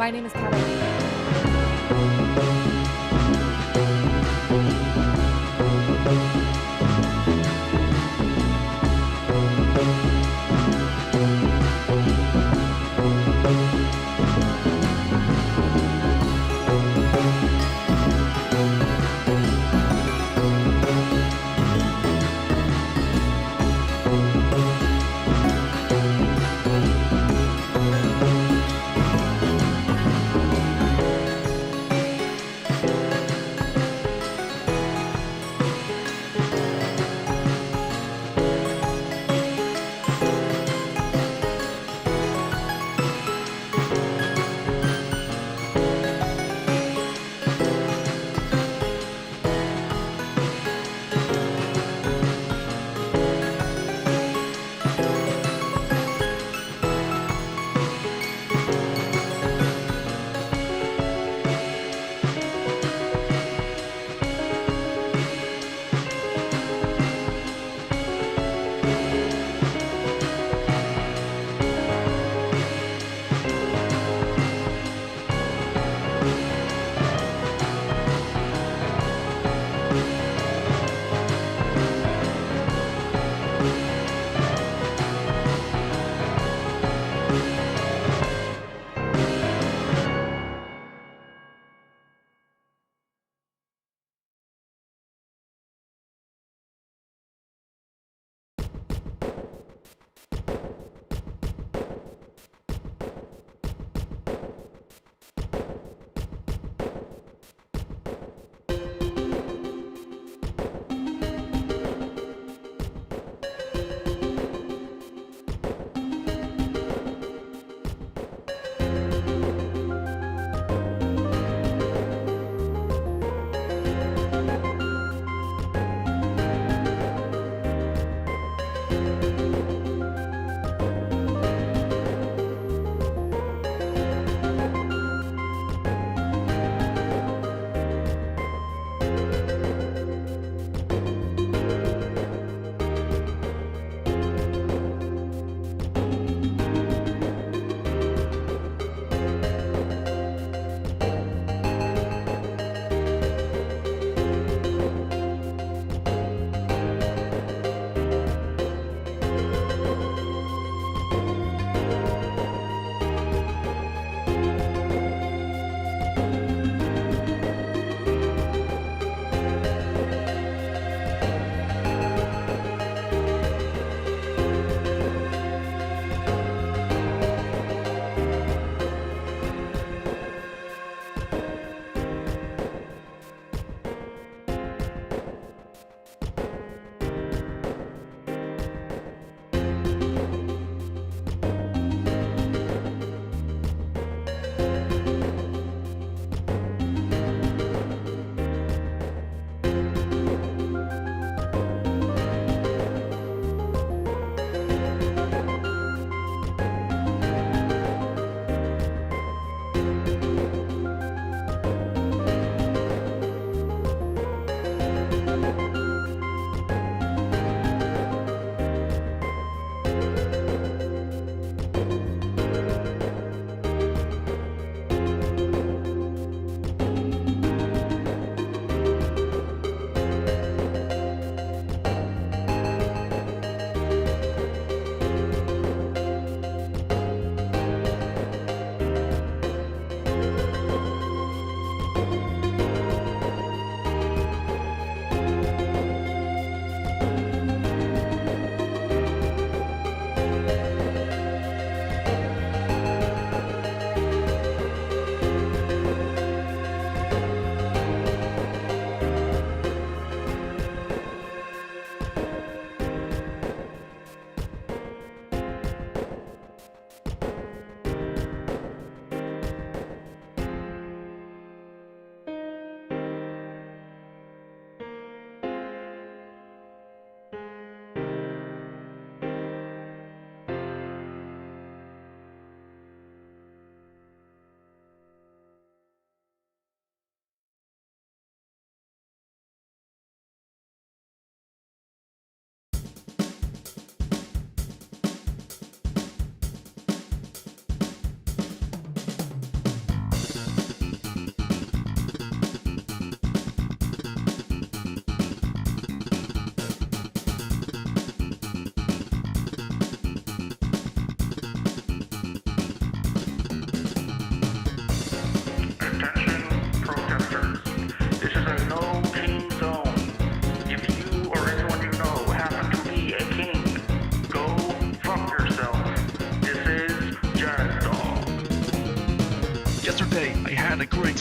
My name is Catalina.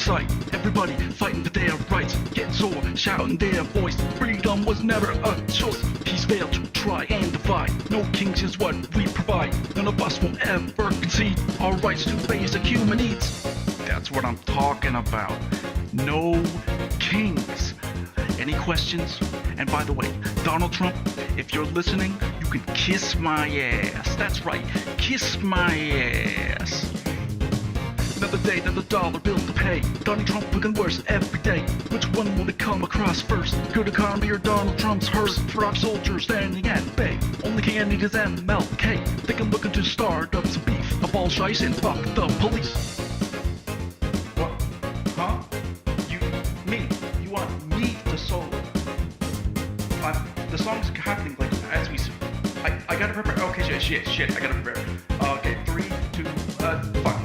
sight. Everybody fighting for their rights, getting sore, shouting their voice. Freedom was never a choice. Peace failed to try and divide. No kings is what we provide. None of us will ever concede our rights to basic human needs. That's what I'm talking about. No kings. Any questions? And by the way, Donald Trump, if you're listening, you can kiss my ass. That's right, kiss my ass. Another day, another dollar bill to pay. Donald Trump looking worse every day. Which one will it come across first? Good economy or Donald Trump's hearse? For our soldiers standing at bay. Only king I need is MLK. Think I'm looking to start up some beef. Abolish ICE and fuck the police. What? Huh? You want me to solo? The song's happening like as we speak. I gotta prepare. Okay, shit. I gotta prepare. Okay, 3, 2, fuck.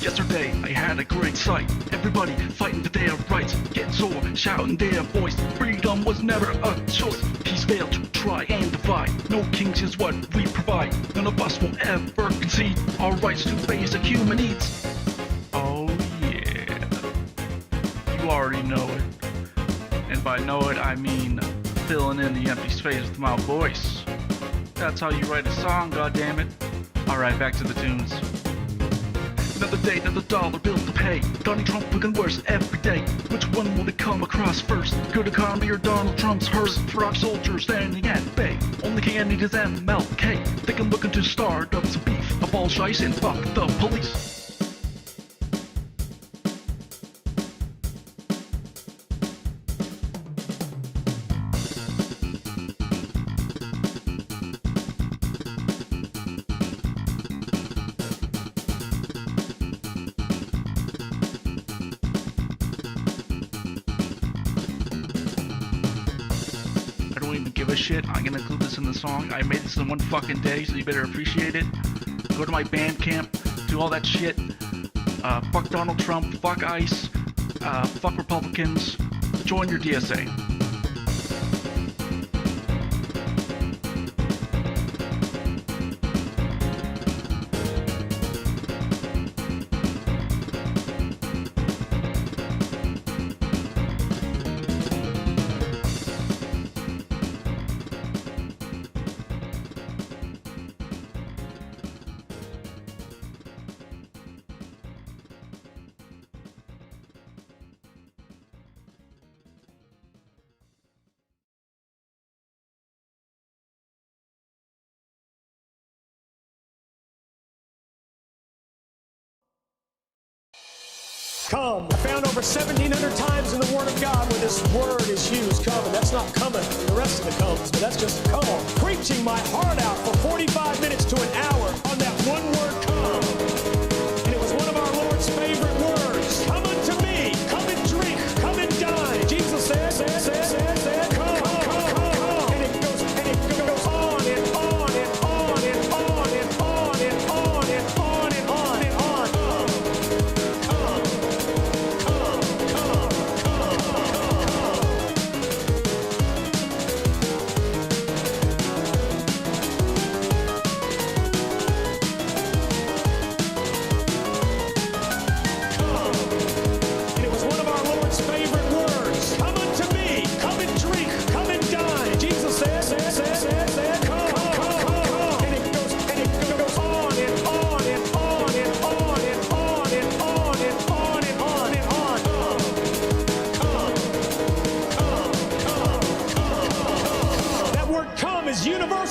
Yesterday, I had a great sight. Everybody fighting for their rights, getting sore, shouting their voice. Freedom was never a choice. Peace failed to try and divide. No kings is what we provide. None of us will ever concede our rights to basic human needs. Oh yeah. You already know it. And by know it, I mean filling in the empty space with my voice. That's how you write a song, goddammit. Alright, back to the tunes. Another day, another dollar bill to pay. Donald Trump looking worse every day. Which one will it come across first? Good economy or Donald Trump's hearse? For our soldiers standing at bay. Only king I need is MLK. Think I'm looking to start up some beef. Abolish ICE and fuck the police. Give a shit. I'm gonna include this in the song. I made this in one fucking day, so you better appreciate it. Go to my Bandcamp, do all that shit. Fuck Donald Trump, fuck ICE, fuck Republicans. Join your DSA. Come. Found over 1,700 times in the Word of God where this word is used, come, and that's not coming in the rest of the comes, but that's just come on. Preaching my heart out for 45 minutes to an hour on that one word, come. And it was one of our Lord's favorite words. Come unto me, come and drink, come and dine. Jesus said, come. And it goes on and on and on and on and on and on and on and on and on.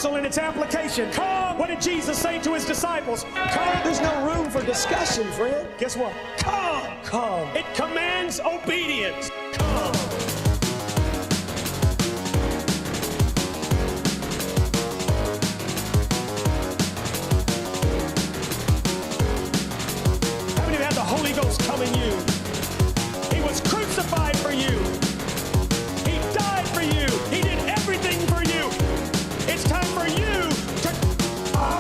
In its application. Come! What did Jesus say to his disciples? Come! There's no room for discussion, friend. Guess what? Come! Come. It commands obedience. Come! Haven't you had the Holy Ghost come in you? He was crucified for you. He died for you. He did everything for you. It's time for you to... Oh!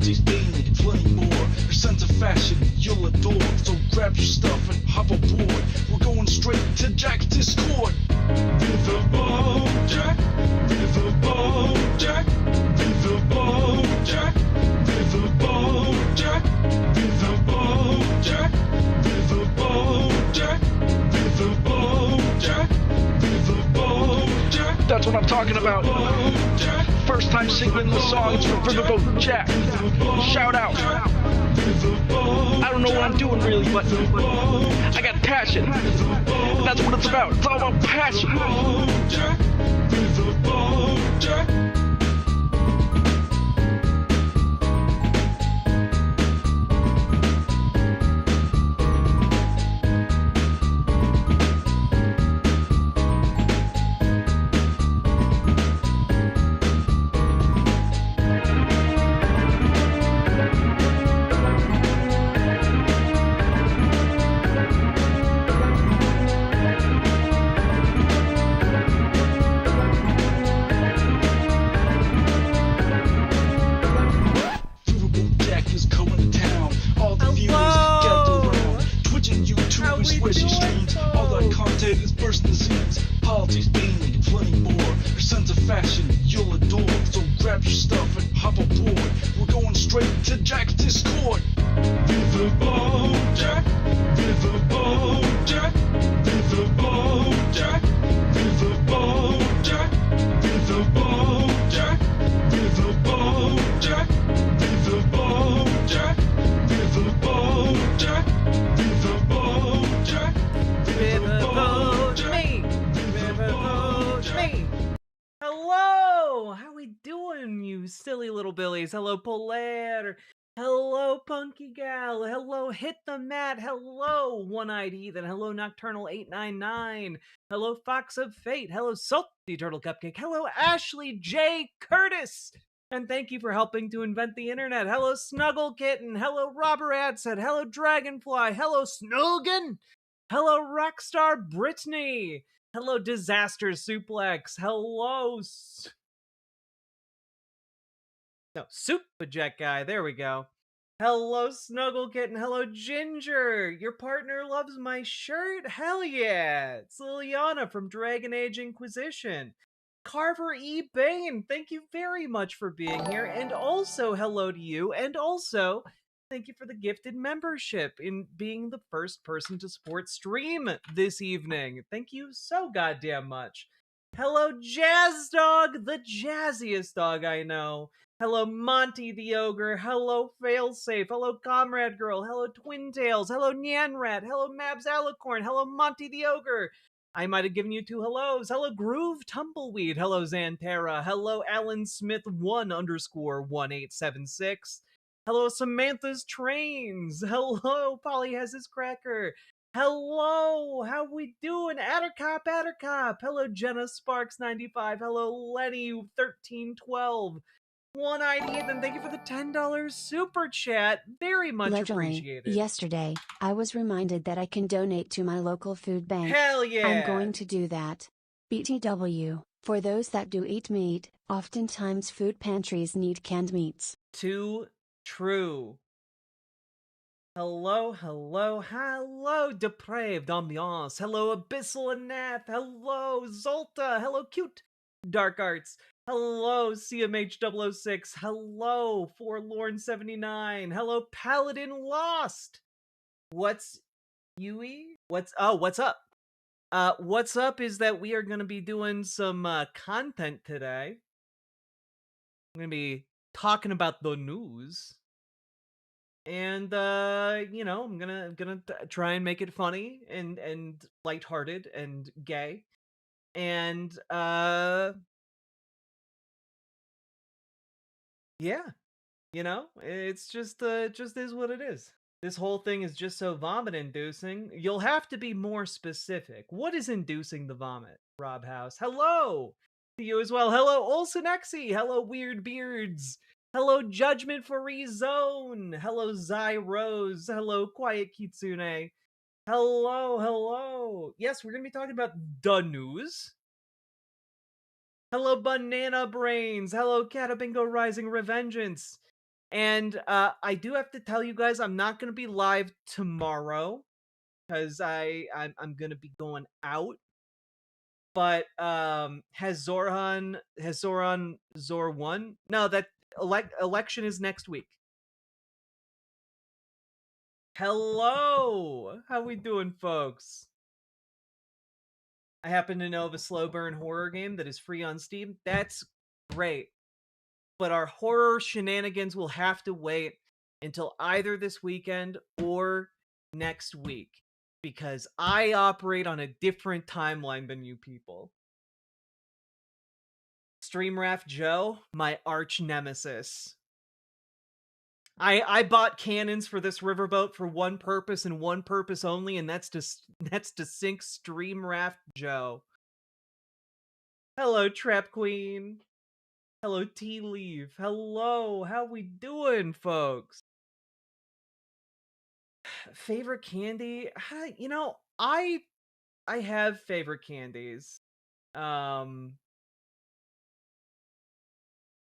Parties, being plenty more. Your sense of fashion, you'll adore. So grab your stuff and hop aboard. We're going straight to Jack's Discord. Viva Jack, Viva Jack, Viva Jack, Viva Jack, Viva Jack, Viva Jack, Viva Jack, Viva Jack. That's what I'm talking about. First time singing the songs for Viva Jack. Shout out. I don't know what I'm doing really, but I got passion. That's what it's about. It's all about passion. Hello, Polaire. Hello, Punky Gal. Hello, Hit the Mat. Hello, One-Eyed Heathen. Hello, Nocturnal 899. Hello, Fox of Fate. Hello, Salty Turtle Cupcake. Hello, Ashley J. Curtis. And thank you for helping to invent the internet. Hello, Snuggle Kitten. Hello, Robber Adset. Hello, Dragonfly. Hello, Snogan. Hello, Rockstar Brittany. Hello, Disaster Suplex. Hello, Super Jet Guy. There we go. Hello, Snuggle Kitten. Hello, Ginger. Your partner loves my shirt? Hell yeah. It's Liliana from Dragon Age Inquisition. Carver E. Bain, thank you very much for being here. And also, hello to you. And also, thank you for the gifted membership in being the first person to support stream this evening. Thank you so goddamn much. Hello, Jazz Dog, the jazziest dog I know. Hello, Monty the Ogre. Hello, Failsafe. Hello, Comrade Girl. Hello, Twin Tails. Hello, Nyan Rat. Hello, Mabs Alicorn. Hello, Monty the Ogre. I might have given you 2 hellos. Hello, Groove Tumbleweed. Hello, Xantera. Hello, Alan Smith 1_1876. Hello, Samantha's Trains. Hello, Polly has his cracker. Hello, how we doing? Addercop. Hello, Jenna Sparks 95. Hello, Lenny 1312. One-Eyed Heathen, thank you for the $10 super chat. Very much appreciated. Yesterday, I was reminded that I can donate to my local food bank. Hell yeah! I'm going to do that. BTW, for those that do eat meat, oftentimes food pantries need canned meats. Too true. Hello, Depraved Ambiance. Hello, Abyssal Anath. Hello, Zolta. Hello, Cute Dark Arts. Hello, CMH006. Hello, Forlorn79. Hello, Paladin Lost. What's Yui? What's up? What's up is that we are going to be doing some content today. I'm going to be talking about the news. And I'm gonna try and make it funny and lighthearted and gay. And yeah, it's just is what it is. This whole thing is just so vomit inducing. You'll have to be more specific. What is inducing the vomit, Rob House? Hello to you as well. Hello, Olsen Exy. Hello, Weird Beards. Hello, Judgment Free Zone. Hello, Zai Rose. Hello, Quiet Kitsune. Hello. Yes, we're gonna be talking about the news. Hello, Banana Brains. Hello, Catabingo Rising Revengeance. And I do have to tell you guys, I'm not going to be live tomorrow because I'm going to be going out. But has Zor won? No, that election is next week. Hello, how we doing, folks? I happen to know of a slow burn horror game that is free on Steam. That's great. But our horror shenanigans will have to wait until either this weekend or next week because I operate on a different timeline than you people. Streamraft Joe, my arch nemesis. I bought cannons for this riverboat for one purpose and one purpose only, and that's to sink Streamraft Joe. Hello, Trap Queen. Hello, Tea Leaf. Hello, how we doing, folks? Favorite candy? I have favorite candies.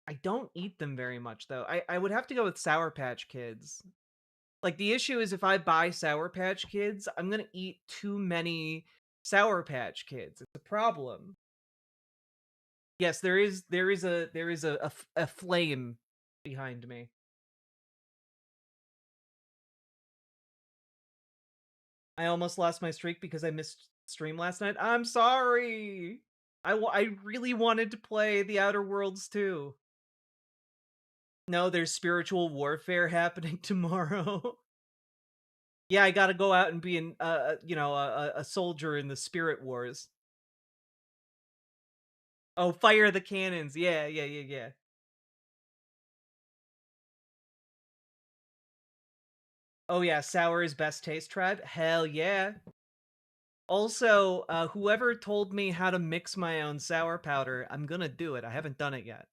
I don't eat them very much though. I would have to go with Sour Patch Kids. Like the issue is if I buy Sour Patch Kids, I'm gonna eat too many Sour Patch Kids. It's a problem. Yes, there is a flame behind me. I almost lost my streak because I missed stream last night. I'm sorry. I really wanted to play The Outer Worlds too. No, there's spiritual warfare happening tomorrow. Yeah, I got to go out and be a soldier in the spirit wars. Oh, fire the cannons. Yeah, yeah, yeah, yeah. Oh yeah, sour is best taste tribe. Hell yeah. Also, whoever told me how to mix my own sour powder, I'm gonna do it. I haven't done it yet.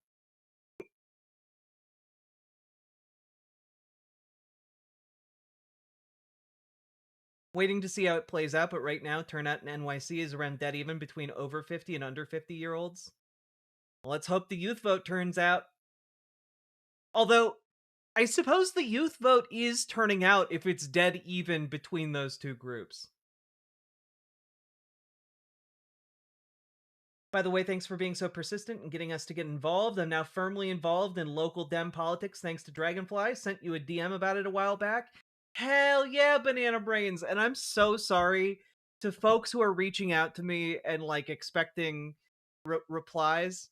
Waiting to see how it plays out, but right now, turnout in NYC is around dead even between over 50 and under 50-year-olds. Let's hope the youth vote turns out. Although, I suppose the youth vote is turning out if it's dead even between those two groups. By the way, thanks for being so persistent and getting us to get involved. I'm now firmly involved in local Dem politics thanks to Dragonfly. Sent you a DM about it a while back. Hell yeah, Banana Brains! And I'm so sorry to folks who are reaching out to me and like expecting replies.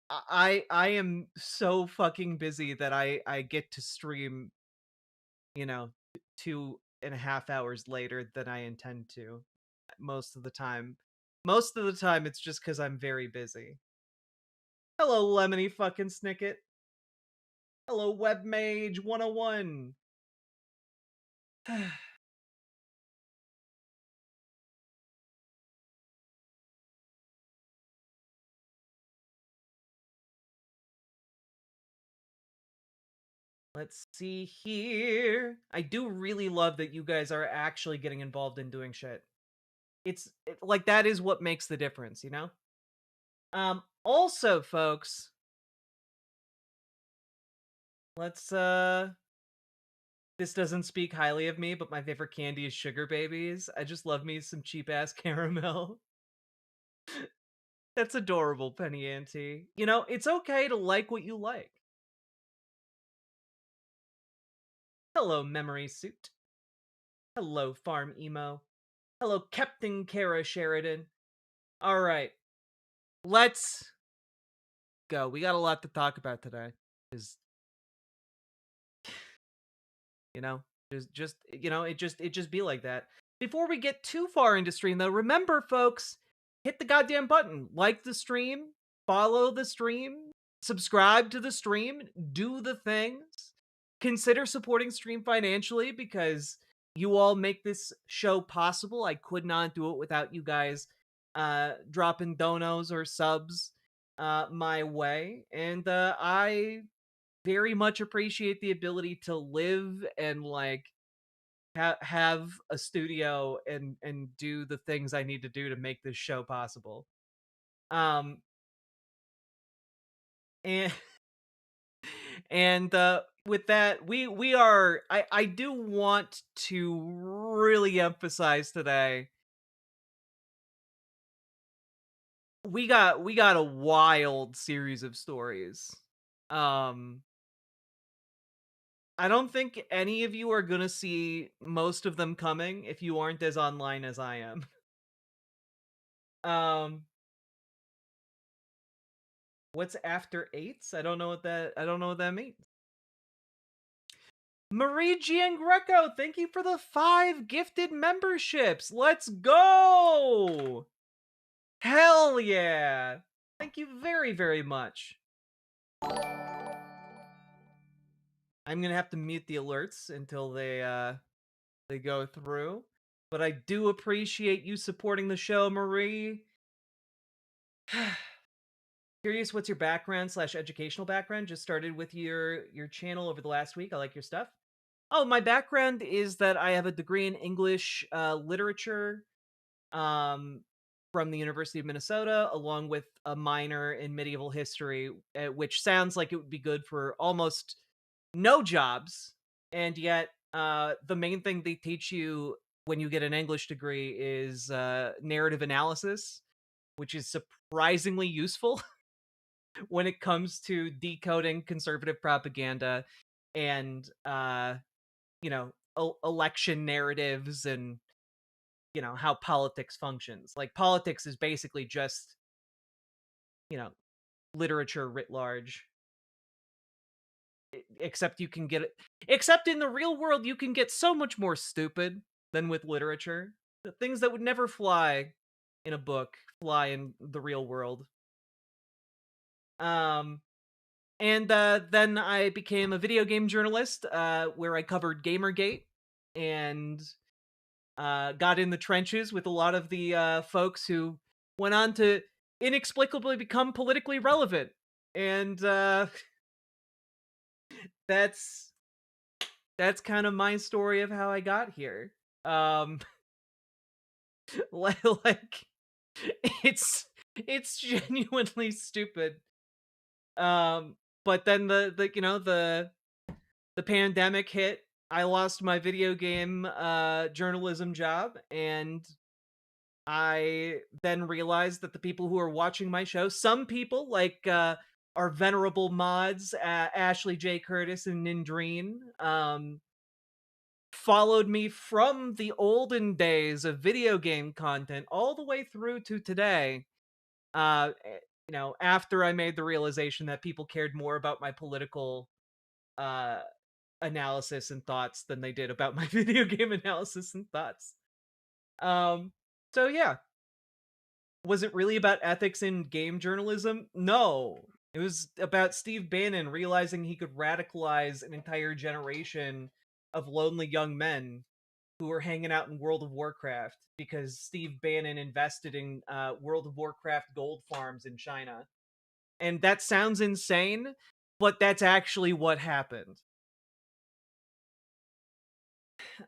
I am so fucking busy that I get to stream, 2.5 hours later than I intend to most of the time. Most of the time, it's just because I'm very busy. Hello, Lemony fucking Snicket. Hello, Webmage 101. Let's see here. I do really love that you guys are actually getting involved in doing shit. Like that is what makes the difference, you know? Also, folks, let's this doesn't speak highly of me, but my favorite candy is sugar babies. I just love me some cheap ass caramel. That's adorable, Penny Auntie. It's okay to like what you like. Hello, Memory Suit. Hello, Farm Emo. Hello, Captain Kara Sheridan. All right, let's go. We got a lot to talk about today. Is you know, it just be like that. Before we get too far into stream, though, remember, folks, hit the goddamn button, like the stream, follow the stream, subscribe to the stream, do the things. Consider supporting stream financially because you all make this show possible. I could not do it without you guys dropping donos or subs my way, and I very much appreciate the ability to live and like have a studio and do the things I need to do to make this show possible. Um and And with that, we are. I do want to really emphasize today. We got a wild series of stories. Um, I don't think any of you are gonna see most of them coming if you aren't as online as I am. Um, what's after eights? I don't know what that means. Marie Giangreco, thank you for the 5 gifted memberships. Let's go! Hell yeah! Thank you very, very much. I'm gonna have to mute the alerts until they go through. But I do appreciate you supporting the show, Marie. Curious, what's your background slash educational background? Just started with your channel over the last week. I like your stuff. Oh, my background is that I have a degree in English literature um, from the University of Minnesota, along with a minor in medieval history, which sounds like it would be good for almost no jobs. And yet, the main thing they teach you when you get an English degree is narrative analysis, which is surprisingly useful when it comes to decoding conservative propaganda and election narratives and how politics functions. Like politics is basically just you know literature writ large, except you can get it except in the real world you can get so much more stupid than with literature. The things that would never fly in a book fly in the real world. um and then I became a video game journalist, where I covered Gamergate and got in the trenches with a lot of the folks who went on to inexplicably become politically relevant. And that's kind of my story of how I got here. Um, like it's genuinely stupid. But then the pandemic hit. I lost my video game journalism job, and I then realized that the people who are watching my show, some people like our venerable mods, Ashley J. Curtis and Nindreen, followed me from the olden days of video game content all the way through to today. After I made the realization that people cared more about my political uh, analysis and thoughts than they did about my video game analysis and thoughts. Um, so yeah, was it really about ethics in game journalism? No. It was about Steve Bannon realizing he could radicalize an entire generation of lonely young men who were hanging out in World of Warcraft because Steve Bannon invested in World of Warcraft gold farms in China. And that sounds insane, but that's actually what happened.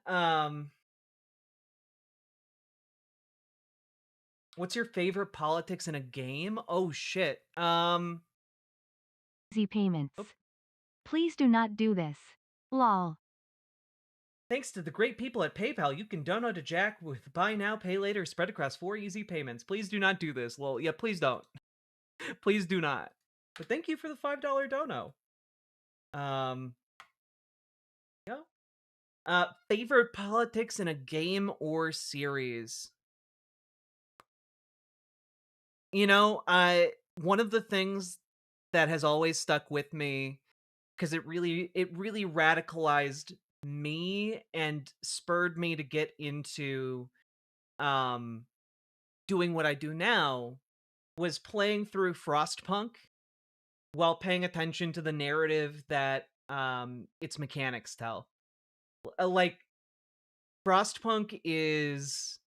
Um, what's your favorite politics in a game? Oh shit. Easy payments. Oh. Please do not do this. Lol. Thanks to the great people at PayPal, you can donate to Jack with buy now, pay later spread across 4 easy payments. Please do not do this. Well, yeah, please don't. Please do not. But thank you for the $5 dono. Yeah. Favorite politics in a game or series? One of the things that has always stuck with me, because it really radicalized me and spurred me to get into um doing what I do now, was playing through Frostpunk while paying attention to the narrative that its mechanics tell. Like Frostpunk is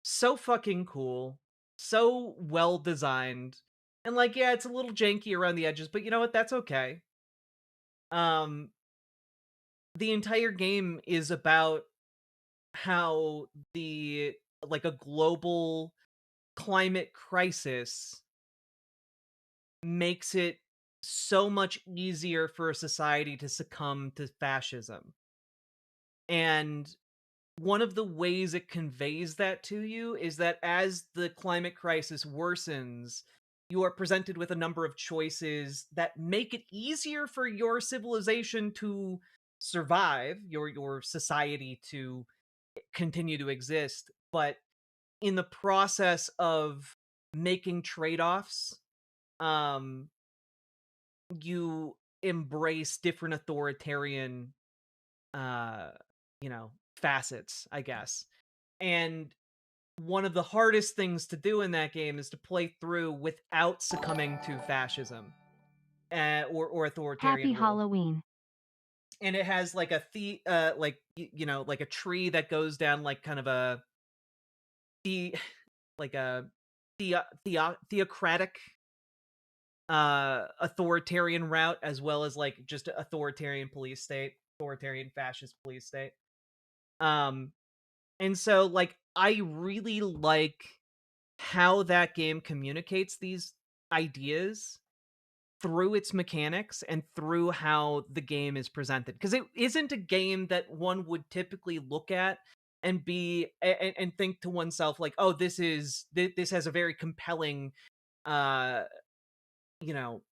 so fucking cool, so well designed. And like yeah, it's a little janky around the edges, but you know what? That's okay. Um the entire game is about how a global climate crisis makes it so much easier for a society to succumb to fascism. And one of the ways it conveys that to you is that as the climate crisis worsens, you are presented with a number of choices that make it easier for your civilization to survive, your society to continue to exist, but in the process of making trade-offs, um you embrace different authoritarian uh facets, I guess. And one of the hardest things to do in that game is to play through without succumbing to fascism, or Happy authoritarian rule. Halloween. And it has like like a tree that goes down like kind of a the like a theocratic authoritarian route, as well as like just authoritarian police state, authoritarian fascist police state. um and so like I really like how that game communicates these ideas through its mechanics and through how the game is presented, because it isn't a game that one would typically look at and and think to oneself like, oh, this has a very compelling uh you know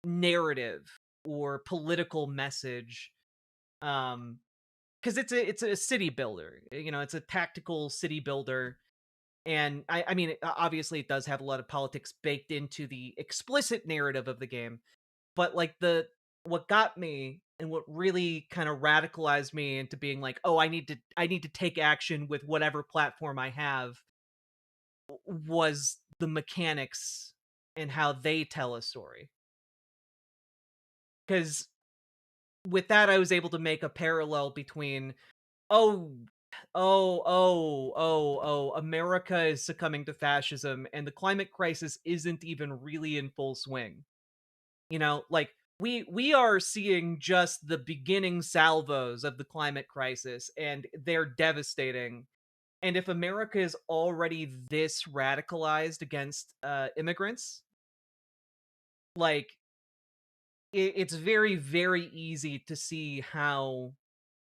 narrative or political message. um because it's a city builder, it's a tactical city builder. And I mean, obviously it does have a lot of politics baked into the explicit narrative of the game, but like the what got me and what really kind of radicalized me into being like, oh, I need to take action with whatever platform I have, was the mechanics and how they tell a story. Because with that, I was able to make a parallel between, oh, America is succumbing to fascism, and the climate crisis isn't even really in full swing. Like we are seeing just the beginning salvos of the climate crisis, and they're devastating. And if America is already this radicalized against immigrants, like it's very, very easy to see how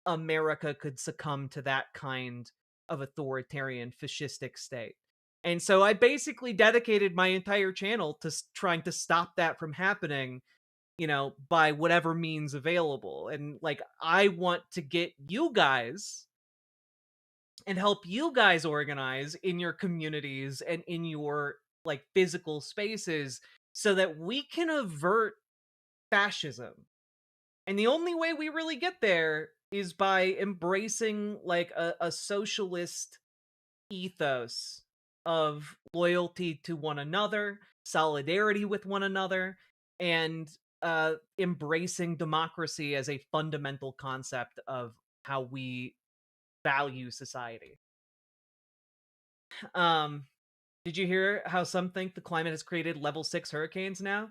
America could succumb to that kind of authoritarian fascistic state. And so I basically dedicated my entire channel to trying to stop that from happening, by whatever means available. And like, I want to get you guys and help you guys organize in your communities and in your like physical spaces so that we can avert fascism. And the only way we really get there is by embracing like a socialist ethos of loyalty to one another, solidarity with one another, and embracing democracy as a fundamental concept of how we value society. Um, did you hear how some think the climate has created level 6 hurricanes now?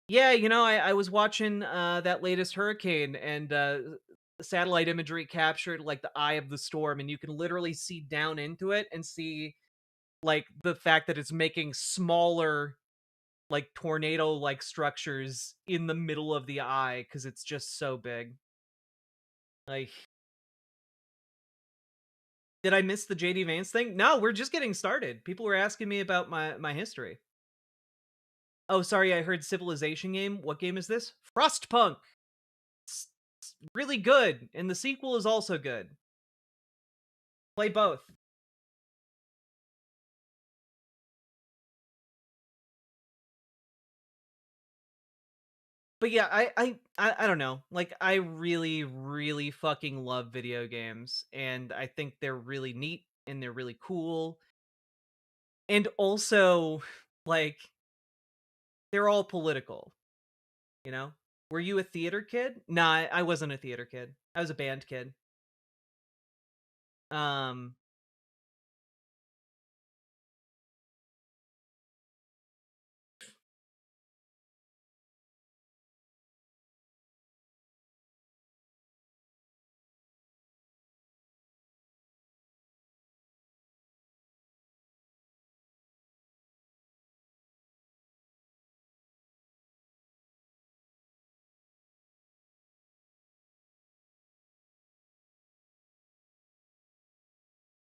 Yeah, I was watching that latest hurricane, and satellite imagery captured like the eye of the storm, and you can literally see down into it and see like the fact that it's making smaller like tornado like structures in the middle of the eye because it's just so big. Like, did I miss the JD Vance thing? No, we're just getting started. People were asking me about my history. Oh, sorry, I heard Civilization game. What game is this? Frostpunk. It's really good, and the sequel is also good. Play both. But yeah, I don't know. Like, I really, really fucking love video games, and I think they're really neat and they're really cool. And also, like, they're all political, you know? Were you a theater kid? Nah, I wasn't a theater kid. I was a band kid. Um,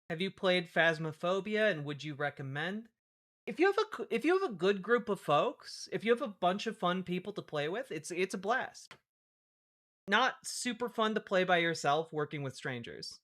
Have you played Phasmophobia, and would you recommend? If you have a good group of folks, if you have a bunch of fun people to play with, it's a blast. Not super fun to play by yourself working with strangers.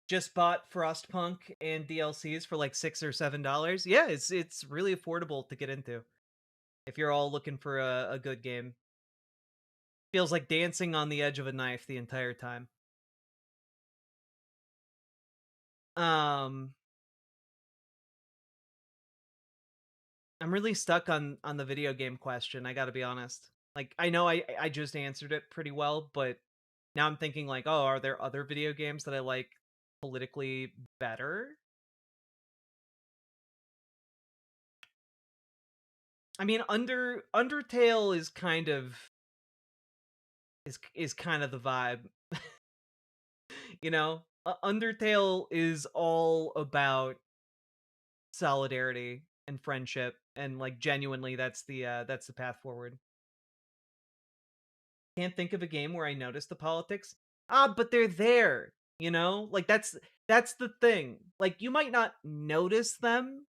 Just bought Frostpunk and DLCs for like $6 or $7. Yeah, it's really affordable to get into if you're all looking for a good game. Feels like dancing on the edge of a knife the entire time. Um, I'm really stuck on the video game question. I got to be honest. Like I know I just answered it pretty well, but now I'm thinking like, oh, are there other video games that I like politically better? I mean, Undertale is kind of the vibe. You know, Undertale is all about solidarity and friendship, and like genuinely, that's the path forward. Can't think of a game where I notice the politics. Ah, but they're there. You know, like that's the thing. Like you might not notice them,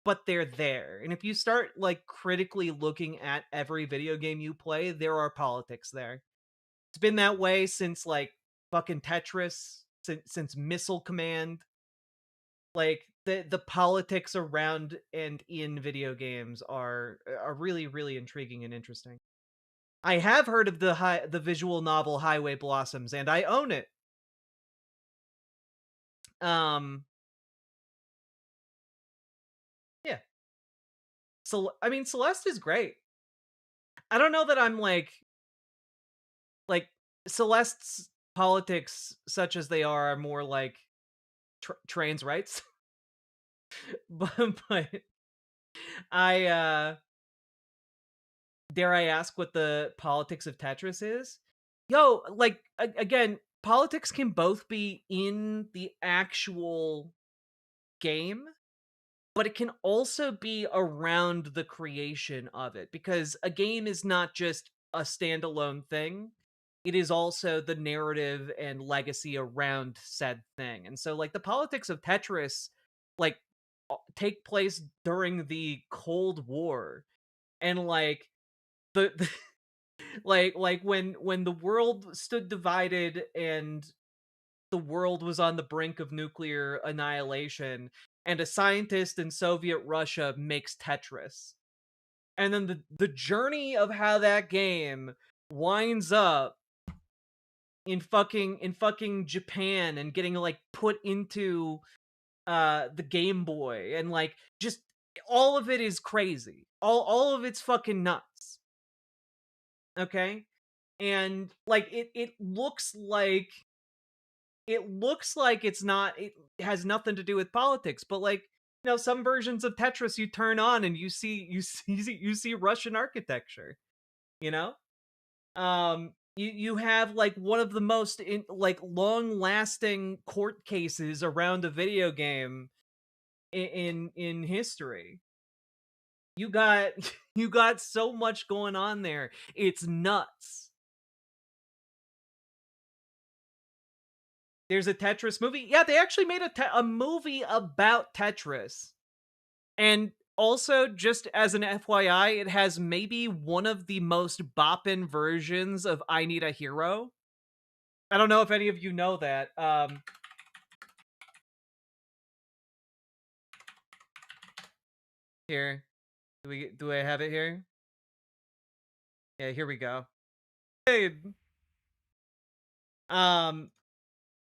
but they're there. And if you start like critically looking at every video game you play, there are politics there. It's been that way since like fucking Tetris, since Missile Command. Like the politics around and in video games are really really intriguing and interesting. I have heard of the visual novel Highway Blossoms, and I own it. Um, yeah. So I mean, Celeste is great. I don't know that I'm like Celeste's politics, such as they are more like trans rights. but I dare I ask what the politics of Tetris is? Yo, like again, politics can both be in the actual game, but it can also be around the creation of it because a game is not just a standalone thing. It is also the narrative and legacy around said thing. And so like the politics of Tetris like take place during the Cold War and like the like when the world stood divided and the world was on the brink of nuclear annihilation and a scientist in Soviet Russia makes Tetris. And then the journey of how that game winds up in fucking Japan and getting like put into the Game Boy and like just all of it is crazy. All of it's fucking nuts. Okay? And like it looks like it's not it has nothing to do with politics, but like some versions of Tetris you turn on and you see Russian architecture, you know? You have like one of the most like long-lasting court cases around a video game in history. You got you got so much going on there. It's nuts. There's a Tetris movie. Yeah, they actually made a movie about Tetris. And also, just as an FYI, it has maybe one of the most boppin' versions of I Need a Hero. I don't know if any of you know that. Here. Do I have it here? Yeah, here we go. Hey. Um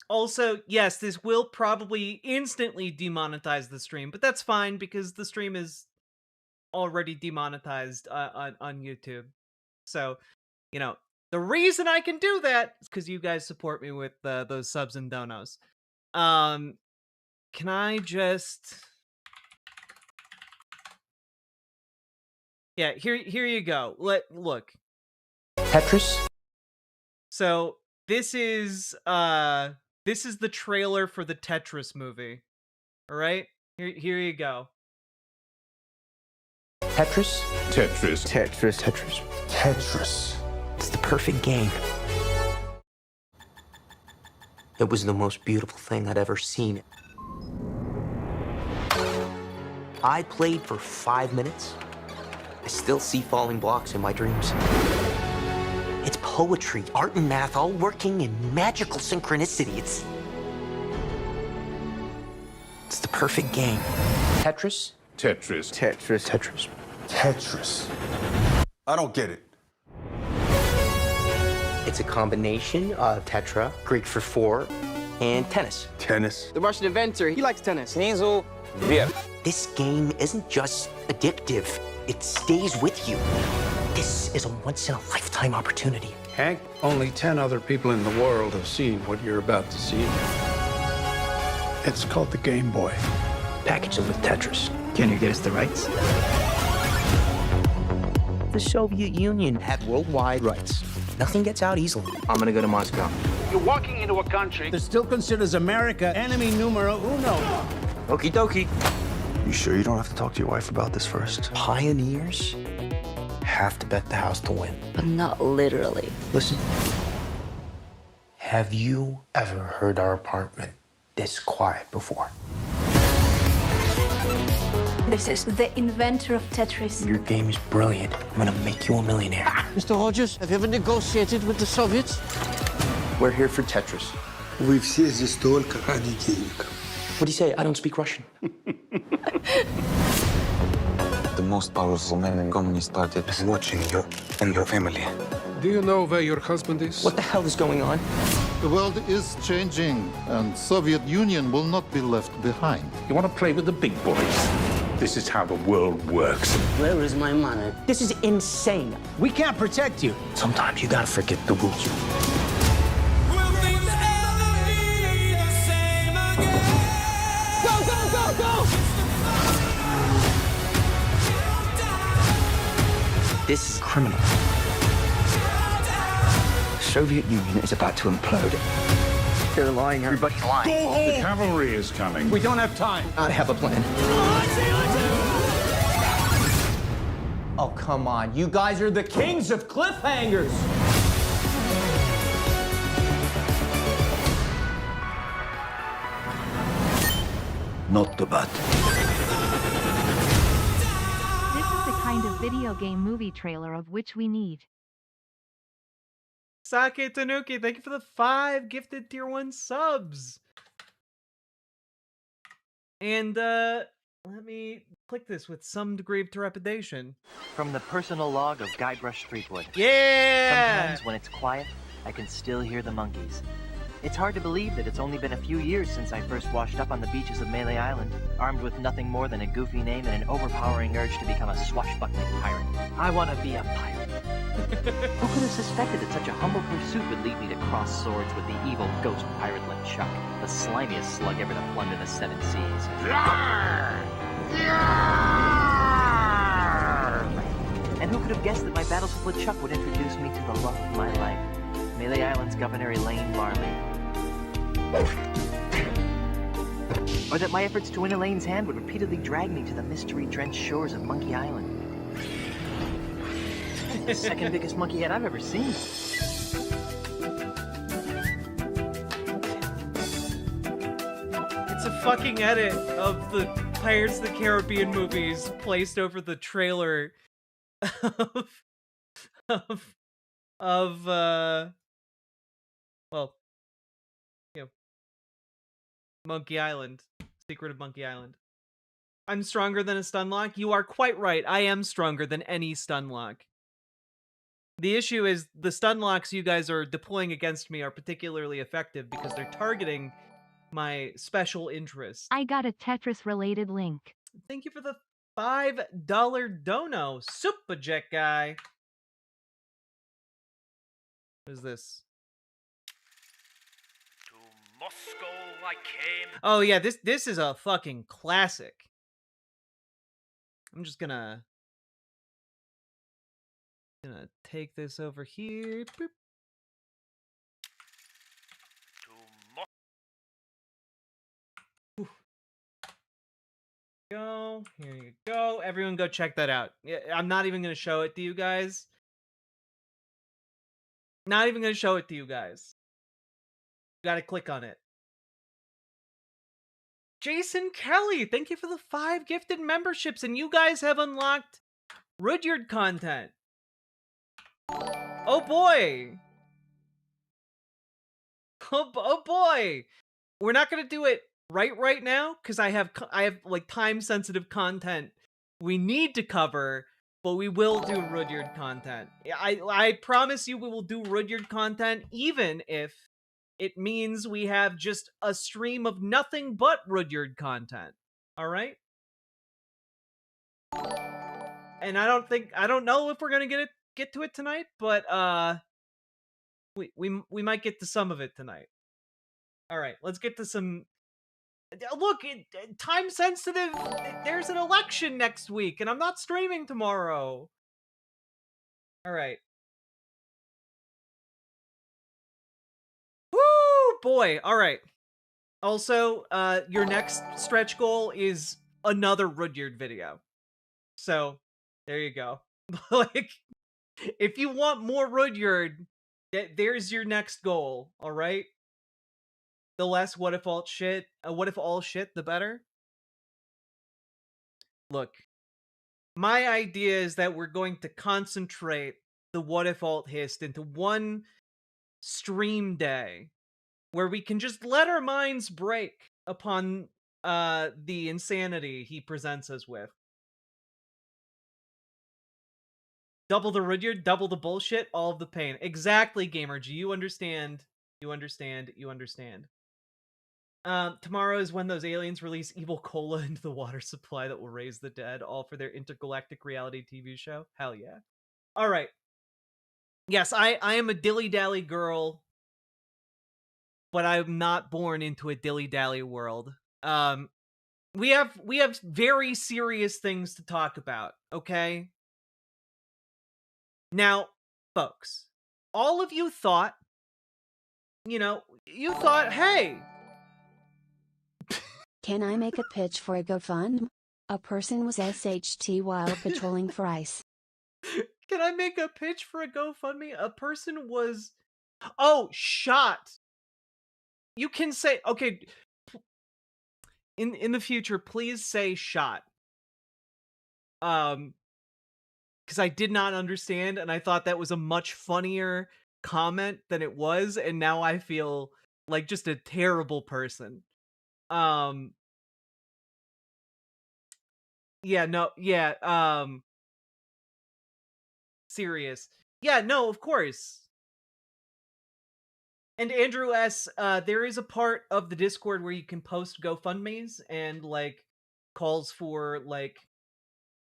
Also, yes, this will probably instantly demonetize the stream, but that's fine because the stream is already demonetized on YouTube. So, you know, the reason I can do that is because you guys support me with those subs and donos. Can I just? Yeah, here you go. Look. Tetris? So this is the trailer for the Tetris movie. All right, here you go. Tetris. Tetris. Tetris. Tetris. Tetris. It's the perfect game. It was the most beautiful thing I'd ever seen. I played for 5 minutes. I still see falling blocks in my dreams. It's poetry, art, and math all working in magical synchronicity. It's the perfect game. Tetris. Tetris. Tetris. Tetris. Tetris. I don't get it. It's a combination of tetra, Greek for four, and tennis. Tennis. The Russian inventor, he likes tennis. This game isn't just addictive, it stays with you. This is a once-in-a-lifetime opportunity. Hank, only 10 other people in the world have seen what you're about to see. It's called the Game Boy. Package it with Tetris. Can you get us the rights? The Soviet Union had worldwide rights. Nothing gets out easily. I'm gonna go to Moscow. You're walking into a country. That still considers America enemy numero uno. Okie dokie. You sure you don't have to talk to your wife about this first? Pioneers have to bet the house to win. But not literally. Listen. Have you ever heard our apartment this quiet before? This is the inventor of Tetris. Your game is brilliant. I'm gonna make you a millionaire. Mr. Rogers, have you ever negotiated with the Soviets? We're here for Tetris. We все здесь только ради денег. What do you say? I don't speak Russian. The most powerful man in Communist Party is watching you and your family. Do you know where your husband is? What the hell is going on? The world is changing, and Soviet Union will not be left behind. You want to play with the big boys? This is how the world works. Where is my money? This is insane. We can't protect you. Sometimes you gotta forget the rules. This is criminal. The Soviet Union is about to implode. They're lying. Everybody's lying. The cavalry is coming. We don't have time. I have a plan. Oh, come on. You guys are the kings of cliffhangers. Not too bad. This is the kind of video game movie trailer of which we need. Sake Tanuki, thank you for the 5 gifted tier 1 subs. And let me click this with some degree of trepidation. From the personal log of Guybrush Threepwood. Yeah! Sometimes when it's quiet, I can still hear the monkeys. It's hard to believe that it's only been a few years since I first washed up on the beaches of Malay Island, armed with nothing more than a goofy name and an overpowering urge to become a swashbuckling pirate. I want to be a pirate. Who could have suspected that such a humble pursuit would lead me to cross swords with the evil ghost pirate LeChuck, the slimiest slug ever to plunder the 7 seas? And who could have guessed that my battles with LeChuck would introduce me to the love of my life, Malay Island's Governor Elaine Marley? Or that my efforts to win Elaine's hand would repeatedly drag me to the mystery-drenched shores of Monkey Island. The second biggest monkey head I've ever seen. It's a fucking edit of the Pirates of the Caribbean movies placed over the trailer of well, you know, Monkey Island. Secret of Monkey Island. I'm stronger than a stunlock? You are quite right. I am stronger than any stunlock. The issue is the stunlocks you guys are deploying against me are particularly effective because they're targeting my special interest. I got a Tetris-related link. Thank you for the $5 dono, Superjet guy. What is this? To Moscow I came. Oh yeah, this is a fucking classic. I'm just gonna take this over here. Boop. go. Here you go. Everyone go check that out. I'm not even going to show it to you guys. Not even going to show it to you guys. You got to click on it. Jason Kelly, thank you for the 5 gifted memberships, and you guys have unlocked Rudyard content. Oh boy. Oh boy. We're not going to do it right now because I have like time sensitive content we need to cover, but we will do Rudyard content. I promise you we will do Rudyard content even if it means we have just a stream of nothing but Rudyard content. All right? And I don't know if we're going to get to it tonight, but we might get to some of it tonight. All right, let's get to some. Look, time sensitive. There's an election next week, and I'm not streaming tomorrow. All right. Woo, boy. All right. Also, your next stretch goal is another Rudyard video. So, there you go. Like, if you want more Rudyard, there's your next goal. All right. The less what if all shit, the better. Look, my idea is that we're going to concentrate the what if alt hist into one stream day where we can just let our minds break upon the insanity he presents us with. Double the Rudyard, double the bullshit, all of the pain. Exactly, Gamer G. You understand. You understand. You understand. Tomorrow is when those aliens release evil cola into the water supply that will raise the dead, all for their intergalactic reality TV show. Hell yeah. All right. Yes, I am a dilly-dally girl, but I'm not born into a dilly-dally world. We have very serious things to talk about, okay? Now, folks, all of you thought, hey, can I make a pitch for a GoFund? A person was SHT while patrolling for ICE. Can I make a pitch for a GoFundMe? A person was shot. You can say, okay, in the future, please say shot. Because I did not understand, and I thought that was a much funnier comment than it was, and now I feel like just a terrible person. Serious. Yeah, no, of course. And Andrew S, there is a part of the Discord where you can post GoFundMes and like calls for like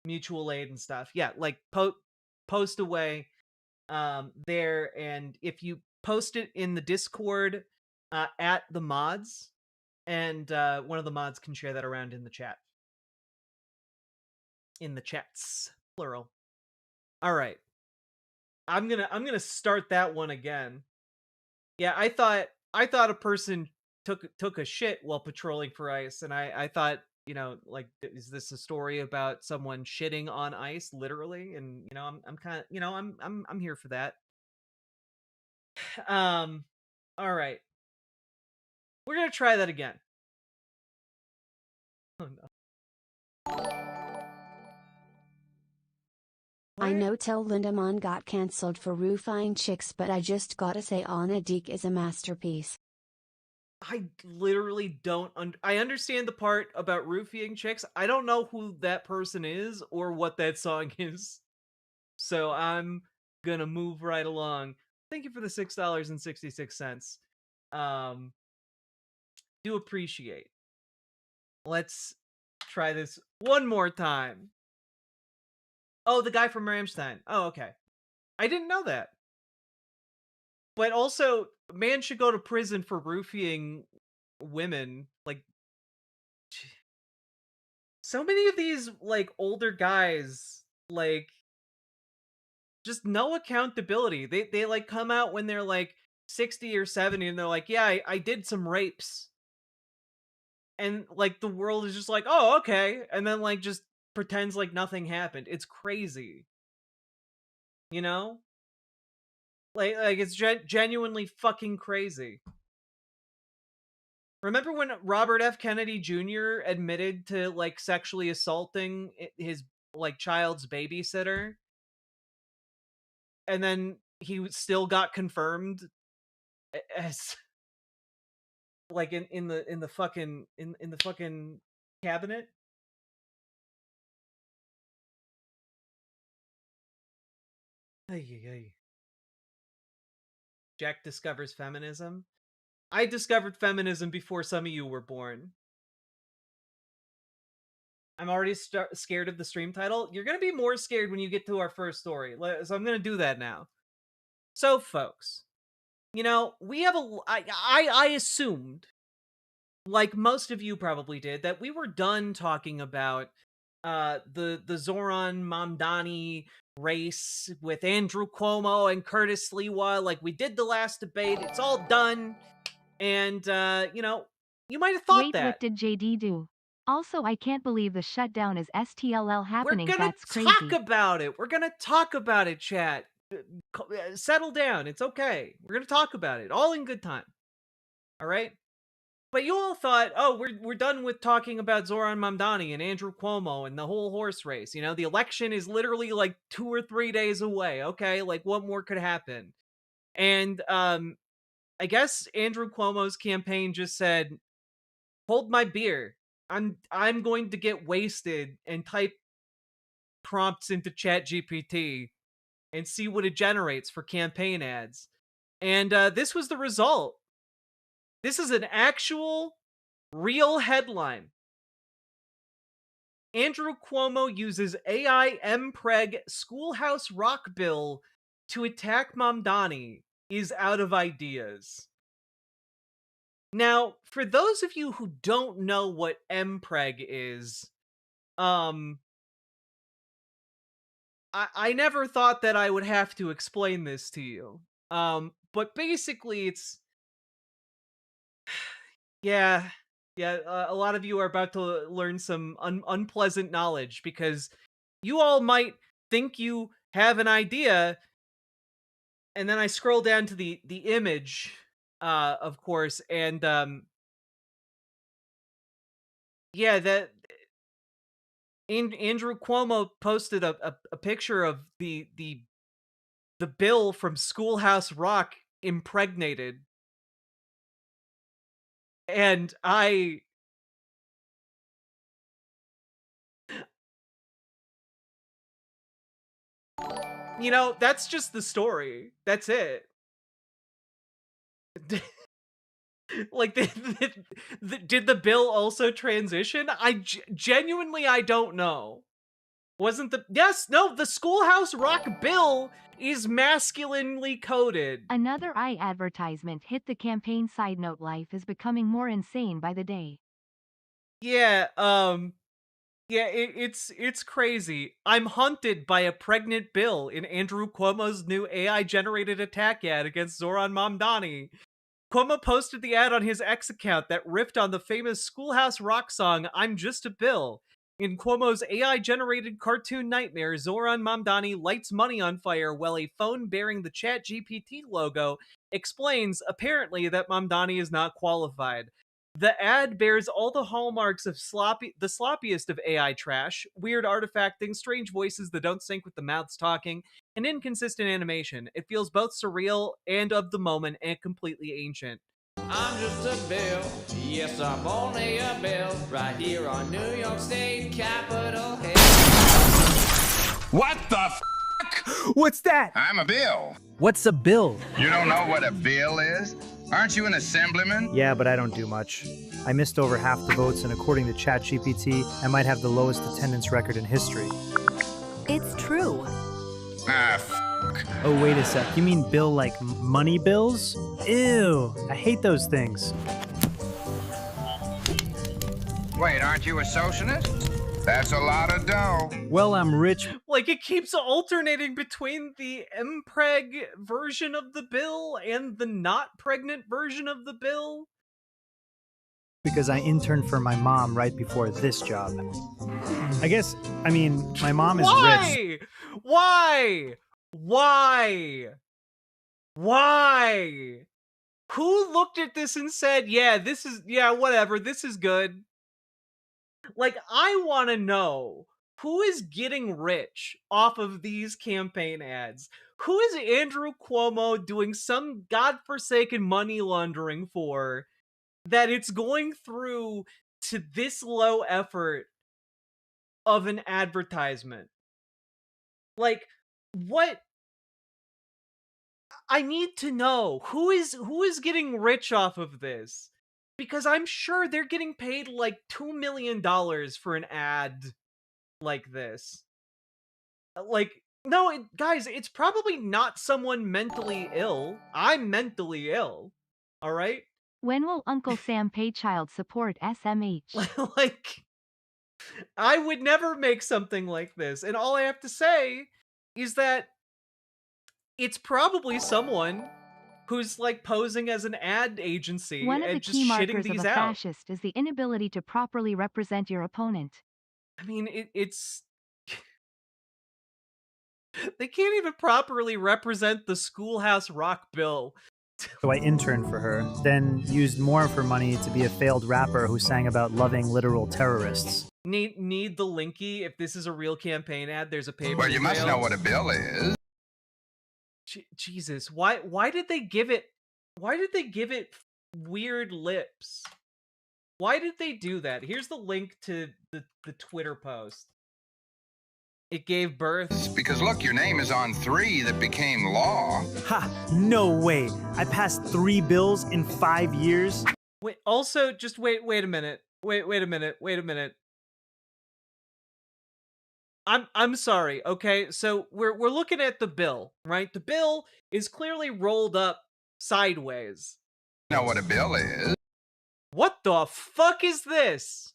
mutual aid and stuff. Yeah, like post away there, and if you post it in the Discord at the mods, and one of the mods can share that around in the chat. In the chats, plural. All right. I'm gonna start that one again. Yeah, I thought a person took a shit while patrolling for ICE, and I thought, like, is this a story about someone shitting on ICE, literally? And I'm kind of, I'm here for that. All right, we're gonna try that again. Oh no. I know Tell Lindemann got cancelled for roofing chicks, but I just gotta say Anna Deek is a masterpiece. I literally don't I understand the part about roofing chicks. I don't know who that person is or what that song is. So I'm gonna move right along. Thank you for the $6.66. Do appreciate. Let's try this one more time. Oh, the guy from Rammstein. Oh, okay. I didn't know that. But also, man should go to prison for roofing women. Like, so many of these, like, older guys, like, just no accountability. They like, come out when they're, like, 60 or 70, and they're like, yeah, I did some rapes. and like the world is just like, oh, okay, and then like just pretends like nothing happened. It's crazy, you know? Like it's genuinely fucking crazy. Remember when Robert F. Kennedy Jr. admitted to like sexually assaulting his like child's babysitter, and then still got confirmed as like in the fucking in the fucking cabinet? Ay, ay, ay. Jack discovers feminism. I discovered feminism before some of you were born. I'm already scared of the stream title. You're gonna be more scared when you get to our first story, so I'm gonna do that now. So, folks, you know, we have I assumed, like most of you probably did, that we were done talking about the Zoran Mamdani race with Andrew Cuomo and Curtis Lewa. Like, we did the last debate. It's all done. And you know, you might have thought Wait, that. what did JD do? Also, I can't believe the shutdown is STLL happening. We're gonna That's crazy. talk about it. We're gonna talk about it, chat. Settle down. It's okay. We're gonna talk about it, all in good time. All right. But you all thought, oh, we're done with talking about Zoran Mamdani and Andrew Cuomo and the whole horse race. You know, the election is literally like 2 or 3 days away. Okay, like what more could happen? And I guess Andrew Cuomo's campaign just said, "Hold my beer. I'm going to get wasted and type prompts into ChatGPT and see what it generates for campaign ads." And this was the result. This is an actual, real headline. Andrew Cuomo uses AI MPreg Schoolhouse Rock Bill to attack Mamdani, is out of ideas. Now, for those of you who don't know what MPreg is, I never thought that I would have to explain this to you. But basically it's yeah, a lot of you are about to learn some unpleasant knowledge, because you all might think you have an idea, and then I scroll down to the image, of course, and yeah, that Andrew Cuomo posted a picture of the bill from Schoolhouse Rock impregnated, and you know, that's just the story. That's it. Like, did the bill also transition? Genuinely, I don't know. Wasn't the the Schoolhouse Rock bill is masculinely coded. Another advertisement hit the campaign. Side note: life is becoming more insane by the day. Yeah, yeah, it's crazy. I'm hunted by a pregnant bill in Andrew Cuomo's new AI-generated attack ad against Zoran Mamdani. Cuomo posted the ad on his X account that riffed on the famous Schoolhouse Rock song "I'm Just a Bill." In Cuomo's AI-generated cartoon nightmare, Zoran Mamdani lights money on fire while a phone bearing the ChatGPT logo explains, apparently, that Mamdani is not qualified. The ad bears all the hallmarks of the sloppiest of AI trash: weird artifacting, strange voices that don't sync with the mouths talking, and inconsistent animation. It feels both surreal and of the moment and completely ancient. I'm just a bill, yes, I'm only a bill, right here on New York State Capitol Hill. What the f***? What's that? I'm a bill. What's a bill? You don't know what a bill is? Aren't you an assemblyman? Yeah, but I don't do much. I missed over half the votes, and according to ChatGPT, I might have the lowest attendance record in history. It's true. Ah, f***. Oh, wait a sec. You mean bill like money bills? Ew, I hate those things. Wait, aren't you a socialist? That's a lot of dough. Well, I'm rich. Like, it keeps alternating between the MPreg version of the bill and the not pregnant version of the bill. because I interned for my mom right before this job. I mean, my mom is rich. Why? Why? Why? Who looked at this and said, whatever, this is good? Like, I want to know who is getting rich off of these campaign ads? Who is Andrew Cuomo doing some godforsaken money laundering for that it's going through to this low effort of an advertisement? Like, what? I need to know who is getting rich off of this, because I'm sure they're getting paid like $2 million for an ad like this. Like, no, guys, it's probably not someone mentally ill. I'm mentally ill. All right? When will Uncle Sam pay child support SMH? Like, I would never make something like this. And all I have to say is that it's probably someone who's like posing as an ad agency One of the and just key shitting markers of these a out. fascist is the inability to properly represent your opponent. I mean, it's they can't even properly represent the Schoolhouse Rock bill. So I interned for her, then used more of her money to be a failed rapper who sang about loving literal terrorists. Need the linky if this is a real campaign ad. There's a paper. Well, you must know what a bill is. Jesus, why did they give it weird lips? Why did they do that? Here's the link to the Twitter post. It gave birth. Because look, your name is on 3 that became law. Ha! No way! I passed 3 bills in 5 years? Wait, also, just wait a minute. Wait a minute. I'm sorry, okay? So we're looking at the bill, right? The bill is clearly rolled up sideways. Know what a bill is? What the fuck is this?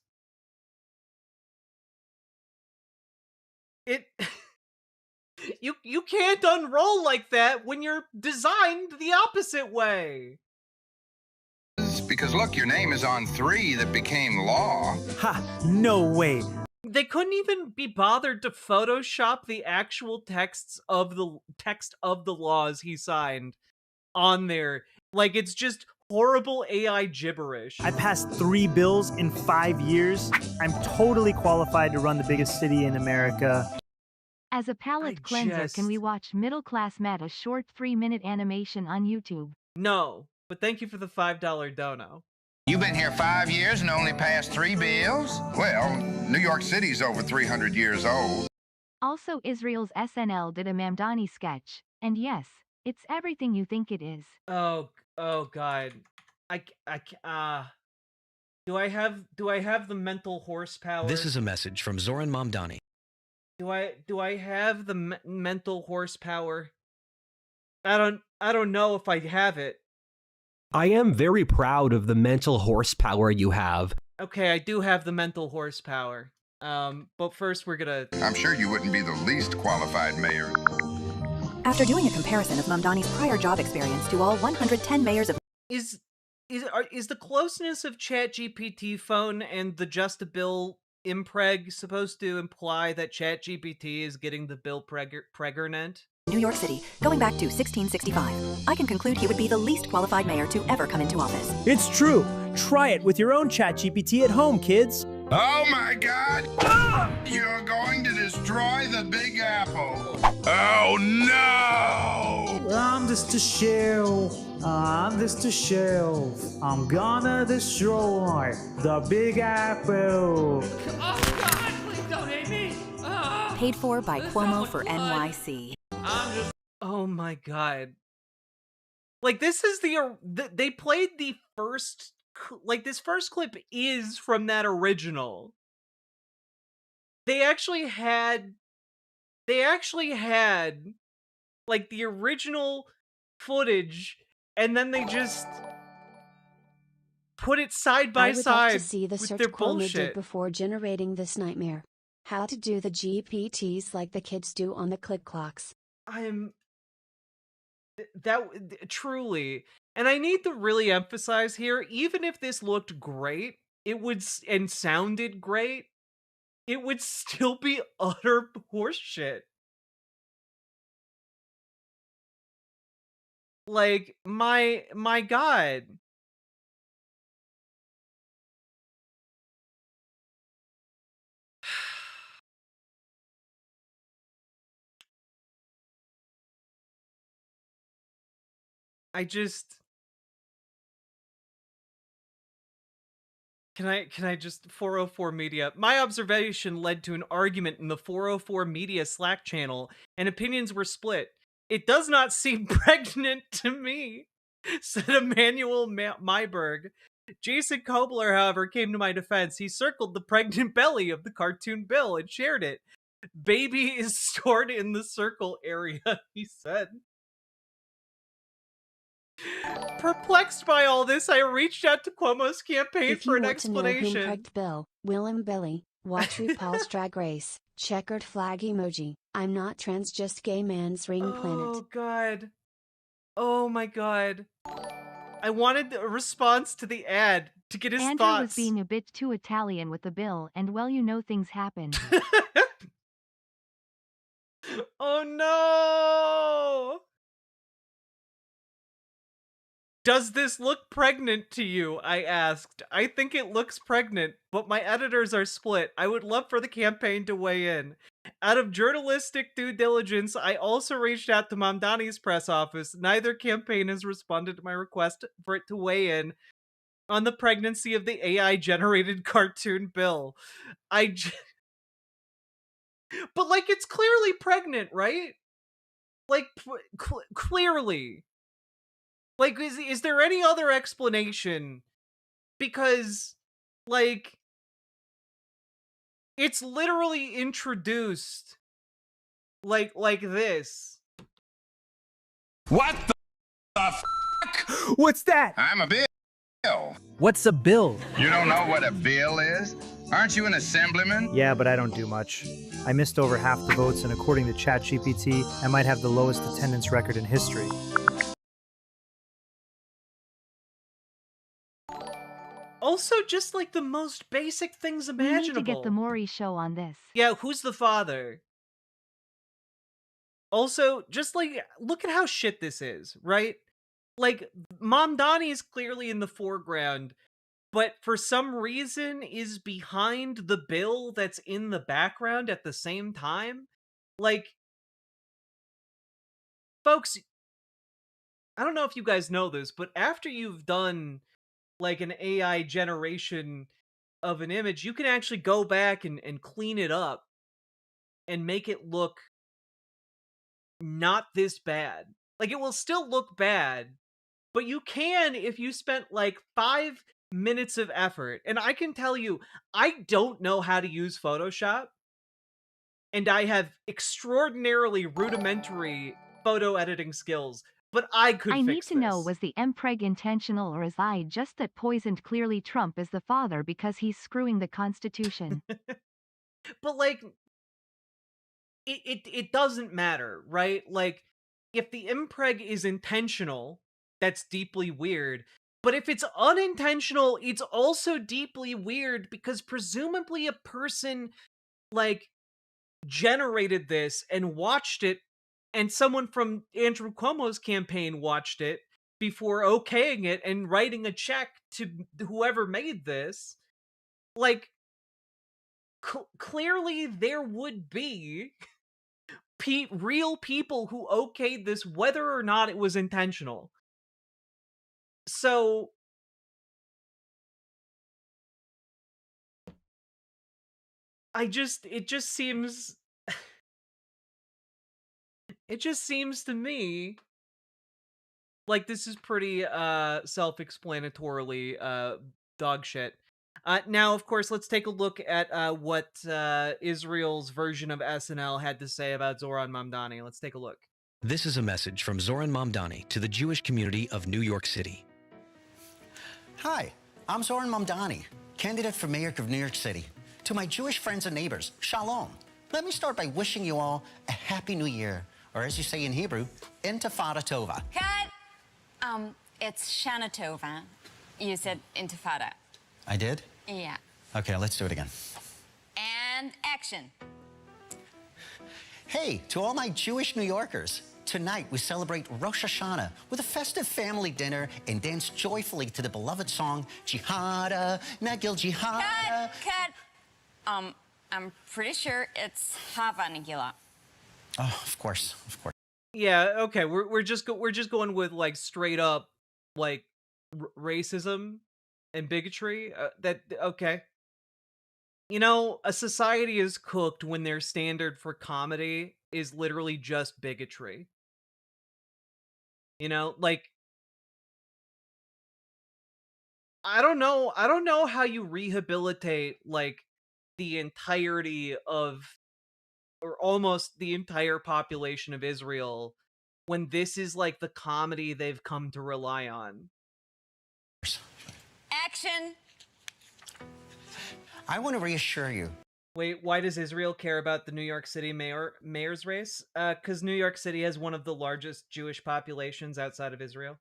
You can't unroll like that when you're designed the opposite way. Because look, your name is on 3 that became law. Ha! No way! They couldn't even be bothered to Photoshop the actual text of the laws he signed on there. Like, it's just horrible AI gibberish. I passed 3 bills in 5 years. I'm totally qualified to run the biggest city in America. As a palate cleanser, can we watch Middle Class Matt a short 3-minute animation on YouTube? No, but thank you for the $5 dono. You've been here 5 years and only passed 3 bills? Well, New York City's over 300 years old. Also, Israel's SNL did a Mamdani sketch. And yes, it's everything you think it is. Oh God. Do I have the mental horsepower? This is a message from Zoran Mamdani. Do I have the mental horsepower? I don't know if I have it. I am very proud of the mental horsepower you have. Okay, I do have the mental horsepower. But first we're gonna... I'm sure you wouldn't be the least qualified mayor. After doing a comparison of Mamdani's prior job experience to all 110 mayors of... Is the closeness of ChatGPT phone and the Just a Bill impreg supposed to imply that ChatGPT is getting the bill pregnant? New York City, going back to 1665. I can conclude he would be the least qualified mayor to ever come into office. It's true. Try it with your own ChatGPT at home, kids. Oh my God! You're going to destroy the Big Apple. Oh no! I'm just a shell. I'm just a shell. I'm gonna destroy the Big Apple. Oh God, please don't hate me. Paid for by Cuomo for NYC. Oh my God. Like, this is they played the first, like, this first clip is from that original. They actually had, like, the original footage, and then they just put it side by I would side like to see the with search their Cuomo did bullshit. before generating this nightmare. How to do the GPTs like the kids do on the click clocks. Truly, and I need to really emphasize here, even if this looked great, and sounded great, it would still be utter horseshit. Like, my God. I just... Can I just 404 Media? My observation led to an argument in the 404 Media Slack channel, and opinions were split. It does not seem pregnant to me, said Emmanuel Myberg. Jason Kobler, however, came to my defense. He circled the pregnant belly of the cartoon Bill and shared it. Baby is stored in the circle area, he said. Perplexed by all this, I reached out to Cuomo's campaign for an explanation. If you want to know whom pegged Bill, Will and Billy, watch RuPaul's Drag Race, checkered flag emoji, I'm not trans, just gay man's ring planet. Oh, God. Oh, my God. I wanted a response to the ad to get his Andrew thoughts. was being a bit too Italian with the bill, and well, you know things happen. Oh, no! Does this look pregnant to you? I asked. I think it looks pregnant, but my editors are split. I would love for the campaign to weigh in. Out of journalistic due diligence, I also reached out to Mamdani's press office. Neither campaign has responded to my request for it to weigh in on the pregnancy of the AI-generated cartoon Bill. But, like, it's clearly pregnant, right? Like, clearly. Like, is there any other explanation? Because, like, it's literally introduced like this. What the f***? What's that? I'm a bill. What's a bill? You don't know what a bill is? Aren't you an assemblyman? Yeah, but I don't do much. I missed over half the votes, and according to ChatGPT, I might have the lowest attendance record in history. Also, just like the most basic things imaginable. We need to get the Maury show on this. Yeah, who's the father? Also, just like, look at how shit this is, right? Like, Mamdani is clearly in the foreground, but for some reason is behind the bill that's in the background at the same time. Like, folks, I don't know if you guys know this, but after you've done like an AI generation of an image, you can actually go back and clean it up and make it look not this bad. Like, it will still look bad, but you can if you spent like 5 minutes of effort. And I can tell you, I don't know how to use Photoshop, and I have extraordinarily rudimentary photo editing skills. But I could need fix to know, this. was the MPreg intentional, or is I just that poisoned clearly Trump is the father because he's screwing the Constitution? But like, it doesn't matter, right? Like, if the impreg is intentional, that's deeply weird. But if it's unintentional, it's also deeply weird because presumably a person like generated this and watched it, and someone from Andrew Cuomo's campaign watched it before okaying it and writing a check to whoever made this. Like, clearly there would be real people who okayed this, whether or not it was intentional. So it just seems to me like this is pretty self-explanatorily dog shit. Now, of course, let's take a look at what Israel's version of SNL had to say about Zoran Mamdani. Let's take a look. This is a message from Zoran Mamdani to the Jewish community of New York City. Hi, I'm Zoran Mamdani, candidate for mayor of New York City. To my Jewish friends and neighbors, shalom. Let me start by wishing you all a happy new year, or as you say in Hebrew, Intifada Tova. Cut! It's Shana Tova. You said Intifada. I did? Yeah. Okay, let's do it again. And action. Hey, to all my Jewish New Yorkers, tonight we celebrate Rosh Hashanah with a festive family dinner and dance joyfully to the beloved song Jihada, Nagil Jihada. Cut. I'm pretty sure it's Hava Nagila. Oh, of course, of course. Yeah, okay, we're just going with like straight up like racism and bigotry. Okay. You know, a society is cooked when their standard for comedy is literally just bigotry. You know, like I don't know how you rehabilitate like the entirety of or almost the entire population of Israel when this is like the comedy they've come to rely on. Action. I want to reassure you. Wait, why does Israel care about the New York City mayor's race? Because New York City has one of the largest Jewish populations outside of Israel.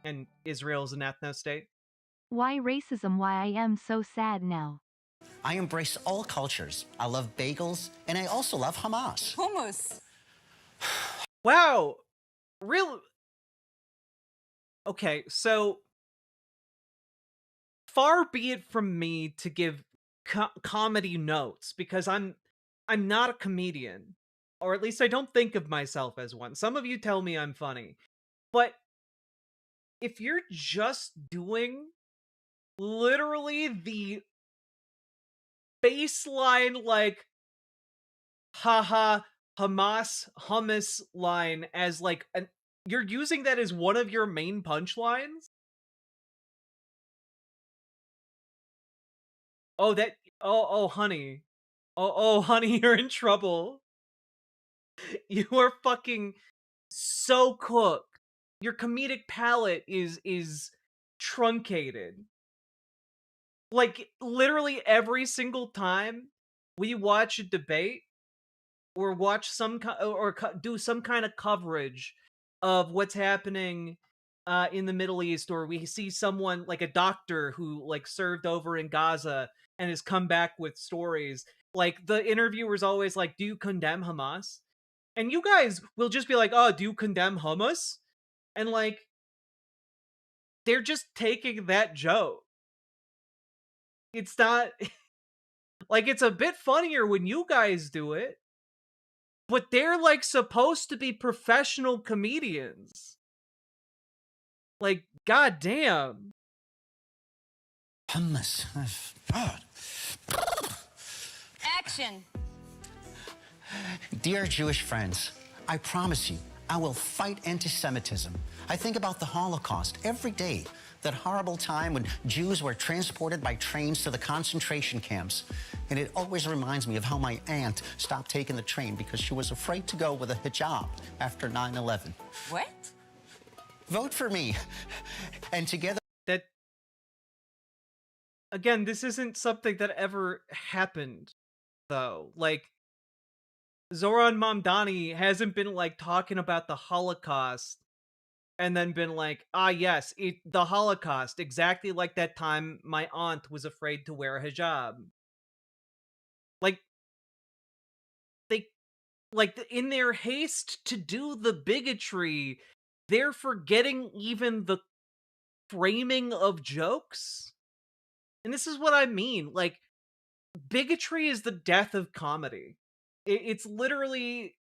And Israel is an ethno-state. Why racism? Why I am so sad now. I embrace all cultures. I love bagels, and I also love Hamas. Hummus. Wow. Real. Okay, so far be it from me to give comedy notes because I'm not a comedian, or at least I don't think of myself as one. Some of you tell me I'm funny, but if you're just doing literally the baseline like haha Hamas hummus line as like you're using that as one of your main punchlines. Oh honey. Oh honey, you're in trouble. You are fucking so cooked. Your comedic palette is truncated. Like literally every single time we watch a debate or watch do some kind of coverage of what's happening in the Middle East, or we see someone like a doctor who like served over in Gaza and has come back with stories, like the interviewer's always like, do you condemn Hamas? And you guys will just be like, oh, do you condemn hummus? And like they're just taking that joke. It's not like, it's a bit funnier when you guys do it, but they're like supposed to be professional comedians. Like, goddamn. Hummus. God. Action. Dear Jewish friends, I promise you, I will fight anti-Semitism. I think about the Holocaust every day, that horrible time when Jews were transported by trains to the concentration camps. And it always reminds me of how my aunt stopped taking the train because she was afraid to go with a hijab after 9/11. What? Vote for me. And together... That... Again, this isn't something that ever happened, though. Like, Zoran Mamdani hasn't been, like, talking about the Holocaust and then been like, ah, yes, the Holocaust, exactly like that time my aunt was afraid to wear a hijab. Like, in their haste to do the bigotry, they're forgetting even the framing of jokes. And this is what I mean. Like, bigotry is the death of comedy. It's literally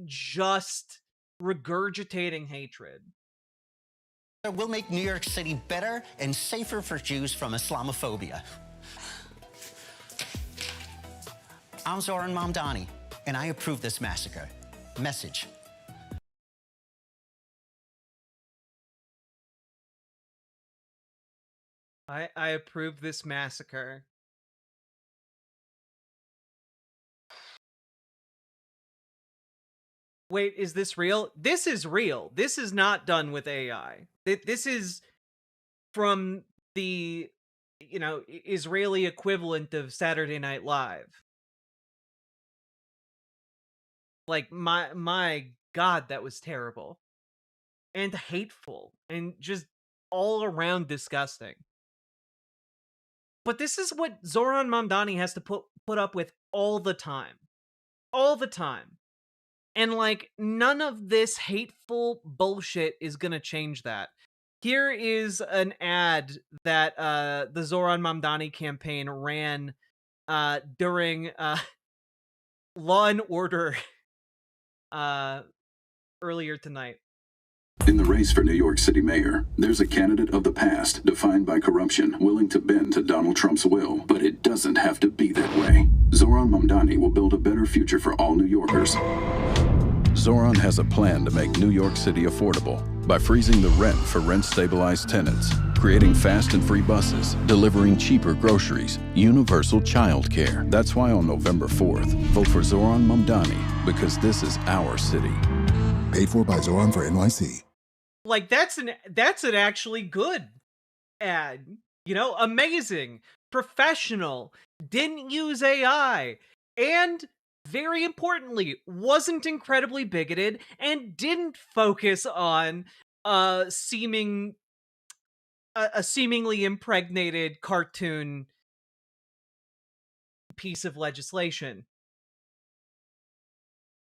just regurgitating hatred. We'll make New York City better and safer for Jews from Islamophobia. I'm Zoran Mamdani, and I approve this massacre. Message. I approve this massacre. Wait, is this real? This is real. This is not done with AI. This is from the, you know, Israeli equivalent of Saturday Night Live. Like, my God, that was terrible. And hateful. And just all around disgusting. But this is what Zoran Mamdani has to put up with all the time. All the time. And, like, none of this hateful bullshit is gonna change that. Here is an ad that the Zoran Mamdani campaign ran during Law and Order earlier tonight. In the race for New York City mayor, there's a candidate of the past defined by corruption willing to bend to Donald Trump's will, but it doesn't have to be that way. Zoran Mamdani will build a better future for all New Yorkers. Zoran has a plan to make New York City affordable by freezing the rent for rent-stabilized tenants, creating fast and free buses, delivering cheaper groceries, universal child care. That's why on November 4th, vote for Zoran Mamdani, because this is our city. Paid for by Zoran for NYC. Like, that's an actually good ad. You know, amazing, professional, didn't use AI, and very importantly, wasn't incredibly bigoted and didn't focus on a seemingly impregnated cartoon piece of legislation.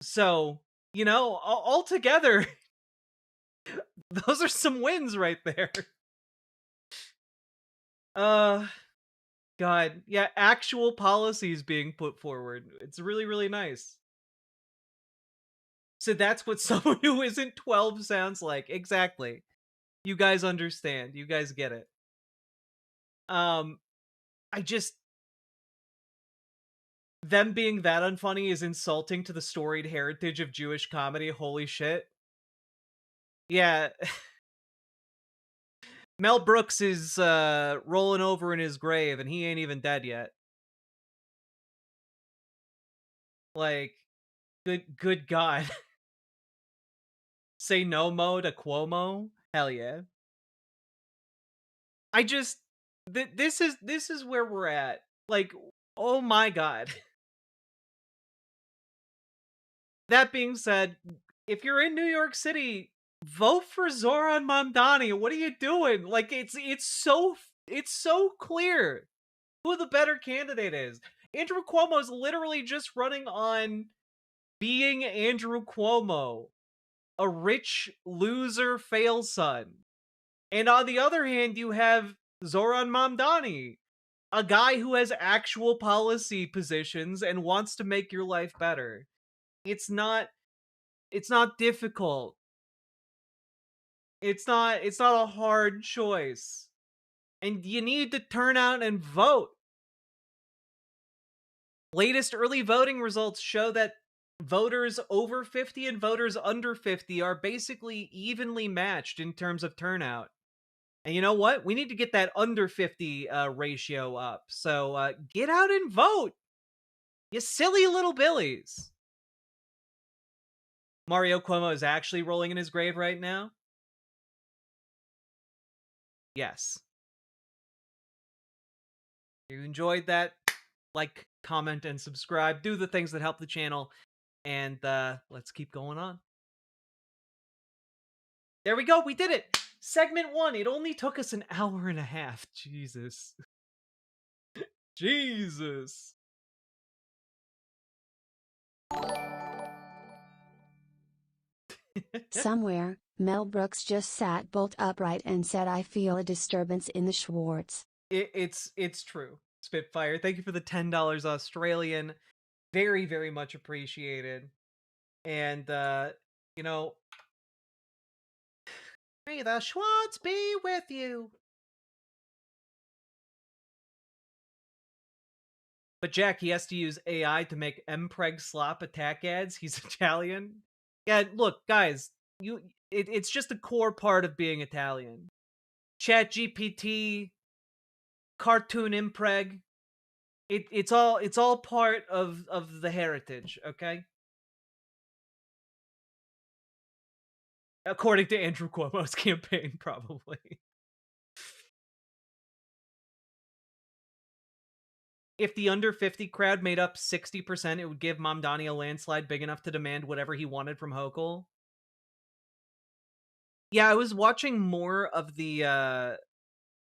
So, you know, altogether, those are some wins right there. God, yeah, actual policies being put forward. It's really, really nice. So that's what someone who isn't 12 sounds like. Exactly. You guys understand. You guys get it. Them being that unfunny is insulting to the storied heritage of Jewish comedy. Holy shit. Yeah. Mel Brooks is rolling over in his grave and he ain't even dead yet. Like, good God. Say no mo to Cuomo? Hell yeah. This is where we're at. Like, oh my God. That being said, if you're in New York City, vote for Zoran Mamdani. What are you doing? Like, it's so clear who the better candidate is. Andrew Cuomo is literally just running on being Andrew Cuomo, a rich loser fail son. And on the other hand, you have Zoran Mamdani, a guy who has actual policy positions and wants to make your life better. It's not difficult. It's not a hard choice. And you need to turn out and vote. Latest early voting results show that voters over 50 and voters under 50 are basically evenly matched in terms of turnout. And you know what? We need to get that under 50 ratio up. So get out and vote, you silly little billies. Mario Cuomo is actually rolling in his grave right now. Yes. If you enjoyed that, like, comment, and subscribe. Do the things that help the channel. And let's keep going on. There we go. We did it. Segment 1. It only took us an hour and a half. Jesus. Jesus. Somewhere, Mel Brooks just sat bolt upright and said, "I feel a disturbance in the Schwartz." It's true. Spitfire, thank you for the $10 Australian. Very, very much appreciated. And, you know, may the Schwartz be with you. But Jack, he has to use AI to make mpreg slop attack ads. He's Italian. Yeah, look, guys, it's just a core part of being Italian. ChatGPT, cartoon impreg. It's all part of the heritage, okay? According to Andrew Cuomo's campaign, probably. If the under 50 crowd made up 60%, it would give Mamdani a landslide big enough to demand whatever he wanted from Hochul. Yeah, I was watching more of the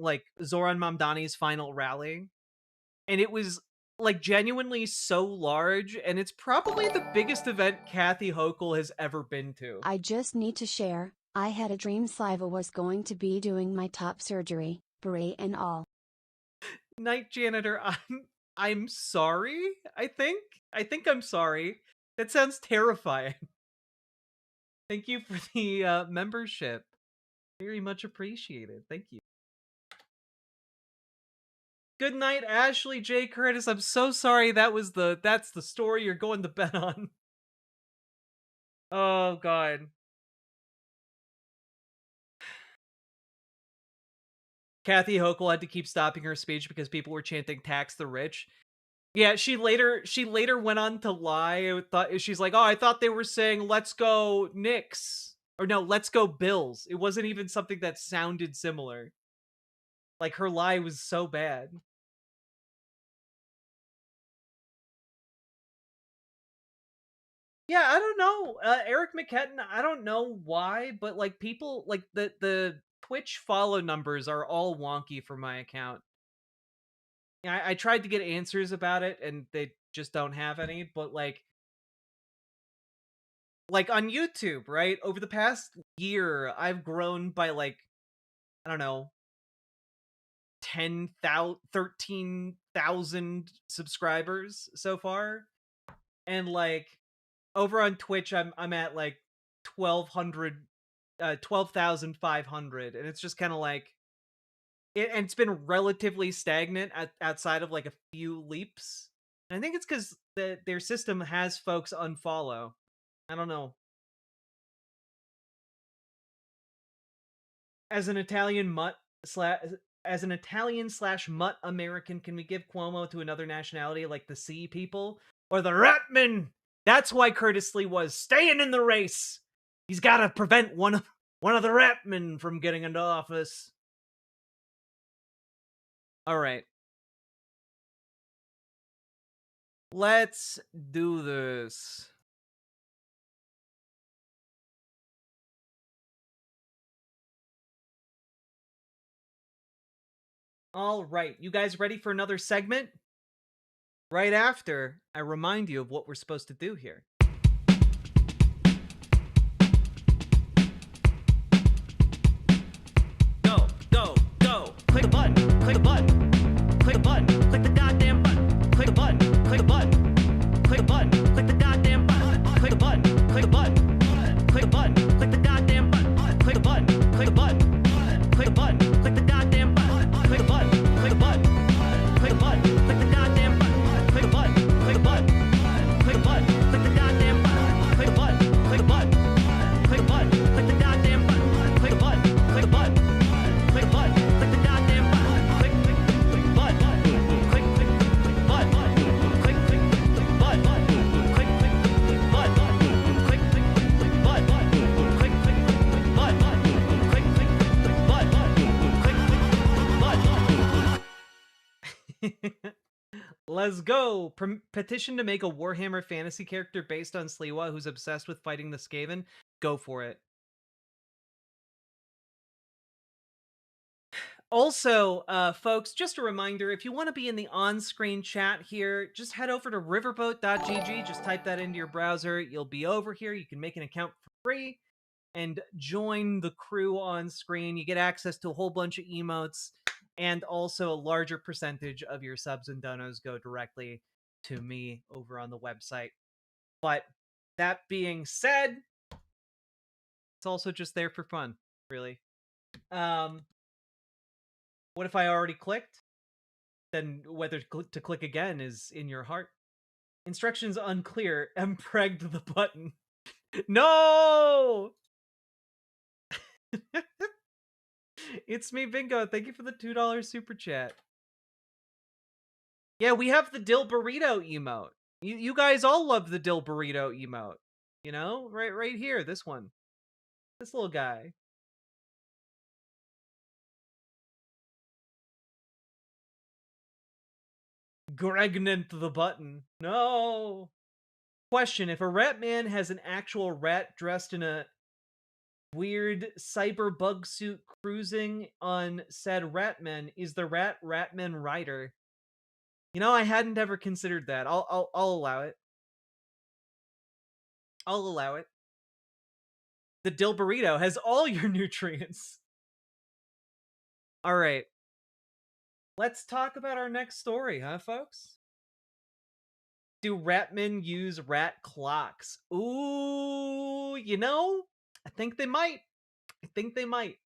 like Zoran Mamdani's final rally, and it was like genuinely so large, and it's probably the biggest event Kathy Hochul has ever been to. I just need to share, I had a dream Sliva was going to be doing my top surgery, beret and all. Night Janitor, I'm sorry, I think I'm sorry. That sounds terrifying. Thank you for the membership. Very much appreciated. Thank you. Good night, Ashley J. Curtis. I'm so sorry that's the story you're going to bed on. Oh, God. Kathy Hochul had to keep stopping her speech because people were chanting "tax the rich." Yeah, she later went on to lie. She's like, "Oh, I thought they were saying let's go Knicks." Or no, let's go Bills. It wasn't even something that sounded similar. Like, her lie was so bad. Yeah, I don't know. Eric McKetton, I don't know why, but like people like the Twitch follow numbers are all wonky for my account. Yeah, I tried to get answers about it and they just don't have any, but like on YouTube, right? Over the past year, I've grown by like I don't know, 10,000 13,000 subscribers so far. And like over on Twitch I'm at like 1200 12,500, and it's just kind of like and it's been relatively stagnant outside of like a few leaps. And I think it's because their system has folks unfollow. I don't know. As an Italian mutt slash as an Italian slash mutt American, can we give Cuomo to another nationality like the Sea people or the Ratman? That's why Curtis Lee was staying in the race. He's got to prevent one of the Ratmen from getting into office. All right. Let's do this. All right. You guys ready for another segment? Right after I remind you of what we're supposed to do here. Go, go, go. Click the button. Click the button. Click the button. Click the goddamn button. Click the button. Click the button. Click the button. Click the goddamn button. Click the button. Click the button. Click the button. Click the goddamn button. Click the button. Click the button. Click the button. Click the goddamn button. Click the button. Click the button. Click the button. Click the goddamn button. Click the button. Click the button. Click the button. Click the goddamn button. Click the button. Click the button. Click the button. Click the goddamn button. Click the button. Click the button. Click the button. Click the goddamn button. Click button. Click button. Click button. Click Let's go! Petition to make a Warhammer fantasy character based on Sliwa who's obsessed with fighting the Skaven. Go for it. Also, folks, just a reminder, if you want to be in the on-screen chat here, just head over to riverboat.gg, just type that into your browser, you'll be over here, you can make an account for free, and join the crew on screen. You get access to a whole bunch of emotes, and also a larger percentage of your subs and donos go directly to me over on the website. But that being said, it's also just there for fun, really. What if I already clicked? Then whether to click again is in your heart. Instructions unclear. Empregged the button. No! It's me, Bingo. Thank you for the $2 super chat. Yeah, we have the dill burrito emote. You guys all love the dill burrito emote. You know? Right here, this one. This little guy. Gregnant the button. No! Question, if a rat man has an actual rat dressed in a weird cyber bug suit cruising on said Ratman, is the rat Ratman Rider? You know, I hadn't ever considered that. I'll allow it. I'll allow it. The dill burrito has all your nutrients. All right. Let's talk about our next story, huh, folks? Do ratmen use rat clocks? Ooh, you know, I think they might. I think they might.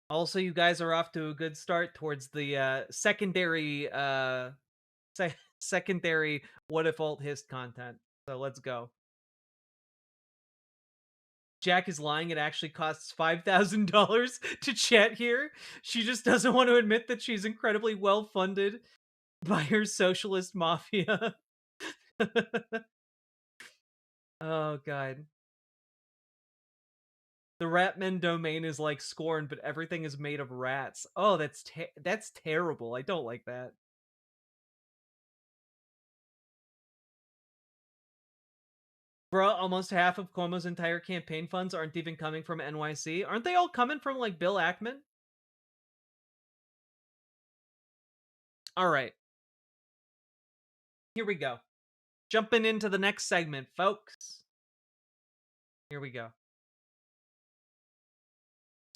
Also, you guys are off to a good start towards the secondary secondary what if alt hist content. So let's go. Jack is lying. It actually costs $5,000 to chat here. She just doesn't want to admit that she's incredibly well funded by her socialist mafia. Oh god. The Ratman domain is like Scorn, but everything is made of rats. Oh, that's terrible. I don't like that. Bruh, almost half of Cuomo's entire campaign funds aren't even coming from NYC. Aren't they all coming from, like, Bill Ackman? Alright. Here we go. Jumping into the next segment, folks. Here we go.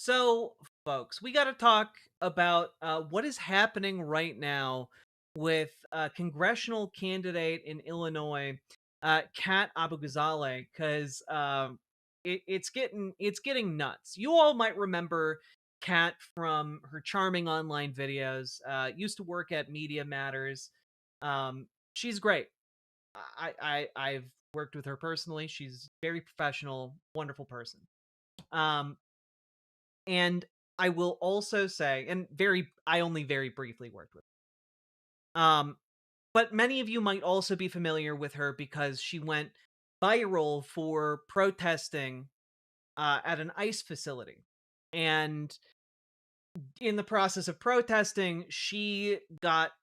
So, folks, we gotta talk about what is happening right now with congressional candidate in Illinois, Kat Abu-Ghazaleh, because it's getting nuts. You all might remember Kat from her charming online videos. Used to work at Media Matters. She's great. I've worked with her personally. She's very professional, wonderful person. And I will also say, and I only very briefly worked with her. But many of you might also be familiar with her because she went viral for protesting at an ICE facility. And in the process of protesting, she got,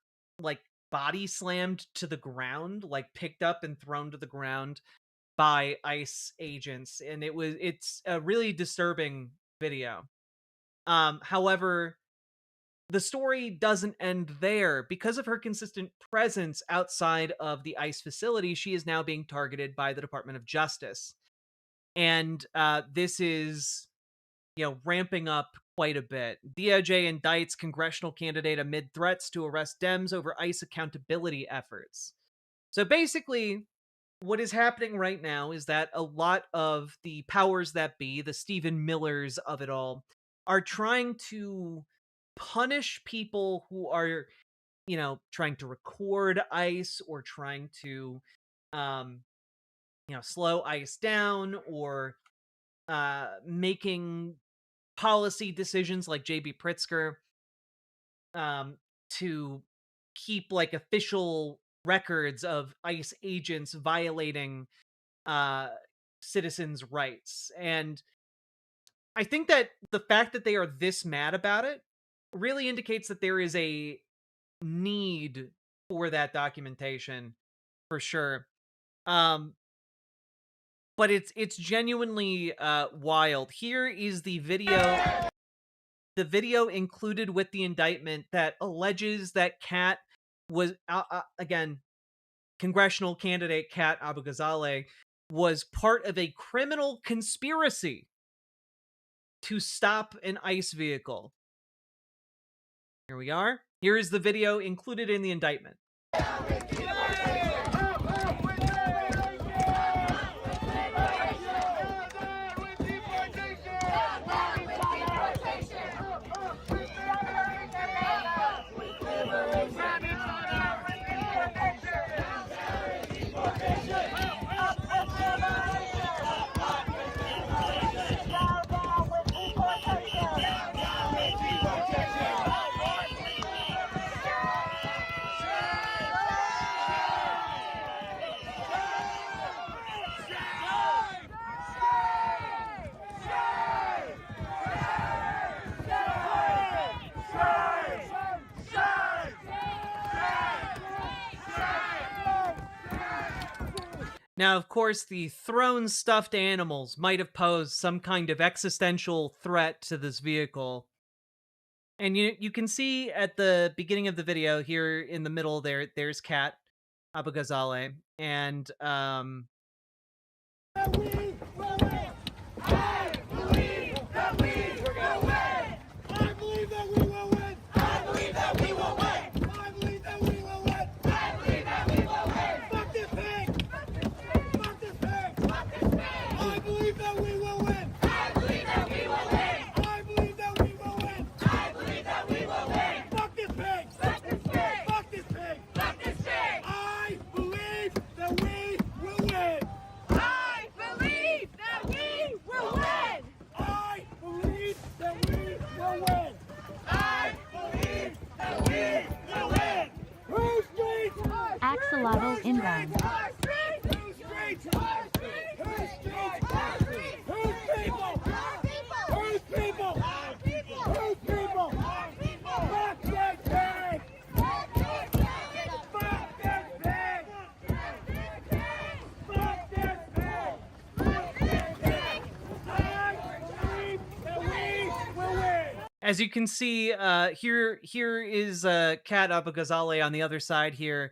like, body slammed to the ground, like, picked up and thrown to the ground by ICE agents. And it's a really disturbing video. However, the story doesn't end there. Because of her consistent presence outside of the ICE facility, she is now being targeted by the Department of Justice. And this is, ramping up quite a bit. DOJ indicts congressional candidate amid threats to arrest Dems over ICE accountability efforts. So basically, what is happening right now is that a lot of the powers that be, the Stephen Millers of it all, are trying to punish people who are, trying to record ICE or trying to, slow ICE down or making policy decisions like J.B. Pritzker to keep, like, official records of ICE agents violating citizens' rights. And I think that the fact that they are this mad about it really indicates that there is a need for that documentation, for sure. But it's genuinely wild. Here is the video included with the indictment that alleges that Kat was again, congressional candidate Kat Abu-Ghazaleh was part of a criminal conspiracy to stop an ICE vehicle. Here we are. Here is the video included in the indictment. Now, of course, the thrown stuffed animals might have posed some kind of existential threat to this vehicle. And you can see at the beginning of the video here in the middle there's Kat Abou-Ghazaleh, and Axolotl inbound. As you can see, here is Kat Abou-Ghazaleh on the other side here,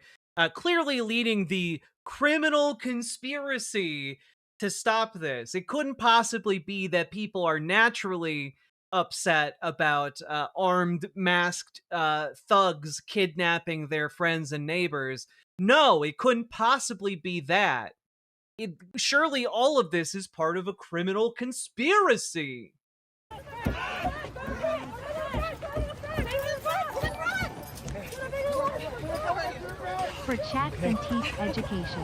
clearly leading the criminal conspiracy to stop this. It couldn't possibly be that people are naturally upset about armed, masked thugs kidnapping their friends and neighbors. No, it couldn't possibly be that. Surely all of this is part of a criminal conspiracy. For chats and teach education.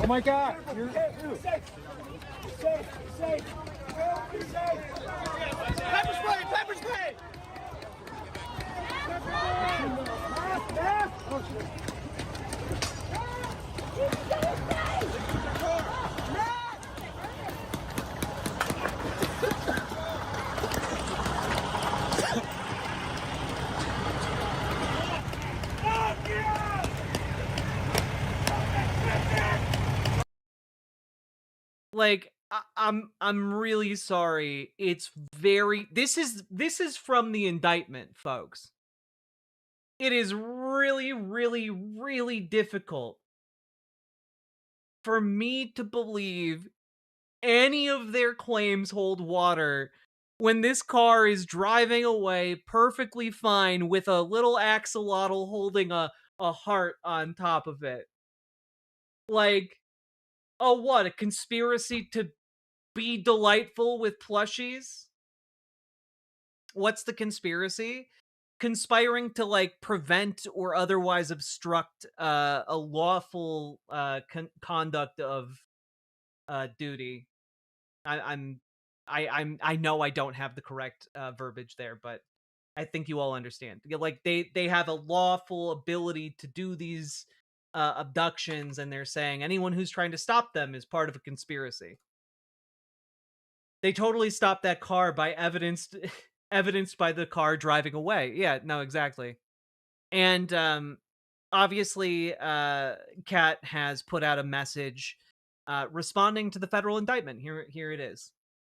Oh my God! You're safe. Pepper spray! Pepper spray! Like, I'm really sorry. It's very this is from the indictment, folks. It is really, really, really difficult for me to believe any of their claims hold water when this car is driving away perfectly fine with a little axolotl holding a heart on top of it. Like, oh, what? A conspiracy to be delightful with plushies? What's the conspiracy? Conspiring to, like, prevent or otherwise obstruct a lawful conduct of duty. I know I don't have the correct verbiage there, but I think you all understand. Like, they have a lawful ability to do these abductions, and they're saying anyone who's trying to stop them is part of a conspiracy. They totally stopped that car by evidenced by the car driving away. Yeah, no, exactly. And obviously, Kat has put out a message responding to the federal indictment. Here it is.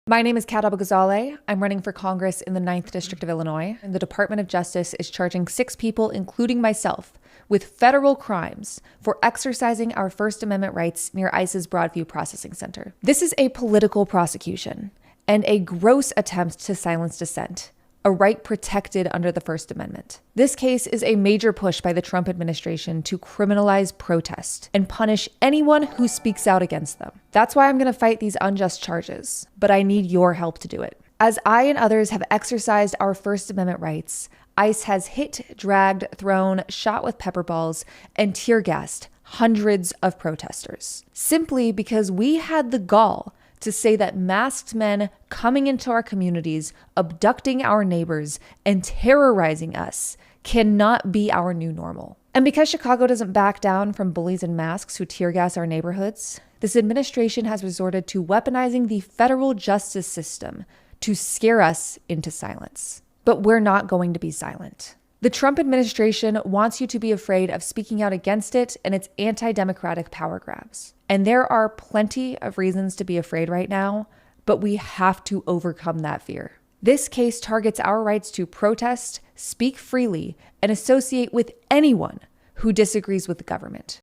My name is Kat Abou-Ghazaleh. I'm running for Congress in the 9th District of Illinois, and the Department of Justice is charging 6 people, including myself, with federal crimes for exercising our First Amendment rights near ICE's Broadview Processing Center. This is a political prosecution and a gross attempt to silence dissent, a right protected under the First Amendment. This case is a major push by the Trump administration to criminalize protest and punish anyone who speaks out against them. That's why I'm going to fight these unjust charges, but I need your help to do it. As I and others have exercised our First Amendment rights, ICE has hit, dragged, thrown, shot with pepper balls, and tear gassed hundreds of protesters, simply because we had the gall to say that masked men coming into our communities, abducting our neighbors, and terrorizing us cannot be our new normal. And because Chicago doesn't back down from bullies in masks who tear gas our neighborhoods, this administration has resorted to weaponizing the federal justice system to scare us into silence. But we're not going to be silent. The Trump administration wants you to be afraid of speaking out against it and its anti-democratic power grabs. And there are plenty of reasons to be afraid right now, but we have to overcome that fear. This case targets our rights to protest, speak freely, and associate with anyone who disagrees with the government.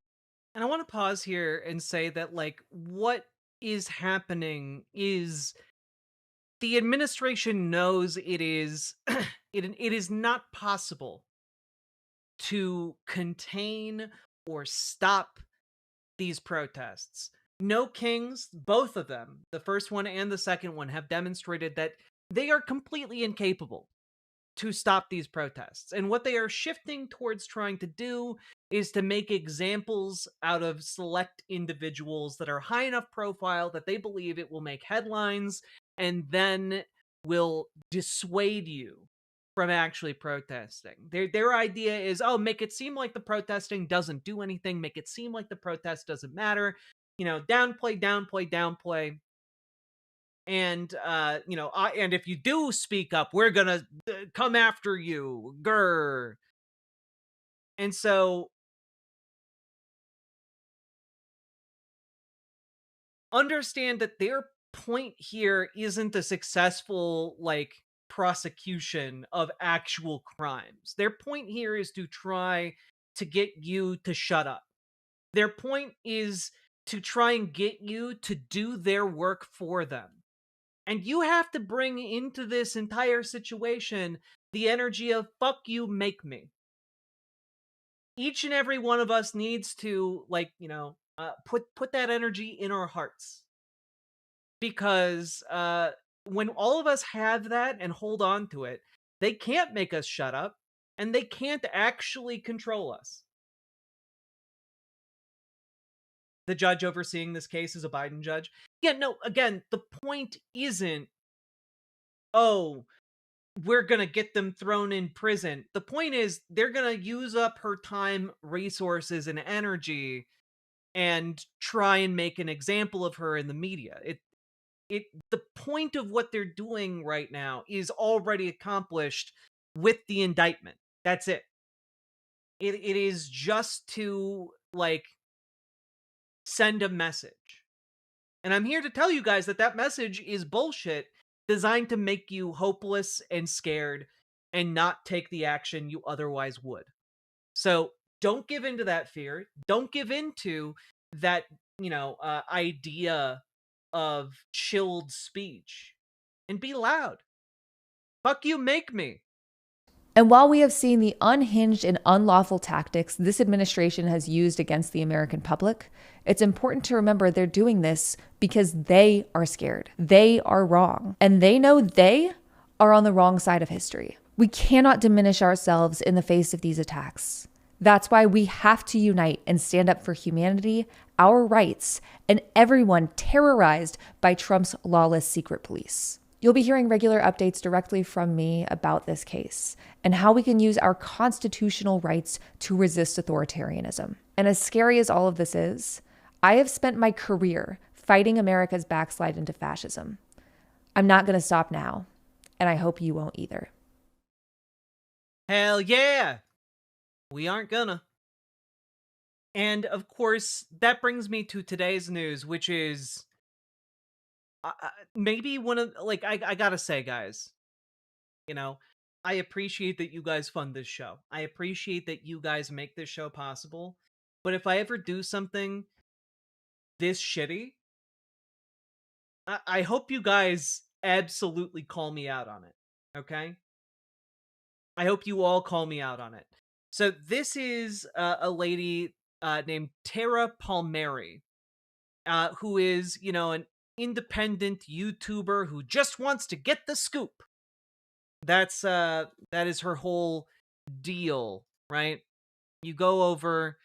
And I want to pause here and say that, like, what is happening is the administration knows it is it is not possible to contain or stop these protests. No kings, both of them, the first one and the second one, have demonstrated that they are completely incapable to stop these protests. And what they are shifting towards trying to do is to make examples out of select individuals that are high enough profile that they believe it will make headlines and then will dissuade you from actually protesting. Their idea is, oh, make it seem like the protesting doesn't do anything, make it seem like the protest doesn't matter, downplay. And and if you do speak up, we're gonna come after you. Grr. And so understand that their point here isn't a successful prosecution of actual crimes. Their point here is to try to get you to shut up. Their point is to try and get you to do their work for them. And you have to bring into this entire situation the energy of fuck you, make me. Each and every one of us needs to put that energy in our hearts. Because when all of us have that and hold on to it, they can't make us shut up and they can't actually control us. The judge overseeing this case is a Biden judge. Yeah, no, again, the point isn't, oh, we're going to get them thrown in prison. The point is they're going to use up her time, resources, and energy and try and make an example of her in the media. The point of what they're doing right now is already accomplished with the indictment. That's it. It is just to, send a message. And I'm here to tell you guys that message is bullshit, designed to make you hopeless and scared and not take the action you otherwise would. So don't give into that fear. Don't give into that, idea of chilled speech. And be loud. Fuck you, make me. And while we have seen the unhinged and unlawful tactics this administration has used against the American public, it's important to remember they're doing this because they are scared. They are wrong. And they know they are on the wrong side of history. We cannot diminish ourselves in the face of these attacks. That's why we have to unite and stand up for humanity, our rights, and everyone terrorized by Trump's lawless secret police. You'll be hearing regular updates directly from me about this case and how we can use our constitutional rights to resist authoritarianism. And as scary as all of this is, I have spent my career fighting America's backslide into fascism. I'm not going to stop now, and I hope you won't either. Hell yeah! We aren't gonna. And of course, that brings me to today's news, which is maybe one of, I gotta say, guys, I appreciate that you guys fund this show. I appreciate that you guys make this show possible. But if I ever do something this shitty, I hope you guys absolutely call me out on it. Okay? I hope you all call me out on it. So this is a lady named Tara Palmieri, who is, an independent YouTuber who just wants to get the scoop. That is her whole deal, right? You go over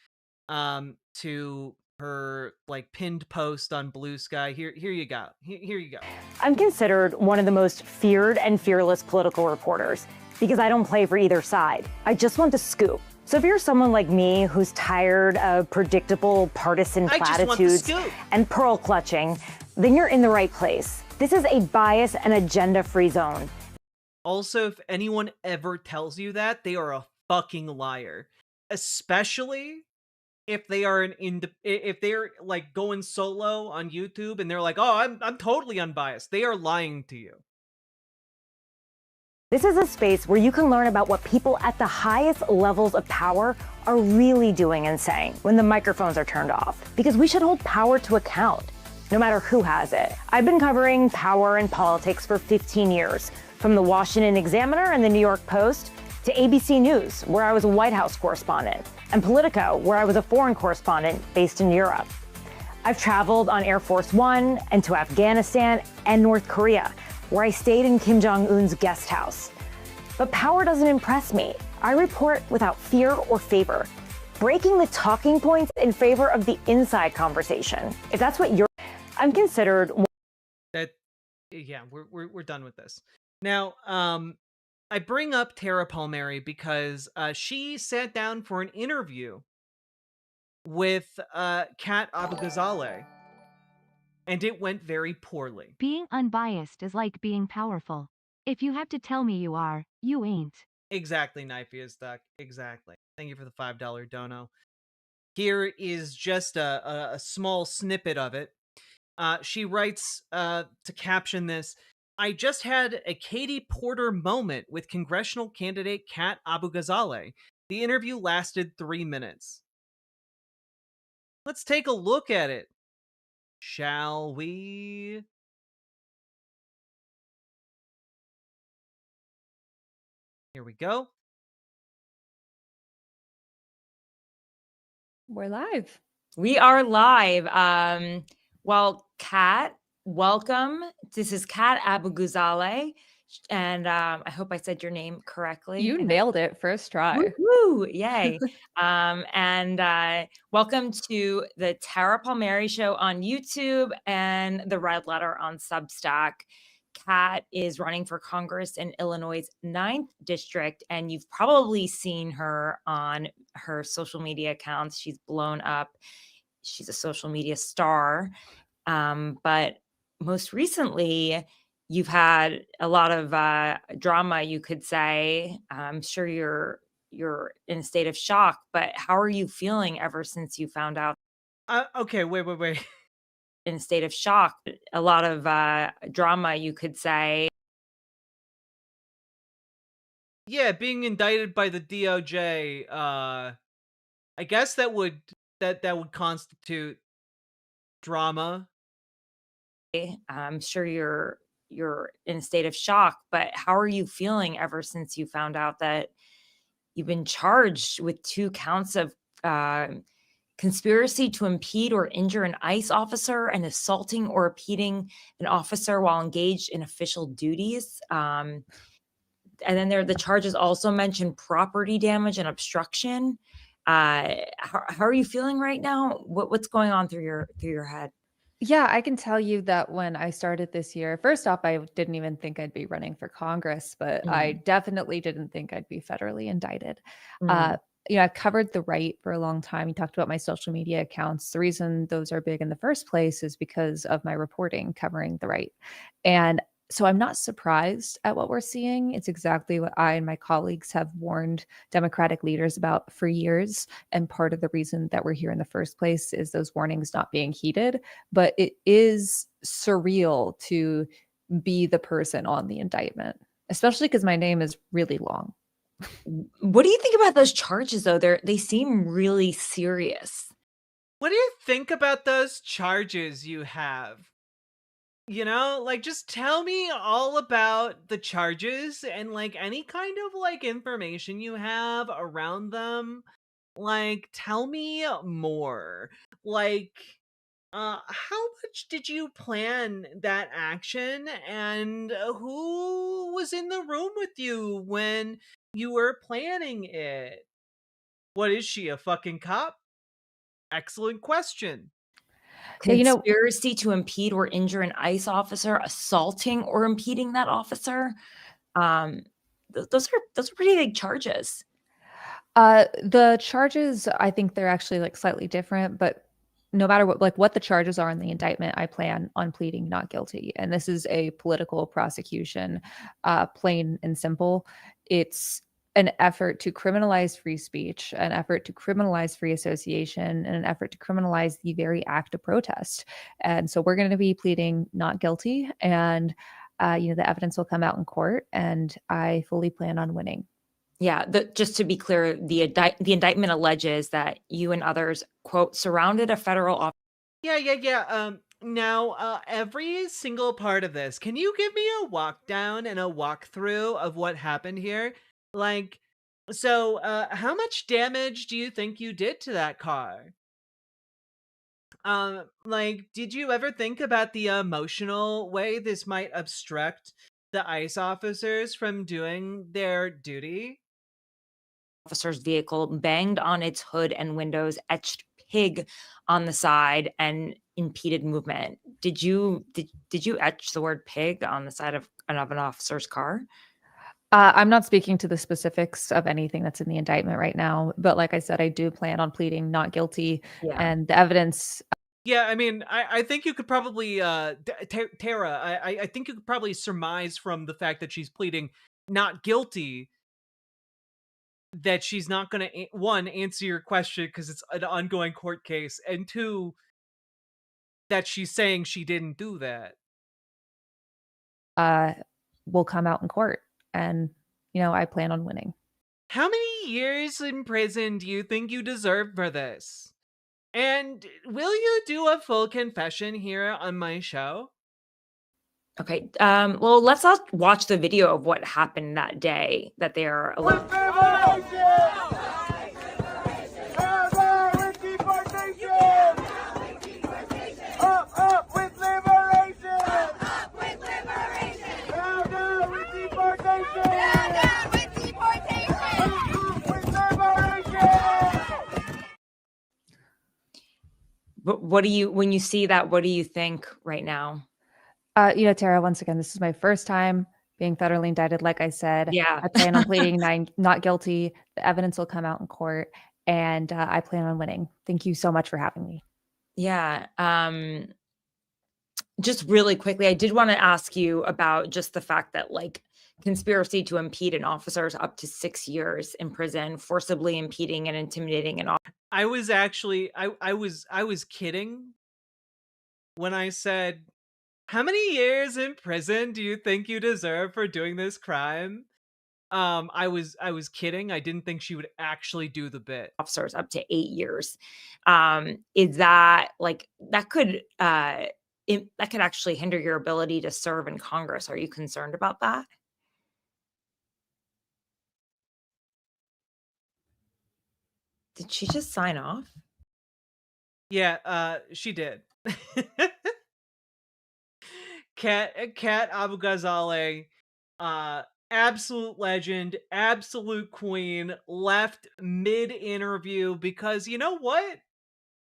to her pinned post on Blue Sky. Here you go. Here you go. I'm considered one of the most feared and fearless political reporters because I don't play for either side. I just want the scoop. So if you're someone like me who's tired of predictable partisan platitudes and pearl clutching, then you're in the right place. This is a bias and agenda-free zone. Also, if anyone ever tells you that, they are a fucking liar, especially if they are if they're like going solo on YouTube and they're like, "Oh, I'm totally unbiased." They are lying to you. This is a space where you can learn about what people at the highest levels of power are really doing and saying when the microphones are turned off, because we should hold power to account, no matter who has it. I've been covering power and politics for 15 years, from the Washington Examiner and the New York Post to ABC News, where I was a White House correspondent, and Politico, where I was a foreign correspondent based in Europe. I've traveled on Air Force One and to Afghanistan and North Korea, where I stayed in Kim Jong-un's guest house. But power doesn't impress me. I report without fear or favor, breaking the talking points in favor of the inside conversation. If that's what I'm considered. Yeah, we're done with this. Now, I bring up Tara Palmieri because she sat down for an interview with Kat Abu-Ghazaleh, and it went very poorly. Being unbiased is like being powerful. If you have to tell me you are, you ain't. Exactly, Knifey Duck. Exactly. Thank you for the $5 dono. Here is just a small snippet of it. She writes to caption this: "I just had a Katie Porter moment with congressional candidate Kat Abu-Ghazaleh. The interview lasted 3 minutes." Let's take a look at it, shall we? Here we go. We're live. We are live. Well, Kat, welcome. This is Kat Abu-Ghazaleh, and I hope I said your name correctly. You nailed it first try. Woo! Yay! And welcome to the Tara Palmieri Show on YouTube and the Red Letter on Substack. Kat is running for Congress in Illinois' 9th district, and you've probably seen her on her social media accounts. She's blown up. She's a social media star. But most recently, you've had a lot of drama, you could say. I'm sure you're in a state of shock, but how are you feeling ever since you found out? Okay, wait. In a state of shock. A lot of drama, you could say. Yeah, being indicted by the DOJ, I guess that would constitute drama. I'm sure you're in a state of shock, but how are you feeling ever since you found out that you've been charged with 2 counts of conspiracy to impede or injure an ICE officer and assaulting or impeding an officer while engaged in official duties? And then the charges also mention property damage and obstruction. How are you feeling right now? What's going on through your head? Yeah, I can tell you that when I started this year, first off, I didn't even think I'd be running for Congress, but I definitely didn't think I'd be federally indicted. I've covered the right for a long time. You talked about my social media accounts. The reason those are big in the first place is because of my reporting covering the right. And so I'm not surprised at what we're seeing. It's exactly what I and my colleagues have warned Democratic leaders about for years. And part of the reason that we're here in the first place is those warnings not being heeded. But it is surreal to be the person on the indictment, especially because my name is really long. What do you think about those charges, though? They seem really serious. What do you think about those charges you have? You know, like, just tell me all about the charges and, like, any kind of, like, information you have around them. Like, tell me more. Like, how much did you plan that action, and who was in the room with you when you were planning it? What is she, a fucking cop? Excellent question. Conspiracy to impede or injure an ICE officer, assaulting or impeding that officer. Those are pretty big charges. The charges, I think they're actually like slightly different, but no matter what the charges are in the indictment, I plan on pleading not guilty. And this is a political prosecution, plain and simple. It's an effort to criminalize free speech, an effort to criminalize free association, and an effort to criminalize the very act of protest. And so we're going to be pleading not guilty, and the evidence will come out in court, and I fully plan on winning. Yeah, just to be clear, the indictment alleges that you and others, quote, surrounded a federal office. Yeah. Now, every single part of this, can you give me a walk down and a walkthrough of what happened here? Like, so, how much damage do you think you did to that car? Like, did you ever think about the emotional way this might obstruct the ICE officers from doing their duty? Officer's vehicle, banged on its hood and windows, etched pig on the side, and impeded movement. Did you etch the word pig on the side of an officer's car? I'm not speaking to the specifics of anything that's in the indictment right now, but like I said, I do plan on pleading not guilty, and the evidence. Yeah, I mean, I think you could probably, Tara, I think you could probably surmise from the fact that she's pleading not guilty that she's not going to, one, answer your question because it's an ongoing court case, and two, that she's saying she didn't do that. Will come out in court, and I plan on winning. How many years in prison do you think you deserve for this? And will you do a full confession here on my show? Okay. Well, let's all watch the video of what happened that day that they are alleged. But when you see that, what do you think right now? Tara, once again, this is my first time being federally indicted. Like I said, Yeah. I plan on pleading not guilty. The evidence will come out in court, and I plan on winning. Thank you so much for having me. Yeah. Just really quickly, I did want to ask you about just the fact that conspiracy to impede an officer is up to 6 years in prison, forcibly impeding and intimidating an officer. I was actually I was kidding when I said, how many years in prison do you think you deserve for doing this crime? I was kidding. I didn't think she would actually do the bit. Officers up to 8 years. Is that that could actually hinder your ability to serve in Congress? Are you concerned about that? Did she just sign off? Yeah, she did. Kat Abu Ghazaleh, absolute legend, absolute queen, left mid-interview because you know what?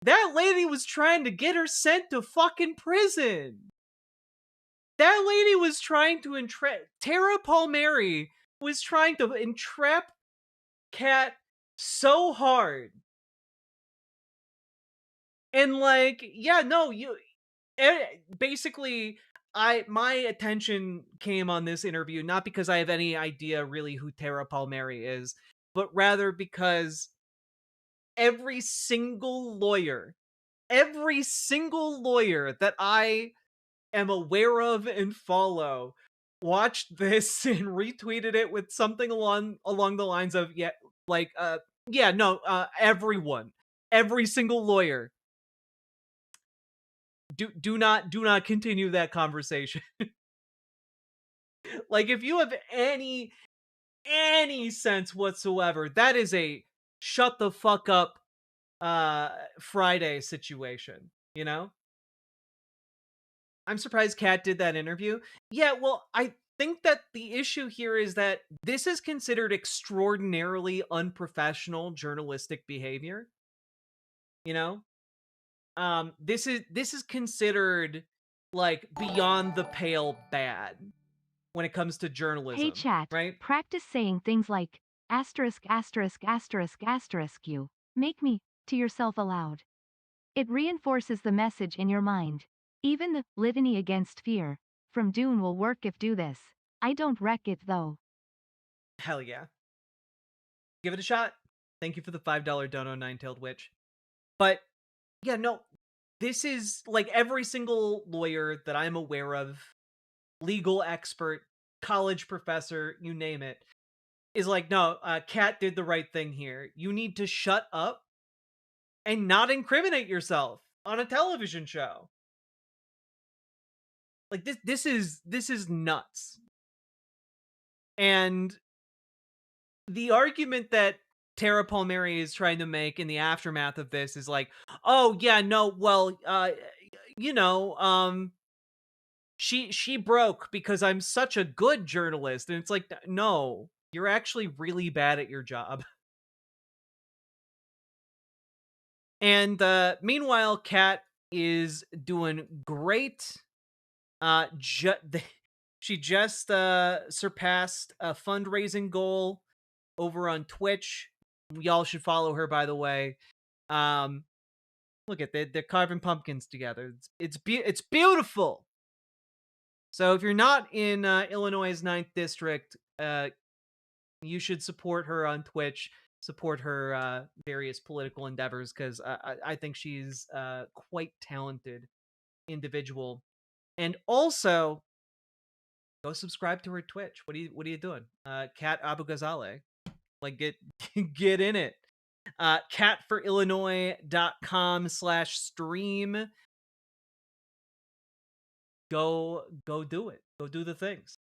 That lady was trying to get her sent to fucking prison. That lady was trying to entrap Tara Palmieri was trying to entrap Kat so hard. And basically my attention came on this interview not because I have any idea really who Tara Palmieri is, but rather because every single lawyer that I am aware of and follow watched this and retweeted it with something along the lines of everyone, every single lawyer. Do not continue that conversation. If you have any sense whatsoever, that is a shut the fuck up Friday situation, you know? I'm surprised Kat did that interview. Yeah, well, I think that the issue here is that this is considered extraordinarily unprofessional journalistic behavior. You know? This is considered beyond the pale bad when it comes to journalism. Hey chat, right? Practice saying things like you make me to yourself aloud. It reinforces the message in your mind. Even the litany against fear from Dune will work if do this. I don't wreck it though. Hell yeah. give it a shot. Thank you for the $5 dono, Nine-Tailed Witch. But yeah, no, this is like every single lawyer that I'm aware of, legal expert, college professor, you name it, is like, no, Kat did the right thing here. You need to shut up and not incriminate yourself on a television show. Like this is nuts. And the argument that Tara Palmieri is trying to make in the aftermath of this is like, oh yeah, no, well, you know, she broke because I'm such a good journalist. And it's like, no, you're actually really bad at your job. And meanwhile, Kat is doing great. She just surpassed a fundraising goal over on Twitch. Y'all should follow her, by the way. Look at they're carving pumpkins together. It's beautiful. So if you're not in Illinois' 9th district, you should support her on Twitch. Support her various political endeavors, because I think she's quite talented individual. And also, go subscribe to her Twitch. What are you doing? Kat Abugazale. Like get in it. catforillinois.com/stream. Go do it. Go do the things.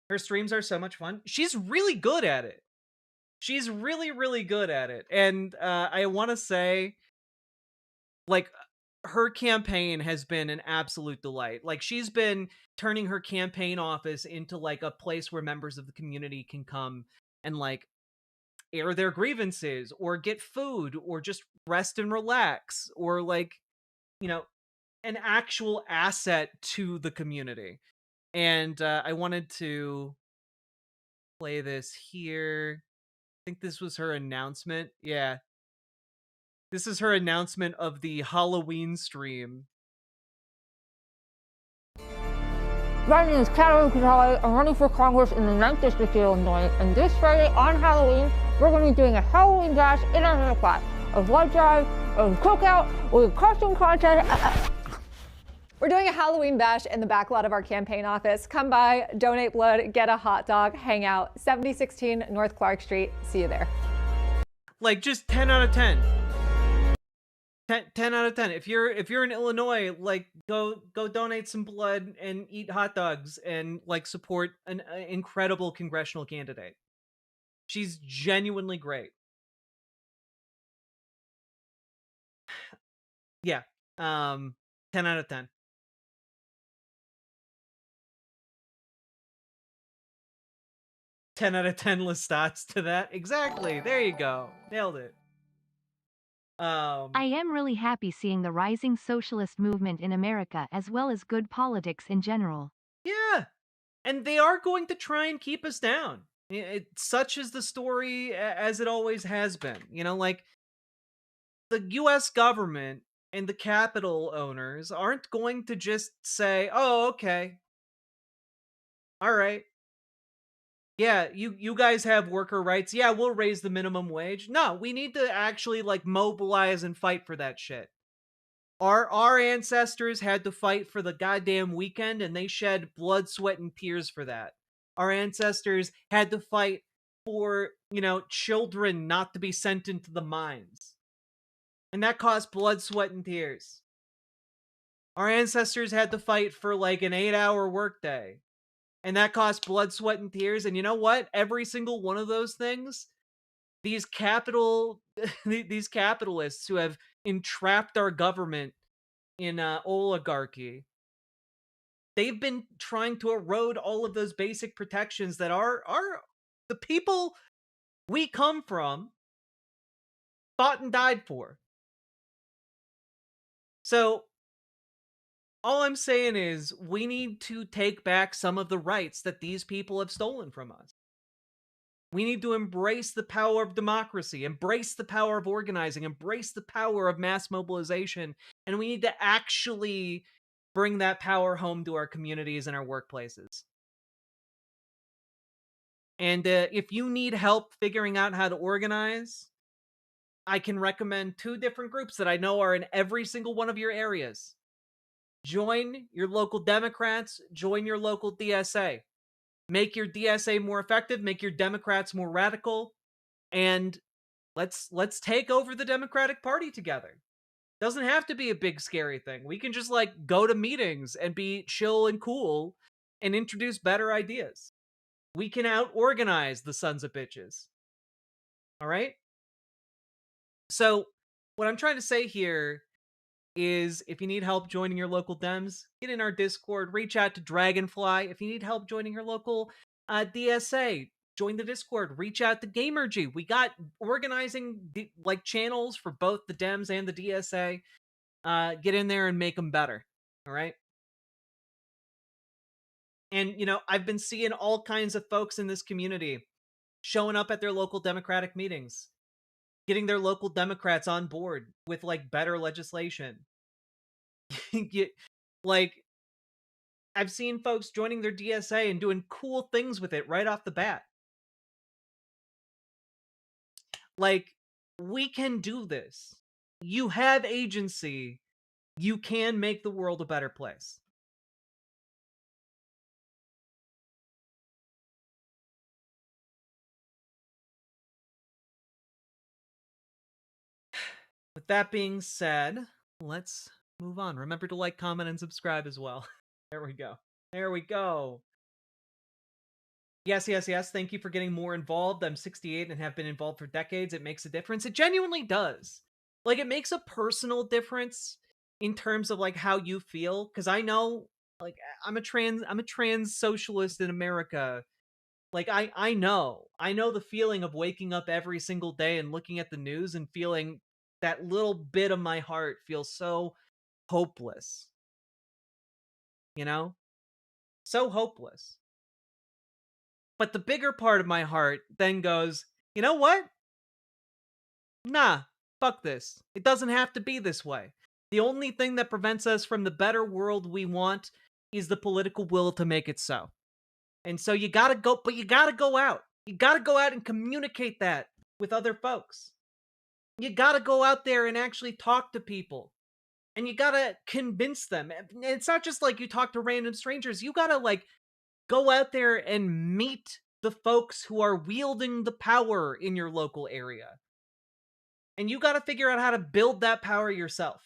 Her streams are so much fun. She's really good at it. She's really, really good at it. And I want to say, like, her campaign has been an absolute delight. Like, she's been turning her campaign office into like a place where members of the community can come and like air their grievances or get food or just rest and relax, or like, you know, an actual asset to the community. And I wanted to play this here. I think this was her announcement. Yeah. This is her announcement of the Halloween stream. My name is Kat Abugazale. I'm running for Congress in the 9th District of Illinois, and this Friday on Halloween, we're going to be doing a Halloween bash in our middle class, a blood drive, a cookout, with a costume contest. We're doing a Halloween bash in the back lot of our campaign office. Come by, donate blood, get a hot dog, hang out. 7016 North Clark Street. See you there. Like, just 10 out of 10. 10 out of 10. If you're in Illinois, like, go donate some blood and eat hot dogs and like support an incredible congressional candidate. She's genuinely great. Yeah. 10 out of 10. Out of 10 Lestats to that. Exactly. There you go. Nailed it. I am really happy seeing the rising socialist movement in America as well as good politics in general. Yeah. And they are going to try and keep us down. Such is the story, as it always has been. You know, like, the US government and the capital owners aren't going to just say, oh, okay. All right. Yeah, you guys have worker rights. Yeah, we'll raise the minimum wage. No, we need to actually like mobilize and fight for that shit. Our ancestors had to fight for the goddamn weekend, and they shed blood, sweat, and tears for that. Our ancestors had to fight for, you know, children not to be sent into the mines. And that cost blood, sweat, and tears. Our ancestors had to fight for like an 8-hour workday. And that cost blood, sweat, and tears. And you know what? Every single one of those things, these capitalists who have entrapped our government in oligarchy, they've been trying to erode all of those basic protections that are the people we come from fought and died for. So all I'm saying is we need to take back some of the rights that these people have stolen from us. We need to embrace the power of democracy, embrace the power of organizing, embrace the power of mass mobilization, and we need to actually bring that power home to our communities and our workplaces. And if you need help figuring out how to organize, I can recommend 2 different groups that I know are in every single one of your areas. Join your local Democrats, join your local DSA. Make your DSA more effective, make your Democrats more radical, and let's take over the Democratic Party together. Doesn't have to be a big scary thing. We can just like go to meetings and be chill and cool and introduce better ideas. We can out organize the sons of bitches. All right? So, what I'm trying to say here is if you need help joining your local Dems, get in our Discord, reach out to Dragonfly. If you need help joining your local DSA, join the Discord, reach out to Gamergy. We got organizing like channels for both the Dems and the DSA. Get in there and make them better. All right. And, you know, I've been seeing all kinds of folks in this community showing up at their local Democratic meetings, getting their local Democrats on board with like better legislation. Like, I've seen folks joining their DSA and doing cool things with it right off the bat. Like, we can do this. You have agency. You can make the world a better place. With that being said, let's move on. Remember to like, comment, and subscribe as well. There we go. There we go. Yes, yes, yes. Thank you for getting more involved. I'm 68 and have been involved for decades. It makes a difference. It genuinely does. Like, it makes a personal difference in terms of like how you feel. Because I know, like, I'm a trans socialist in America. Like, I know the feeling of waking up every single day and looking at the news and feeling that little bit of my heart feels so hopeless. You know? So hopeless. But the bigger part of my heart then goes, you know what? Nah, fuck this. It doesn't have to be this way. The only thing that prevents us from the better world we want is the political will to make it so. And so you gotta go, but you gotta go out. You gotta go out and communicate that with other folks. You gotta go out there and actually talk to people. And you gotta convince them. And it's not just like you talk to random strangers. You gotta like go out there and meet the folks who are wielding the power in your local area. And you got to figure out how to build that power yourself.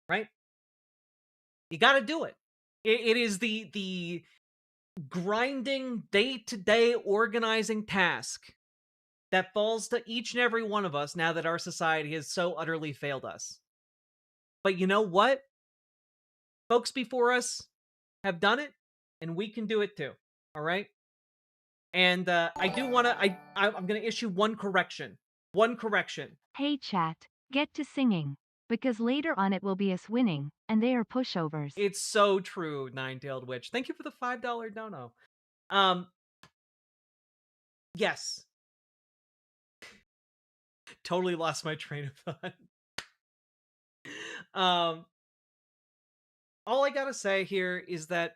Right? You got to do it. It is the grinding day-to-day organizing task that falls to each and every one of us now that our society has so utterly failed us. But you know what? Folks before us have done it, and we can do it too. All right? And I do want to, I'm going to issue one correction. One correction. Hey chat, get to singing. Because later on it will be us winning, and they are pushovers. It's so true, Nine-Tailed Witch. Thank you for the $5 dono. Yes. Totally lost my train of thought. All I gotta say here is that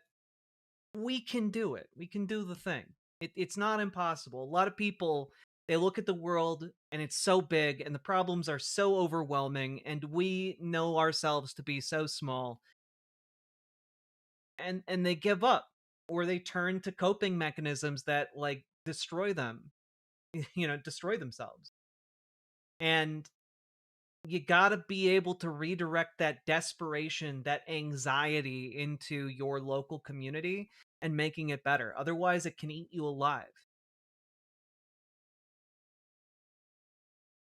we can do it. We can do the thing. It's not impossible. A lot of people, they look at the world and it's so big and the problems are so overwhelming and we know ourselves to be so small. And they give up or they turn to coping mechanisms that like destroy them, destroy themselves. And you gotta be able to redirect that desperation, that anxiety into your local community and making it better. Otherwise, it can eat you alive.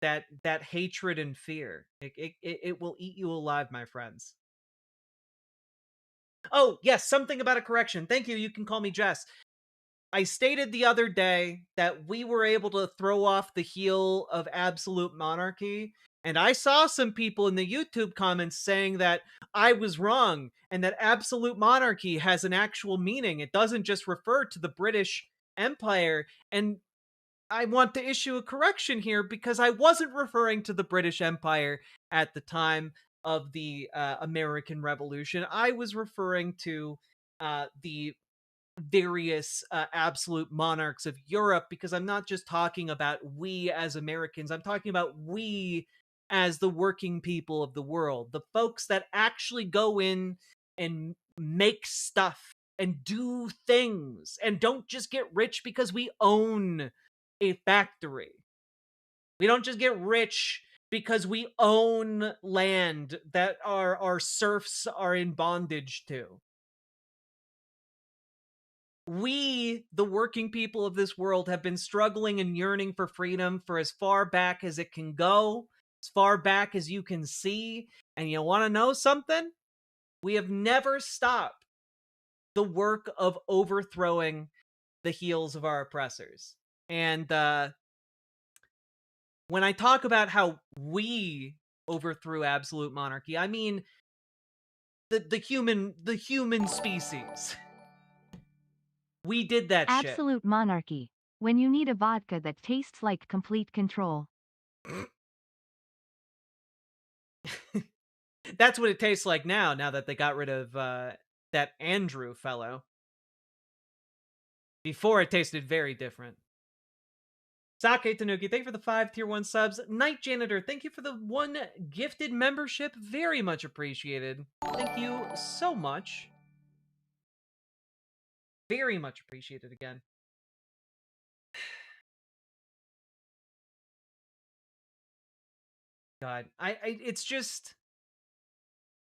That hatred and fear, it will eat you alive, my friends. Oh, yes, something about a correction. Thank you. You can call me Jess. I stated the other day that we were able to throw off the heel of absolute monarchy. And I saw some people in the YouTube comments saying that I was wrong and that absolute monarchy has an actual meaning. It doesn't just refer to the British Empire. And I want to issue a correction here because I wasn't referring to the British Empire at the time of the American Revolution. I was referring to the various absolute monarchs of Europe, because I'm not just talking about we as Americans, I'm talking about we as the working people of the world, the folks that actually go in and make stuff and do things and don't just get rich because we own a factory. We don't just get rich because we own land that our serfs are in bondage to. We, the working people of this world, have been struggling and yearning for freedom for as far back as it can go, as far back as you can see. And you want to know something? We have never stopped the work of overthrowing the heels of our oppressors. And when I talk about how we overthrew absolute monarchy, I mean the human species. We did that shit. Absolute monarchy. When you need a vodka that tastes like complete control. That's what it tastes like now that they got rid of that Andrew fellow. Before, it tasted very different. Sake Tanuki, thank you for the 5 tier 1 subs. Night Janitor, thank you for the 1 gifted membership. Very much appreciated. Thank you so much. Very much appreciated again. God, it's just...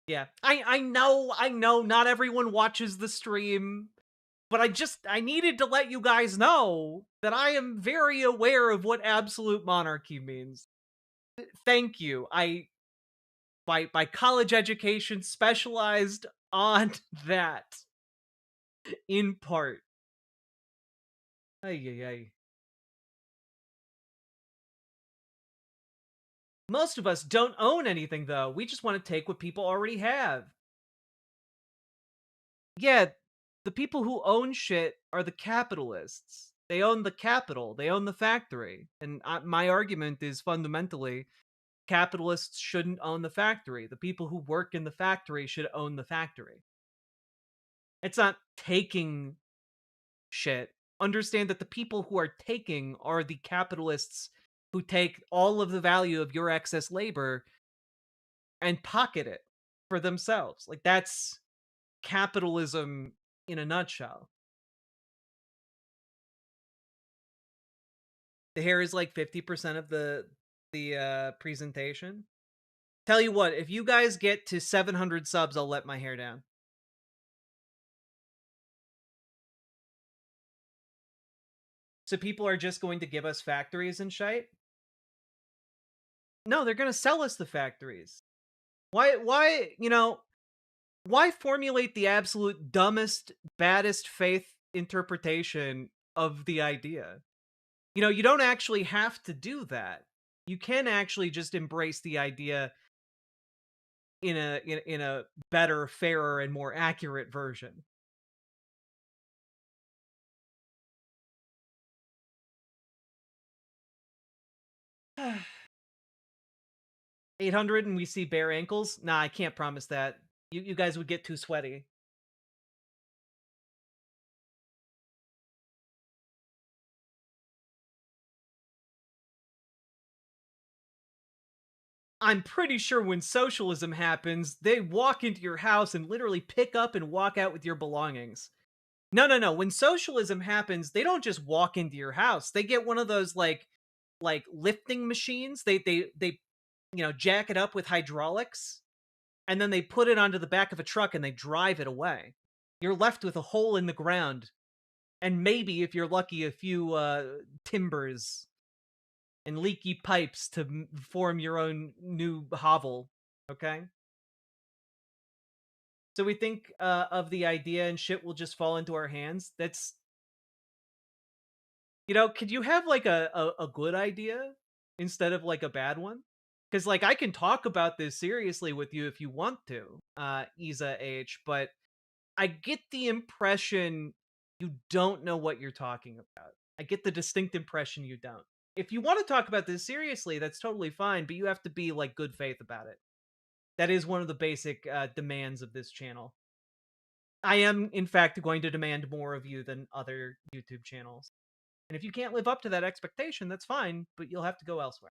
Yeah, I know not everyone watches the stream, but I needed to let you guys know that I am very aware of what absolute monarchy means. Thank you. My college education specialized on that, in part. Ay. Most of us don't own anything, though. We just want to take what people already have. Yeah, the people who own shit are the capitalists. They own the capital. They own the factory. And my argument is fundamentally, capitalists shouldn't own the factory. The people who work in the factory should own the factory. It's not taking shit. Understand that the people who are taking are the capitalists who take all of the value of your excess labor and pocket it for themselves. Like, that's capitalism in a nutshell. The hair is like 50% of the presentation. Tell you what, if you guys get to 700 subs, I'll let my hair down. So people are just going to give us factories and shite? No, they're going to sell us the factories. Why, why formulate the absolute dumbest, baddest faith interpretation of the idea? You don't actually have to do that. You can actually just embrace the idea in a better, fairer, and more accurate version. $800 and we see bare ankles? Nah, I can't promise that. You guys would get too sweaty. I'm pretty sure when socialism happens, they walk into your house and literally pick up and walk out with your belongings. No. When socialism happens, they don't just walk into your house. They get one of those like lifting machines. They jack it up with hydraulics, and then they put it onto the back of a truck and they drive it away. You're left with a hole in the ground, and maybe, if you're lucky, a few timbers and leaky pipes to form your own new hovel. Okay? So we think of the idea and shit will just fall into our hands. That's... could you have like a good idea instead of like a bad one? Because like I can talk about this seriously with you if you want to, Isa H, but I get the impression you don't know what you're talking about. I get the distinct impression you don't. If you want to talk about this seriously, that's totally fine, but you have to be like good faith about it. That is one of the basic demands of this channel. I am, in fact, going to demand more of you than other YouTube channels. And if you can't live up to that expectation, that's fine, but you'll have to go elsewhere.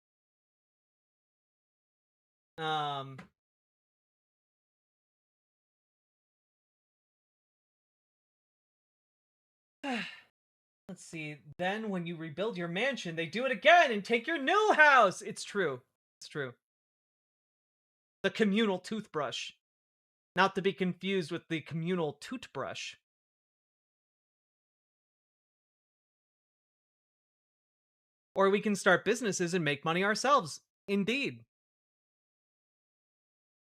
Let's see. Then when you rebuild your mansion, they do it again and take your new house. It's true. It's true. The communal toothbrush. Not to be confused with the communal toothbrush. Or we can start businesses and make money ourselves. Indeed.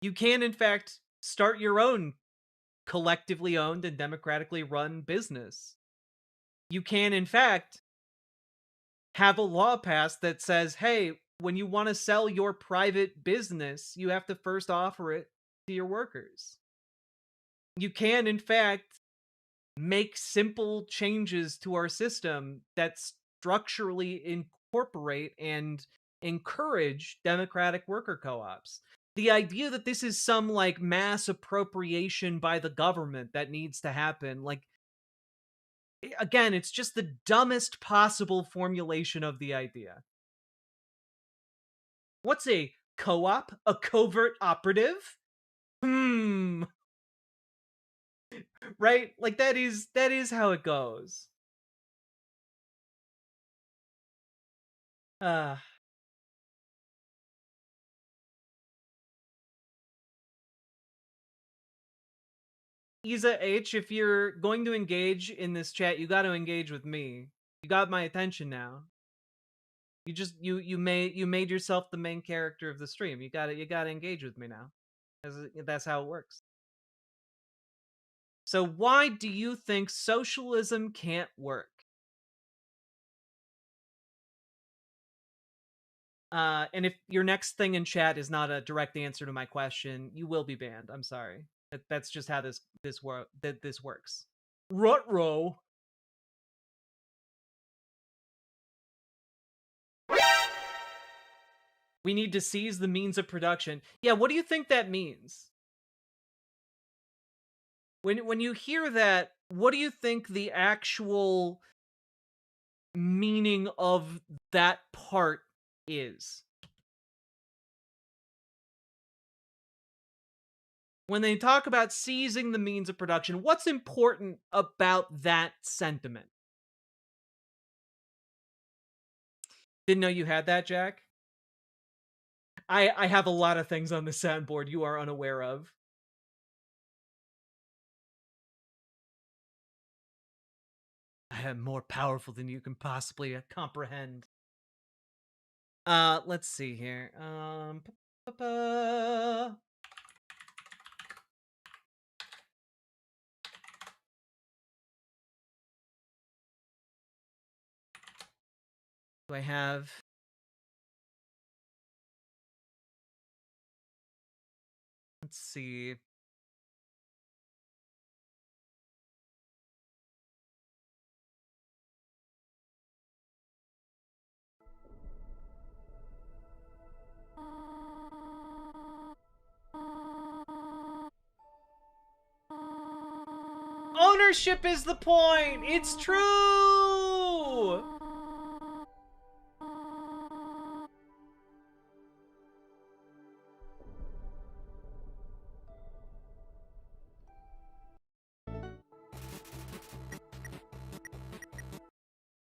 You can, in fact, start your own collectively owned and democratically run business. You can, in fact, have a law passed that says, hey, when you want to sell your private business, you have to first offer it to your workers. You can, in fact, make simple changes to our system that structurally incorporate and encourage democratic worker co-ops. The idea that this is some, like, mass appropriation by the government that needs to happen, like, again, it's just the dumbest possible formulation of the idea. What's a co-op? A covert operative? Right? Like, that is how it goes. Isa H, if you're going to engage in this chat, you got to engage with me. You got my attention now. You just you made yourself the main character of the stream. You got to engage with me now. That's how it works. So why do you think socialism can't work? And if your next thing in chat is not a direct answer to my question, you will be banned. I'm sorry. That's just how this works. Ruh-roh. We need to seize the means of production. Yeah, what do you think that means? When you hear that, what do you think the actual meaning of that part is? When they talk about seizing the means of production, what's important about that sentiment? Didn't know you had that, Jack? I have a lot of things on the soundboard you are unaware of. I am more powerful than you can possibly comprehend. Let's see here. Do I have... Let's see. Ownership is the point! It's true!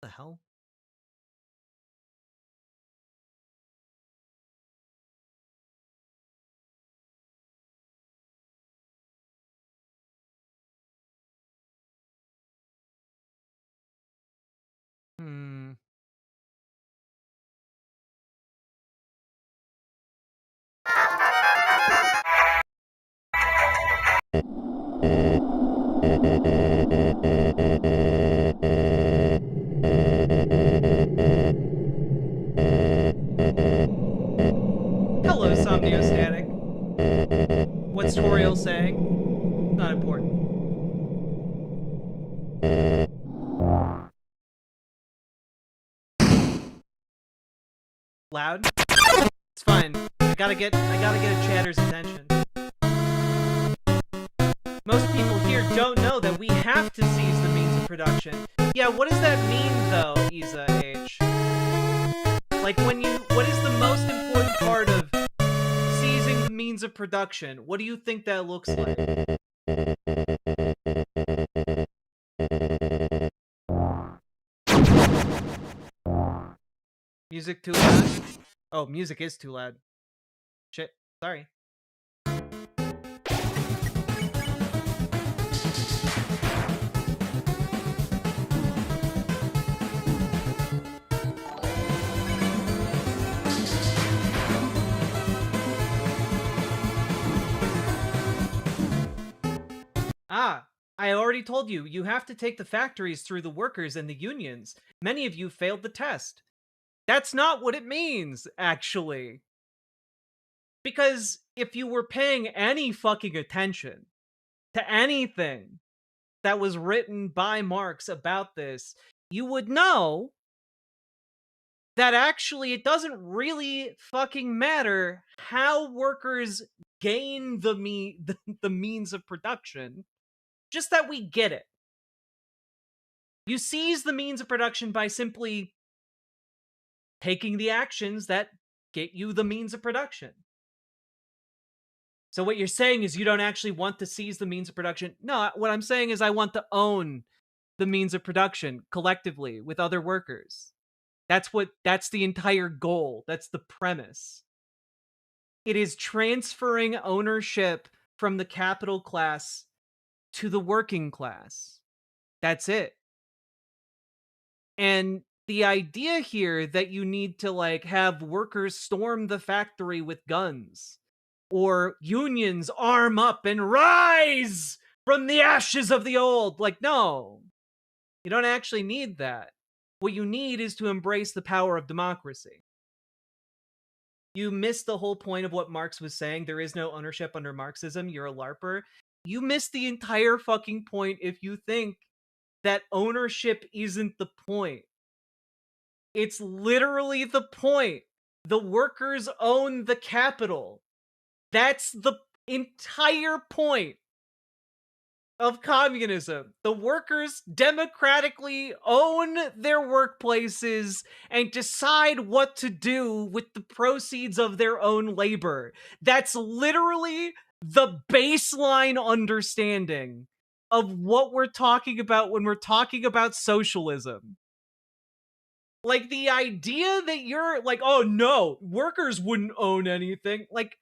The hell? Hello, Somniostatic. What's Toriel saying? Not important. Loud? It's fine. I gotta get a chatter's attention. Most people here don't know we have to seize the means of production. Yeah, what does that mean, though, Isa H? Like, what is the most important part of seizing the means of production? What do you think that looks like? Music too loud? Oh, music is too loud. Shit, sorry. Ah, I already told you, you have to take the factories through the workers and the unions. Many of you failed the test. That's not what it means, actually. Because if you were paying any fucking attention to anything that was written by Marx about this, you would know that actually it doesn't really fucking matter how workers gain the means of production, just that we get it. You seize the means of production by simply taking the actions that get you the means of production. So what you're saying is you don't actually want to seize the means of production. No, what I'm saying is I want to own the means of production collectively with other workers. That's the entire goal. That's the premise. It is transferring ownership from the capital class to the working class. That's it. And the idea here that you need to like have workers storm the factory with guns or unions arm up and rise from the ashes of the old, like, no, you don't actually need that. What you need is to embrace the power of democracy. You missed the whole point of what Marx was saying. There is no ownership under Marxism. You're a LARPer. You missed the entire fucking point if you think that ownership isn't the point. It's literally the point. The workers own the capital. That's the entire point of communism. The workers democratically own their workplaces and decide what to do with the proceeds of their own labor. That's literally the baseline understanding of what we're talking about when we're talking about socialism. Like, the idea that you're like, oh no, workers wouldn't own anything. Like,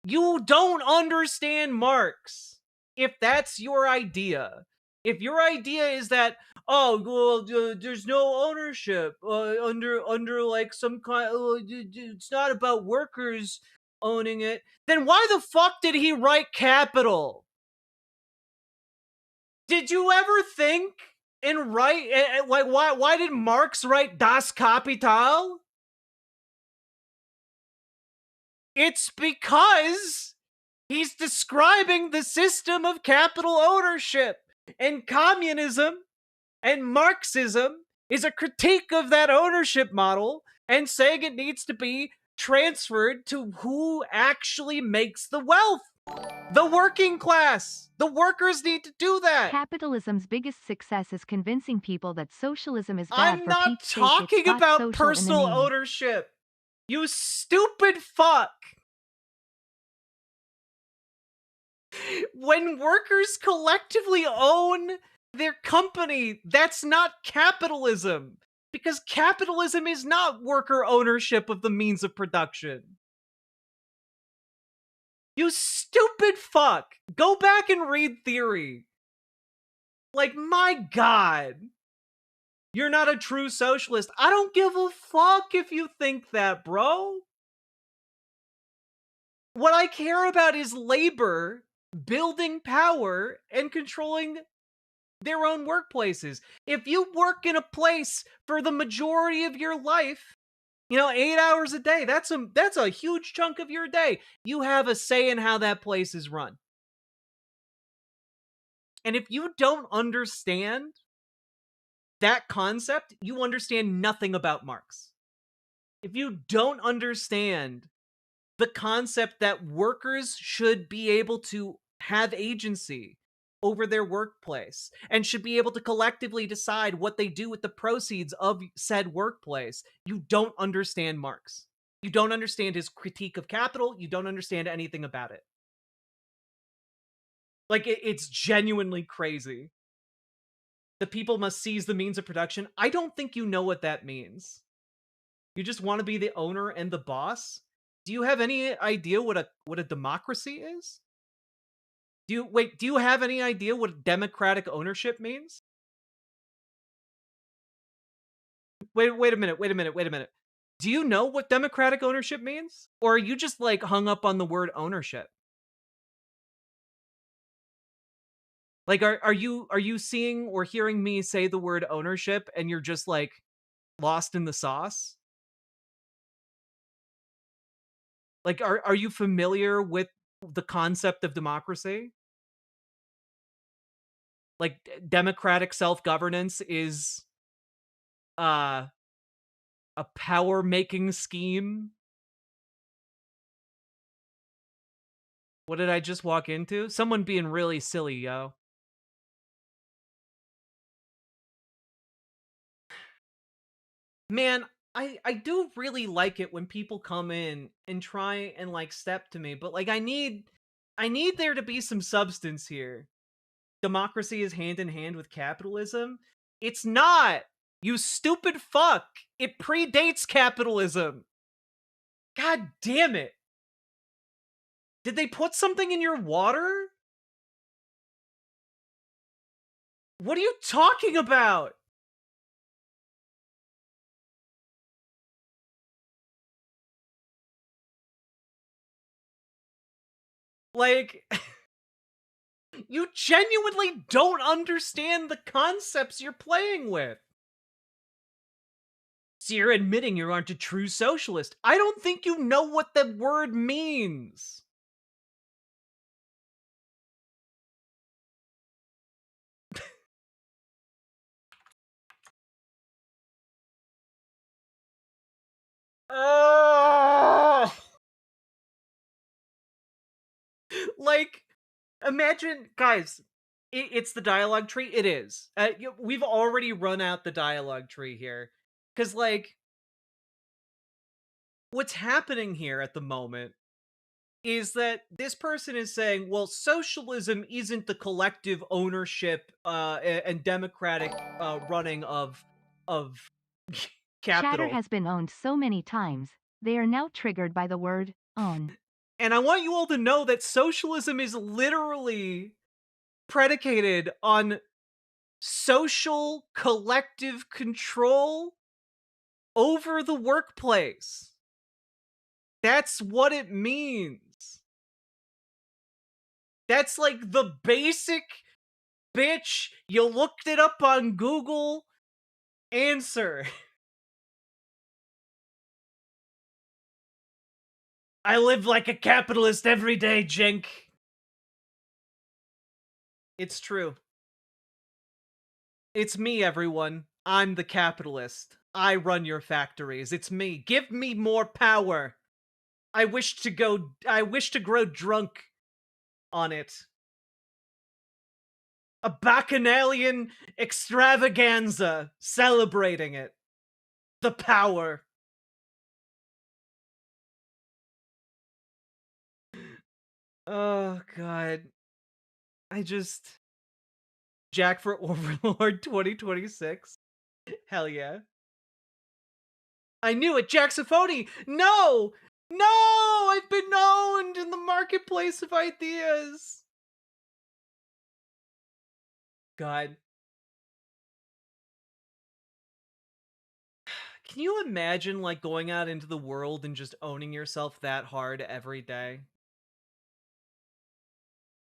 you don't understand Marx. If that's your idea. If your idea is that, oh, well, there's no ownership under like some kind, it's not about workers owning it, then why the fuck did he write Capital? Did you ever think and write, like, why did Marx write Das Kapital? It's because he's describing the system of capital ownership, and communism and Marxism is a critique of that ownership model and saying it needs to be transferred to who actually makes the wealth. The working class. The workers need to do that. Capitalism's biggest success is convincing people that socialism is bad. I'm not talking about personal ownership. You stupid fuck. When workers collectively own their company, that's not capitalism. Because capitalism is not worker ownership of the means of production. You stupid fuck. Go back and read theory. Like, my God. You're not a true socialist. I don't give a fuck if you think that, bro. What I care about is labor building power and controlling their own workplaces. If you work in a place for the majority of your life, 8 hours a day, that's a huge chunk of your day. You have a say in how that place is run. And if you don't understand that concept, you understand nothing about Marx. If you don't understand the concept that workers should be able to have agency over their workplace and should be able to collectively decide what they do with the proceeds of said workplace. You don't understand Marx. You don't understand his critique of capital. You don't understand anything about it. Like, it's genuinely crazy. The people must seize the means of production. I don't think you know what that means. You just want to be the owner and the boss? Do you have any idea what a democracy is? Do you have any idea what democratic ownership means? Wait a minute. Do you know what democratic ownership means? Or are you just like hung up on the word ownership? Like, are you seeing or hearing me say the word ownership and you're just like lost in the sauce? Like, are you familiar with the concept of democracy? Like, democratic self-governance is a power-making scheme. What did I just walk into? Someone being really silly, yo. Man, I do really like it when people come in and try and like step to me, but like I need there to be some substance here. Democracy is hand in hand with capitalism. It's not. You stupid fuck. It predates capitalism. God damn it. Did they put something in your water? What are you talking about? Like, you genuinely don't understand the concepts you're playing with. So you're admitting you aren't a true socialist. I don't think you know what the word means. Oh! Like, imagine, guys, it's the dialogue tree. It is. We've already run out the dialogue tree here. Because, like, what's happening here at the moment is that this person is saying, well, socialism isn't the collective ownership and democratic running of Chatter capital. has been owned so many times, they are now triggered by the word own. And I want you all to know that socialism is literally predicated on social collective control over the workplace. That's what it means. That's like the basic, bitch, you looked it up on Google answer. I live like a capitalist every day, Jink. It's true. It's me, everyone. I'm the capitalist. I run your factories. It's me. Give me more power. I wish to grow drunk on it. A bacchanalian extravaganza celebrating it. The power. Oh, God. Jack for Overlord 2026. Hell yeah. I knew it, Jacksophony! No! No! I've been owned in the marketplace of ideas! God. Can you imagine, like, going out into the world and just owning yourself that hard every day?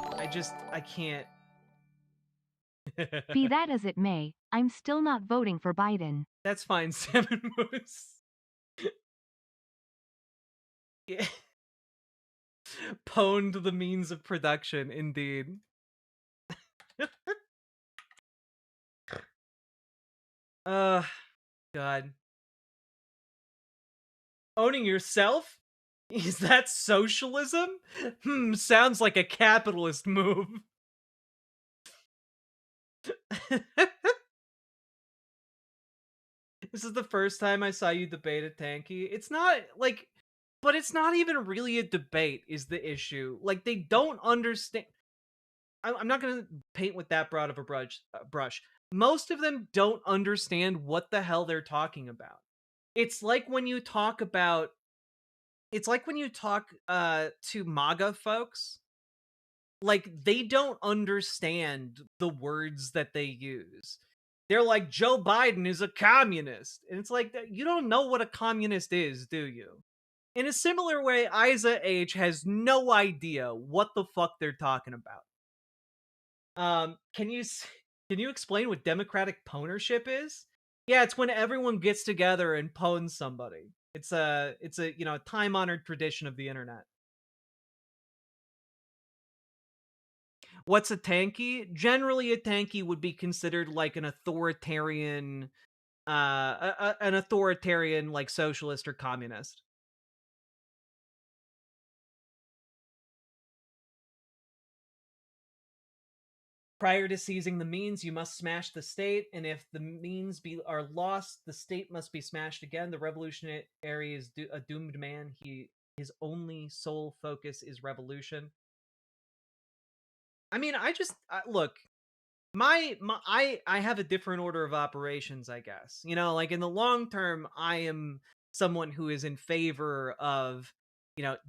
I can't. Be that as it may, I'm still not voting for Biden. That's fine, Salmon Moose. Yeah. Pwned the means of production, indeed. God. Owning yourself? Is that socialism? Sounds like a capitalist move. This is the first time I saw you debate a tanky. It's not like, but it's not even really a debate, is the issue. Like, they don't understand. I'm not going to paint with that broad of a brush. Most of them don't understand what the hell they're talking about. It's like when you talk about, it's like when you talk to MAGA folks, like, they don't understand the words that they use. They're like, Joe Biden is a communist. And it's like, you don't know what a communist is, do you? In a similar way, Isa H has no idea what the fuck they're talking about. Can you explain what democratic ponership is? Yeah, it's when everyone gets together and pwn somebody. It's a time-honored tradition of the internet. What's a tanky? Generally, a tanky would be considered like an authoritarian, like socialist or communist. Prior to seizing the means, you must smash the state, and if the means are lost, the state must be smashed again. The revolutionary is a doomed man. His only sole focus is revolution. I mean, look. I have a different order of operations, I guess. You know, like in the long term, I am someone who is in favor of,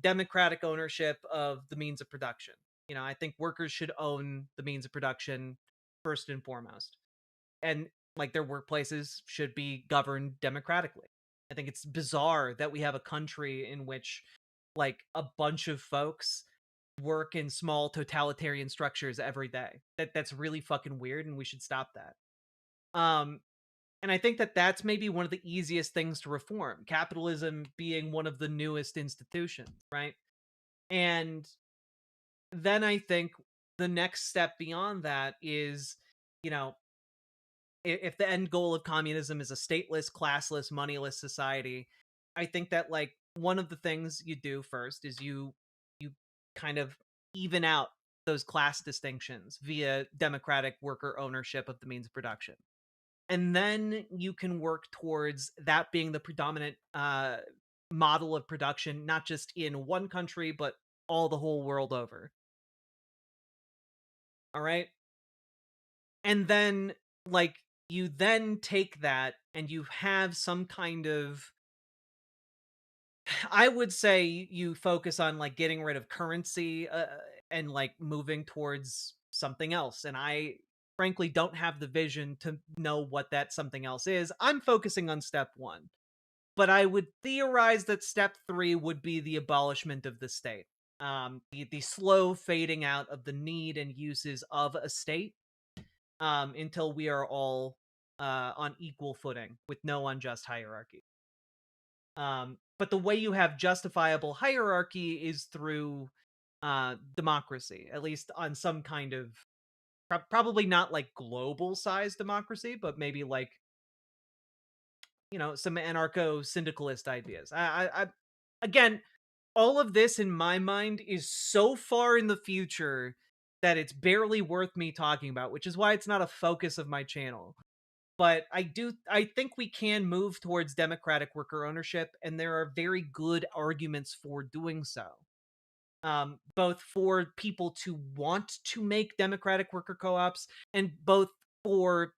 democratic ownership of the means of production. I think workers should own the means of production first and foremost. And like their workplaces should be governed democratically. I think it's bizarre that we have a country in which like a bunch of folks work in small totalitarian structures every day. That's really fucking weird, and we should stop that. And I think that that's maybe one of the easiest things to reform, capitalism being one of the newest institutions, right? And then I think the next step beyond that is, if the end goal of communism is a stateless, classless, moneyless society, I think that like one of the things you do first is you kind of even out those class distinctions via democratic worker ownership of the means of production. And then you can work towards that being the predominant model of production, not just in one country, but the whole world over. All right. And then, like, you then take that and you have some kind of, I would say you focus on like getting rid of currency and like moving towards something else. And I frankly don't have the vision to know what that something else is. I'm focusing on step 1. But I would theorize that step 3 would be the abolishment of the state. The slow fading out of the need and uses of a state until we are all on equal footing with no unjust hierarchy. But the way you have justifiable hierarchy is through democracy, at least on some kind of probably not like global size democracy, but maybe like some anarcho-syndicalist ideas. I again, all of this in my mind is so far in the future that it's barely worth me talking about, which is why it's not a focus of my channel. But I think we can move towards democratic worker ownership, and there are very good arguments for doing so. Both for people to want to make democratic worker co-ops, and both for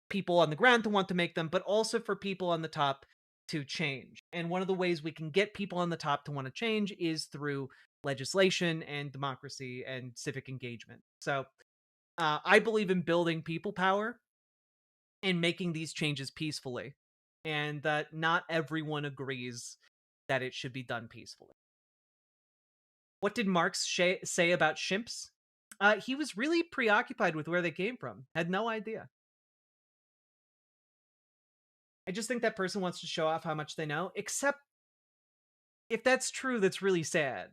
people on the ground to want to make them, but also for people on the top to change. And one of the ways we can get people on the top to want to change is through legislation and democracy and civic engagement. So I believe in building people power and making these changes peacefully, and that not everyone agrees that it should be done peacefully. What did Marx say about chimps? He was really preoccupied with where they came from. Had no idea. I just think that person wants to show off how much they know, except if that's true, that's really sad.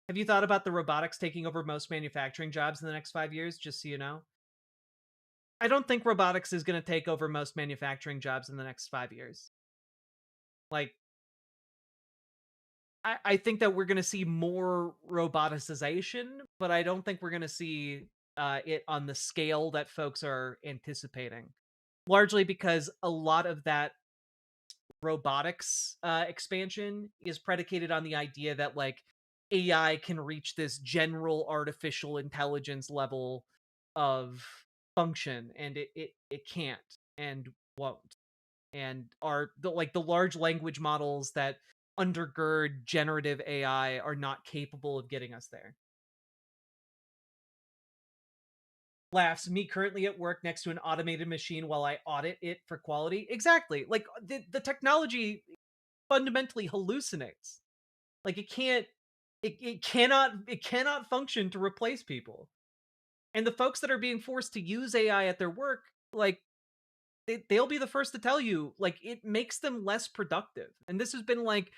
Have you thought about the robotics taking over most manufacturing jobs in the next 5 years, just so you know? I don't think robotics is going to take over most manufacturing jobs in the next 5 years. Like, I think that we're going to see more roboticization, but I don't think we're going to see it on the scale that folks are anticipating, largely because a lot of that robotics expansion is predicated on the idea that like AI can reach this general artificial intelligence level of function, and it can't and won't. And are the large language models that undergird generative AI are not capable of getting us there. Laughs. Me currently at work next to an automated machine while I audit it for quality. Exactly. Like the technology fundamentally hallucinates. Like it cannot function to replace people. And the folks that are being forced to use AI at their work, like they'll be the first to tell you, like, it makes them less productive. And this has been like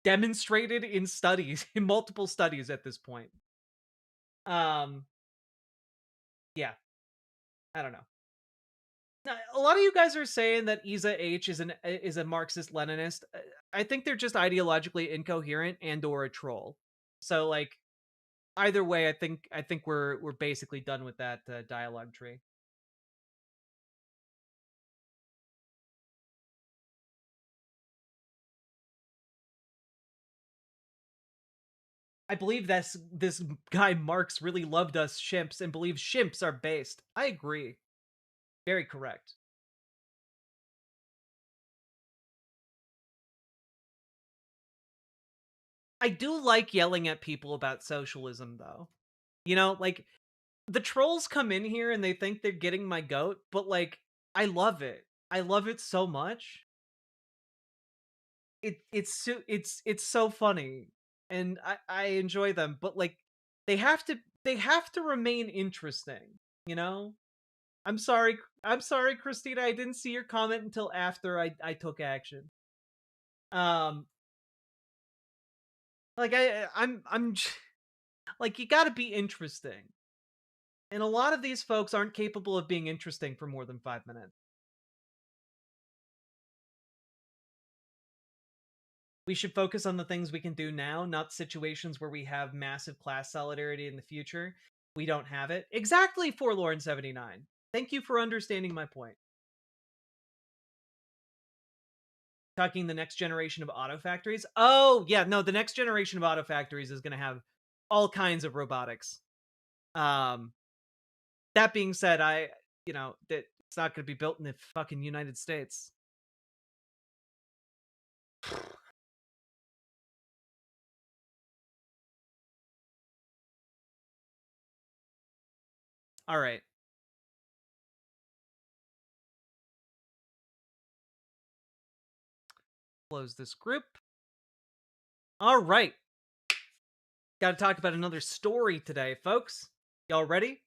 demonstrated in studies, in multiple studies at this point. Yeah. I don't know. Now, a lot of you guys are saying that Isa H is a Marxist Leninist. I think they're just ideologically incoherent and or a troll. So like either way, I think we're basically done with that dialogue tree. I believe this guy Marx really loved us chimps and believes chimps are based. I agree. Very correct. I do like yelling at people about socialism, though. You know, like, the trolls come in here and they think they're getting my goat, but, like, I love it. I love it so much. It's so funny, and I enjoy them, but, like, they have to remain interesting, you know? I'm sorry, Christina, I didn't see your comment until after I took action. Like I'm like, you gotta be interesting. And a lot of these folks aren't capable of being interesting for more than 5 minutes. We should focus on the things we can do now, not situations where we have massive class solidarity in the future. We don't have it. Exactly, Forlorn79. Thank you for understanding my point. Talking the next generation of auto factories. Oh, yeah, no, the next generation of auto factories is going to have all kinds of robotics. That being said, that it's not going to be built in the fucking United States. All right. Close this group. All right. Got to talk about another story today, folks. Y'all ready?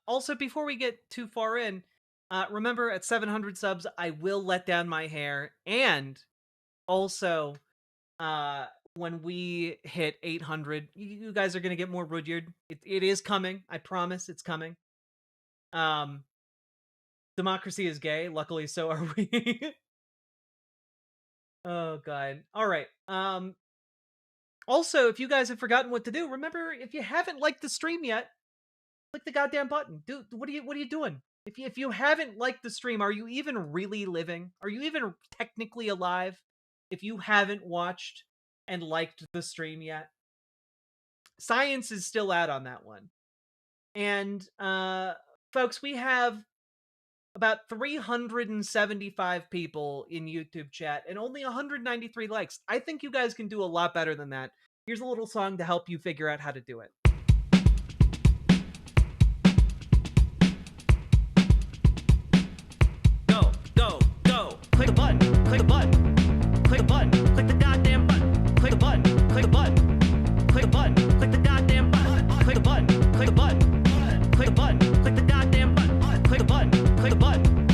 Also, before we get too far in, remember at 700 subs, I will let down my hair. And also, when we hit 800, you guys are going to get more Rudyard. It is coming. I promise it's coming. Democracy is gay. Luckily, so are we. Oh, God. All right. Also, if you guys have forgotten what to do, remember, if you haven't liked the stream yet, click the goddamn button. Dude, what are you doing? If you haven't liked the stream, are you even really living? Are you even technically alive? If you haven't watched and liked the stream yet, science is still out on that one. And folks, we have about 375 people in YouTube chat and only 193 likes. I think you guys can do a lot better than that. Here's a little song to help you figure out how to do it. Go, go, go. Click a button, click a button, click a button, click the goddamn button, click a button, click a button, click a button, click the goddamn button, click a button, click a button, click a button, click the goddamn button, click a button, click a button,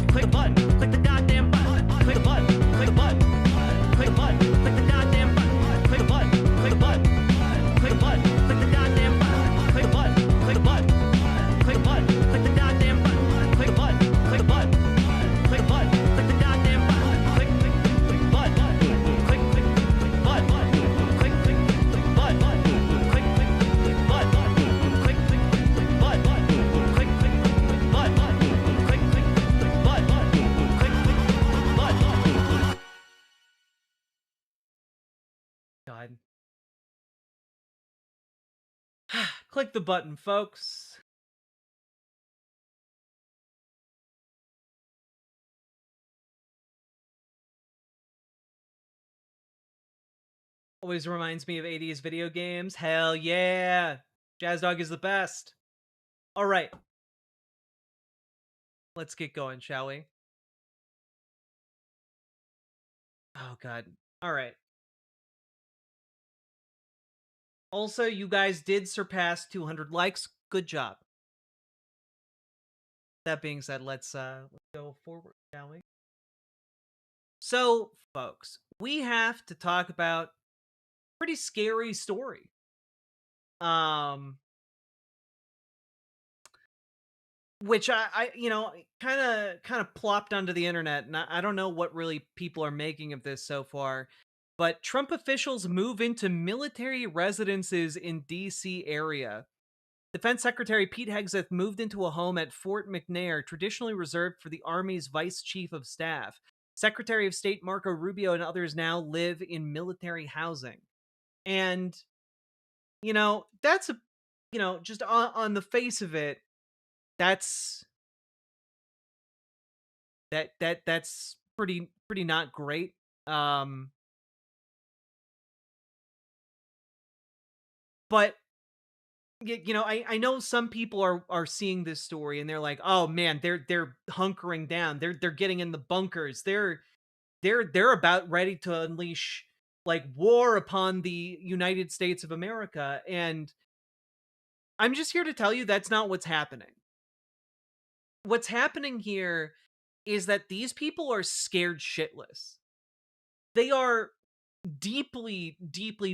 click a button, click the goddamn button, click a button, click a button, click a button, click the goddamn button, click a button, click a button, click a button, click the goddamn Click the button, folks. Always reminds me of 80s video games. Hell yeah. Jazz Dog is the best. All right. Let's get going, shall we? Oh, God. All right. Also, you guys did surpass 200 likes. Good job. That being said, let's go forward, shall we? So, folks, we have to talk about a pretty scary story. Which I you know, kind of plopped onto the internet, and I don't know what really people are making of this so far. But Trump officials move into military residences in D.C. area. Defense Secretary Pete Hegseth moved into a home at Fort McNair, traditionally reserved for the Army's Vice Chief of Staff. Secretary of State Marco Rubio and others now live in military housing. And, you know, that's just on the face of it, that's pretty not great. But I know some people are seeing this story and they're like, oh man, they're hunkering down, they're getting in the bunkers, they're about ready to unleash like war upon the United States of America. And I'm just here to tell you that's not what's happening. What's happening here is that these people are scared shitless. They are deeply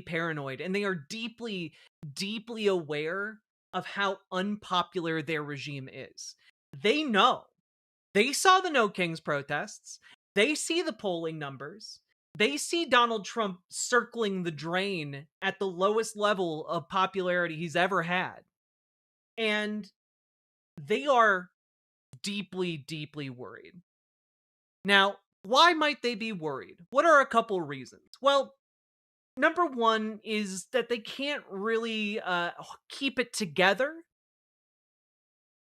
paranoid, and they are deeply aware of how unpopular their regime is. They know. They saw the No Kings protests. They see the polling numbers. They see Donald Trump circling the drain at the lowest level of popularity he's ever had. And they are deeply worried. Now, why might they be worried? What are a couple reasons? Well, number one is that they can't really keep it together.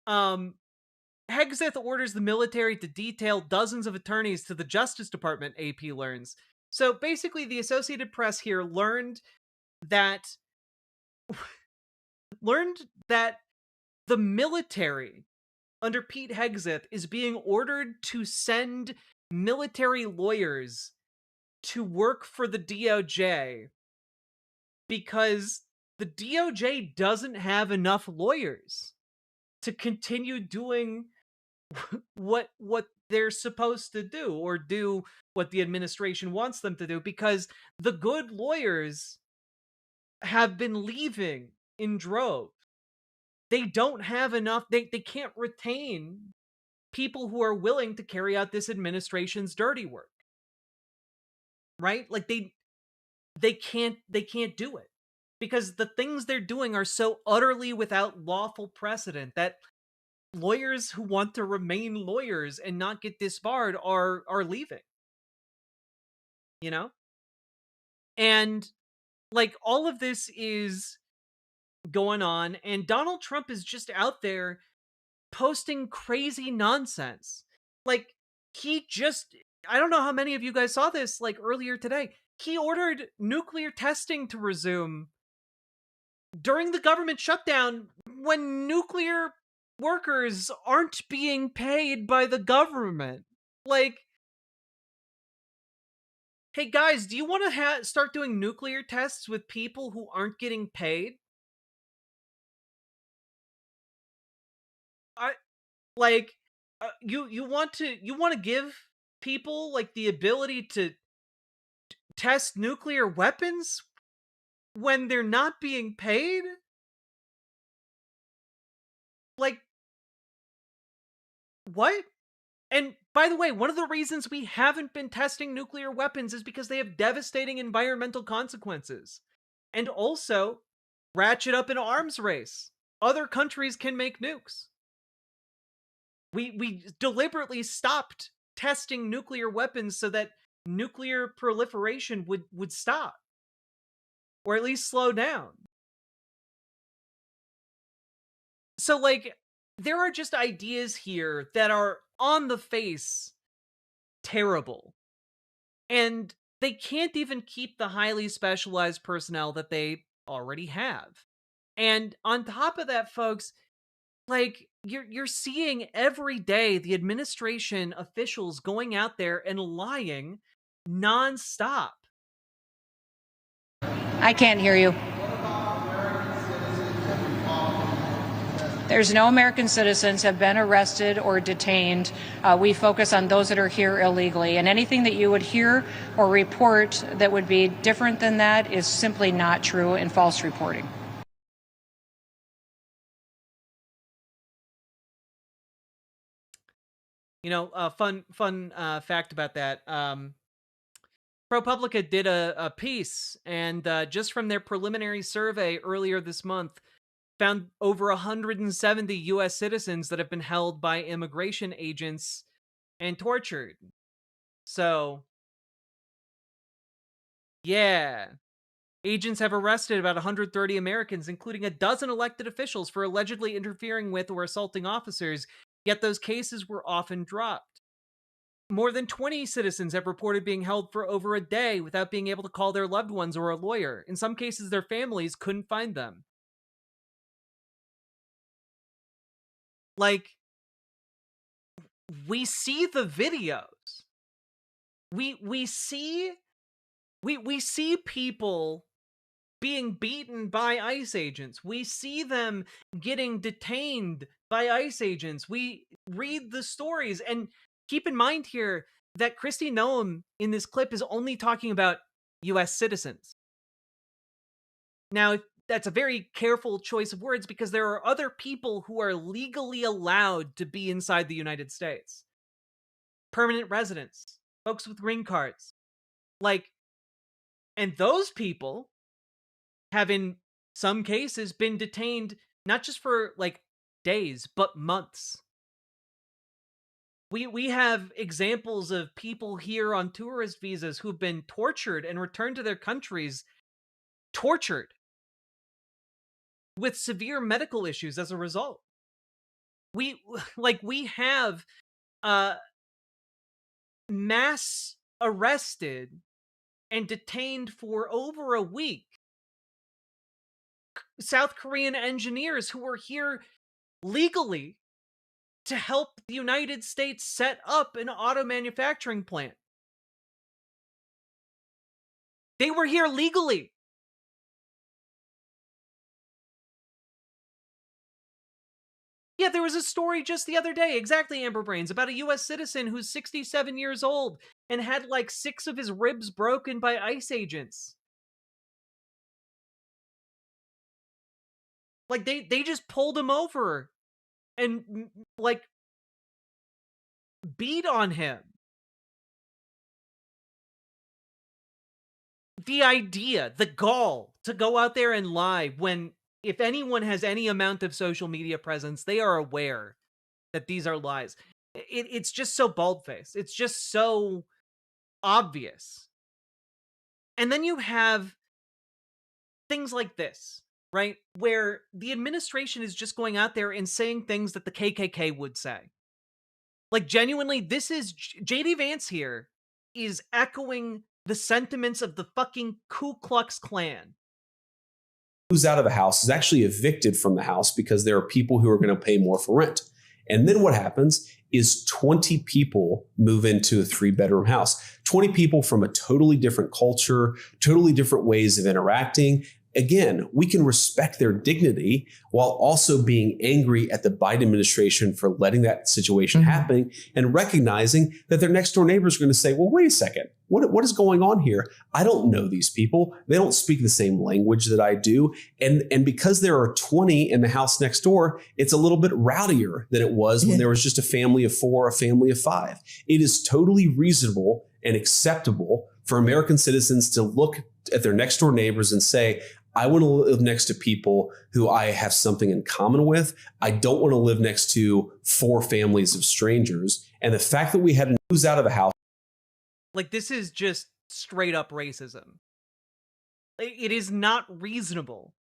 Hegseth orders the military to detail dozens of attorneys to the Justice Department, AP learns. So basically, the Associated Press here learned that the military under Pete Hegseth is being ordered to send military lawyers to work for the DOJ because the DOJ doesn't have enough lawyers to continue doing what they're supposed to do, or do what the administration wants them to do, because the good lawyers have been leaving in droves. They don't have enough, they can't retain people who are willing to carry out this administration's dirty work. Right? Like they can't do it because the things they're doing are so utterly without lawful precedent that lawyers who want to remain lawyers and not get disbarred are leaving. You know? And like all of this is going on, and Donald Trump is just out there posting crazy nonsense. Like I don't know how many of you guys saw this like earlier today. He ordered nuclear testing to resume during the government shutdown when nuclear workers aren't being paid by the government. Like, hey guys, do you want to start doing nuclear tests with people who aren't getting paid? You want to give people like the ability to test nuclear weapons when they're not being paid? Like, what? And by the way, one of the reasons we haven't been testing nuclear weapons is because they have devastating environmental consequences. And also, ratchet up an arms race. Other countries can make nukes. We deliberately stopped testing nuclear weapons so that nuclear proliferation would stop. Or at least slow down. So, like, there are just ideas here that are on the face terrible. And they can't even keep the highly specialized personnel that they already have. And on top of that, folks, like you're seeing every day the administration officials going out there and lying nonstop. I can't hear you. There's no American citizens have been arrested or detained. We focus on those that are here illegally, and anything that you would hear or report that would be different than that is simply not true and false reporting. You know, fun fact about that. ProPublica did a piece, and just from their preliminary survey earlier this month, found over 170 U.S. citizens that have been held by immigration agents and tortured. So, yeah. Agents have arrested about 130 Americans, including a dozen elected officials, for allegedly interfering with or assaulting officers, yet those cases were often dropped. More than 20 citizens have reported being held for over a day without being able to call their loved ones or a lawyer. In some cases, their families couldn't find them. Like, we see the videos. We see people being beaten by ICE agents. We see them getting detained by ICE agents. We read the stories, and keep in mind here that Kristi Noem in this clip is only talking about US citizens. Now, that's a very careful choice of words because there are other people who are legally allowed to be inside the United States. Permanent residents, folks with green cards. Like, and those people have in some cases been detained not just for like days, but months. We have examples of people here on tourist visas who've been tortured and returned to their countries tortured with severe medical issues as a result. We have mass arrested and detained for over a week South Korean engineers who were here legally to help the United States set up an auto manufacturing plant. They were here legally. Yeah, there was a story just the other day, exactly, Amber Brains, about a US citizen who's 67 years old and had like 6 of his ribs broken by ICE agents. Like, they just pulled him over and, like, beat on him. The idea, the gall to go out there and lie when, if anyone has any amount of social media presence, they are aware that these are lies. It's just so bald-faced. It's just so obvious. And then you have things like this, right? Where the administration is just going out there and saying things that the KKK would say. Like, genuinely, this is J.D. Vance here is echoing the sentiments of the fucking Ku Klux Klan. Who's out of a house is actually evicted from the house because there are people who are going to pay more for rent. And then what happens is 20 people move into a 3-bedroom house. 20 people from a totally different culture, totally different ways of interacting. Again, we can respect their dignity while also being angry at the Biden administration for letting that situation happen and recognizing that their next door neighbors are going to say, well, wait a second, what is going on here? I don't know these people. They don't speak the same language that I do. And because there are 20 in the house next door, it's a little bit rowdier than it was when there was just a family of 4, a family of 5. It is totally reasonable and acceptable for American citizens to look at their next door neighbors and say, I want to live next to people who I have something in common with. I don't want to live next to 4 families of strangers. And the fact that we had news out of a house. Like, this is just straight up racism. It is not reasonable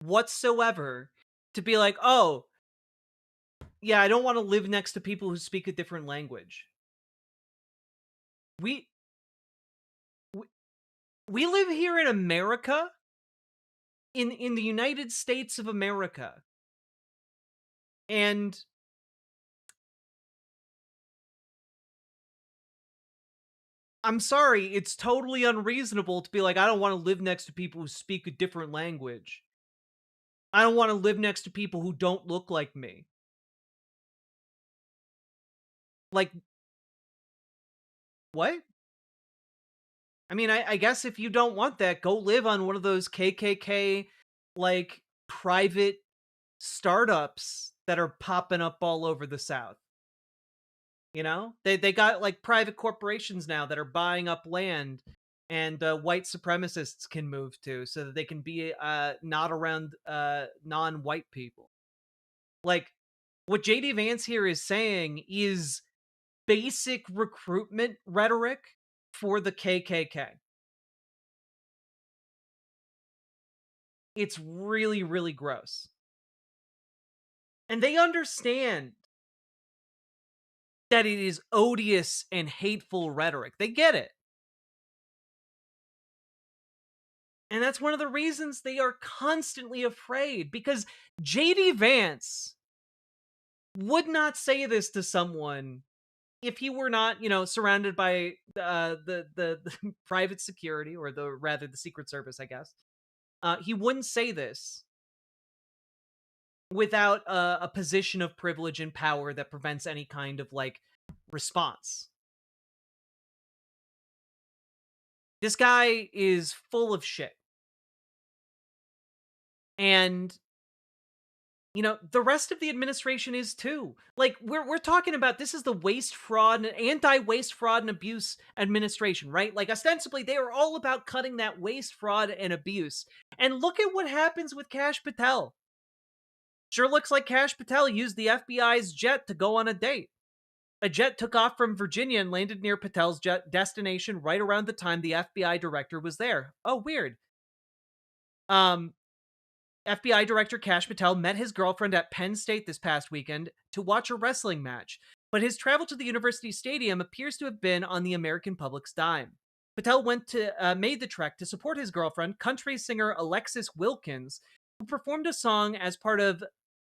whatsoever to be like, oh, yeah, I don't want to live next to people who speak a different language. We live here in America, in the United States of America. And I'm sorry, it's totally unreasonable to be like, I don't want to live next to people who speak a different language. I don't want to live next to people who don't look like me. Like, what? I mean, I guess if you don't want that, go live on one of those KKK, like, private startups that are popping up all over the South. You know? They got, like, private corporations now that are buying up land and white supremacists can move to so that they can be not around non-white people. Like, what JD Vance here is saying is basic recruitment rhetoric for the KKK. It's really, really gross. And they understand that it is odious and hateful rhetoric. They get it. And that's one of the reasons they are constantly afraid, because JD Vance would not say this to someone if he were not, you know, surrounded by the private security, or the Secret Service, I guess. He wouldn't say this without a position of privilege and power that prevents any kind of, like, response. This guy is full of shit. And, you know, the rest of the administration is too. Like, we're talking about, this is the waste, fraud, and anti-waste, fraud, and abuse administration, right? Like, ostensibly, they are all about cutting that waste, fraud, and abuse. And look at what happens with Kash Patel. Sure looks like Kash Patel used the FBI's jet to go on a date. A jet took off from Virginia and landed near Patel's jet destination right around the time the FBI director was there. Oh, weird. FBI Director Kash Patel met his girlfriend at Penn State this past weekend to watch a wrestling match, but his travel to the university stadium appears to have been on the American public's dime. Patel made the trek to support his girlfriend, country singer Alexis Wilkins, who performed a song as part of,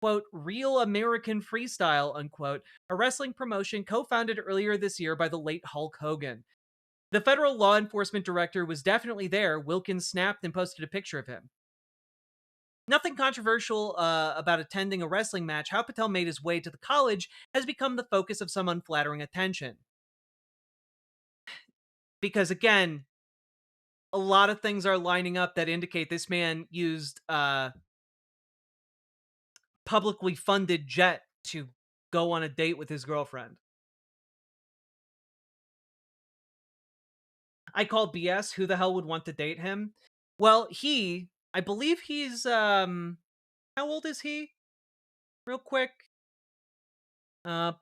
quote, Real American Freestyle, unquote, a wrestling promotion co-founded earlier this year by the late Hulk Hogan. The federal law enforcement director was definitely there. Wilkins snapped and posted a picture of him. Nothing controversial about attending a wrestling match. How Patel made his way to the college has become the focus of some unflattering attention. Because, again, a lot of things are lining up that indicate this man used publicly funded jet to go on a date with his girlfriend. I call BS. Who the hell would want to date him? Well, I believe he's, how old is he? Real quick. Real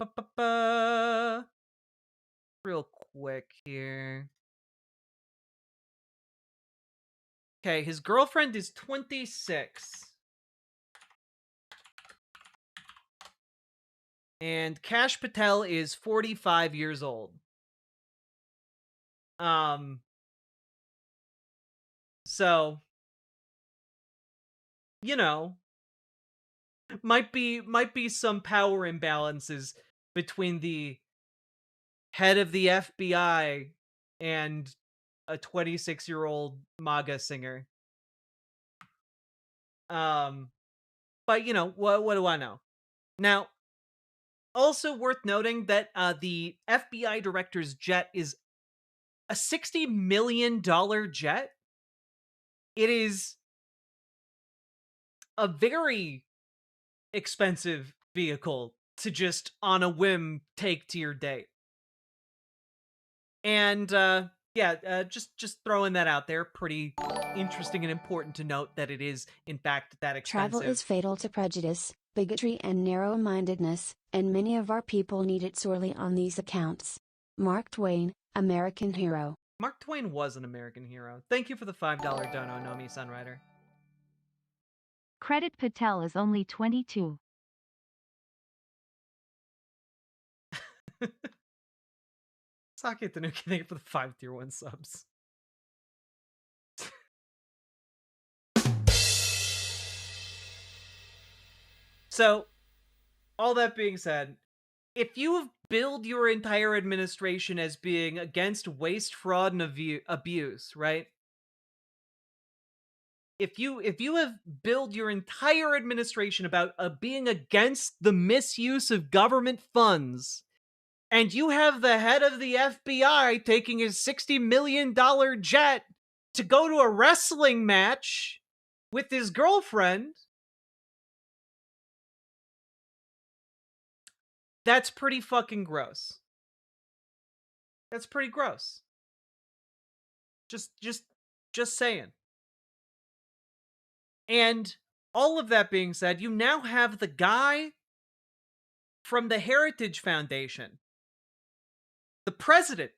quick here. Okay, his girlfriend is 26. And Kash Patel is 45 years old. So, you know, might be some power imbalances between the head of the FBI and a 26-year-old MAGA singer. But, you know, what do I know? Now, also worth noting that the FBI director's jet is a $60 million jet. It is a very expensive vehicle to just on a whim take to your date. And just throwing that out there. Pretty interesting and important to note that it is, in fact, that expensive. Travel is fatal to prejudice, bigotry, and narrow-mindedness, and many of our people need it sorely on these accounts. Mark Twain, American hero. Mark Twain was an American hero. Thank you for the $5 dono, Nomi Sunrider. Credit Patel is only 22. Sake Tanuki, thank you for the 5 tier 1 subs. So, all that being said, if you have billed your entire administration as being against waste, fraud, and abuse, right? If you have billed your entire administration about being against the misuse of government funds, and you have the head of the FBI taking his $60 million jet to go to a wrestling match with his girlfriend, that's pretty fucking gross. That's pretty gross. Just saying. And all of that being said, you now have the guy from the Heritage Foundation, the president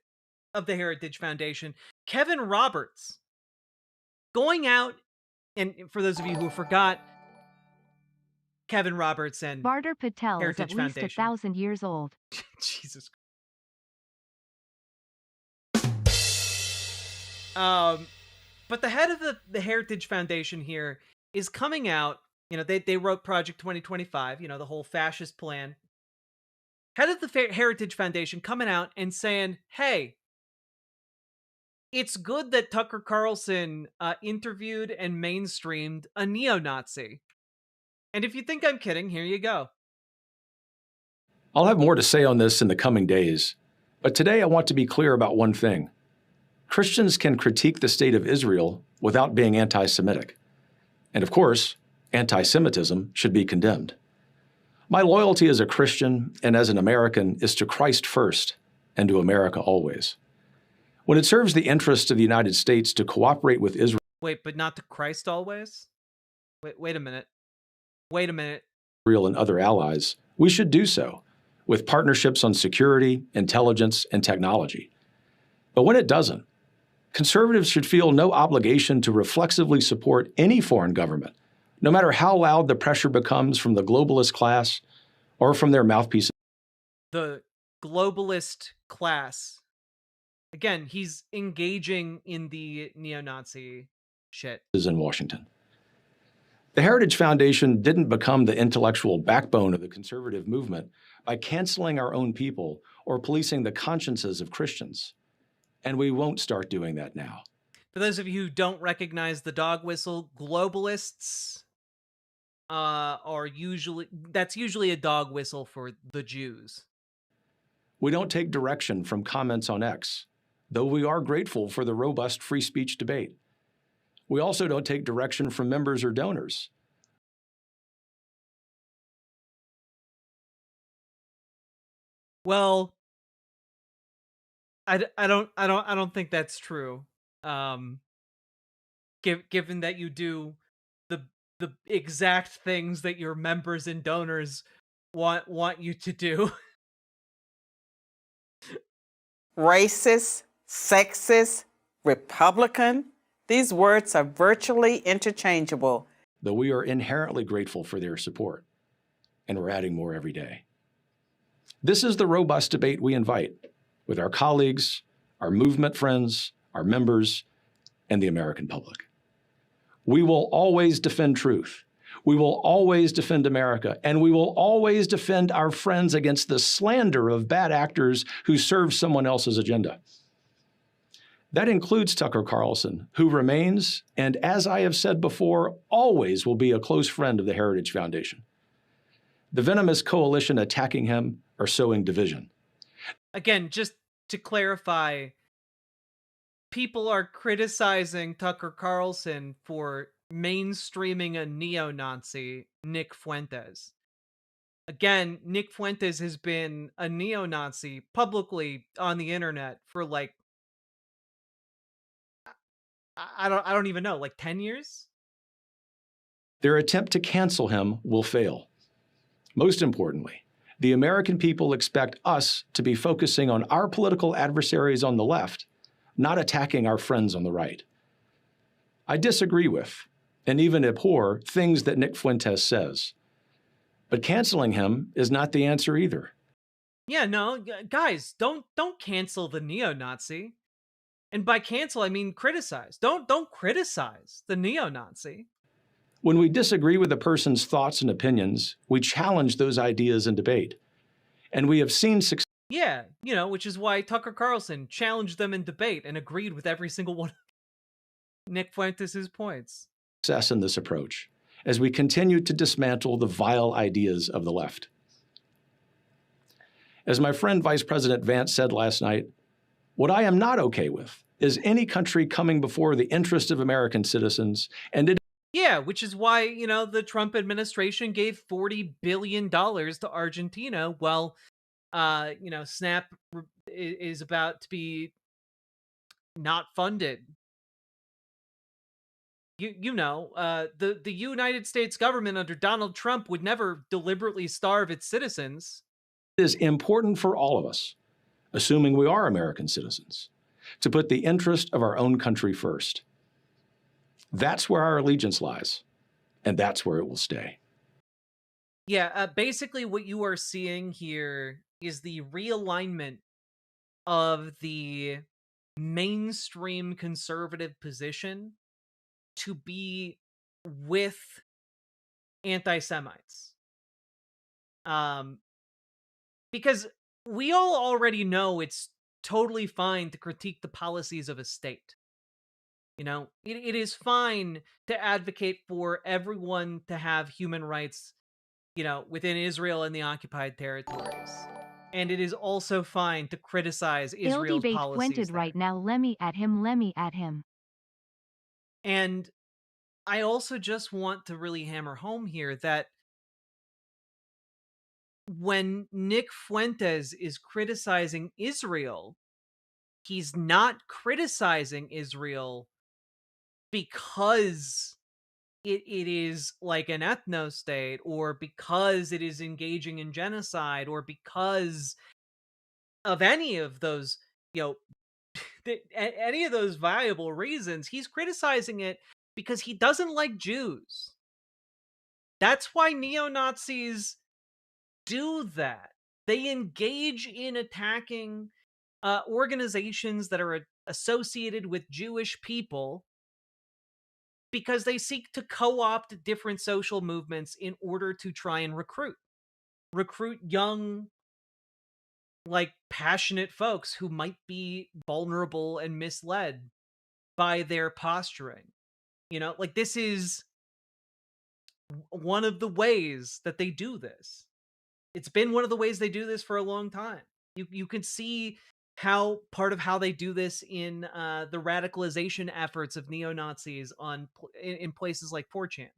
of the Heritage Foundation, Kevin Roberts, going out, and for those of you who forgot, Kevin Roberts and Vardar Patel Heritage is at least Foundation. 1,000 years old. Jesus. But the head of the Heritage Foundation here is coming out. You know, they wrote Project 2025. You know, the whole fascist plan. Head of the Heritage Foundation coming out and saying, "Hey, it's good that Tucker Carlson interviewed and mainstreamed a neo-Nazi." And if you think I'm kidding, here you go. I'll have more to say on this in the coming days, but today I want to be clear about one thing. Christians can critique the state of Israel without being anti-Semitic. And of course, anti-Semitism should be condemned. My loyalty as a Christian and as an American is to Christ first and to America always. When it serves the interests of the United States to cooperate with Israel— Wait, but not to Christ always? Wait a minute. Wait a minute. Israel and other allies, we should do so, with partnerships on security, intelligence, and technology. But when it doesn't, conservatives should feel no obligation to reflexively support any foreign government, no matter how loud the pressure becomes from the globalist class or from their mouthpieces. The globalist class. Again, he's engaging in the neo-Nazi shit. In Washington. The Heritage Foundation didn't become the intellectual backbone of the conservative movement by canceling our own people or policing the consciences of Christians. And we won't start doing that now. For those of you who don't recognize the dog whistle, globalists that's usually a dog whistle for the Jews. We don't take direction from comments on X, though we are grateful for the robust free speech debate. We also don't take direction from members or donors. Well, I don't think that's true. Given that you do the exact things that your members and donors want you to do. Racist, sexist, Republican. These words are virtually interchangeable. Though we are inherently grateful for their support, and we're adding more every day. This is the robust debate we invite with our colleagues, our movement friends, our members, and the American public. We will always defend truth. We will always defend America, and we will always defend our friends against the slander of bad actors who serve someone else's agenda. That includes Tucker Carlson, who remains, and as I have said before, always will be a close friend of the Heritage Foundation. The venomous coalition attacking him are sowing division. Again, just to clarify, people are criticizing Tucker Carlson for mainstreaming a neo-Nazi, Nick Fuentes. Again, Nick Fuentes has been a neo-Nazi publicly on the internet for like, I don't even know, like 10 years? Their attempt to cancel him will fail. Most importantly, the American people expect us to be focusing on our political adversaries on the left, not attacking our friends on the right. I disagree with, and even abhor, things that Nick Fuentes says. But canceling him is not the answer either. Yeah, no, guys, don't cancel the neo-Nazi. And by cancel, I mean criticize. Don't criticize the neo-Nazi. When we disagree with a person's thoughts and opinions, we challenge those ideas in debate. And we have seen success. Yeah, which is why Tucker Carlson challenged them in debate and agreed with every single one of Nick Fuentes' points. Success in this approach as we continue to dismantle the vile ideas of the left. As my friend Vice President Vance said last night, what I am not okay with is any country coming before the interest of American citizens and it. Yeah, which is why, the Trump administration gave $40 billion to Argentina. Well, SNAP is about to be not funded. The United States government under Donald Trump would never deliberately starve its citizens. It is important for all of us, assuming we are American citizens, to put the interest of our own country first. That's where our allegiance lies, and that's where it will stay. Yeah, basically what you are seeing here is the realignment of the mainstream conservative position to be with anti-Semites. Because we all already know it's totally fine to critique the policies of a state. It is fine to advocate for everyone to have human rights, within Israel and the occupied territories. And it is also fine to criticize Israel's debate policies Fuented there. right now. Let me at him. And I also just want to really hammer home here that when Nick Fuentes is criticizing Israel, he's not criticizing Israel because it is like an ethno state, or because it is engaging in genocide, or because of any of those, any of those viable reasons. He's criticizing it because he doesn't like Jews. That's why neo-Nazis do that. They engage in attacking organizations that are associated with Jewish people because they seek to co-opt different social movements in order to try and recruit young, passionate folks who might be vulnerable and misled by their posturing. This is one of the ways that they do this. It's been one of the ways they do this for a long time. You can see how part of how they do this in the radicalization efforts of neo-Nazis in places like 4chan,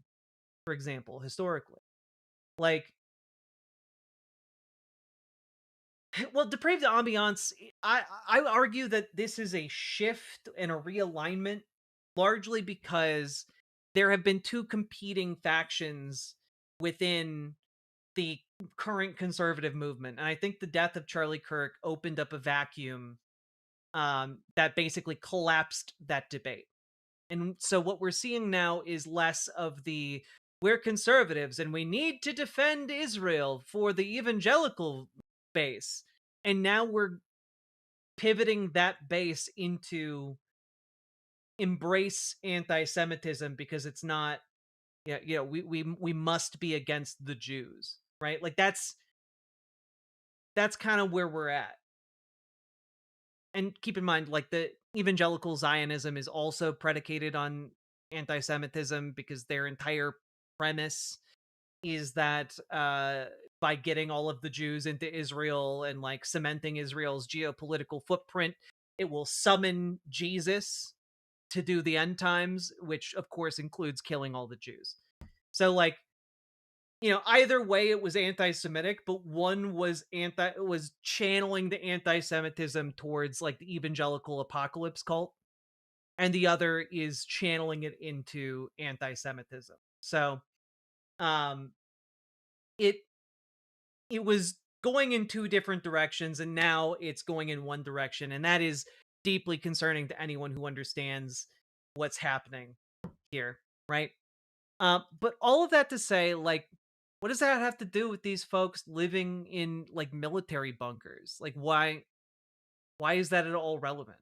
for example, historically. Well, depraved ambiance, I argue that this is a shift and a realignment, largely because there have been two competing factions within the current conservative movement. And I think the death of Charlie Kirk opened up a vacuum that basically collapsed that debate. And so what we're seeing now is less of the, we're conservatives and we need to defend Israel for the evangelical base. And now we're pivoting that base into embrace anti-Semitism because it's not, we must be against the Jews, right? That's kind of where we're at. And keep in mind, the evangelical Zionism is also predicated on anti-Semitism because their entire premise is that by getting all of the Jews into Israel and cementing Israel's geopolitical footprint, it will summon Jesus to do the end times, which of course includes killing all the Jews. So either way it was anti-Semitic, but one was channeling the anti-Semitism towards the evangelical apocalypse cult, and the other is channeling it into anti-Semitism. So it was going in two different directions, and now it's going in one direction, and that is deeply concerning to anyone who understands what's happening here, right? But all of that to say, What does that have to do with these folks living in like military bunkers? Like why is that at all relevant?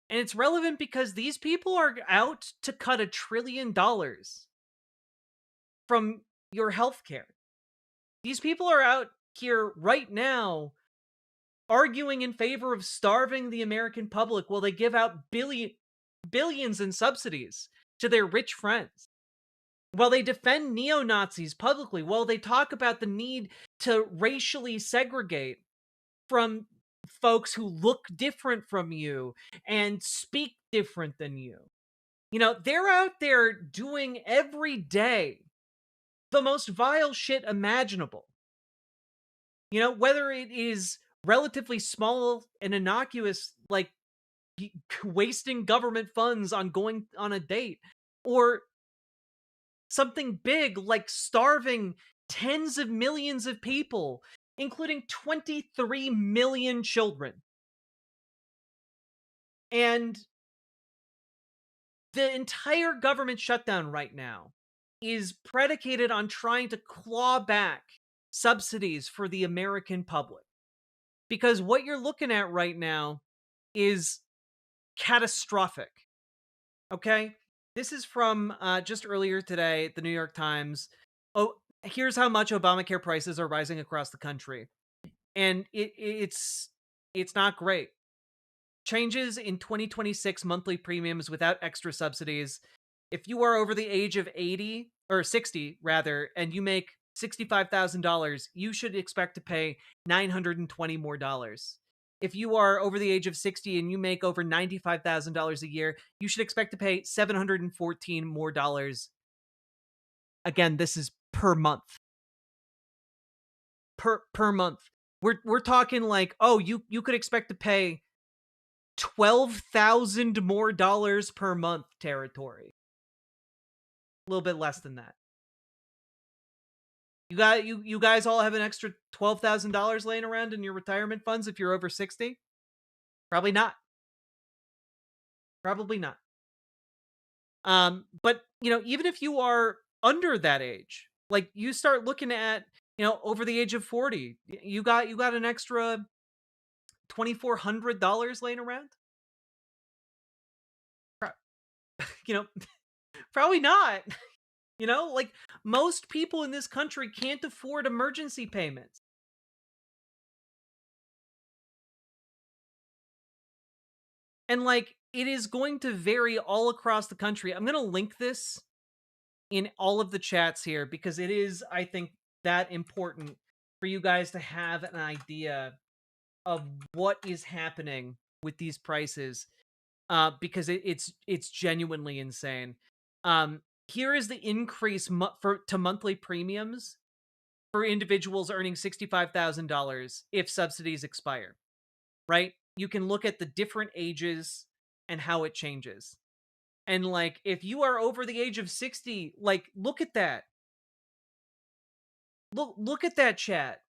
And it's relevant because these people are out to cut $1 trillion from your healthcare. These people are out here right now arguing in favor of starving the American public while they give out billions in subsidies to their rich friends. While they defend neo-Nazis publicly, while they talk about the need to racially segregate from folks who look different from you and speak different than you. You know, they're out there doing every day the most vile shit imaginable. You know, whether it is relatively small and innocuous, like wasting government funds on going on a date, or something big like starving tens of millions of people, including 23 million children. And the entire government shutdown right now is predicated on trying to claw back subsidies for the American public. Because what you're looking at right now is catastrophic. Okay? This is from just earlier today, the New York Times. Oh, here's how much Obamacare prices are rising across the country. And it's not great. Changes in 2026 monthly premiums without extra subsidies. If you are over the age of 80 or 60 rather, and you make $65,000, you should expect to pay $920 more dollars. If you are over the age of 60 and you make over $95,000 a year, you should expect to pay $714 more dollars. Again, this is per month. Per month. We're talking like, oh, you could expect to pay $12,000 more dollars per month territory. A little bit less than that. You guys all have an extra $12,000 laying around in your retirement funds if you're over 60? Probably not. Probably not. But you know, even if you are under that age, like you start looking at, you know, over the age of 40, you got an extra $2,400 laying around? You know, probably not. You know, like most people in this country can't afford emergency payments. And like, it is going to vary all across the country. I'm going to link this in all of the chats here because it is, I think, that important for you guys to have an idea of what is happening with these prices. Because it's genuinely insane. Here is the increase to monthly premiums for individuals earning $65,000 if subsidies expire, right? You can look at the different ages and how it changes. And like, if you are over the age of 60, like, look at that. Look at that, chat.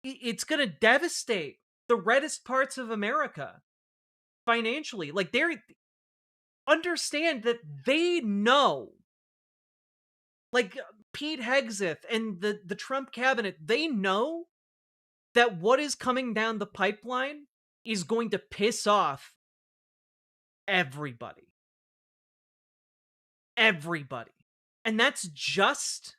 It's going to devastate the reddest parts of America financially. Like, they're understand that they know, like Pete Hegseth and the Trump cabinet, they know that what is coming down the pipeline is going to piss off everybody. Everybody. And that's just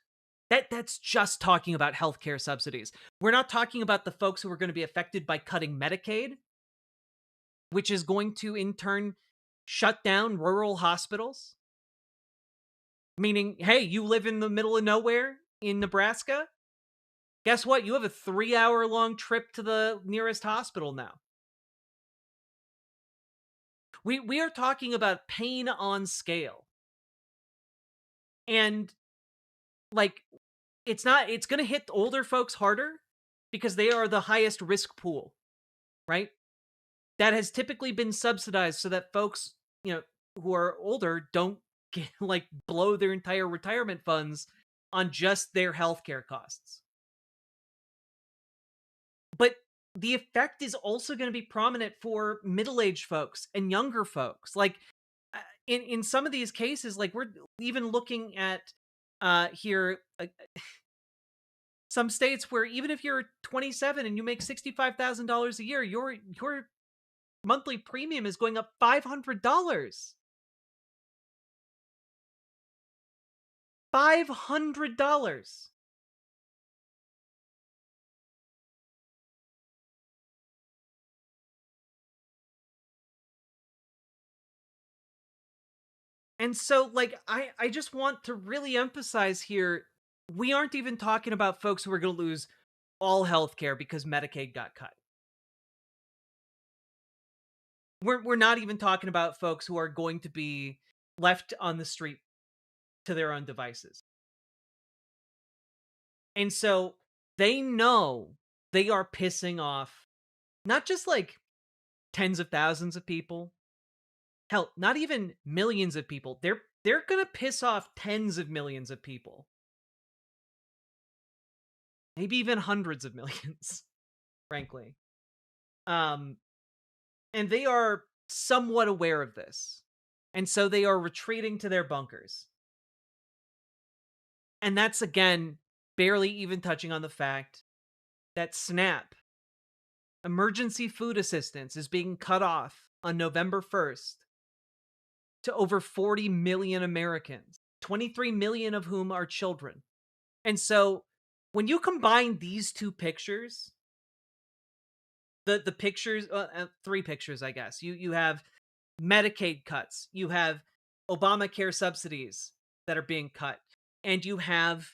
talking about healthcare subsidies. We're not talking about the folks who are going to be affected by cutting Medicaid, which is going to in turn shut down rural hospitals. Meaning, hey, you live in the middle of nowhere in Nebraska? Guess what? You have a 3-hour-long trip to the nearest hospital now. We are talking about pain on scale. And, like, it's going to hit older folks harder because they are the highest risk pool, right? That has typically been subsidized so that folks, you know, who are older don't get, like, blow their entire retirement funds on just their healthcare costs. But the effect is also going to be prominent for middle-aged folks and younger folks. Like, in some of these cases, like we're even looking at here some states where even if you're 27 and you make $65,000 a year, your monthly premium is going up $500. $500. And so, like, I just want to really emphasize here, we aren't even talking about folks who are going to lose all health care because Medicaid got cut. We're not even talking about folks who are going to be left on the street to their own devices. And so they know they are pissing off not just like tens of thousands of people, hell, not even millions of people. They're going to piss off tens of millions of people. Maybe even hundreds of millions, frankly. And they are somewhat aware of this. And so they are retreating to their bunkers. And that's, again, barely even touching on the fact that SNAP, emergency food assistance, is being cut off on November 1st to over 40 million Americans, 23 million of whom are children. And so when you combine these two pictures, the pictures, three pictures, I guess. You have Medicaid cuts, you have Obamacare subsidies that are being cut, and you have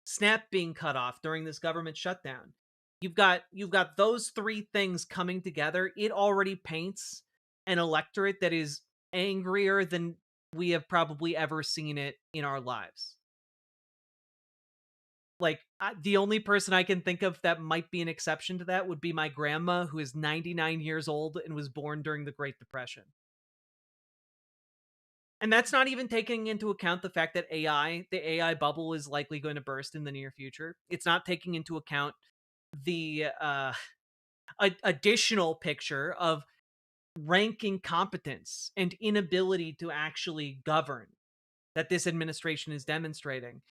SNAP being cut off during this government shutdown. You've got those three things coming together. It already paints an electorate that is angrier than we have probably ever seen it in our lives. Like, the only person I can think of that might be an exception to that would be my grandma, who is 99 years old and was born during the Great Depression. And that's not even taking into account the fact that the AI bubble is likely going to burst in the near future. It's not taking into account the additional picture of ranking competence and inability to actually govern that this administration is demonstrating.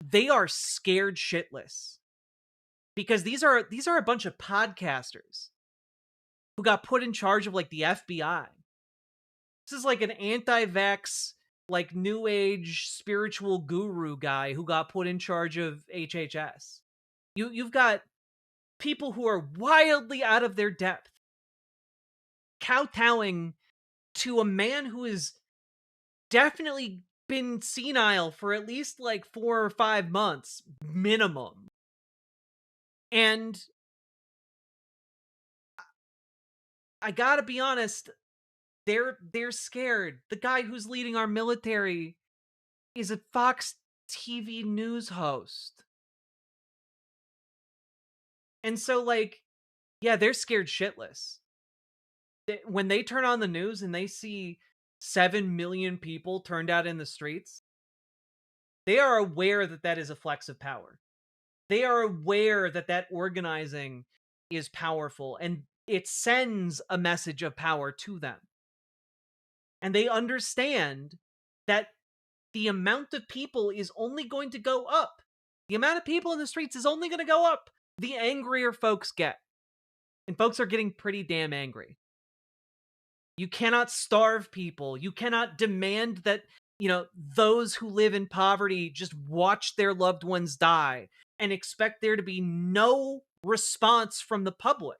They are scared shitless because these are a bunch of podcasters who got put in charge of like the FBI. This is like an anti-vax, like new age spiritual guru guy who got put in charge of HHS. You've got people who are wildly out of their depth, kowtowing to a man who has definitely been senile for at least like 4 or 5 months minimum. And I gotta be honest, they're scared. The guy who's leading our military is a Fox TV news host. And so, like, yeah, they're scared shitless. When they turn on the news and they see 7 million people turned out in the streets, they are aware that that is a flex of power. They are aware that that organizing is powerful and it sends a message of power to them. And they understand that the amount of people is only going to go up. The amount of people in the streets is only going to go up the angrier folks get. And folks are getting pretty damn angry. You cannot starve people. You cannot demand that, those who live in poverty just watch their loved ones die and expect there to be no response from the public.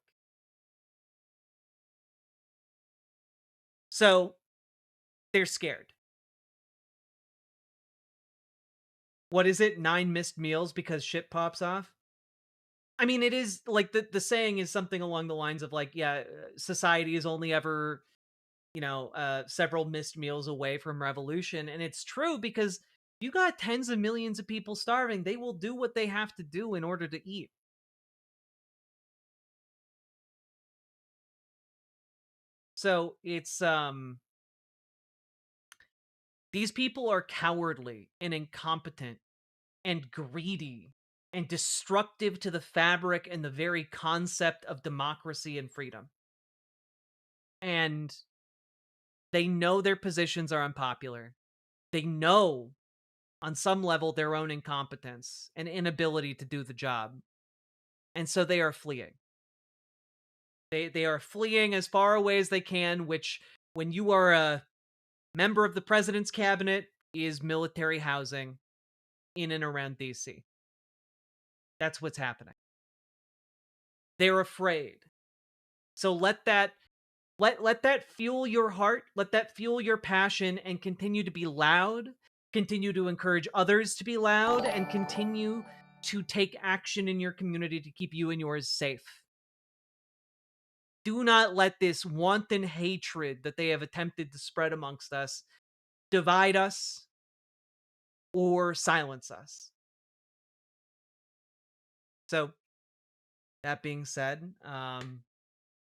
So they're scared. What is it? 9 missed meals because shit pops off? I mean, it is like the saying is something along the lines of like, yeah, society is only ever, several missed meals away from revolution. And it's true because you got tens of millions of people starving. They will do what they have to do in order to eat. So it's, these people are cowardly and incompetent and greedy and destructive to the fabric and the very concept of democracy and freedom. And They know their positions are unpopular. They know on some level their own incompetence and inability to do the job. And so they are fleeing. They are fleeing as far away as they can, which when you are a member of the president's cabinet is military housing in and around DC. That's what's happening. They're afraid. So let that fuel your heart, let that fuel your passion, and continue to be loud, continue to encourage others to be loud, and continue to take action in your community to keep you and yours safe. Do not let this wanton hatred that they have attempted to spread amongst us divide us or silence us. So, that being said, if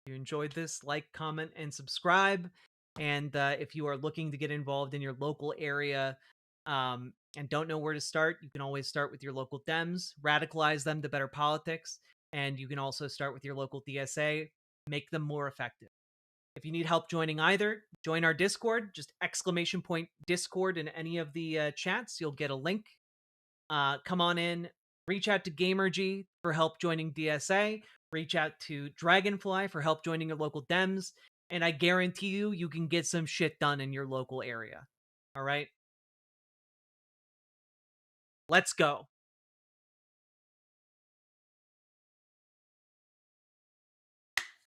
you enjoyed this, like, comment, and subscribe. And if you are looking to get involved in your local area and don't know where to start, you can always start with your local Dems, radicalize them to better politics, and you can also start with your local DSA, make them more effective. If you need help joining either, join our Discord, just !Discord in any of the chats. You'll get a link. Come on in, reach out to Gamergy for help joining DSA, reach out to Dragonfly for help joining your local Dems, and I guarantee you can get some shit done in your local area. All right? Let's go.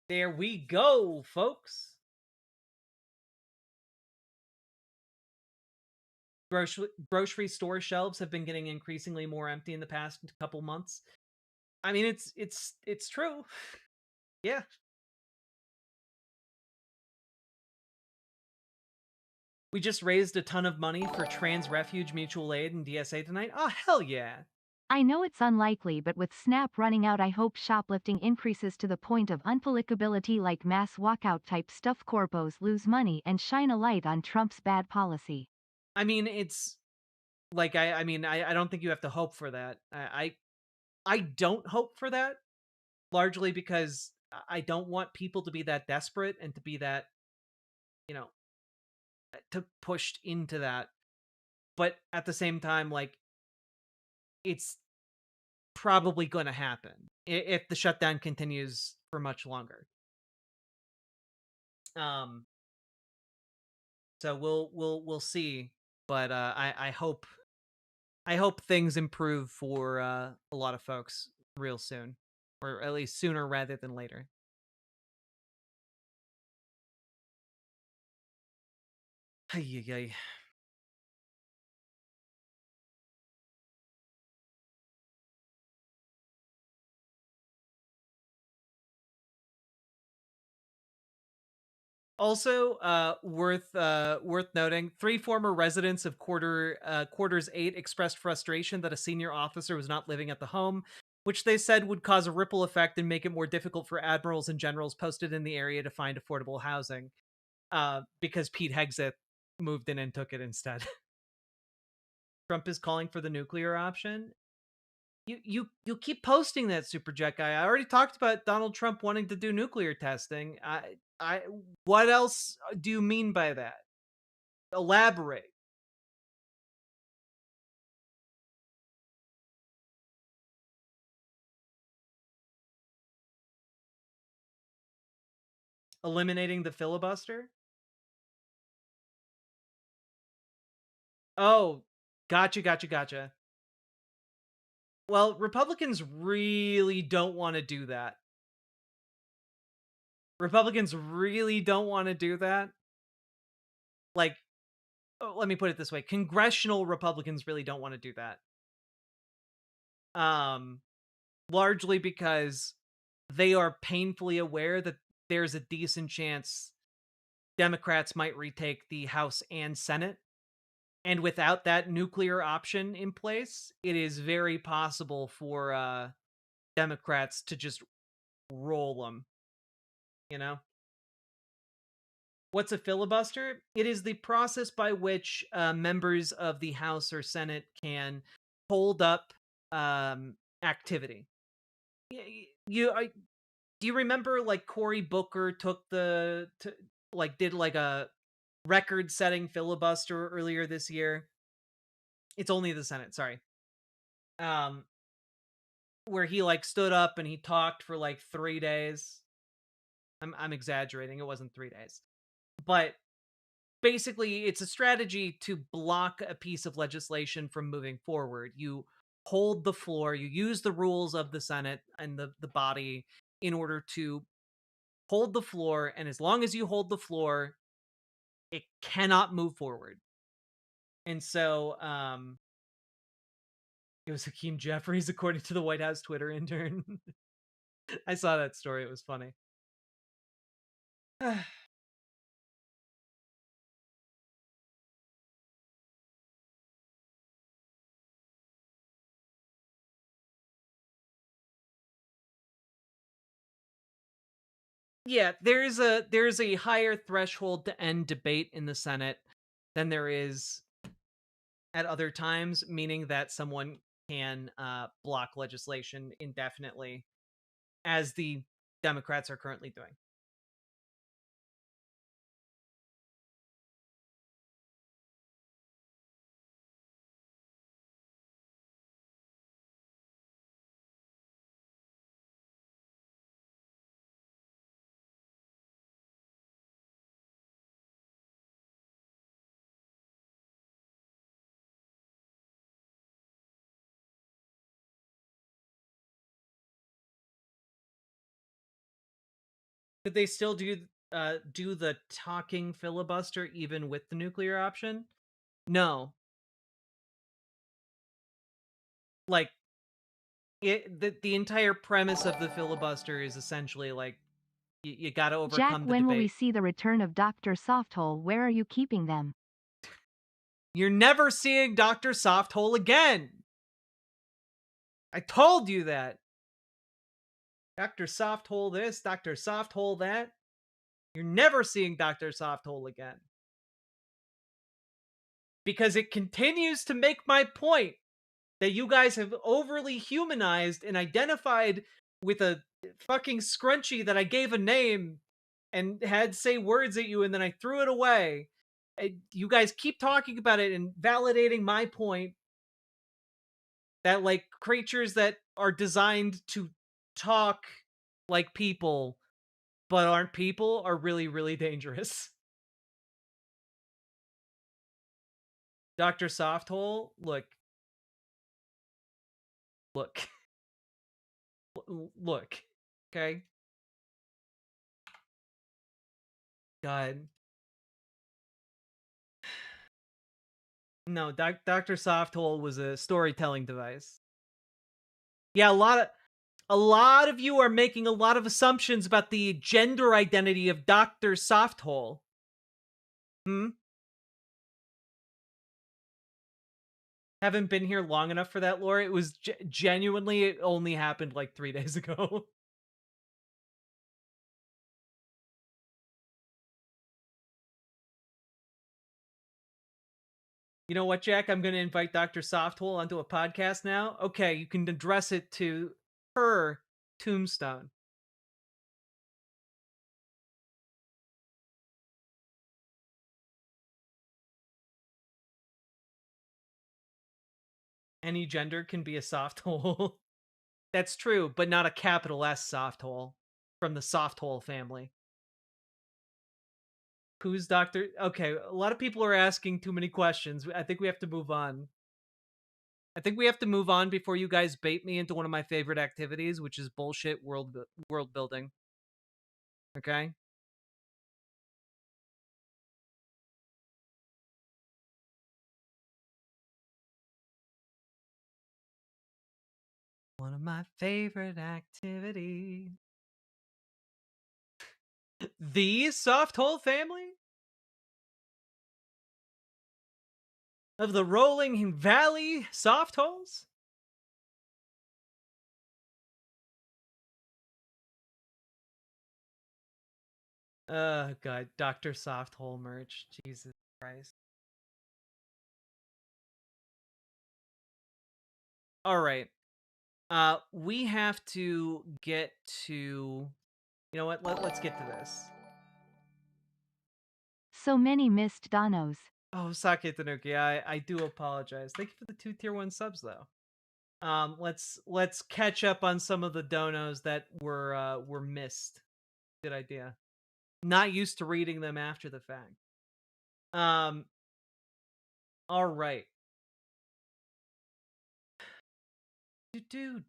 There we go, folks. Grocery store shelves have been getting increasingly more empty in the past couple months. I mean, it's true. Yeah. We just raised a ton of money for Trans Refuge Mutual Aid and DSA tonight. Oh, hell yeah. I know it's unlikely, but with SNAP running out, I hope shoplifting increases to the point of unpoliticability, like mass walkout type stuff. Corpos lose money and shine a light on Trump's bad policy. I mean, it's like I don't think you have to hope for that. I don't hope for that, largely because I don't want people to be that desperate and to be that, to pushed into that. But at the same time, like, it's probably going to happen if the shutdown continues for much longer. So we'll see, but I hope things improve for a lot of folks real soon, or at least sooner rather than later. Ay, ay, ay. Also, worth noting, 3 former residents of quarters 8 expressed frustration that a senior officer was not living at the home, which they said would cause a ripple effect and make it more difficult for admirals and generals posted in the area to find affordable housing. Because Pete Hegseth moved in and took it instead. Trump is calling for the nuclear option. You keep posting that, Superjet guy. I already talked about Donald Trump wanting to do nuclear testing. What else do you mean by that? Elaborate. Eliminating the filibuster? Oh, gotcha. Well, Republicans really don't want to do that. Like, let me put it this way. Congressional Republicans really don't want to do that. Largely because they are painfully aware that there's a decent chance Democrats might retake the House and Senate. And without that nuclear option in place, it is very possible for Democrats to just roll them. What's a filibuster? It is the process by which members of the House or Senate can hold up activity. Do you remember, like, Cory Booker did like a record-setting filibuster earlier this year. It's only the Senate, sorry. Where he like stood up and he talked for like 3 days. I'm exaggerating. It wasn't 3 days. But basically, it's a strategy to block a piece of legislation from moving forward. You hold the floor, you use the rules of the Senate and the body in order to hold the floor, and as long as you hold the floor, it cannot move forward. And so, it was Hakeem Jeffries, according to the White House Twitter intern. I saw that story. It was funny. Yeah, there's a higher threshold to end debate in the Senate than there is at other times, meaning that someone can block legislation indefinitely, as the Democrats are currently doing. Could they still do the talking filibuster even with the nuclear option? No. Like, the entire premise of the filibuster is essentially like you got to Jack, overcome the when will we debate. see the return of Dr. Softhole? Where are you keeping them? You're never seeing Dr. Softhole again. I told you that. Dr. Softhole this, Dr. Softhole that. You're never seeing Dr. Softhole again. Because it continues to make my point that you guys have overly humanized and identified with a fucking scrunchie that I gave a name and had say words at you and then I threw it away. You guys keep talking about it and validating my point that like creatures that are designed to talk like people but aren't people are really, really dangerous. Dr. Softhole, look. Look. Okay? God. No, Dr. Softhole was a storytelling device. Yeah, a lot of you are making a lot of assumptions about the gender identity of Dr. Softhole. Haven't been here long enough for that, Laura. It was genuinely, it only happened like 3 days ago. You know what, Jack? I'm going to invite Dr. Softhole onto a podcast now. Okay, you can address it to her tombstone. Any gender can be a Softhole. That's true, but not a capital S Softhole from the Softhole family. Who's Dr. Okay, a lot of people are asking too many questions. I think we have to move on. I think we have to move on before you guys bait me into one of my favorite activities, which is bullshit world building. Okay? One of my favorite activities. The Softhole family? Of the Rolling Valley Softholes? God, Dr. Softhole merch. Jesus Christ. All right. We have to get to... You know what? Let's get to this. So many missed donos. Oh, Sake Tanuki, I do apologize. Thank you for the 2 tier 1 subs though. Let's catch up on some of the donos that were missed. Good idea. Not used to reading them after the fact. All right. Do.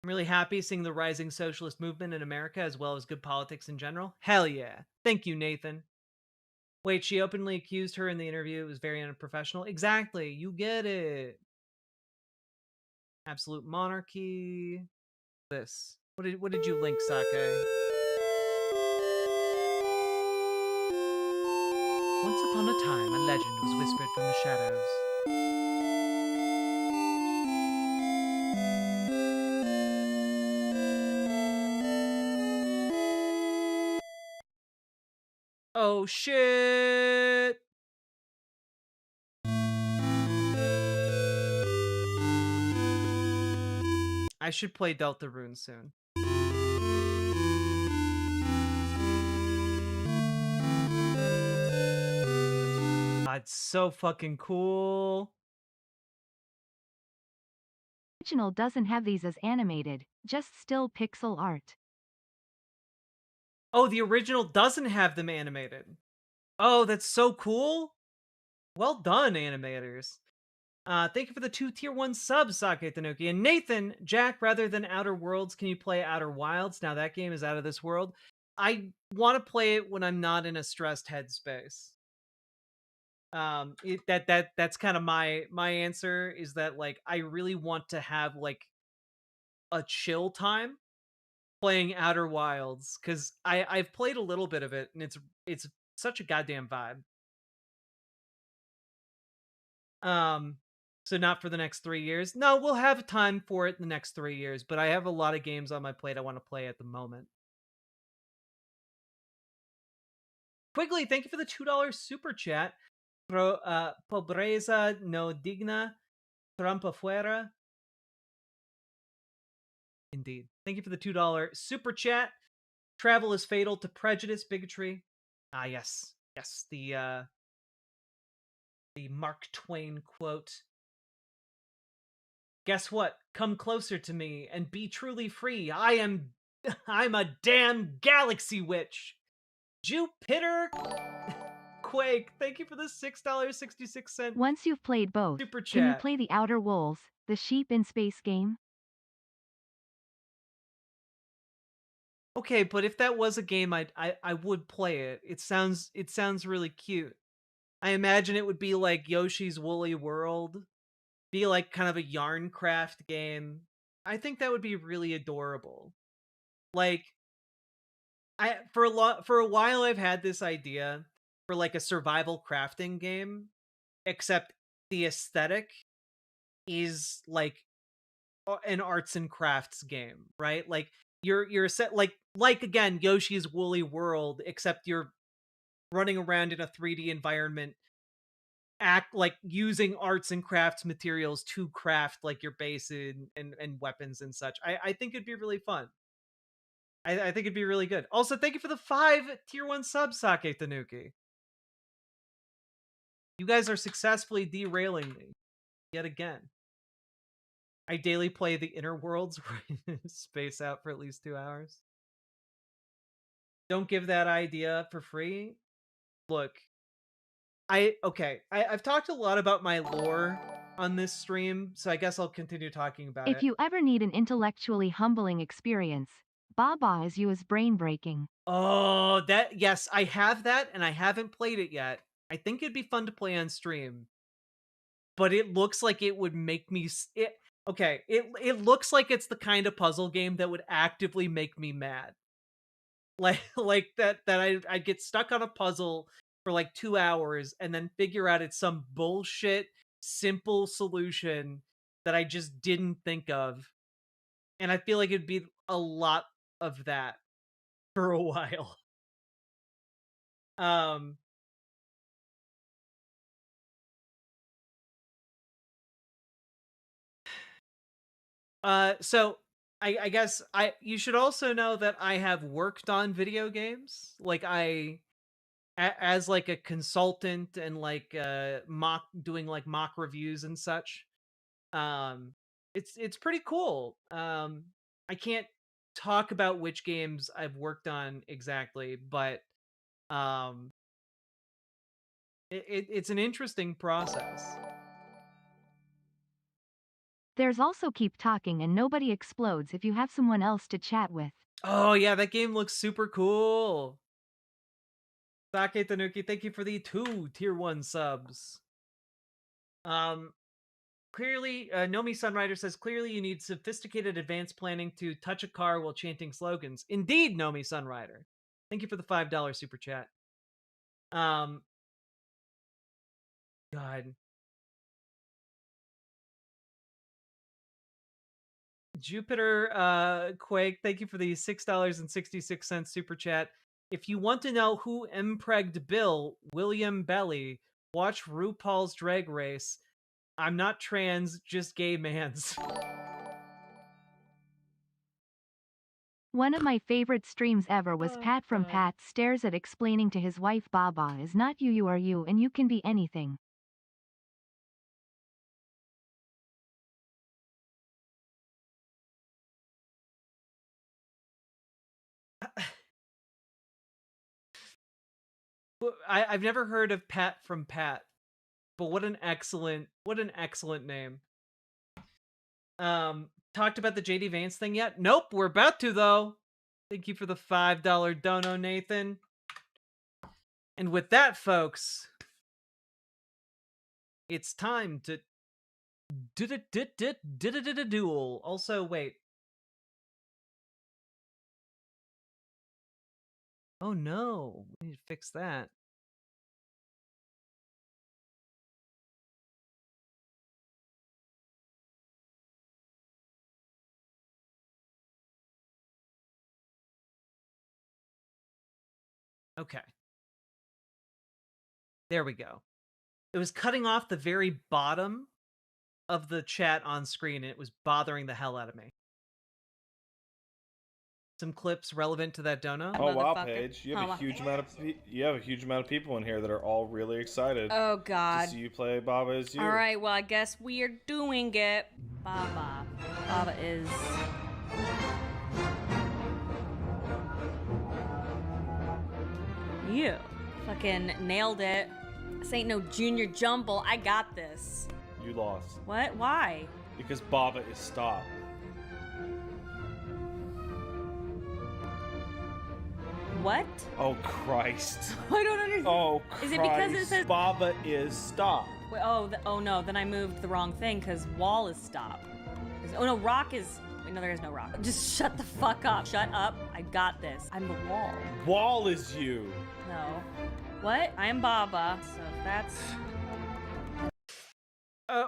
I'm really happy seeing the rising socialist movement in America as well as good politics in general. Hell yeah. Thank you, Nathan. Wait, she openly accused her in the interview. It was very unprofessional. Exactly. You get it. Absolute monarchy. This. What did you link, Sake? Once upon a time, a legend was whispered from the shadows. Oh shit! I should play Deltarune soon. It's so fucking cool. Original doesn't have these as animated, just still pixel art. Oh, the original doesn't have them animated. Oh, that's so cool. Well done, animators. Thank you for the 2 tier 1 subs, Sake Tanuki. And Nathan, Jack, rather than Outer Worlds, can you play Outer Wilds? Now that game is out of this world. I want to play it when I'm not in a stressed headspace. That's kind of my answer, is that like I really want to have like a chill time playing Outer Wilds, because I've played a little bit of it and it's such a goddamn vibe. So not for the next 3 years. No, we'll have time for it in the next 3 years, but I have a lot of games on my plate I want to play at the moment. Quigley, thank you for the $2 super chat. Pobreza no digna, trampa fuera. Indeed. Thank you for the $2 super chat. Travel is fatal to prejudice, bigotry. Ah, yes. Yes, the Mark Twain quote. Guess what? Come closer to me and be truly free. I'm a damn galaxy witch. Jupiter Quake, thank you for the $6.66. Once you've played both, Super can you chat. play the Outer Wolves, the sheep in space game? Okay, but if that was a game, I would play it. It sounds really cute. I imagine it would be like Yoshi's Woolly World, be like kind of a yarn craft game. I think that would be really adorable. Like, for a while I've had this idea for like a survival crafting game, except the aesthetic is like an arts and crafts game, right? Like you're set like again Yoshi's Woolly World, except you're running around in a 3D environment, act like using arts and crafts materials to craft like your base and weapons and such. I think it'd be really fun. I think it'd be really good. Also, thank you for the 5 tier 1 subs, Sake Tanuki. You guys are successfully derailing me yet again. I daily play the Inner Worlds where I space out for at least 2 hours. Don't give that idea for free. Look, I've talked a lot about my lore on this stream, so I guess I'll continue talking about it. If you ever need an intellectually humbling experience, Baba is you is brain breaking. Oh, yes, I have that, and I haven't played it yet. I think it'd be fun to play on stream, but it looks like it would make me it looks like it's the kind of puzzle game that would actively make me mad. Like that I'd get stuck on a puzzle for like 2 hours and then figure out it's some bullshit simple solution that I just didn't think of. And I feel like it'd be a lot of that for a while. So I guess you should also know that I have worked on video games. Like as like a consultant and like doing like mock reviews and such. It's pretty cool. I can't talk about which games I've worked on exactly, but it's an interesting process. There's also Keep Talking and Nobody Explodes if you have someone else to chat with. Oh yeah, that game looks super cool. Sake Tanuki, thank you for the 2 tier 1 subs. Clearly, Nomi Sunrider says, clearly you need sophisticated advanced planning to touch a car while chanting slogans. Indeed, Nomi Sunrider. Thank you for the $5 super chat. God. Jupiter Quake, thank you for the $6.66 super chat. If you want to know who impregged Bill, William Belly, watch RuPaul's Drag Race. I'm not trans, just gay mans. One of my favorite streams ever was Pat from Pat Stares at explaining to his wife Baba is not you, you are you, and you can be anything. I've never heard of Pat from Pat, but what an excellent name. Talked about the JD Vance thing yet? Nope, we're about to though. Thank you for the $5 dono, Nathan. And with that, folks, it's time to duel. Also, wait. Oh no, we need to fix that. Okay. There we go. It was cutting off the very bottom of the chat on screen, and it was bothering the hell out of me. Some clips relevant to that dono. Oh wow, Paige, you have a huge amount of people in here that are all really excited. Oh God. To see you play Baba Is You. All right, well I guess we are doing it. Baba is. You fucking nailed it. This ain't no junior jumble. I got this. You lost. What? Why? Because Baba is stop. What? Oh Christ. I don't understand. Oh Christ. Is it because it says Baba is stop? Wait, oh no, then I moved the wrong thing because wall is stop. Oh no, rock is. Wait, no, there is no rock. Just shut the fuck up. Shut up. I got this. I'm the wall. Wall is you. No. What? I am Baba. So that's.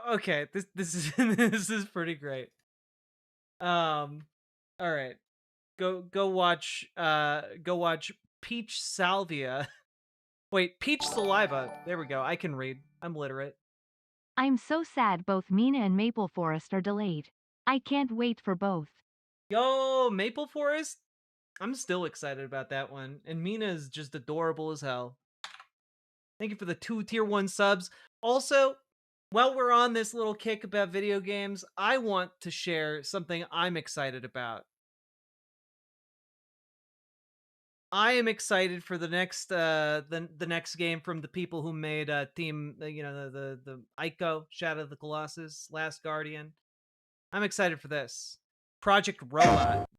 Okay. This is this is pretty great. All right. Go watch Peach Salvia. Wait, Peach Saliva. There we go. I can read. I'm literate. I'm so sad both Mina and Maple Forest are delayed. I can't wait for both. Yo, Maple Forest. I'm still excited about that one. And Mina is just adorable as hell. Thank you for the 2 tier 1 subs. Also, while we're on this little kick about video games, I want to share something I'm excited about. I am excited for the next the next game from the people who made Team the Ico Shadow of the Colossus Last Guardian. I'm excited for this. Project Robot.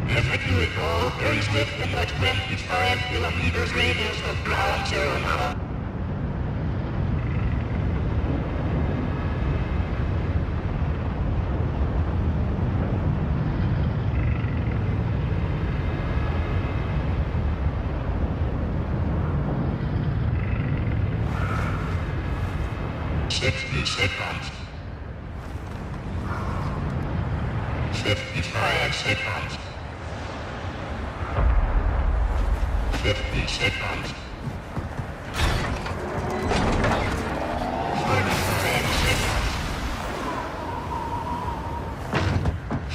If you recall, very swift and like 25 kilometers radius of ground zero now. Seconds. 55 seconds. 50 seconds.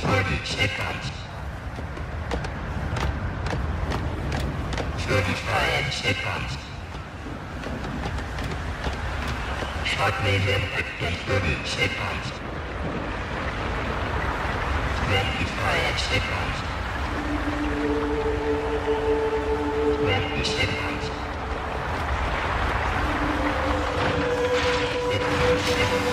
30 seconds. 35 seconds. Start medium at 30 seconds. 25 seconds. 20 seconds. 15 seconds.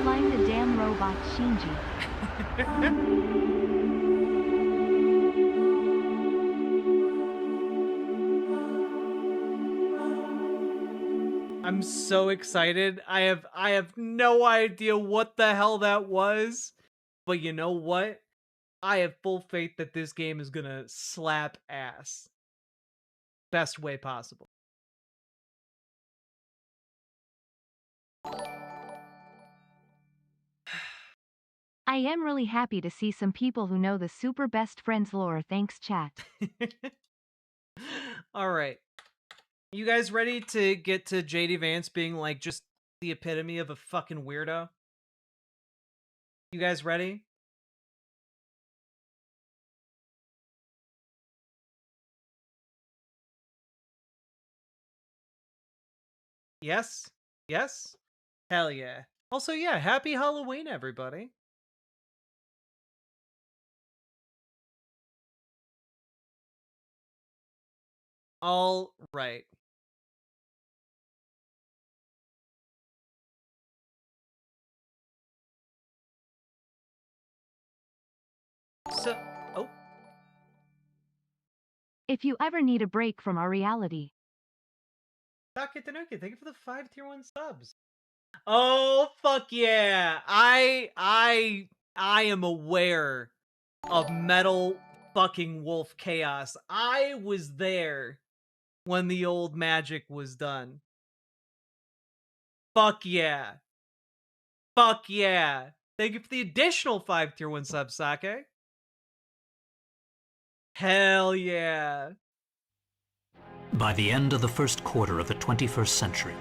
Climb the damn robot, Shinji. I'm so excited. I have no idea what the hell that was. But you know what? I have full faith that this game is gonna slap ass. Best way possible. I am really happy to see some people who know the super best friends lore. Thanks, chat. All right. You guys ready to get to JD Vance being like just the epitome of a fucking weirdo? You guys ready? Yes? Yes? Hell yeah. Also, yeah, happy Halloween, everybody. All right. So, oh. If you ever need a break from our reality. Sake Tanuki, thank you for the 5 tier 1 subs. Oh, fuck yeah. I am aware of Metal fucking Wolf Chaos. I was there when the old magic was done. Fuck yeah. Fuck yeah. Thank you for the additional 5 tier 1 subs, Sake. Hell yeah. By the end of the first quarter of the 21st century,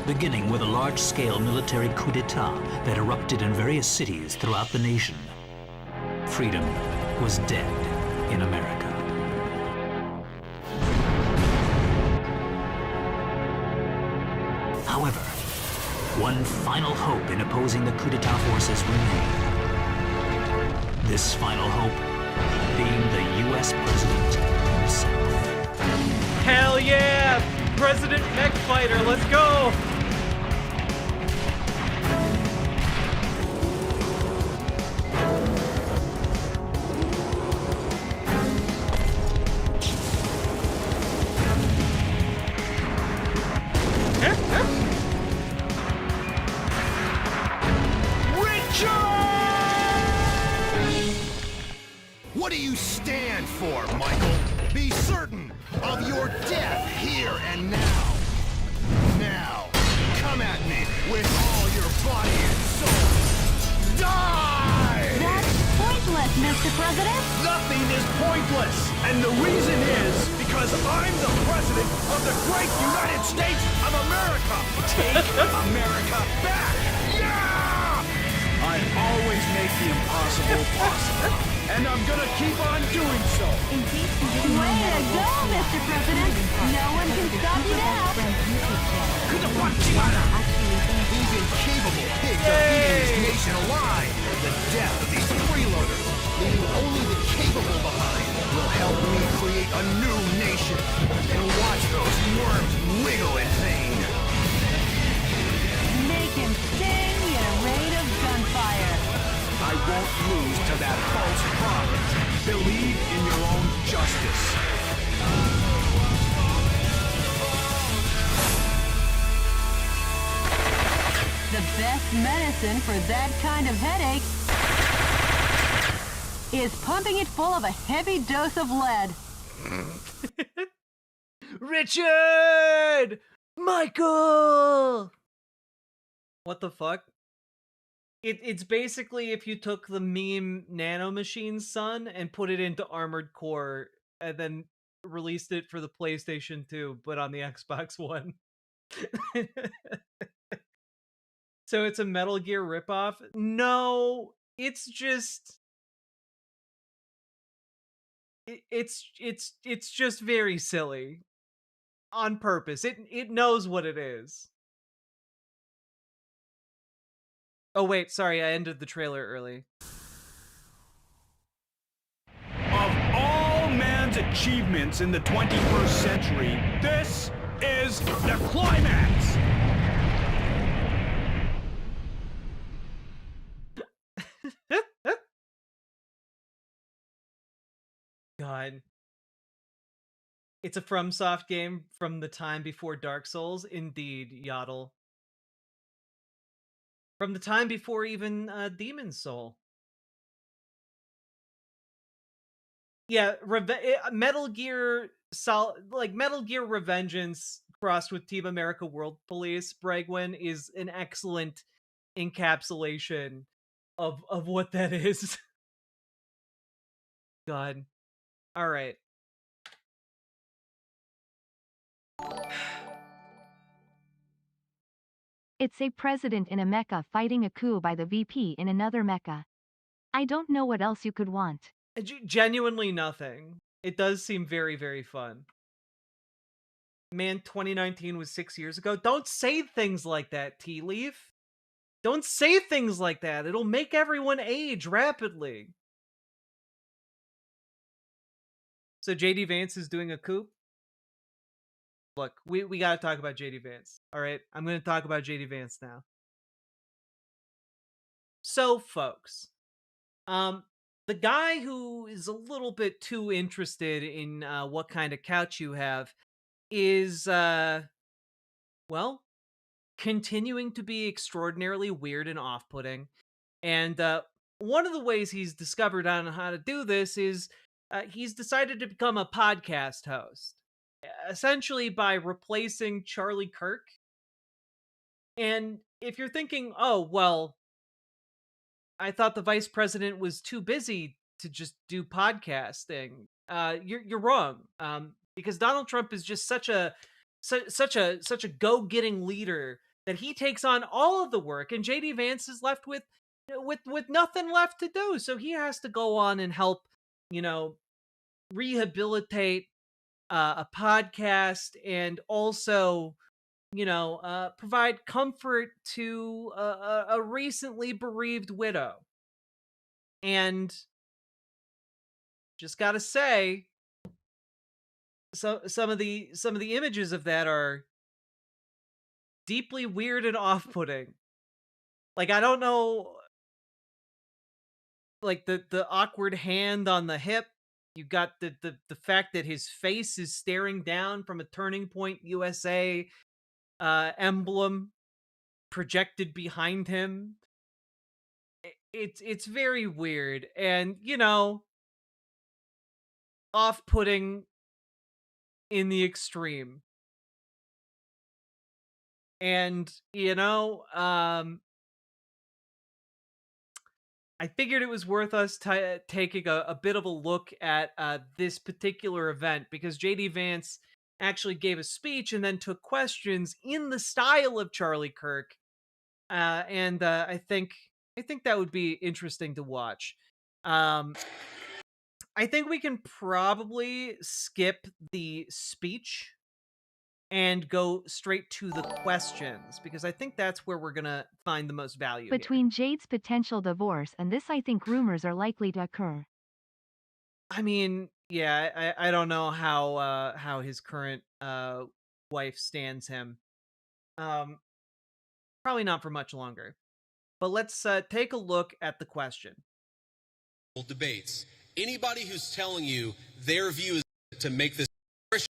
beginning with a large-scale military coup d'etat that erupted in various cities throughout the nation, freedom was dead in America. However, one final hope in opposing the coup d'etat forces remained. This final hope being the U.S. president himself. Hell yeah! President Mech Fighter, let's go! What do you stand for, Michael? Be certain of your death here and now. Now, come at me with all your body and soul. Die! That's pointless, Mr. President. Nothing is pointless. And the reason is because I'm the president of the great United States of America. Take America back. Yeah! I always make the impossible possible. And I'm gonna keep on doing so. Way to go, Mr. President. No one can stop you now. These incapable pigs are eating this nation alive. The death of these freeloaders, leaving only the capable behind, will help me create a new nation. And watch those worms wiggle in pain. Make him sing your rate of gunfire. I won't lose to that false prophet. Believe in your own justice. best medicine for that kind of headache is pumping it full of a heavy dose of lead. Richard! Michael! What the fuck? It's basically if you took the meme Nanomachine's son and put it into Armored Core and then released it for the PlayStation 2, but on the Xbox One. So it's a Metal Gear ripoff? No, it's just... It's just very silly. On purpose. It knows what it is. Oh wait, sorry, I ended the trailer early. Of all man's achievements in the 21st century, this is the climax! God. It's a FromSoft game from the time before Dark Souls. Indeed, Yaddle. From the time before even Demon's Soul. Yeah, Metal Gear Metal Gear Revengeance crossed with Team America World Police, Bregwin, is an excellent encapsulation of what that is. God. All right. It's a president in a mecha fighting a coup by the VP in another mecha. I don't know what else you could want. Genuinely nothing. It does seem very, very fun. Man, 2019 was 6 years ago. Don't say things like that, Tea Leaf. Don't say things like that. It'll make everyone age rapidly. So JD Vance is doing a coup? Look, we gotta talk about JD Vance. Alright, I'm gonna talk about JD Vance now. So, folks, the guy who is a little bit too interested in what kind of couch you have is, well, continuing to be extraordinarily weird and off-putting. And one of the ways he's discovered on how to do this is he's decided to become a podcast host, essentially by replacing Charlie Kirk. And if you're thinking, oh, well, I thought the vice president was too busy to just do podcasting, you're wrong. Because Donald Trump is just such a go-getting leader that he takes on all of the work, and JD Vance is left with nothing left to do. So he has to go on and help, rehabilitate a podcast and also, provide comfort to a recently bereaved widow. And just gotta say, some of the images of that are deeply weird and off-putting. Like, I don't know, like the awkward hand on the hip. You got the fact that his face is staring down from a Turning Point USA emblem projected behind him. It's very weird and, off-putting in the extreme. And, I figured it was worth us taking a bit of a look at this particular event, because JD Vance actually gave a speech and then took questions in the style of Charlie Kirk. And I think that would be interesting to watch. I think we can probably skip the speech and go straight to the questions, because I think that's where we're gonna find the most value here. Between Jade's potential divorce and this, I think rumors are likely to occur. I mean, yeah, I don't know how his current wife stands him. Probably not for much longer. But let's take a look at the question. Debates. Anybody who's telling you their view is to make this Christian.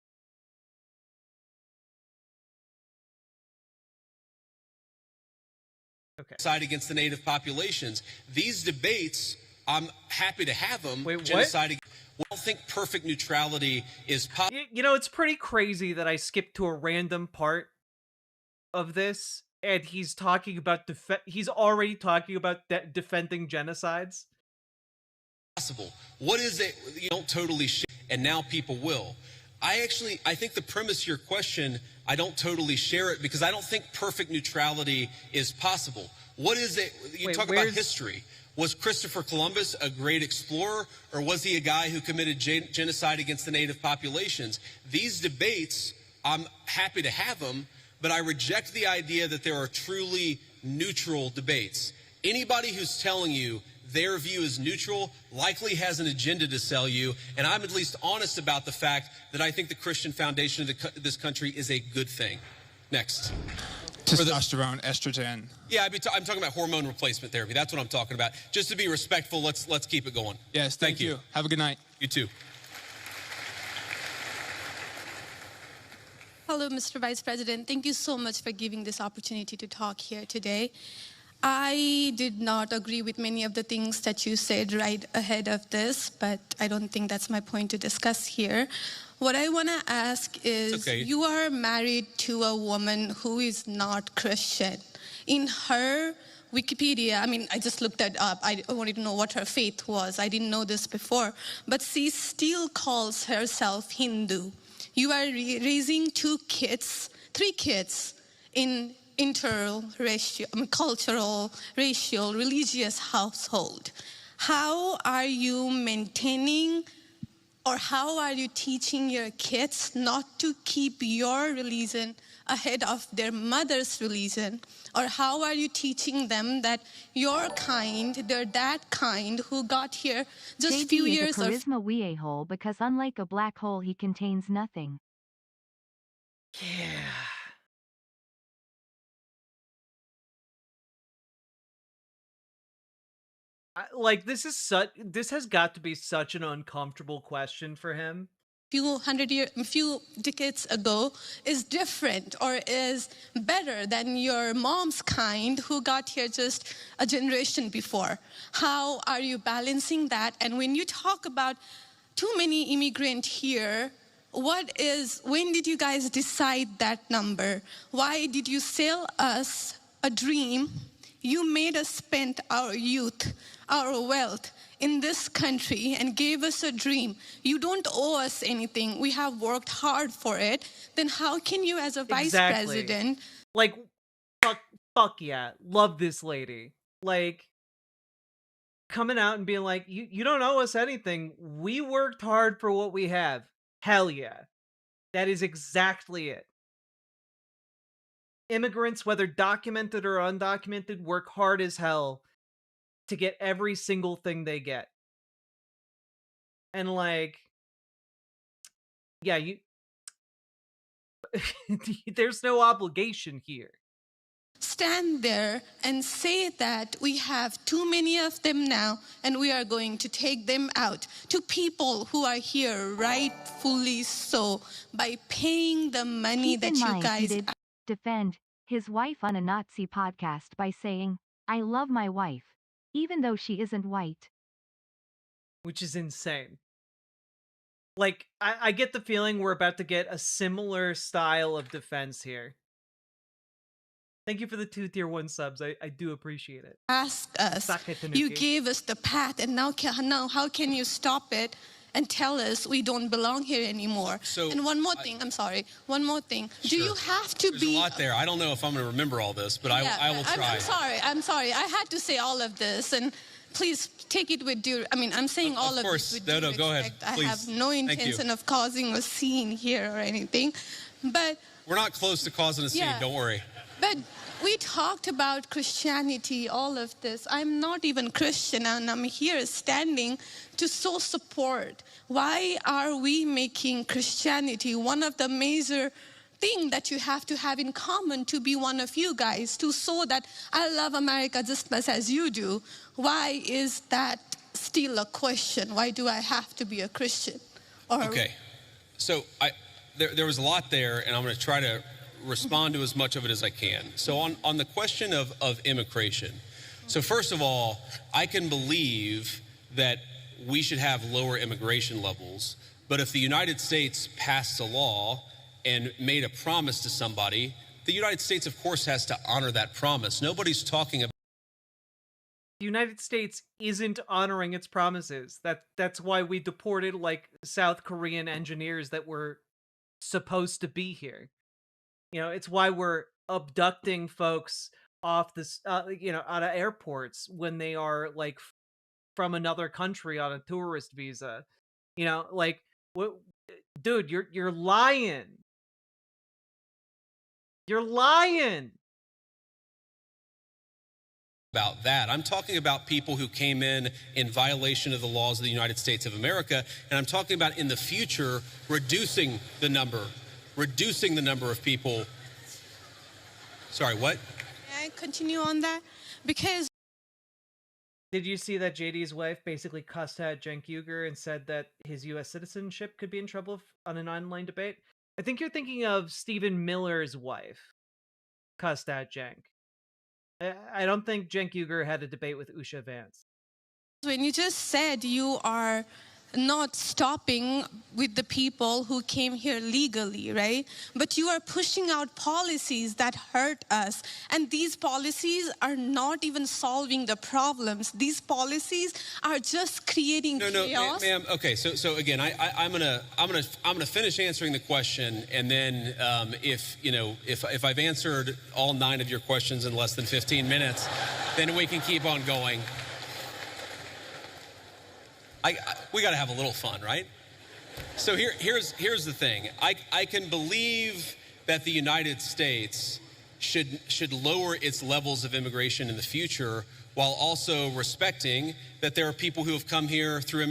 genocide against the native populations. These debates, I'm happy to have them. Wait, genocide. Well, I don't think perfect neutrality is possible. You know, it's pretty crazy that I skipped to a random part of this, and he's talking about he's already talking about defending genocides. Possible. What is it you don't totally share, and now people will? I think the premise of your question, I don't totally share it because I don't think perfect neutrality is possible. What is it? You talk about history. Was Christopher Columbus a great explorer, or was he a guy who committed genocide against the native populations? These debates, I'm happy to have them, but I reject the idea that there are truly neutral debates. Anybody who's telling you their view is neutral likely has an agenda to sell you, and I'm at least honest about the fact that I think the Christian foundation of this country is a good thing. Next. Testosterone, estrogen. Yeah, I'm talking about hormone replacement therapy. That's what I'm talking about. Just to be respectful, let's keep it going. Yes, thank you. Have a good night. You too. Hello, Mr. Vice President. Thank you so much for giving this opportunity to talk here today. I did not agree with many of the things that you said right ahead of this, but I don't think that's my point to discuss here. What I want to ask is, you are married to a woman who is not Christian. In her Wikipedia, I mean, I just looked it up. I wanted to know what her faith was. I didn't know this before. But she still calls herself Hindu. You are raising three kids in interracial, cultural, racial, religious household. How are you maintaining, or how are you teaching your kids not to keep your religion ahead of their mother's religion? Or how are you teaching them that your kind, they're that kind who got here just JD few is years a charisma wee-a-hole because unlike a black hole, he contains nothing. Yeah. Like, this has got to be such an uncomfortable question for him. few decades ago is different or is better than your mom's kind who got here just a generation before. How are you balancing that? And when you talk about too many immigrants here, when did you guys decide that number? Why did you sell us a dream? You made us spend our youth, our wealth in this country and gave us a dream. You don't owe us anything. We have worked hard for it. Then how can you as a vice president? Like, fuck yeah. Love this lady. Like, coming out and being like, you don't owe us anything. We worked hard for what we have. Hell yeah. That is exactly it. Immigrants, whether documented or undocumented, work hard as hell to get every single thing they get. And like, yeah, there's no obligation here. Stand there and say that we have too many of them now and we are going to take them out to people who are here rightfully so by paying the money that you guys he did defend his wife on a Nazi podcast by saying, "I love my wife, even though she isn't white." Which is insane. Like, I get the feeling we're about to get a similar style of defense here. Thank you for the 2 tier 1 subs. I do appreciate it. Ask us. You gave us the path, and now how can you stop it and tell us we don't belong here anymore? And one more thing, I'm sorry. One more thing. Sure. Do you have to There's a lot there. I don't know if I'm going to remember all this, but I will try. I'm sorry. I had to say all of this, and please take it with due. I mean, I'm saying all of this with due respect. Go ahead. Please. I have no intention of causing a scene here or anything, but we're not close to causing a scene. Yeah. Don't worry. But we talked about Christianity, all of this. I'm not even Christian, and I'm here standing to show support. Why are we making Christianity one of the major things that you have to have in common to be one of you guys, to show that I love America just as much as you do? Why is that still a question? Why do I have to be a Christian? Okay, so there was a lot there, and I'm going to try to respond to as much of it as I can. So on the question of immigration, so first of all, I can believe that we should have lower immigration levels, but if the United States passed a law and made a promise to somebody, the United States, of course, has to honor that promise. Nobody's talking about. The United States isn't honoring its promises. That's why we deported like South Korean engineers that were supposed to be here. You know, it's why we're abducting folks off this, out of airports when they are like from another country on a tourist visa. You know, like, what, dude? You're lying. You're lying. About that. I'm talking about people who came in violation of the laws of the United States of America, and I'm talking about in the future reducing the number of people. Sorry, what? Can I continue on that? Because Did you see that JD's wife basically cussed out Cenk Uygur and said that his U.S. citizenship could be in trouble on an online debate? I think you're thinking of Stephen Miller's wife cussed out Cenk. I don't think Cenk Uygur had a debate with Usha Vance. when you just said you are not stopping with the people who came here legally, right? But you are pushing out policies that hurt us. And these policies are not even solving the problems. These policies are just creating chaos. Ma'am. Okay, so again, I'm gonna finish answering the question, and then if I've answered all 9 of your questions in less than 15 minutes, then we can keep on going. We got to have a little fun, right? So here's the thing. I can believe that the United States should lower its levels of immigration in the future, while also respecting that there are people who have come here through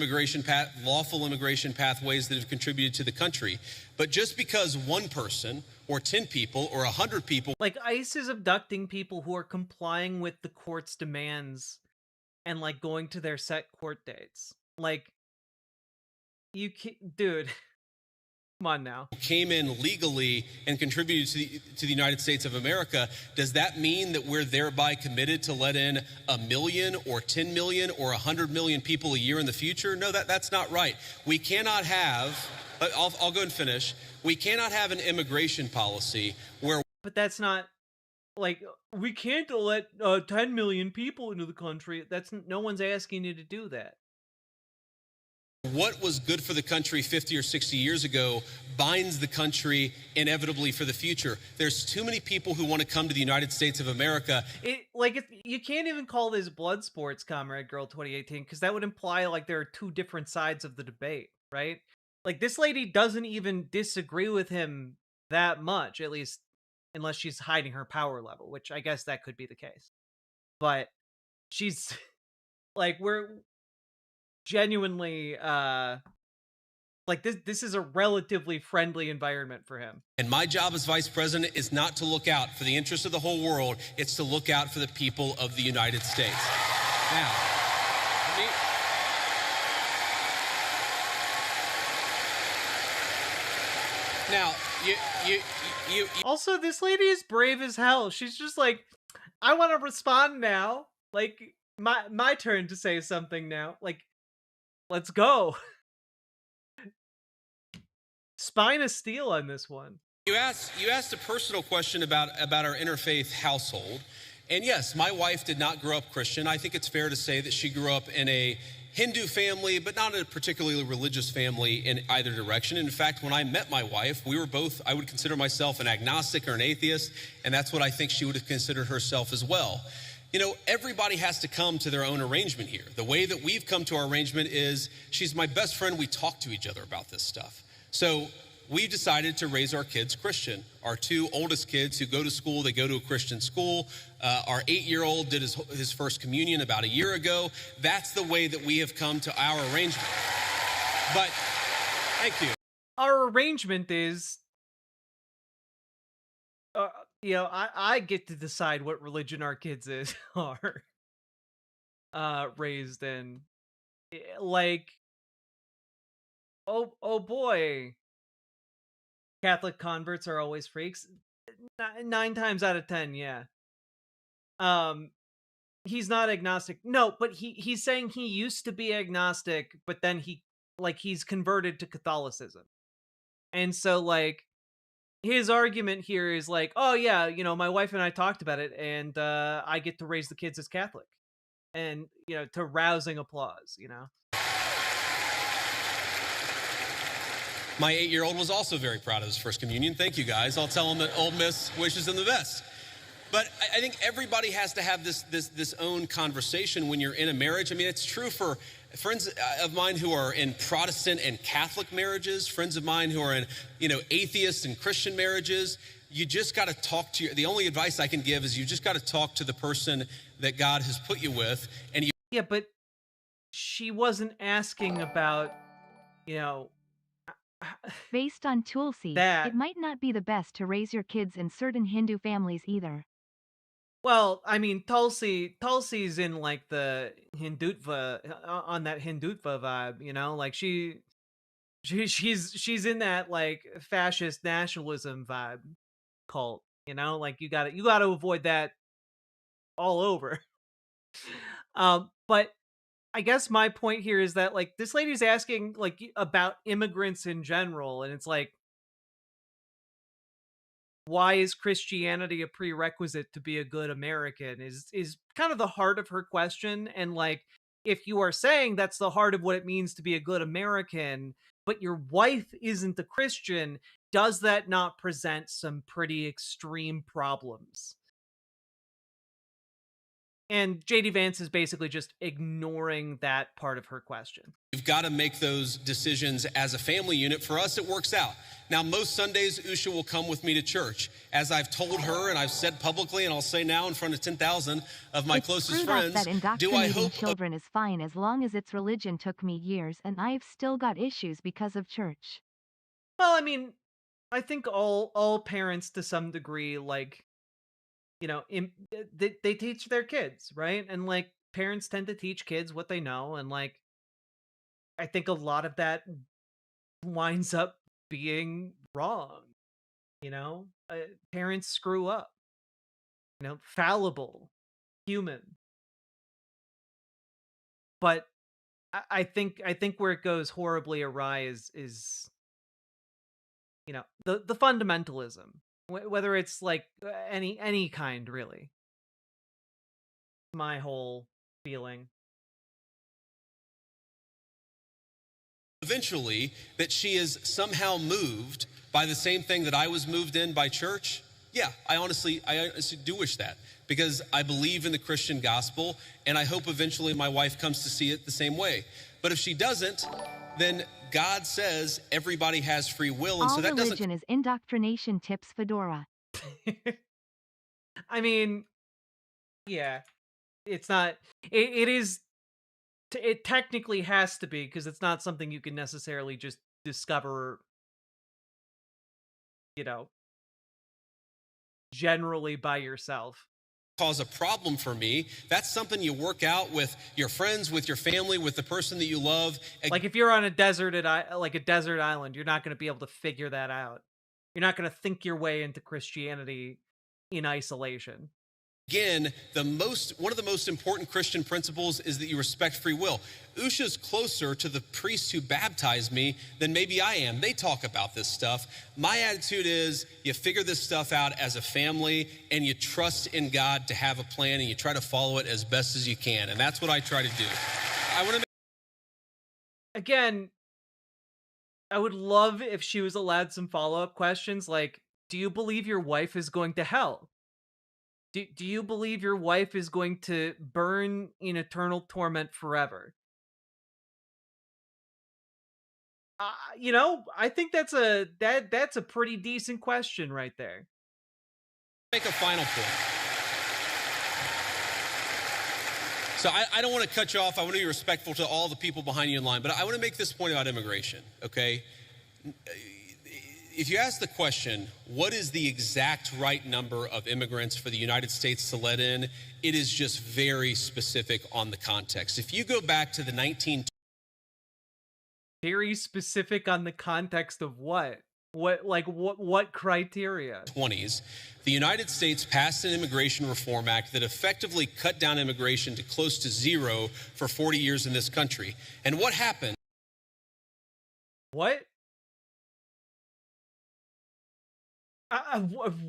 lawful immigration pathways that have contributed to the country. But just because one person or 10 people or 100 people, like ICE is abducting people who are complying with the court's demands and like going to their set court dates. Like, you can't, dude. Come on now. Came in legally and contributed to the United States of America, does that mean that we're thereby committed to let in 1 million or 10 million or 100 million people a year in the future? No, that's not right. We cannot have, I'll go and finish. We cannot have an immigration policy where... But that's not, like, we can't let 10 million people into the country. No one's asking you to do that. What was good for the country 50 or 60 years ago binds the country inevitably for the future. There's too many people who want to come to the United States of America. You can't even call this blood sports, Comrade Girl 2018, because that would imply like there are 2 different sides of the debate, right? Like, this lady doesn't even disagree with him that much, at least unless she's hiding her power level, which I guess that could be the case. But she's like, we're genuinely like this is a relatively friendly environment for him. And my job as vice president is not to look out for the interests of the whole world, it's to look out for the people of the United States. Now, you also, this lady is brave as hell. She's just like, I want to respond now. Like, my turn to say something now. Like, let's go. Spine of steel on this one. You asked a personal question about our interfaith household. And yes, my wife did not grow up Christian. I think it's fair to say that she grew up in a Hindu family, but not a particularly religious family in either direction. In fact, when I met my wife, we were both, I would consider myself an agnostic or an atheist, and that's what I think she would have considered herself as well. You know, everybody has to come to their own arrangement here. The way that we've come to our arrangement is she's my best friend. We talk to each other about this stuff. So we've decided to raise our kids Christian. Our 2 oldest kids who go to school, they go to a Christian school. Our 8-year-old did his first communion about a year ago. That's the way that we have come to our arrangement. But thank you. Our arrangement is, I get to decide what religion our kids are raised in. Like, oh boy, Catholic converts are always freaks. 9 times out of 10, yeah. He's not agnostic. No, but he's saying he used to be agnostic, but then he's converted to Catholicism. And so like his argument here is like, oh yeah, my wife and I talked about it, and I get to raise the kids as Catholic, and to rousing applause. My 8-year-old was also very proud of his first communion. Thank you, guys. I'll tell him that Old Miss wishes him the best. But I think everybody has to have this own conversation when you're in a marriage. I mean, it's true for friends of mine who are in Protestant and Catholic marriages, friends of mine who are in, atheist and Christian marriages. You just got to talk to the only advice I can give is you just got to talk to the person that God has put you with. And you. Yeah, but she wasn't asking about, Based on Tulsi, it might not be the best to raise your kids in certain Hindu families either. Well, I mean, Tulsi's in like the Hindutva, on that Hindutva vibe, like she's in that like fascist nationalism vibe cult, like you got to avoid that all over. But I guess my point here is that like this lady's asking like about immigrants in general, and it's like, why is Christianity a prerequisite to be a good American is kind of the heart of her question. And like, if you are saying that's the heart of what it means to be a good American, but your wife isn't a Christian, does that not present some pretty extreme problems? And JD Vance is basically just ignoring that part of her question. You've got to make those decisions as a family unit. For us, it works out. Now, most Sundays, Usha will come with me to church. As I've told her and I've said publicly, and I'll say now in front of 10,000 of my closest friends, that indoctrinating children is fine as long as its religion took me years and I've still got issues because of church. Well, I mean, I think all parents to some degree, like, they teach their kids, right? And like parents tend to teach kids what they know, and like I think a lot of that winds up being wrong. Parents screw up. Fallible, human. But I think where it goes horribly awry is the fundamentalism. Whether it's like any kind, really. My whole feeling. Eventually, that she is somehow moved by the same thing that I was moved in by church. Yeah, I honestly do wish that, because I believe in the Christian gospel, and I hope eventually my wife comes to see it the same way. But if she doesn't, then God says everybody has free will, and all so that doesn't. Religion is indoctrination tips, Fedora. I mean, yeah, it's not. It is. It technically has to be, because it's not something you can necessarily just discover. Generally by yourself. Cause a problem for me. That's something you work out with your friends, with your family, with the person that you love. Like if you're on a desert island, you're not going to be able to figure that out. You're not going to think your way into Christianity in isolation. Again, one of the most important Christian principles is that you respect free will. Usha's closer to the priests who baptized me than maybe I am. They talk about this stuff. My attitude is you figure this stuff out as a family, and you trust in God to have a plan, and you try to follow it as best as you can. And that's what I try to do. Again, I would love if she was allowed some follow-up questions like, do you believe your wife is going to hell? Do you believe your wife is going to burn in eternal torment forever? I think that's a pretty decent question right there. Make a final point. So I don't want to cut you off. I want to be respectful to all the people behind you in line, but I want to make this point about immigration, okay? If you ask the question, what is the exact right number of immigrants for the United States to let in, it is just very specific on the context. If you go back to the Very specific on the context of what? What criteria? 20s, the United States passed an Immigration Reform Act that effectively cut down immigration to close to zero for 40 years in this country. And what happened? What?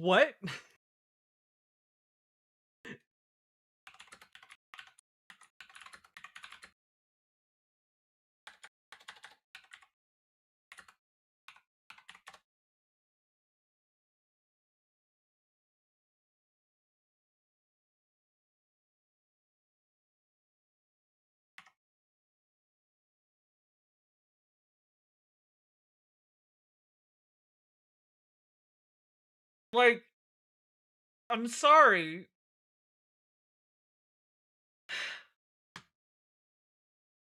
What? Like, I'm sorry.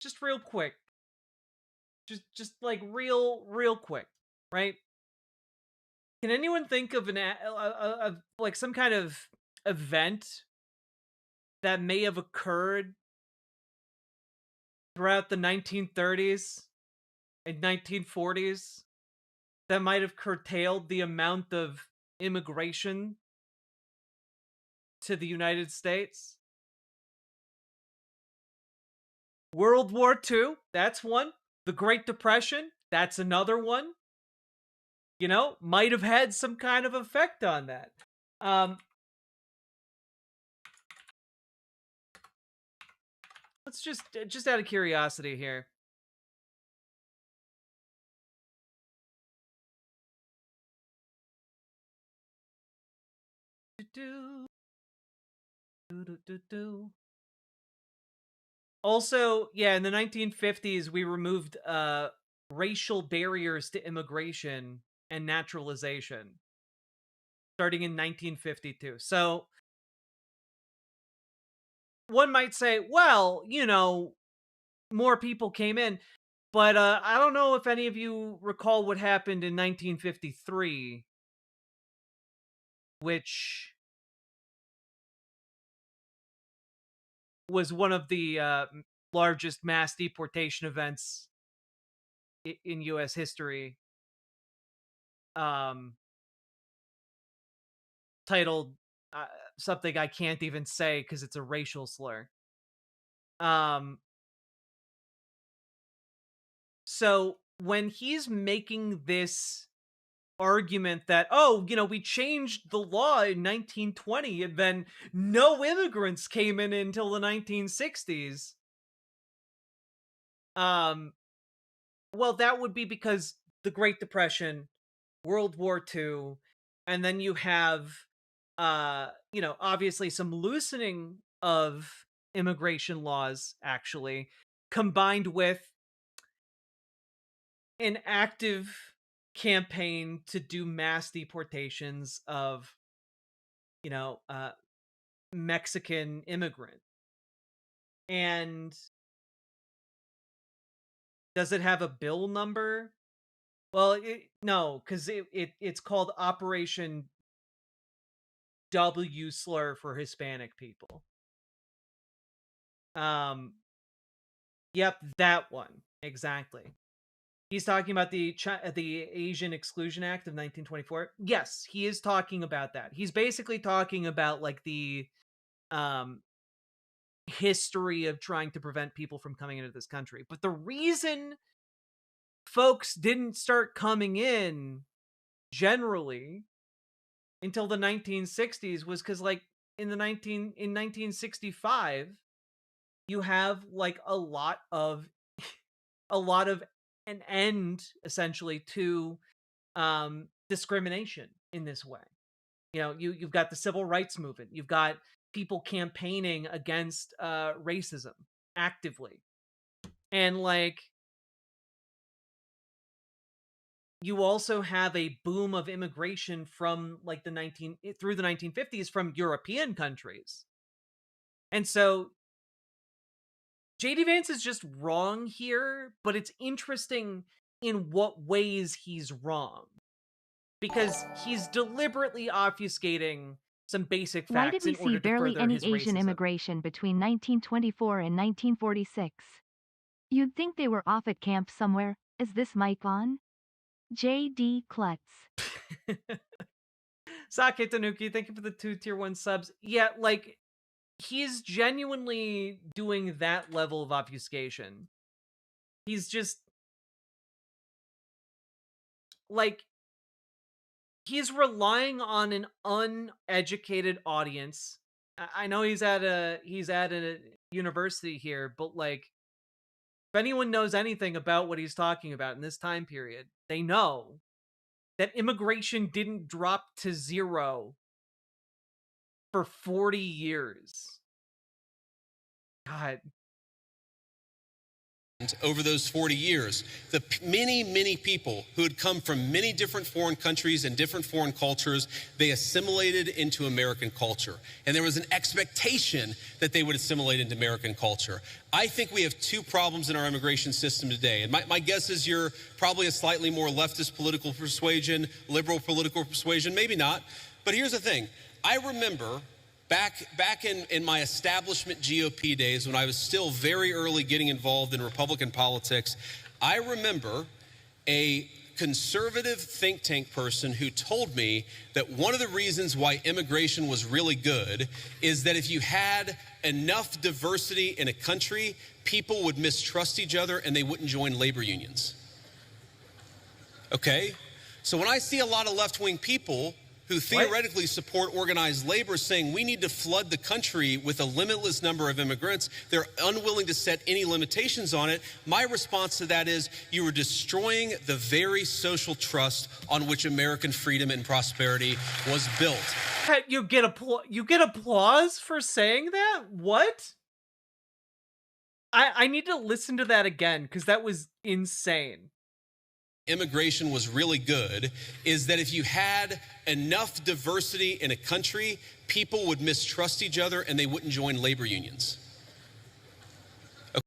Just real quick. Just like real quick, right? Can anyone think of like some kind of event that may have occurred throughout the 1930s and 1940s that might have curtailed the amount of immigration to the United States? World War II, that's one. The Great Depression, that's another one. You know, might have had some kind of effect on that. Let's just out of curiosity here. Also, yeah, in the 1950s, we removed racial barriers to immigration and naturalization, starting in 1952. So, one might say, well, you know, more people came in, but I don't know if any of you recall what happened in 1953, which was one of the largest mass deportation events in U.S. history. Titled something I can't even say because it's a racial slur. So when he's making this argument that, oh, you know, we changed the law in 1920 and then no immigrants came in until the 1960s. Well, that would be because the Great Depression, World War II, and then you have, you know, obviously some loosening of immigration laws, actually, combined with an active campaign to do mass deportations of, you know, Mexican immigrants. And does it have a bill number? Well, no, because it's called Operation W slur for Hispanic people. Yep, that one. Exactly. He's talking about the Asian Exclusion Act of 1924. Yes, he is talking about that. He's basically talking about like the history of trying to prevent people from coming into this country. But the reason folks didn't start coming in generally until the 1960s was because, like, in 1965, you have like a lot of an end essentially to discrimination in this way. You know, you've got the civil rights movement, you've got people campaigning against racism actively, and like you also have a boom of immigration from like through the 1950s from European countries. And so JD Vance is just wrong here, but it's interesting in what ways he's wrong, because he's deliberately obfuscating some basic Why facts did we in order see to barely further any his Asian racism. immigration between 1924 and 1946? You'd think they were off at camp somewhere. Is this mic on? JD Klutz. Sake Tanuki, thank you for the 2 tier 1 subs. Yeah, like, he's genuinely doing that level of obfuscation. He's just like, he's relying on an uneducated audience. I know he's at a university here, but like, if anyone knows anything about what he's talking about in this time period, they know that immigration didn't drop to 0 for 40 years. God. Over those 40 years, the many people who had come from many different foreign countries and different foreign cultures, they assimilated into American culture. And there was an expectation that they would assimilate into American culture. I think we have 2 problems in our immigration system today. And my guess is you're probably a slightly more leftist political persuasion, liberal political persuasion, maybe not. But here's the thing. I remember back in my establishment GOP days, when I was still very early getting involved in Republican politics, I remember a conservative think tank person who told me that one of the reasons why immigration was really good is that if you had enough diversity in a country, people would mistrust each other and they wouldn't join labor unions. Okay? So when I see a lot of left-wing people who theoretically support organized labor saying we need to flood the country with a limitless number of immigrants, they're unwilling to set any limitations on it. My response to that is you are destroying the very social trust on which American freedom and prosperity was built. You get applause for saying that? What? I need to listen to that again, because that was insane. Immigration was really good is that if you had enough diversity in a country, people would mistrust each other and they wouldn't join labor unions. Okay.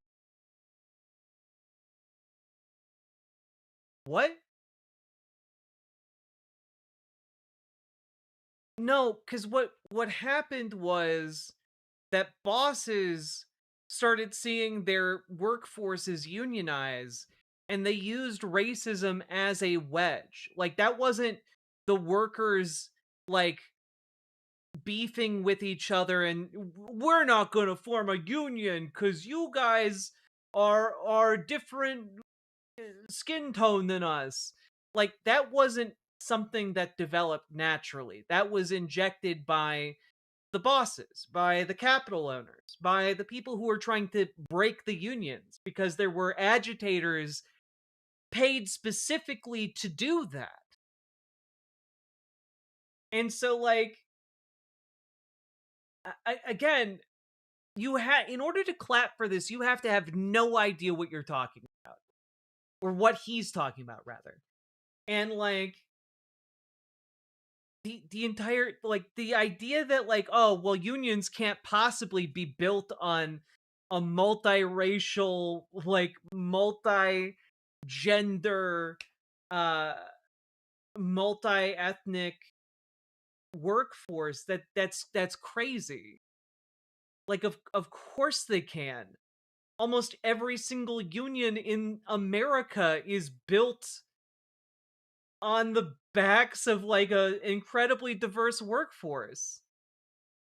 What? No, because what happened was that bosses started seeing their workforces unionize, and they used racism as a wedge. Like, that wasn't the workers, like, beefing with each other and we're not going to form a union because you guys are different skin tone than us. Like, that wasn't something that developed naturally. That was injected by the bosses, by the capital owners, by the people who were trying to break the unions, because there were agitators paid specifically to do that. And so, like, again, in order to clap for this, you have to have no idea what you're talking about, or what he's talking about, rather. And like, the entire, like, the idea that, like, oh, well, unions can't possibly be built on a multiracial, like, multi-gender, multi-ethnic workforce, that's crazy. Like, of course they can. Almost every single union in America is built on the backs of, like, a incredibly diverse workforce.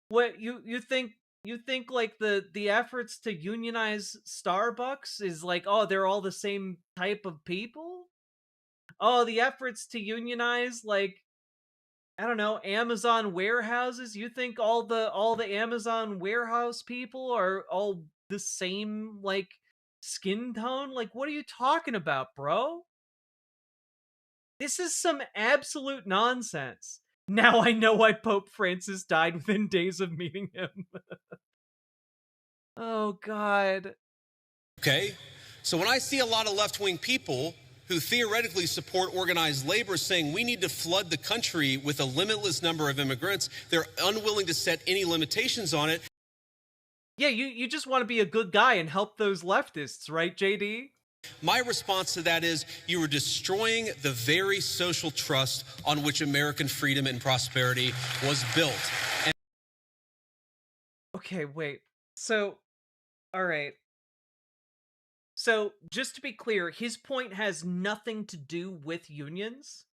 What you think like the efforts to unionize Starbucks is like, oh, they're all the same type of people? Oh, the efforts to unionize, like, I don't know, Amazon warehouses? You think all the Amazon warehouse people are all the same, like, skin tone? Like, what are you talking about, bro? This is some absolute nonsense. Now I know why Pope Francis died within days of meeting him. Oh, God. Okay? So when I see a lot of left-wing people who theoretically support organized labor saying we need to flood the country with a limitless number of immigrants, they're unwilling to set any limitations on it. Yeah, you just want to be a good guy and help those leftists, right, JD? My response to that is you are destroying the very social trust on which American freedom and prosperity was built. And okay, wait. So, all right. So, just to be clear, his point has nothing to do with unions.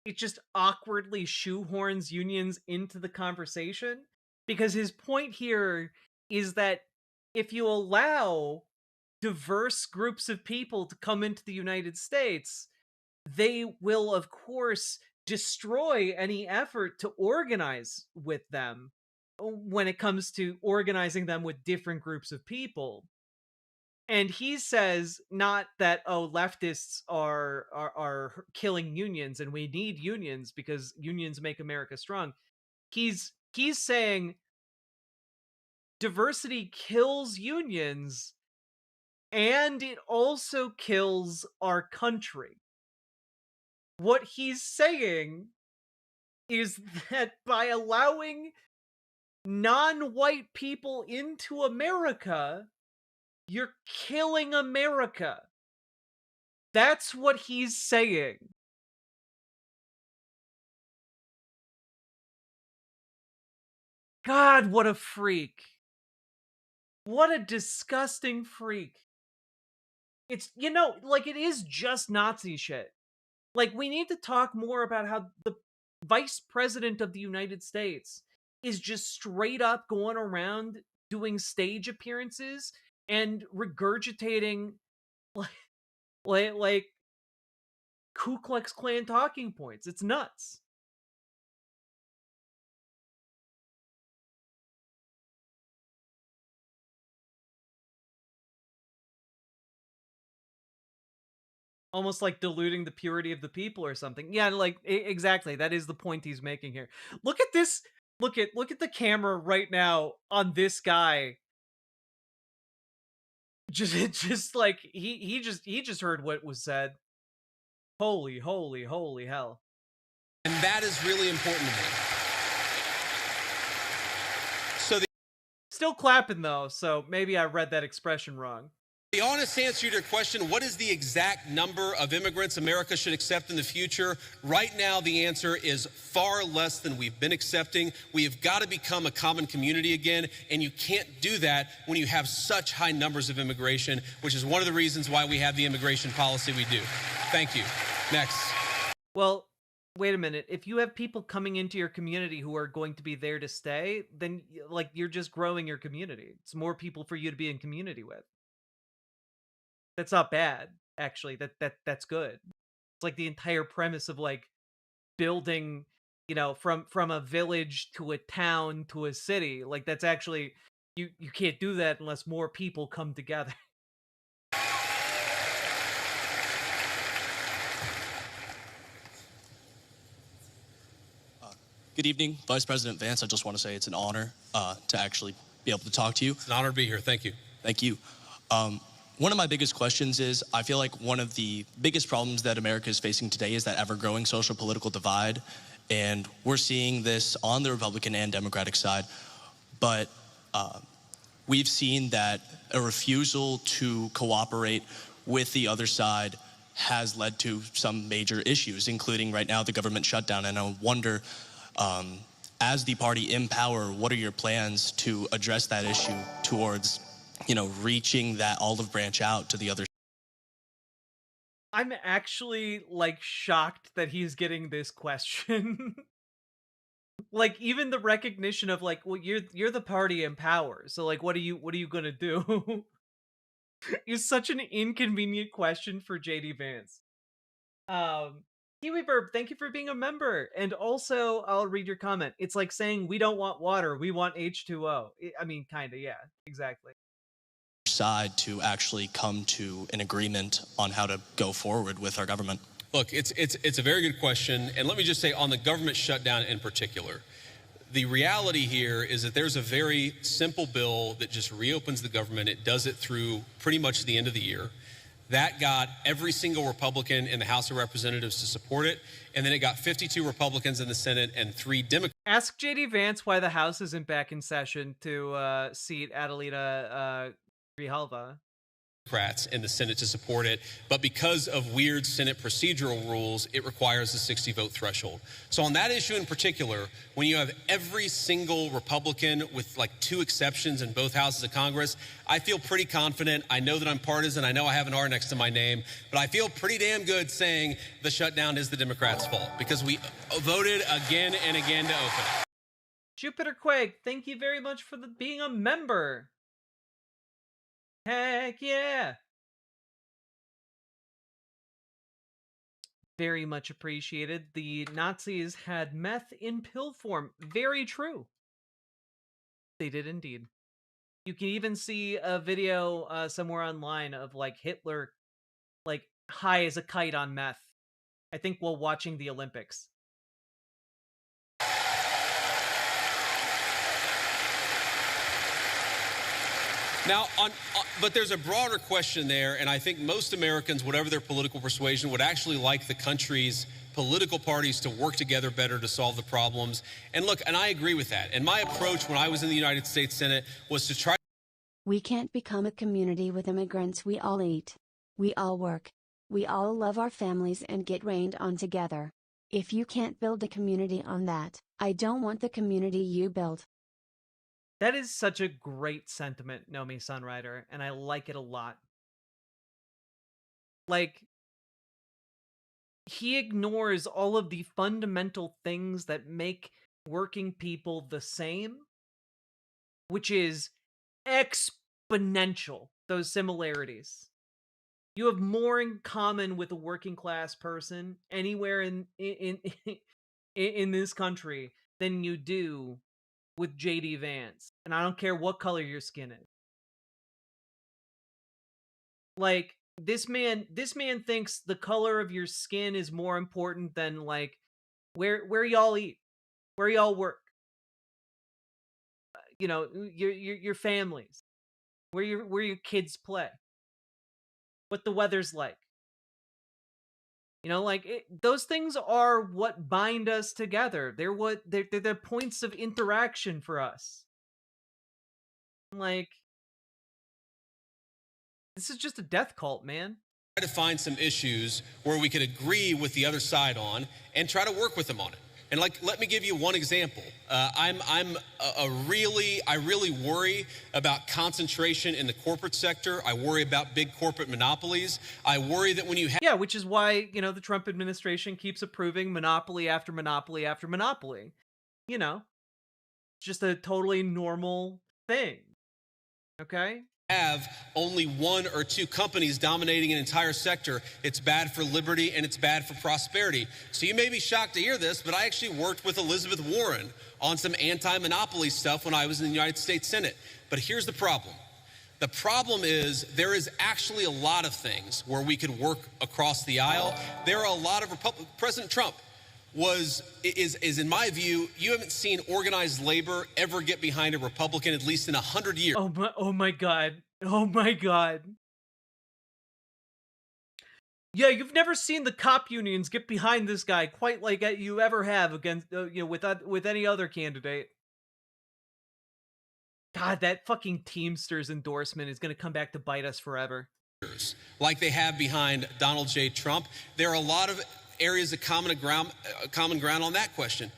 It just awkwardly shoehorns unions into the conversation. Because his point here is that if you allow diverse groups of people to come into the United States, they will, of course, destroy any effort to organize with them when it comes to organizing them with different groups of people. And he says not that, oh, leftists are killing unions and we need unions because unions make America strong. He's saying diversity kills unions and it also kills our country. What he's saying is that by allowing non-white people into America, you're killing America. That's what he's saying. God, what a freak. What a disgusting freak. It's, you know, like, it is just Nazi shit. Like, we need to talk more about how the vice president of the United States is just straight up going around doing stage appearances and regurgitating like Ku Klux Klan talking points. It's nuts. Almost like diluting the purity of the people or something. Yeah, like exactly. That is the point he's making here. Look at this. Look at the camera right now on this guy. Just like he just heard what was said. Holy hell. And that is really important to me. So still clapping though, so maybe I read that expression wrong. The honest answer to your question, what is the exact number of immigrants America should accept in the future? Right now, the answer is far less than we've been accepting. We have got to become a common community again, and you can't do that when you have such high numbers of immigration, which is one of the reasons why we have the immigration policy we do. Thank you. Next. Well, wait a minute. If you have people coming into your community who are going to be there to stay, then like you're just growing your community. It's more people for you to be in community with. That's not bad, actually. That's good. It's like the entire premise of like building, you know, from a village to a town to a city. Like that's actually you can't do that unless more people come together. Good evening, Vice President Vance. I just want to say it's an honor to actually be able to talk to you. It's an honor to be here. Thank you. Thank you. One of my biggest questions is, I feel like one of the biggest problems that America is facing today is that ever-growing social political divide, and we're seeing this on the Republican and Democratic side, but we've seen that a refusal to cooperate with the other side has led to some major issues, including right now the government shutdown, and I wonder, as the party in power, what are your plans to address that issue towards, you know, reaching that olive branch out to the other? I'm actually like shocked that he's getting this question. Like even the recognition of like, well, you're the party in power, so like what are you gonna do? Is such an inconvenient question for JD Vance. Kiwi Burb, thank you for being a member. And also, I'll read your comment. It's like saying we don't want water, we want H2O. I mean, kind of, yeah, exactly. Side to actually come to an agreement on how to go forward with our government? Look, it's a very good question. And let me just say, on the government shutdown in particular, the reality here is that there's a very simple bill that just reopens the government. It does it through pretty much the end of the year. That got every single Republican in the House of Representatives to support it. And then it got 52 Republicans in the Senate and 3 Democrats. Ask JD Vance why the House isn't back in session to seat Adelina Grijalva. Democrats in the Senate to support it, but because of weird Senate procedural rules, it requires a 60-vote threshold. So on that issue in particular, when you have every single Republican with like 2 exceptions in both houses of Congress, I feel pretty confident. I know that I'm partisan. I know I have an R next to my name, but I feel pretty damn good saying the shutdown is the Democrats' fault because we voted again and again to open it. Jupiter Quake, thank you very much for being a member. Heck yeah. Very much appreciated. The Nazis had meth in pill form. Very true. They did indeed. You can even see a video somewhere online of like Hitler like high as a kite on meth. I think while watching the Olympics. Now, but there's a broader question there, and I think most Americans, whatever their political persuasion, would actually like the country's political parties to work together better to solve the problems. And look, and I agree with that. And my approach when I was in the United States Senate was to try. We can't become a community with immigrants. We all eat. We all work. We all love our families and get rained on together. If you can't build a community on that, I don't want the community you build. That is such a great sentiment, Nomi Sunrider, and I like it a lot. Like, he ignores all of the fundamental things that make working people the same, which is exponential, those similarities. You have more in common with a working class person anywhere in this country than you do with JD Vance. And I don't care what color your skin is. Like, this man thinks the color of your skin is more important than like where y'all eat, where y'all work. You know, your families, where your kids play, what the weather's like. You know, like those things are what bind us together. They're the points of interaction for us. Like, this is just a death cult, man. Try to find some issues where we could agree with the other side on and try to work with them on it. And like, let me give you one example. I really worry about concentration in the corporate sector. I worry about big corporate monopolies. I worry that when you have... Yeah, which is why, you know, the Trump administration keeps approving monopoly after monopoly after monopoly. You know, it's just a totally normal thing. Okay? Have only 1 or 2 companies dominating an entire sector, it's bad for liberty and it's bad for prosperity. So you may be shocked to hear this, but I actually worked with Elizabeth Warren on some anti-monopoly stuff when I was in the United States Senate. But here's the problem. The problem is there is actually a lot of things where we could work across the aisle. There are a lot of President Trump is in my view, you haven't seen organized labor ever get behind a Republican at least in 100 years. Oh my God. Oh my God. Yeah, you've never seen the cop unions get behind this guy quite like you ever have against you know, with any other candidate. God, that fucking Teamsters endorsement is going to come back to bite us forever. Like they have behind Donald J. Trump. There are a lot of areas of common ground on that question.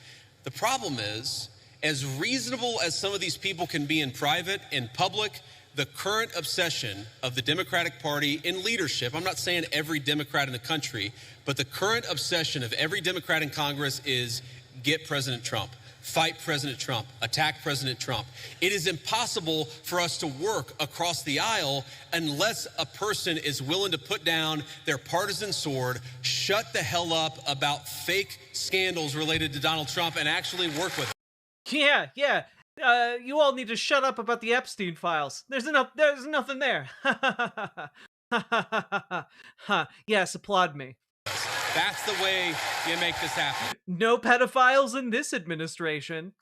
The problem is, as reasonable as some of these people can be in private, in public, the current obsession of the Democratic Party in leadership, I'm not saying every Democrat in the country, but the current obsession of every Democrat in Congress is get President Trump. Fight President Trump, attack President Trump. It is impossible for us to work across the aisle unless a person is willing to put down their partisan sword, shut the hell up about fake scandals related to Donald Trump, and actually work with him. Yeah. You all need to shut up about the Epstein files. There's nothing there. Yes, applaud me. That's the way you make this happen. No pedophiles in this administration.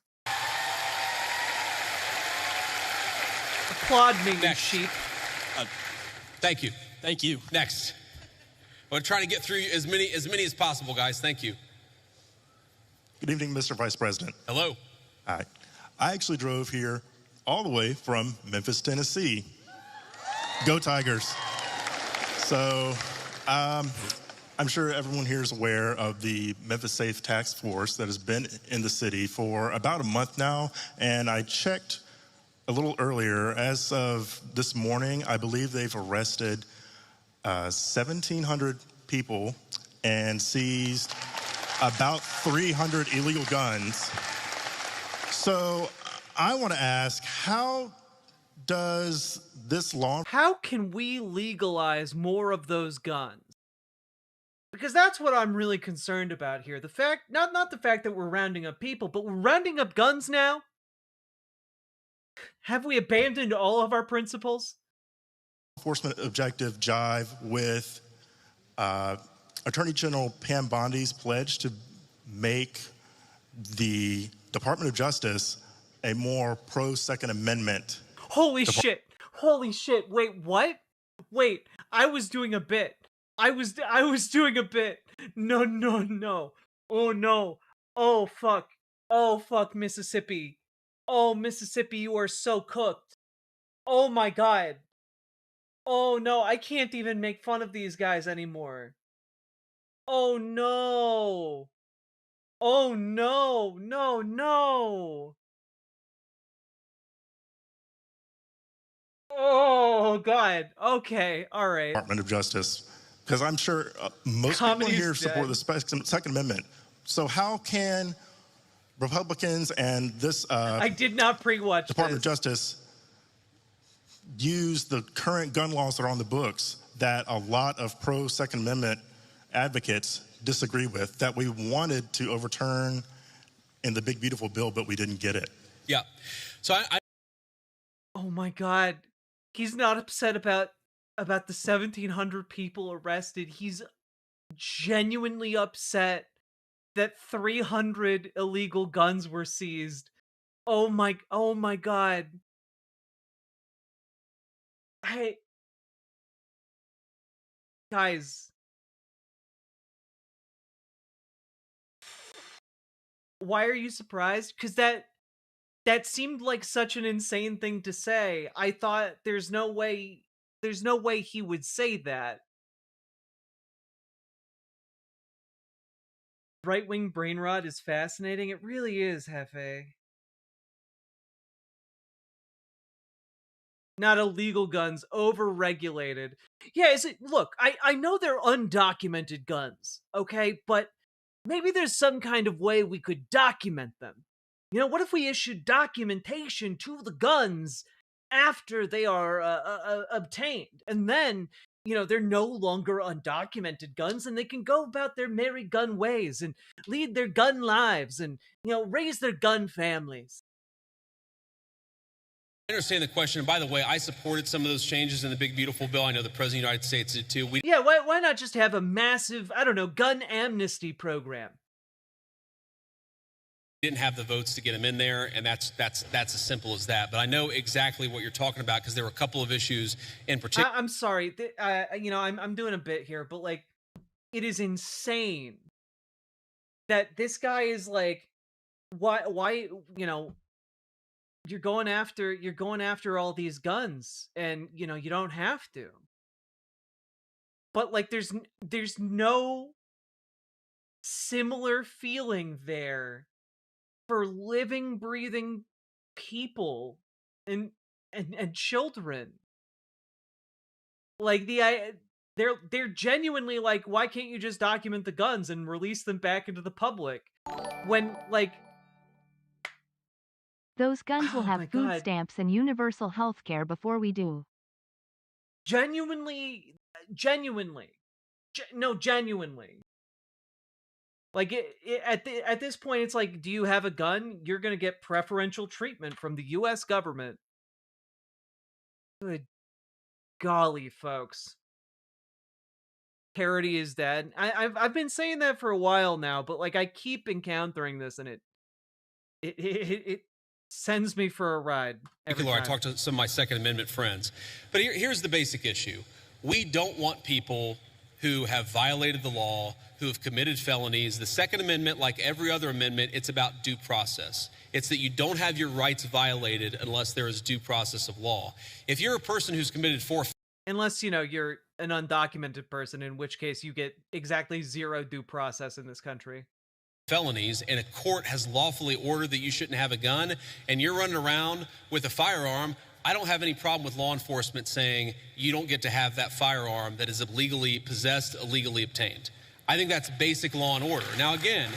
Applaud me, you sheep. Thank you. Thank you. Next. I'm going to try to get through as many as possible, guys. Thank you. Good evening, Mr. Vice President. Hello. Hi. I actually drove here all the way from Memphis, Tennessee. Go Tigers. So, I'm sure everyone here is aware of the Memphis Safe Task Force that has been in the city for about a month now, and I checked a little earlier. As of this morning, I believe they've arrested 1,700 people and seized about 300 illegal guns. So I want to ask, how does this law... How can we legalize more of those guns? Because that's what I'm really concerned about here. The fact, not the fact that we're rounding up people, but we're rounding up guns now? Have we abandoned all of our principles? Enforcement objective jive with Attorney General Pam Bondi's pledge to make the Department of Justice a more pro-Second Amendment? Holy shit! Holy shit! Wait, what? Wait, I was doing a bit. I was doing a bit. No, no, no. Oh no. Oh fuck. Oh fuck, Mississippi. Oh, Mississippi, you are so cooked. Oh my god. Oh no, I can't even make fun of these guys anymore. Oh no. Oh no, no, no. Oh god. Okay, all right. Department of Justice, because I'm sure most Comedy's people here support dead. the Second Amendment. So how can Republicans and this I did not pre-watch Department of this. Justice use the current gun laws that are on the books that a lot of pro-Second Amendment advocates disagree with, that we wanted to overturn in the big beautiful bill, but we didn't get it? Yeah. So I Oh my god. He's not upset about the 1,700 people arrested. He's genuinely upset that 300 illegal guns were seized. Oh my god. Guys. Why are you surprised? Because that seemed like such an insane thing to say. I thought there's no way he would say that. Right-wing brain rot is fascinating. It really is, Hefe. Not illegal guns, overregulated. Yeah, look, I know they're undocumented guns, okay? But maybe there's some kind of way we could document them. You know, what if we issued documentation to the guns after they are obtained? And then, you know, they're no longer undocumented guns and they can go about their merry gun ways and lead their gun lives and, you know, raise their gun families. I understand the question. And by the way, I supported some of those changes in the big beautiful bill. I know the President of the United States did too. We Yeah, why not just have a massive, I don't know, gun amnesty program? didn't have the votes to get him in there, and that's as simple as that. But I know exactly what you're talking about because there were a couple of issues in particular. I'm sorry, you know, I'm doing a bit here, but like, it is insane that this guy is like, why, you know, you're going after all these guns, and you know you don't have to. But like, there's no similar feeling there for living, breathing people and children. Like they're genuinely like, why can't you just document the guns and release them back into the public? When like those guns will have food God. stamps and universal health care before we do. Genuinely. Like at this point, it's like, do you have a gun? You're gonna get preferential treatment from the U.S. government. Good golly, folks. Parity is dead. I've been saying that for a while now, but like I keep encountering this, and it sends me for a ride. I talked to some of my Second Amendment friends, but here's the basic issue: we don't want people who have violated the law, who have committed felonies. The Second Amendment, like every other amendment, it's about due process. It's that you don't have your rights violated unless there is due process of law. If you're a person who's committed unless, you know, you're an undocumented person, in which case you get exactly zero due process in this country. Felonies, and a court has lawfully ordered that you shouldn't have a gun, and you're running around with a firearm, I don't have any problem with law enforcement saying you don't get to have that firearm that is illegally possessed, illegally obtained. I think that's basic law and order. Now, again,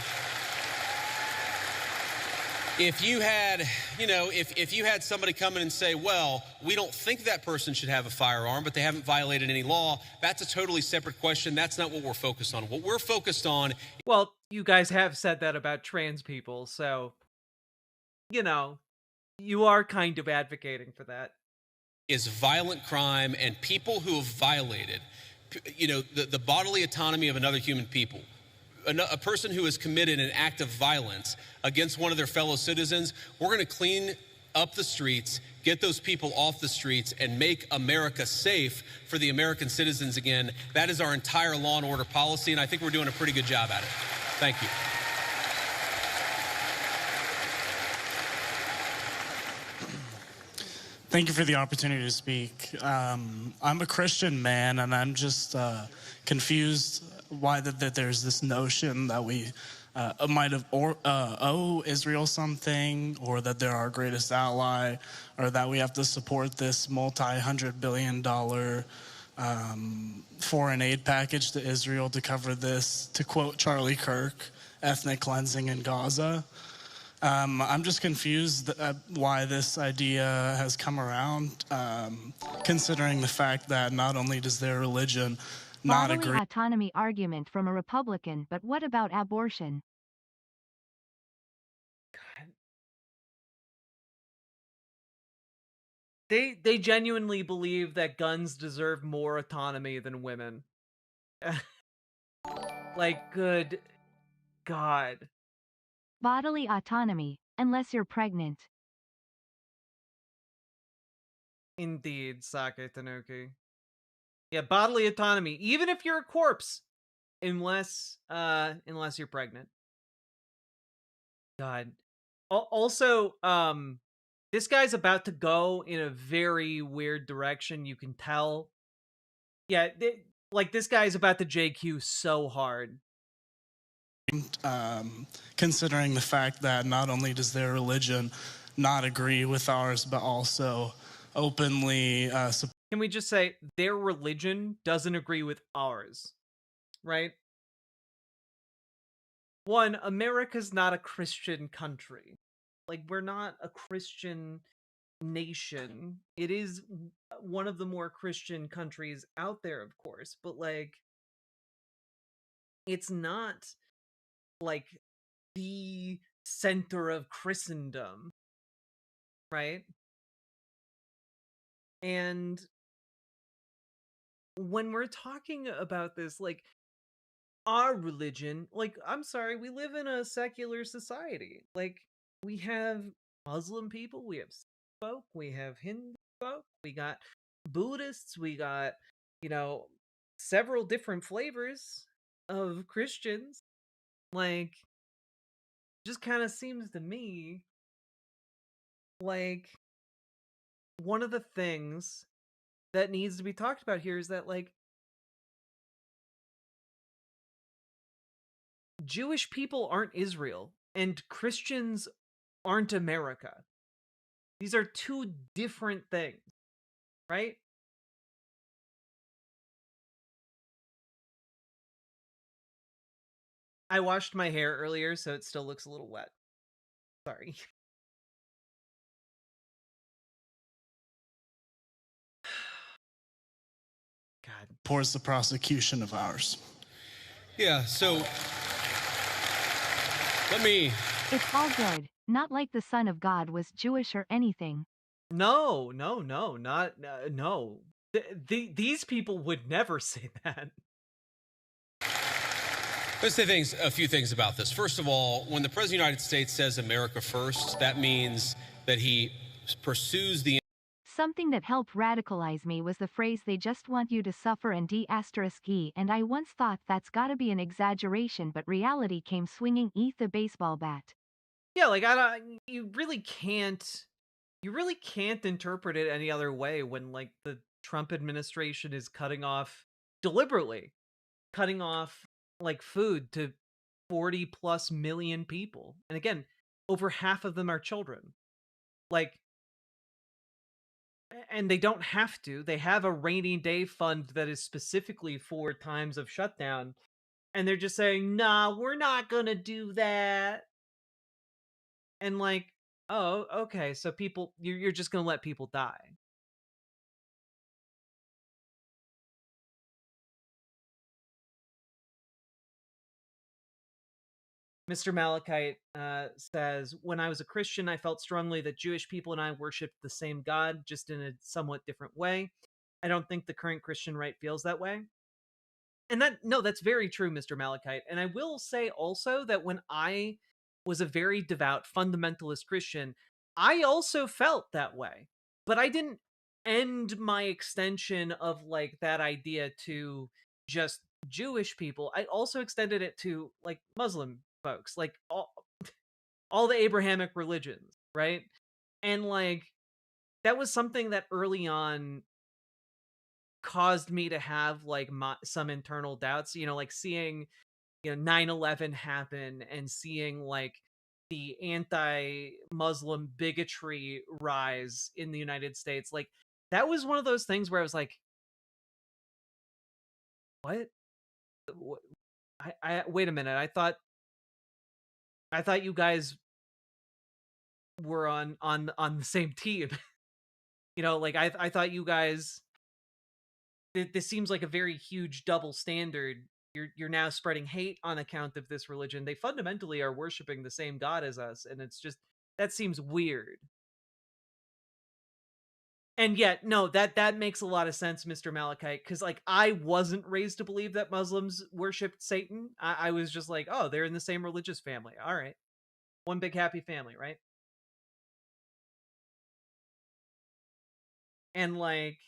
if you had, if you had somebody come in and say, well, we don't think that person should have a firearm, but they haven't violated any law, that's a totally separate question. That's not what we're focused on. What we're focused on... Well, you guys have said that about trans people, so, you are kind of advocating for that. ...is violent crime and people who have violated, the bodily autonomy of another human people. A person who has committed an act of violence against one of their fellow citizens, we're going to clean up the streets, get those people off the streets, and make America safe for the American citizens again. That is our entire law and order policy, and I think we're doing a pretty good job at it. Thank you. Thank you for the opportunity to speak. I'm a Christian man, and I'm just confused why that there's this notion that we might have owe Israel something, or that they're our greatest ally, or that we have to support this multi-hundred-billion-dollar foreign aid package to Israel to cover this, to quote Charlie Kirk, ethnic cleansing in Gaza. I'm just confused why this idea has come around, considering the fact that not only does their religion not Bodily agree... autonomy argument from a Republican, but what about abortion? They genuinely believe that guns deserve more autonomy than women. Like, good God. Bodily autonomy, unless you're pregnant. Indeed, Sake Tanuki. Yeah, bodily autonomy, even if you're a corpse, unless you're pregnant. God. Also, this guy's about to go in a very weird direction. You can tell. Yeah, this guy's about to JQ so hard. Considering the fact that not only does their religion not agree with ours, but also openly support... Can we just say their religion doesn't agree with ours, right? One, America's not a Christian country. Like, we're not a Christian nation. It is one of the more Christian countries out there, of course, but, like, it's not, like, the center of Christendom, right? And when we're talking about this, like, our religion, like, I'm sorry, we live in a secular society. Like, we have Muslim people, we have Sikh folk, we have Hindu folk, we got Buddhists, we got, several different flavors of Christians. Like, just kind of seems to me like one of the things that needs to be talked about here is that, like, Jewish people aren't Israel, and Christians aren't America. These are two different things, right? I washed my hair earlier, so it still looks a little wet. Sorry. God. Supports the prosecution of ours. Yeah, so let me... It's all good. Not like the Son of God was Jewish or anything. No. These people would never say that. Let's say a few things about this. First of all, when the President of the United States says America first, that means that he pursues the... Something that helped radicalize me was the phrase "they just want you to suffer" and D*E, and I once thought that's gotta be an exaggeration, but reality came swinging the baseball bat. Yeah, like, you really can't interpret it any other way when, like, the Trump administration is cutting off deliberately cutting off like food to 40 plus million people. And again, over half of them are children. Like, and they don't have to. They have a rainy day fund that is specifically for times of shutdown. And they're just saying, nah, we're not going to do that. And like, oh, okay. So people, you're just going to let people die. Mr. Malachite says, when I was a Christian, I felt strongly that Jewish people and I worshiped the same God, just in a somewhat different way. I don't think the current Christian right feels that way. And that's very true, Mr. Malachite. And I will say also that when I was a very devout fundamentalist Christian, I also felt that way. But I didn't end my extension of like that idea to just Jewish people. I also extended it to like Muslim folks, like all the Abrahamic religions, right? And like that was something that early on caused me to have like some internal doubts, like seeing 9/11 happen and seeing like the anti-Muslim bigotry rise in the United States. Like that was one of those things where I was like, what? I wait a minute. I thought you guys were on the same team. Like I thought you guys, this seems like a very huge double standard. You're now spreading hate on account of this religion. They fundamentally are worshiping the same God as us, and it's just, that seems weird. And yet, no, that makes a lot of sense, Mr. Malachite, because like I wasn't raised to believe that Muslims worshipped Satan. I was just like, oh, they're in the same religious family. All right. One big happy family, right? And like,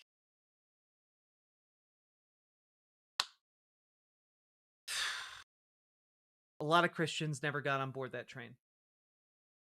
a lot of Christians never got on board that train.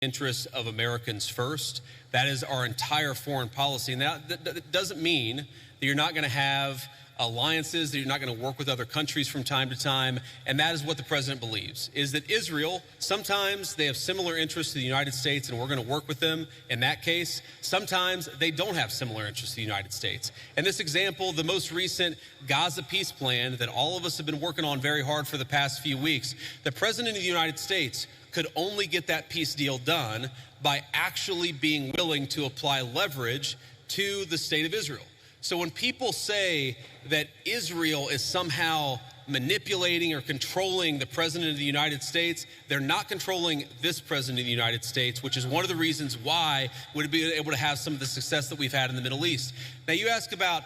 Interests of Americans first. That is our entire foreign policy. Now, that doesn't mean that you're not going to have alliances, that you're not going to work with other countries from time to time. And that is what the president believes, is that Israel, sometimes they have similar interests to the United States and we're going to work with them in that case. Sometimes they don't have similar interests to the United States. And this example, the most recent Gaza peace plan that all of us have been working on very hard for the past few weeks, the president of the United States could only get that peace deal done by actually being willing to apply leverage to the state of Israel. So when people say that Israel is somehow manipulating or controlling the president of the United States, they're not controlling this president of the United States, which is one of the reasons why we'd be able to have some of the success that we've had in the Middle East. Now, you ask about,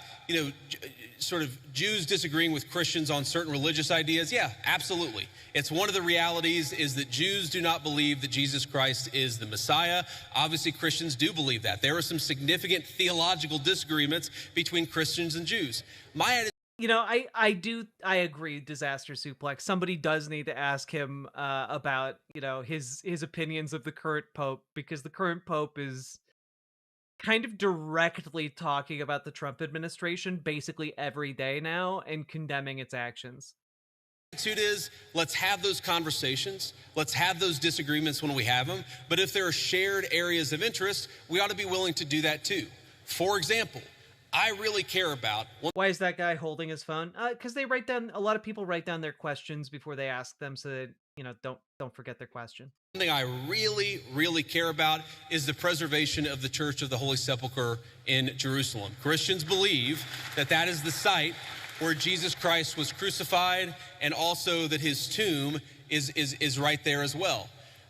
sort of Jews disagreeing with Christians on certain religious ideas. Yeah, absolutely. It's one of the realities is that Jews do not believe that Jesus Christ is the Messiah. Obviously, Christians do believe that. There are some significant theological disagreements between Christians and Jews. I agree, Disaster Suplex. Somebody does need to ask him about, his opinions of the current Pope, because the current Pope is kind of directly talking about the Trump administration basically every day now and condemning its actions. Attitude is, let's have those conversations. Let's have those disagreements when we have them. But if there are shared areas of interest, we ought to be willing to do that too. For example, I really care about... Why is that guy holding his phone? Because a lot of people write down their questions before they ask them, so that, don't forget their question. One thing I really, really care about is the preservation of the Church of the Holy Sepulchre in Jerusalem. Christians believe that that is the site where Jesus Christ was crucified, and also that his tomb is right there as well.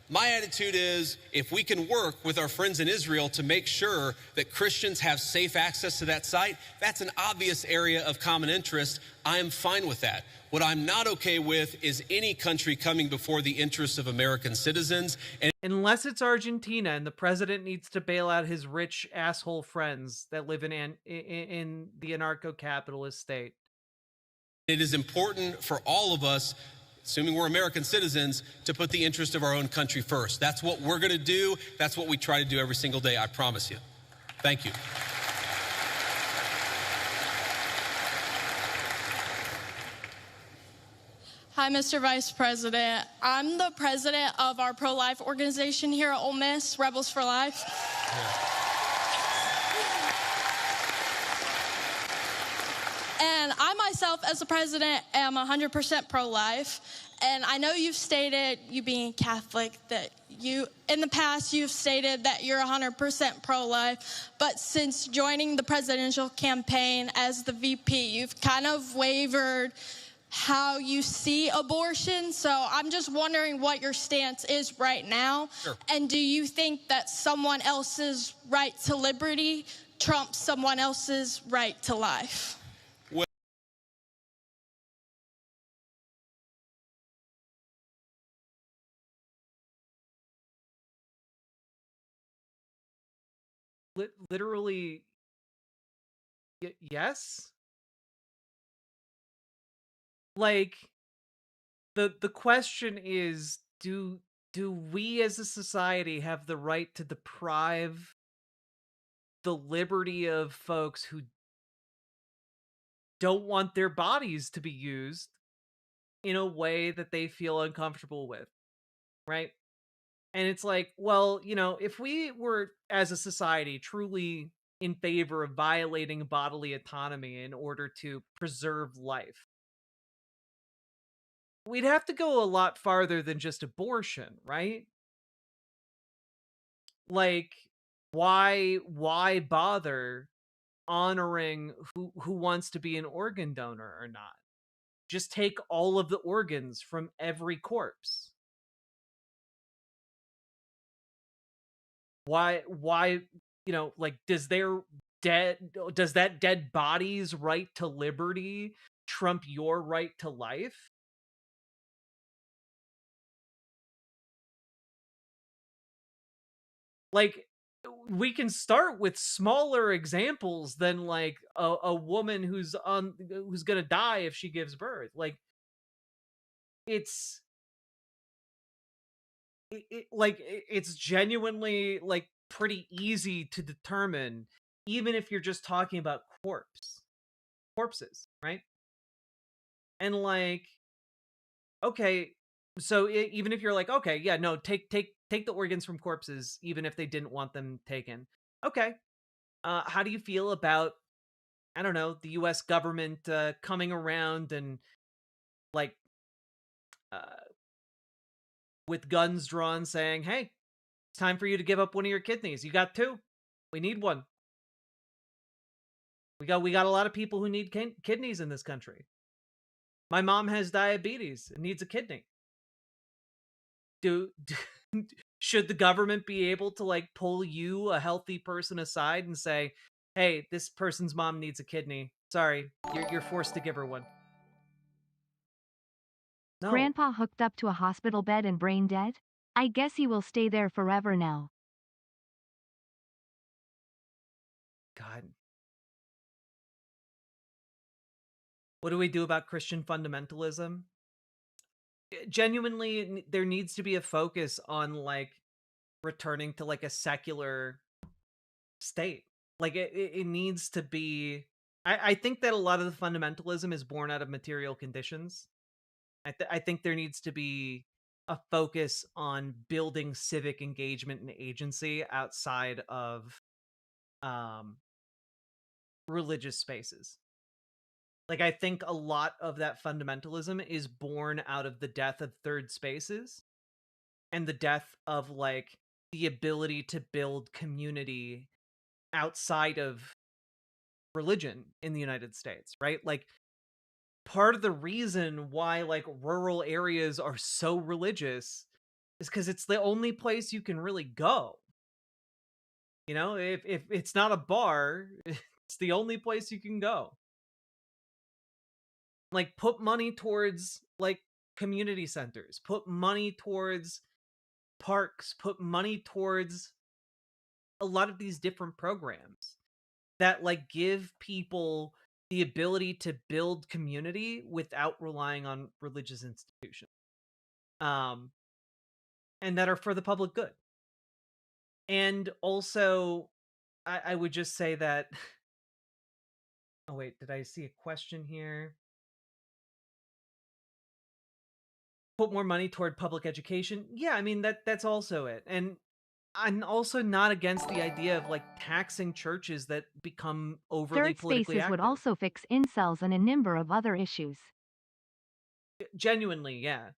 My attitude is, if we can work with our friends in Israel to make sure that Christians have safe access to that site, that's an obvious area of common interest. I am fine with that. What I'm not okay with is any country coming before the interests of American citizens. Unless it's Argentina and the president needs to bail out his rich asshole friends that live in the anarcho-capitalist state. It is important for all of us, assuming we're American citizens, to put the interest of our own country first. That's what we're going to do. That's what we try to do every single day, I promise you. Thank you. Hi, Mr. Vice President. I'm the president of our pro-life organization here at Ole Miss, Rebels for Life. And I myself, as a president, am 100% pro-life. And I know you've stated, you being Catholic, that in the past, you've stated that you're 100% pro-life. But since joining the presidential campaign as the VP, you've kind of wavered how you see abortion. So I'm just wondering what your stance is right now. Sure. And do you think that someone else's right to liberty trumps someone else's right to life? Literally, yes. Like, the question is, do we as a society have the right to deprive the liberty of folks who don't want their bodies to be used in a way that they feel uncomfortable with, right? And it's like, well, if we were as a society truly in favor of violating bodily autonomy in order to preserve life, we'd have to go a lot farther than just abortion, right? Like, why bother honoring who wants to be an organ donor or not? Just take all of the organs from every corpse. Why like, does that dead body's right to liberty trump your right to life? Like, we can start with smaller examples than like a woman who's gonna die if she gives birth. Like, it's it's genuinely like pretty easy to determine, even if you're just talking about corpses, right? And like, okay, so even if you're like, okay, yeah, no, take the organs from corpses, even if they didn't want them taken. Okay, how do you feel about, I don't know, the U.S. government coming around and like uh, with guns drawn, saying, "Hey, it's time for you to give up one of your kidneys. You got two. We need one. We got a lot of people who need kidneys in this country. My mom has diabetes and needs a kidney. Do should the government be able to like pull you, a healthy person, aside and say, "Hey, this person's mom needs a kidney. Sorry, you're forced to give her one." No. Grandpa hooked up to a hospital bed and brain dead? I guess he will stay there forever now. God. What do we do about Christian fundamentalism? Genuinely, there needs to be a focus on like returning to like a secular state. Like, it needs to be. I think that a lot of the fundamentalism is born out of material conditions. I think there needs to be a focus on building civic engagement and agency outside of religious spaces. Like, I think a lot of that fundamentalism is born out of the death of third spaces and the death of like the ability to build community outside of religion in the United States, right? Like, part of the reason why like rural areas are so religious is because it's the only place you can really go. If it's not a bar, it's the only place you can go. Like, put money towards like community centers, put money towards parks, put money towards a lot of these different programs that like give people the ability to build community without relying on religious institutions. And that are for the public good. And also, I would just say that. Oh wait, did I see a question here? put more money toward public education. Yeah, I mean that's also it. And I'm also not against the idea of like taxing churches that become overly Third politically Spaces would active. also fix incels and a number of other issues. Genuinely, yeah.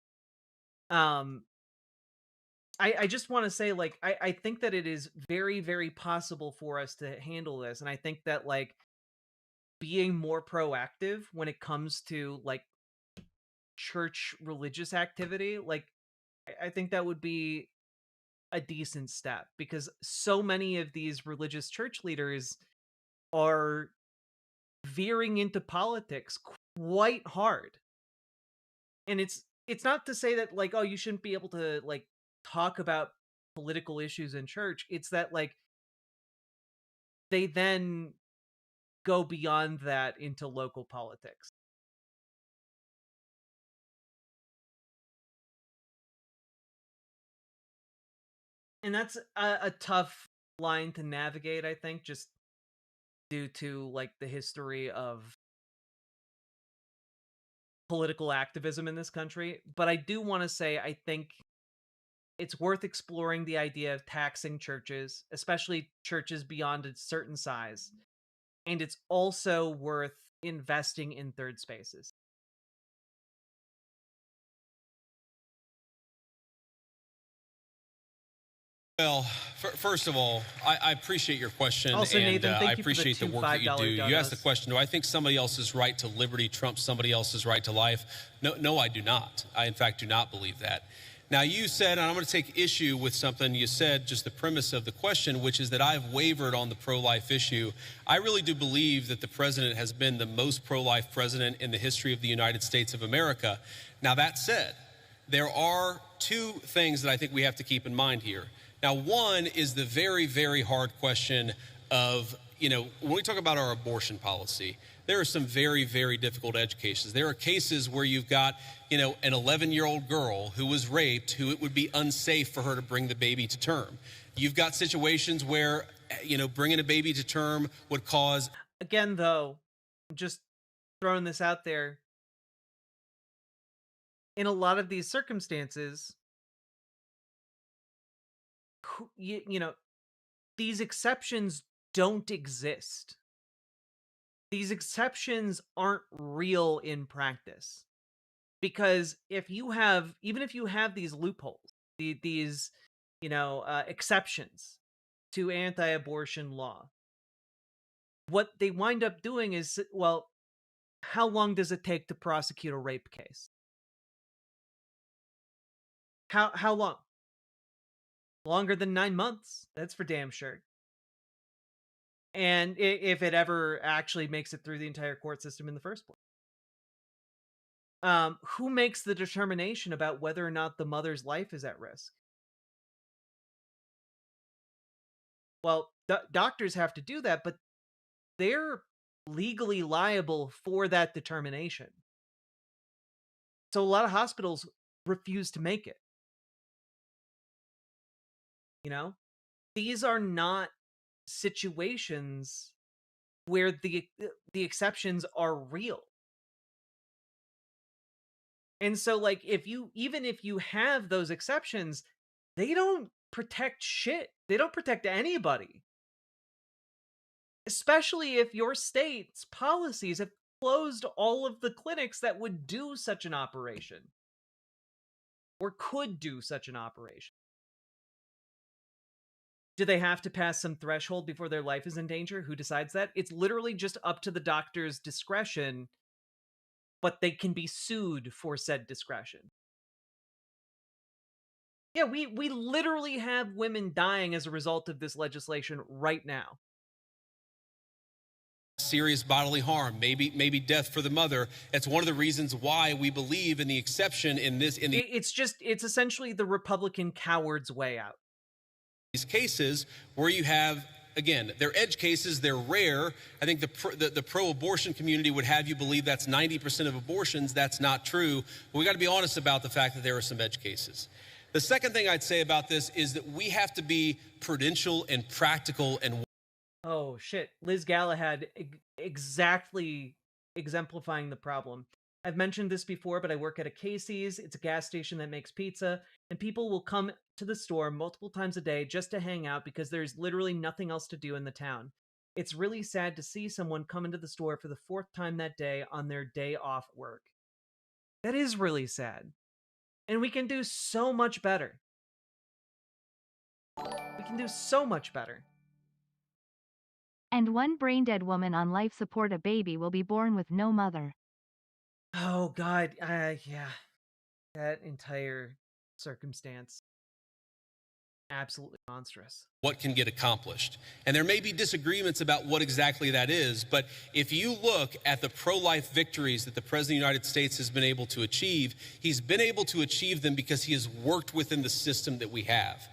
I just want to say, like, I think that it is very, very possible for us to handle this. And I think that, like, being more proactive when it comes to, like, church religious activity, like, I think that would be a decent step because so many of these religious church leaders are veering into politics quite hard. And it's not to say that, like, oh, you shouldn't be able to, like, talk about political issues in church. It's that, like, they then go beyond that into local politics. And that's a tough line to navigate, I think, just due to, like, the history of political activism in this country. But I do want to say, I think it's worth exploring the idea of taxing churches, especially churches beyond a certain size. And it's also worth investing in third spaces. Well, first of all, I appreciate your question, Also, and Nathan, thank I you for the appreciate the two work that you do. $5 You asked the donuts. question, do I think somebody else's right to liberty trumps somebody else's right to life? No, I do not. I, in fact, do not believe that. Now, you said, and I'm going to take issue with something you said, just the premise of the question, which is that I've wavered on the pro-life issue. I really do believe that the president has been the most pro-life president in the history of the United States of America. Now, that said, there are two things that I think we have to keep in mind here. Now, one is the very, very hard question of, when we talk about our abortion policy, there are some very, very difficult edge cases. There are cases where you've got, an 11-year-old girl who was raped, who it would be unsafe for her to bring the baby to term. You've got situations where, bringing a baby to term would cause... Again, though, just throwing this out there, in a lot of these circumstances, these exceptions don't exist. These exceptions aren't real in practice. Because even if you have these loopholes, these exceptions to anti-abortion law, what they wind up doing is, well, how long does it take to prosecute a rape case? How long? Longer than 9 months. That's for damn sure. And if it ever actually makes it through the entire court system in the first place. Who makes the determination about whether or not the mother's life is at risk? Well, doctors have to do that, but they're legally liable for that determination. So a lot of hospitals refuse to make it. These are not situations where the exceptions are real. And so, like, even if you have those exceptions, they don't protect shit. They don't protect anybody. Especially if your state's policies have closed all of the clinics that would do such an operation. Or could do such an operation. Do they have to pass some threshold before their life is in danger? Who decides that? It's literally just up to the doctor's discretion, but they can be sued for said discretion. Yeah, we literally have women dying as a result of this legislation right now. Serious bodily harm, maybe death for the mother. That's one of the reasons why we believe in the exception in this. It's essentially the Republican coward's way out. These cases where you have, again, they're edge cases, they're rare. I think the pro-abortion community would have you believe that's 90% of abortions. That's not true. We got to be honest about the fact that there are some edge cases. The second thing I'd say about this is that we have to be prudential and practical and... Oh, shit. Liz Galahad exactly exemplifying the problem. I've mentioned this before, but I work at a Casey's. It's a gas station that makes pizza, and people will come to the store multiple times a day just to hang out because there's literally nothing else to do in the town. It's really sad to see someone come into the store for the fourth time that day on their day off work. That is really sad. And we can do so much better. We can do so much better. And one brain-dead woman on life support, a baby will be born with no mother. Oh, God. Yeah. That entire circumstance. Absolutely monstrous. What can get accomplished. And there may be disagreements about what exactly that is, but if you look at the pro-life victories that the President of the United States has been able to achieve, he's been able to achieve them because he has worked within the system that we have.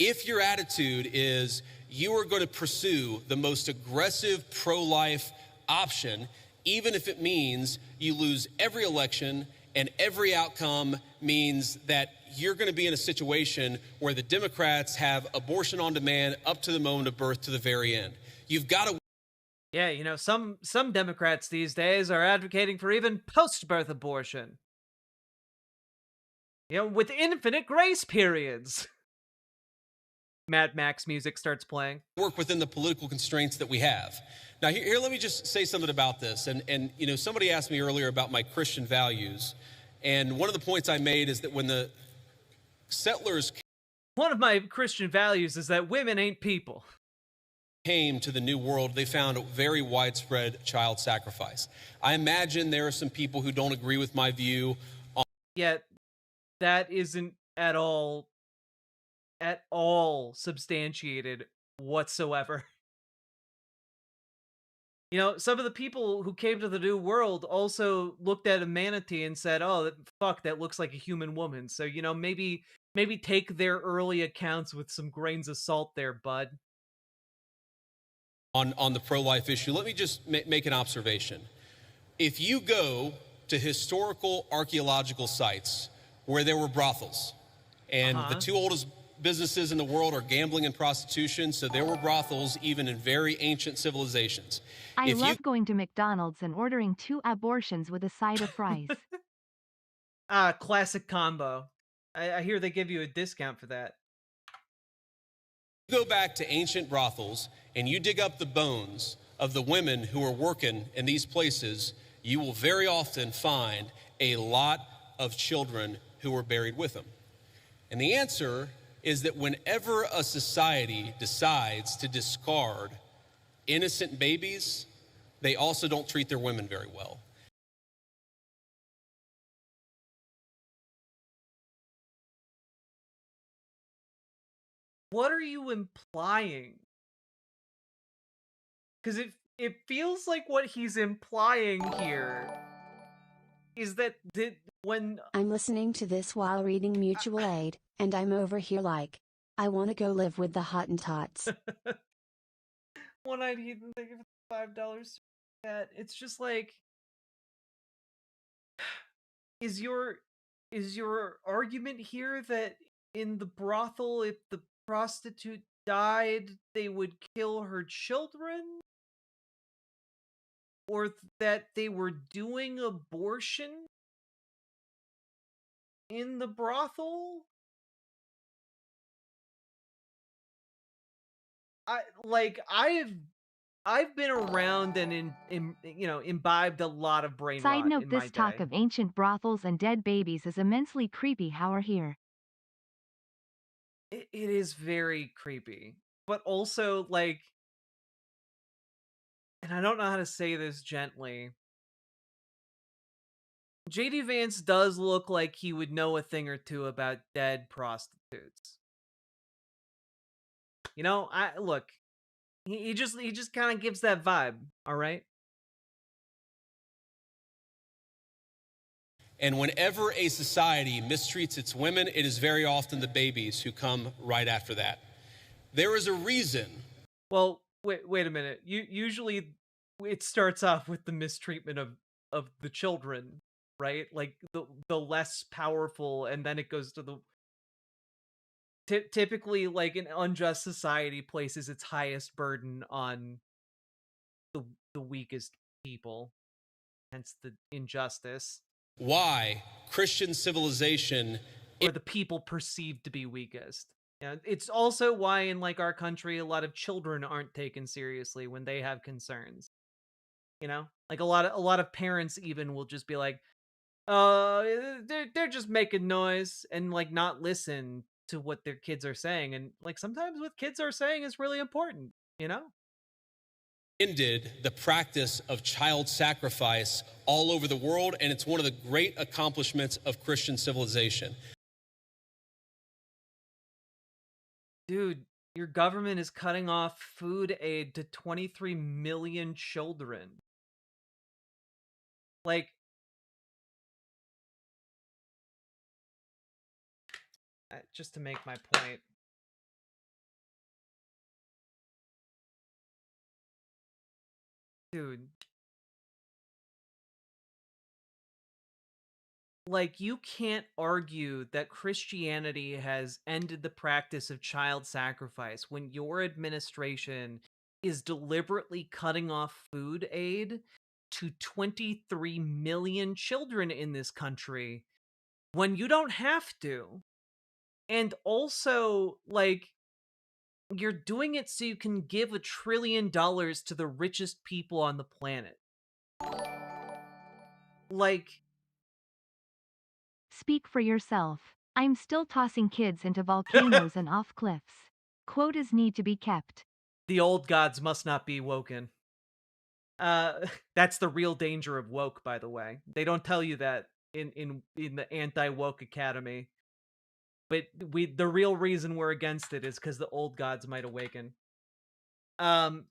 If your attitude is you are going to pursue the most aggressive pro-life option, even if it means you lose every election and every outcome means that you're going to be in a situation where the Democrats have abortion on demand up to the moment of birth to the very end. You've got to... Yeah, you know, some Democrats these days are advocating for even post-birth abortion. You know, with infinite grace periods. Mad Max music starts playing. Work within the political constraints that we have. Now, here let me just say something about this. And you know, somebody asked me earlier about my Christian values. And one of the points I made is that when the settlers... One of my Christian values is that women ain't people. Came to the New World, they found a very widespread child sacrifice. I imagine there are some people who don't agree with my view on... Yet, that isn't at all substantiated whatsoever. You know, some of the people who came to the New World also looked at a manatee and said, oh, fuck, that looks like a human woman. So, you know, maybe take their early accounts with some grains of salt there, bud. On the pro-life issue, let me just make an observation. If you go to historical archaeological sites where there were brothels, and the two oldest businesses in the world are gambling and prostitution, so there were brothels even in very ancient civilizations. I love going to McDonald's and ordering 2 abortions with a side of fries. Classic combo. I hear they give you a discount for that. You go back to ancient brothels and you dig up the bones of the women who are working in these places, you will very often find a lot of children who were buried with them. And the answer is that whenever a society decides to discard innocent babies, they also don't treat their women very well. What are you implying? Because it feels like what he's implying here is that when... I'm listening to this while reading mutual aid, and I'm over here like, I want to go live with the Hottentots. One-eyed heathen, thank you for $5. It's just like, is your argument here that in the brothel, if the prostitute died, they would kill her children? Or that they were doing abortion in the brothel? I've been around and imbibed a lot of brain rot. Side note, in my this talk day. of ancient brothels and dead babies is immensely creepy. How are here? It is very creepy, but also like, and I don't know how to say this gently. JD Vance does look like he would know a thing or two about dead prostitutes. You know, look, he just kind of gives that vibe, all right? And whenever a society mistreats its women, it is very often the babies who come right after that. There is a reason. Well, wait a minute. Usually it starts off with the mistreatment of the children, right? Like the less powerful, and then it goes to the... Typically, like, an unjust society places its highest burden on the weakest people, hence the injustice. why Christian civilization, or the people perceived to be weakest. Yeah, it's also why in like our country, a lot of children aren't taken seriously when they have concerns. You know, like a lot of parents even will just be like, they're just making noise and like not listen to what their kids are saying. And like sometimes what kids are saying is really important, you know? ended the practice of child sacrifice all over the world, and it's one of the great accomplishments of Christian civilization. Dude, your government is cutting off food aid to 23 million children. Like, just to make my point. Dude. Like, you can't argue that Christianity has ended the practice of child sacrifice when your administration is deliberately cutting off food aid to 23 million children in this country when you don't have to. And also, like, you're doing it so you can give $1 trillion to the richest people on the planet. Like, Speak for yourself. I'm still tossing kids into volcanoes and off cliffs. Quotas need to be kept. the old gods must not be woken. That's the real danger of woke, by the way. They don't tell you that in the anti-woke academy. But the real reason we're against it is because the old gods might awaken. Fuck.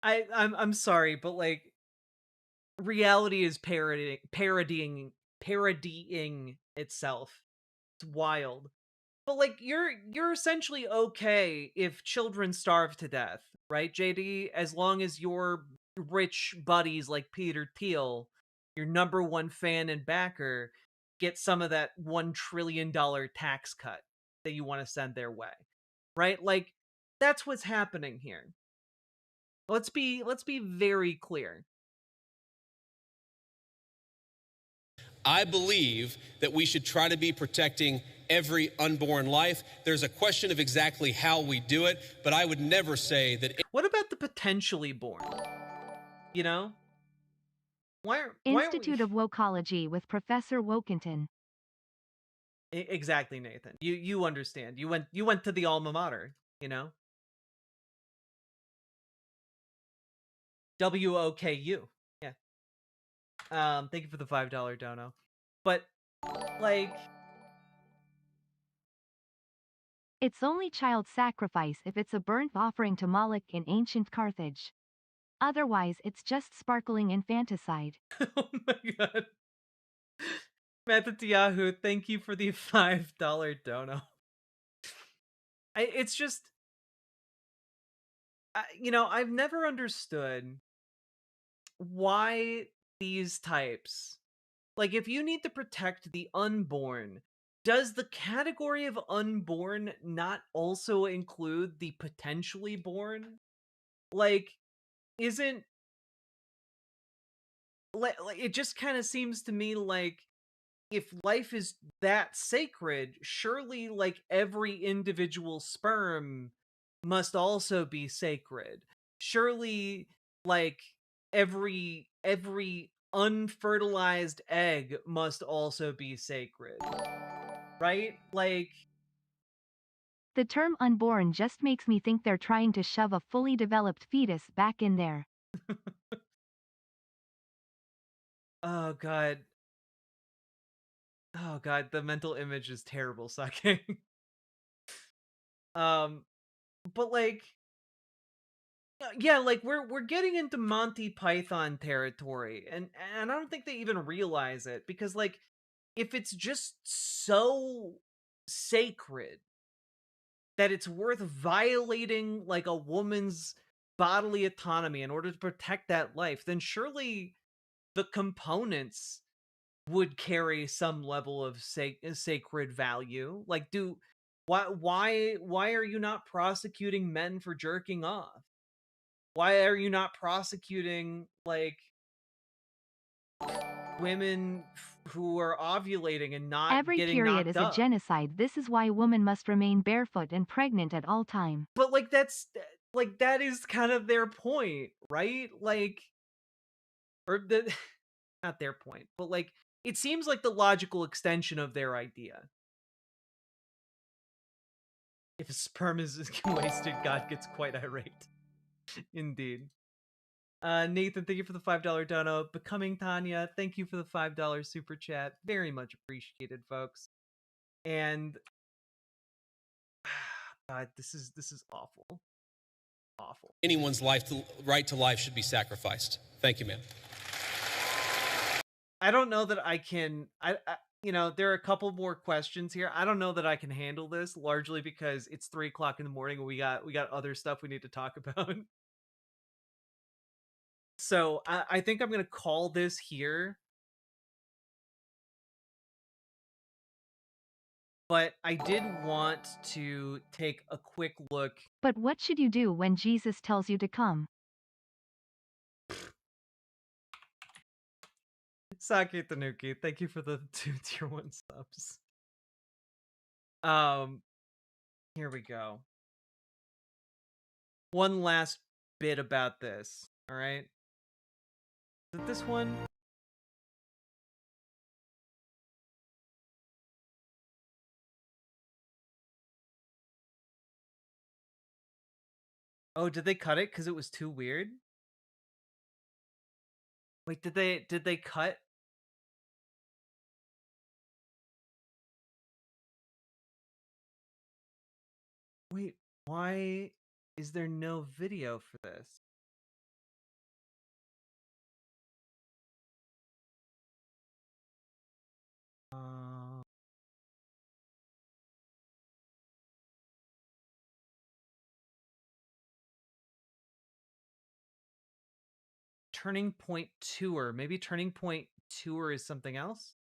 I'm sorry, but like reality is parodying itself. It's wild. But like you're essentially okay if children starve to death, right, JD? As long as your rich buddies like Peter Thiel, your number one fan and backer, get some of that $1 trillion tax cut that you want to send their way. Right? Like that's what's happening here. Let's be very clear. I believe that we should try to be protecting every unborn life. There's a question of exactly how we do it, but I would never say that. What about the potentially born? You know? Why Institute of Wokology with Professor Wokenton. Exactly, Nathan. You understand. You went to the alma mater, you know? WOKU. Yeah. Thank you for the $5 dono. But like it's only child sacrifice if it's a burnt offering to Moloch in ancient Carthage. Otherwise, it's just sparkling infanticide. Oh my god. Matatiahu, thank you for the $5 dono. It's just you know, I've never understood why these types, like if you need to protect the unborn, does the category of unborn not also include the potentially born? Like, isn't like it just kind of seems to me like if life is that sacred, surely like every individual sperm must also be sacred. Surely like every unfertilized egg must also be sacred. Right? Like the term unborn just makes me think they're trying to shove a fully developed fetus back in there. Oh god. Oh god, the mental image is terrible sucking. But like yeah, like we're getting into Monty Python territory, and I don't think they even realize it, because like if it's just so sacred that it's worth violating like a woman's bodily autonomy in order to protect that life, then surely the components would carry some level of sacred value. Like Why are you not prosecuting men for jerking off? Why are you not prosecuting like women who are ovulating and not Every getting period knocked is a up? genocide. This is why women must remain barefoot and pregnant at all time. But like that is kind of their point, right? Like, or the not their point, but like it seems like the logical extension of their idea. If sperm is wasted, God gets quite irate. Indeed. Nathan, thank you for the $5 dono. Becoming Tanya, thank you for the $5 super chat. Very much appreciated, folks. And God, this is awful. Awful. Anyone's right to life should be sacrificed. Thank you, man. I don't know that I can. You know, there are a couple more questions here. I don't know that I can handle this, largely because it's 3 o'clock in the morning and we got other stuff we need to talk about. So I think I'm gonna call this here. But I did want to take a quick look. But what should you do when Jesus tells you to come? Sake Tanuki, thank you for the 2 tier 1 subs. Here we go. One last bit about this, all right? Is it this one? Oh, did they cut it because it was too weird? Wait, did they cut? Wait, why is there no video for this? Turning Point Tour. Maybe Turning Point Tour is something else?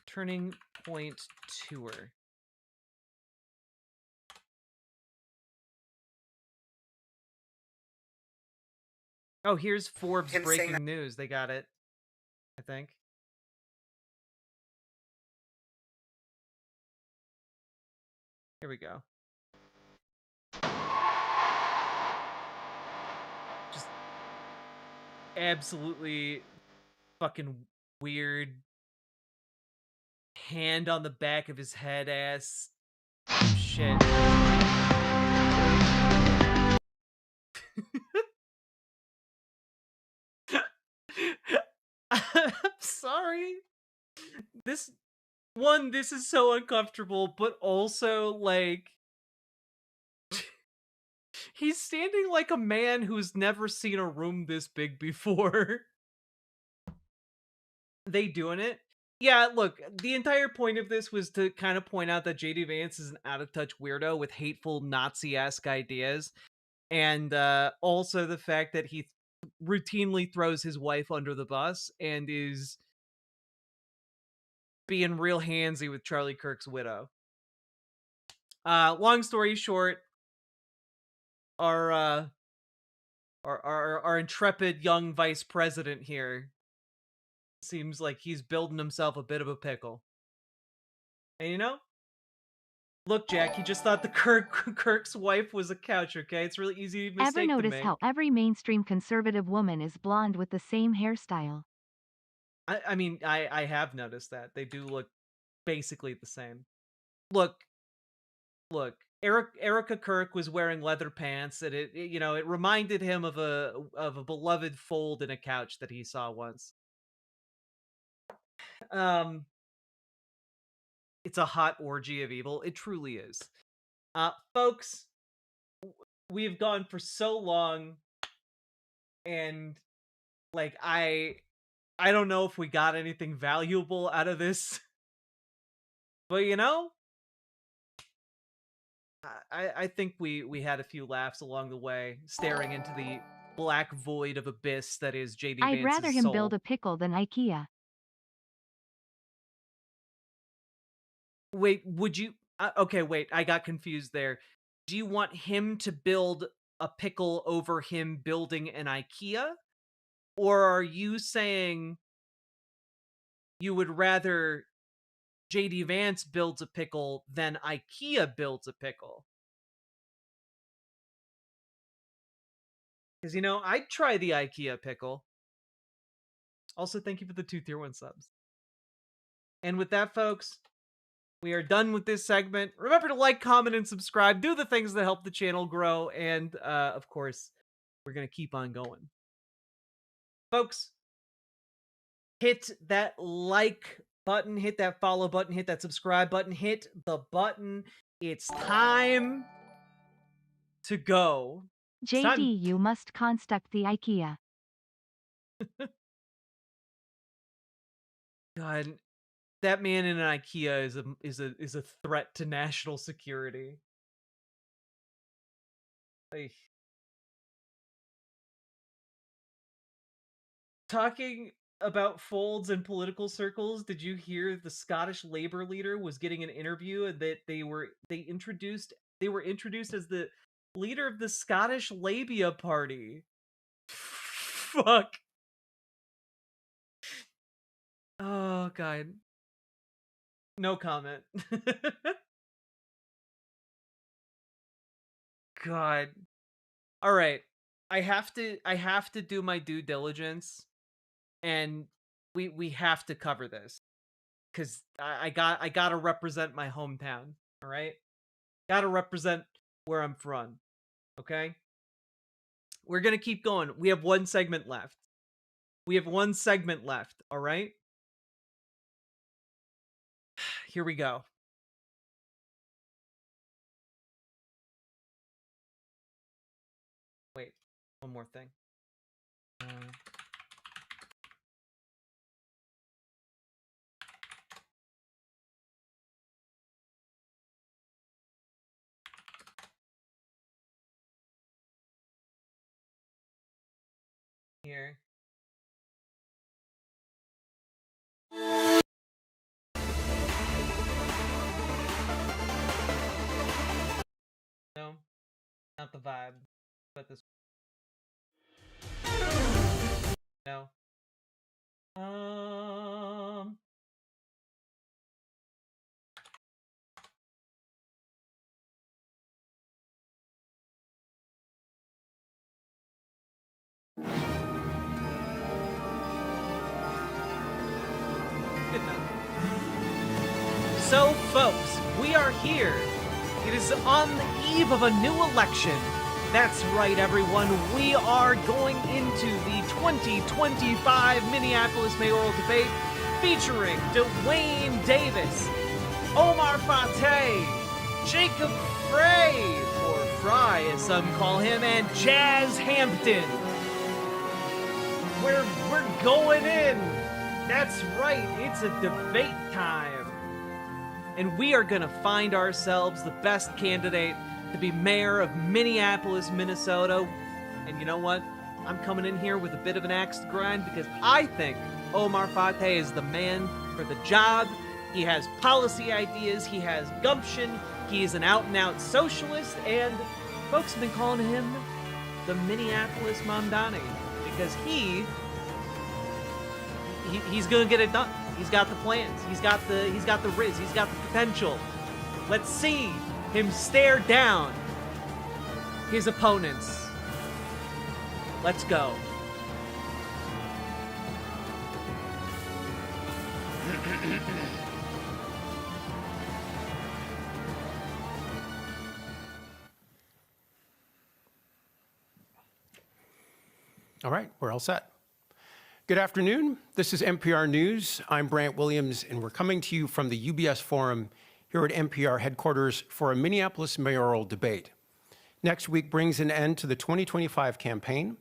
Turning Point Tour. Oh, here's Forbes breaking news. They got it, I think. Here we go. Just absolutely fucking weird hand on the back of his head ass shit. I'm sorry. This is so uncomfortable, but also like he's standing like a man who's never seen a room this big before. They doing it? Yeah, look, the entire point of this was to kind of point out that JD Vance is an out-of-touch weirdo with hateful Nazi-esque ideas. And also the fact that he routinely throws his wife under the bus and is being real handsy with Charlie Kirk's widow. Long story short, our intrepid young vice president here seems like he's building himself a bit of a pickle. And you know, look, Jack, he just thought the Kirk's wife was a couch, okay? It's really easy mistake Ever notice to make. how every mainstream conservative woman is blonde with the same hairstyle? I mean, I have noticed that. They do look basically the same. Look. Erica Kirk was wearing leather pants, and it you know, it reminded him of a beloved fold in a couch that he saw once. It's a hot orgy of evil. It truly is. Folks, we've gone for so long, and like I don't know if we got anything valuable out of this. But you know, I think we had a few laughs along the way, staring into the black void of abyss that is JD Vance's I'd rather him soul. build a pickle than IKEA. Wait, would you? Okay, wait, I got confused there. Do you want him to build a pickle over him building an IKEA? Or are you saying you would rather JD Vance builds a pickle than IKEA builds a pickle? Because, I'd try the IKEA pickle. Also, thank you for the 2 tier 1 subs. And with that, folks, we are done with this segment. Remember to like, comment, and subscribe. Do the things that help the channel grow. And, of course, we're going to keep on going. Folks, hit that like button, hit that follow button, hit that subscribe button, hit the button. It's time to go. JD, you must construct the IKEA. God, that man in an IKEA is a threat to national security. Like, talking about folds in political circles, did you hear the Scottish Labour leader was getting an interview and that they were introduced as the leader of the Scottish Labia Party? Fuck. Oh god. No comment. God. All right. I have to do my due diligence, and we have to cover this because I gotta represent my hometown. All right, gotta represent where I'm from. Okay, we're gonna keep going. We have one segment left. All right, here we go. Wait, one more thing. Here. No, not the vibe, but this. No. So, folks, we are here. It is on the eve of a new election. That's right, everyone. We are going into the 2025 Minneapolis mayoral debate featuring Dwayne Davis, Omar Fateh, Jacob Frey, or Fry as some call him, and Jazz Hampton. We're going in. That's right, it's a debate time. And we are going to find ourselves the best candidate to be mayor of Minneapolis, Minnesota. And you know what? I'm coming in here with a bit of an axe to grind because I think Omar Fateh is the man for the job. He has policy ideas, he has gumption, he is an out-and-out socialist, and folks have been calling him the Minneapolis Mamdani because he's gonna get it done. He's got the plans. He's got the riz. He's got the potential. Let's see him stare down his opponents. Let's go. All right, we're all set. Good afternoon. This is NPR News. I'm Brant Williams, and we're coming to you from the UBS Forum here at NPR headquarters for a Minneapolis mayoral debate. Next week brings an end to the 2025 campaign.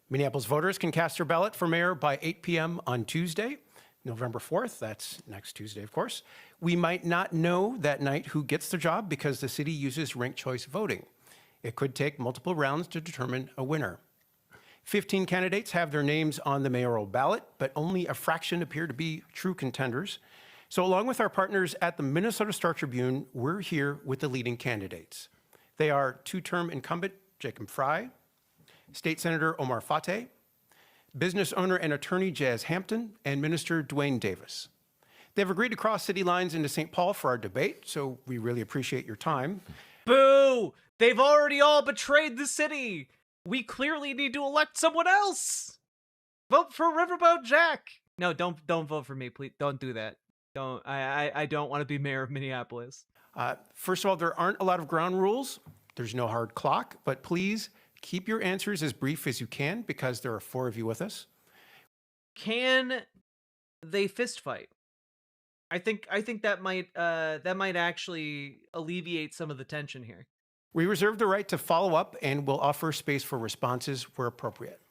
Minneapolis voters can cast their ballot for mayor by 8 p.m. on Tuesday, November 4th. That's next Tuesday, of course. We might not know that night who gets the job because the city uses ranked choice voting. It could take multiple rounds to determine a winner. 15 candidates have their names on the mayoral ballot, but only a fraction appear to be true contenders. So along with our partners at the Minnesota Star Tribune, we're here with the leading candidates. They are two-term incumbent Jacob Frey, State Senator Omar Fateh, business owner and attorney Jazz Hampton, and Minister Dwayne Davis. They've agreed to cross city lines into St. Paul for our debate, so we really appreciate your time. Boo! They've already all betrayed the city. We clearly need to elect someone else. Vote for Riverboat Jack. No, don't vote for me, please. Don't do that. Don't. I don't want to be mayor of Minneapolis. First of all, there aren't a lot of ground rules. There's no hard clock, but please keep your answers as brief as you can because there are 4 of you with us. Can they fist fight? I think that might actually alleviate some of the tension here. We reserve the right to follow up and will offer space for responses where appropriate.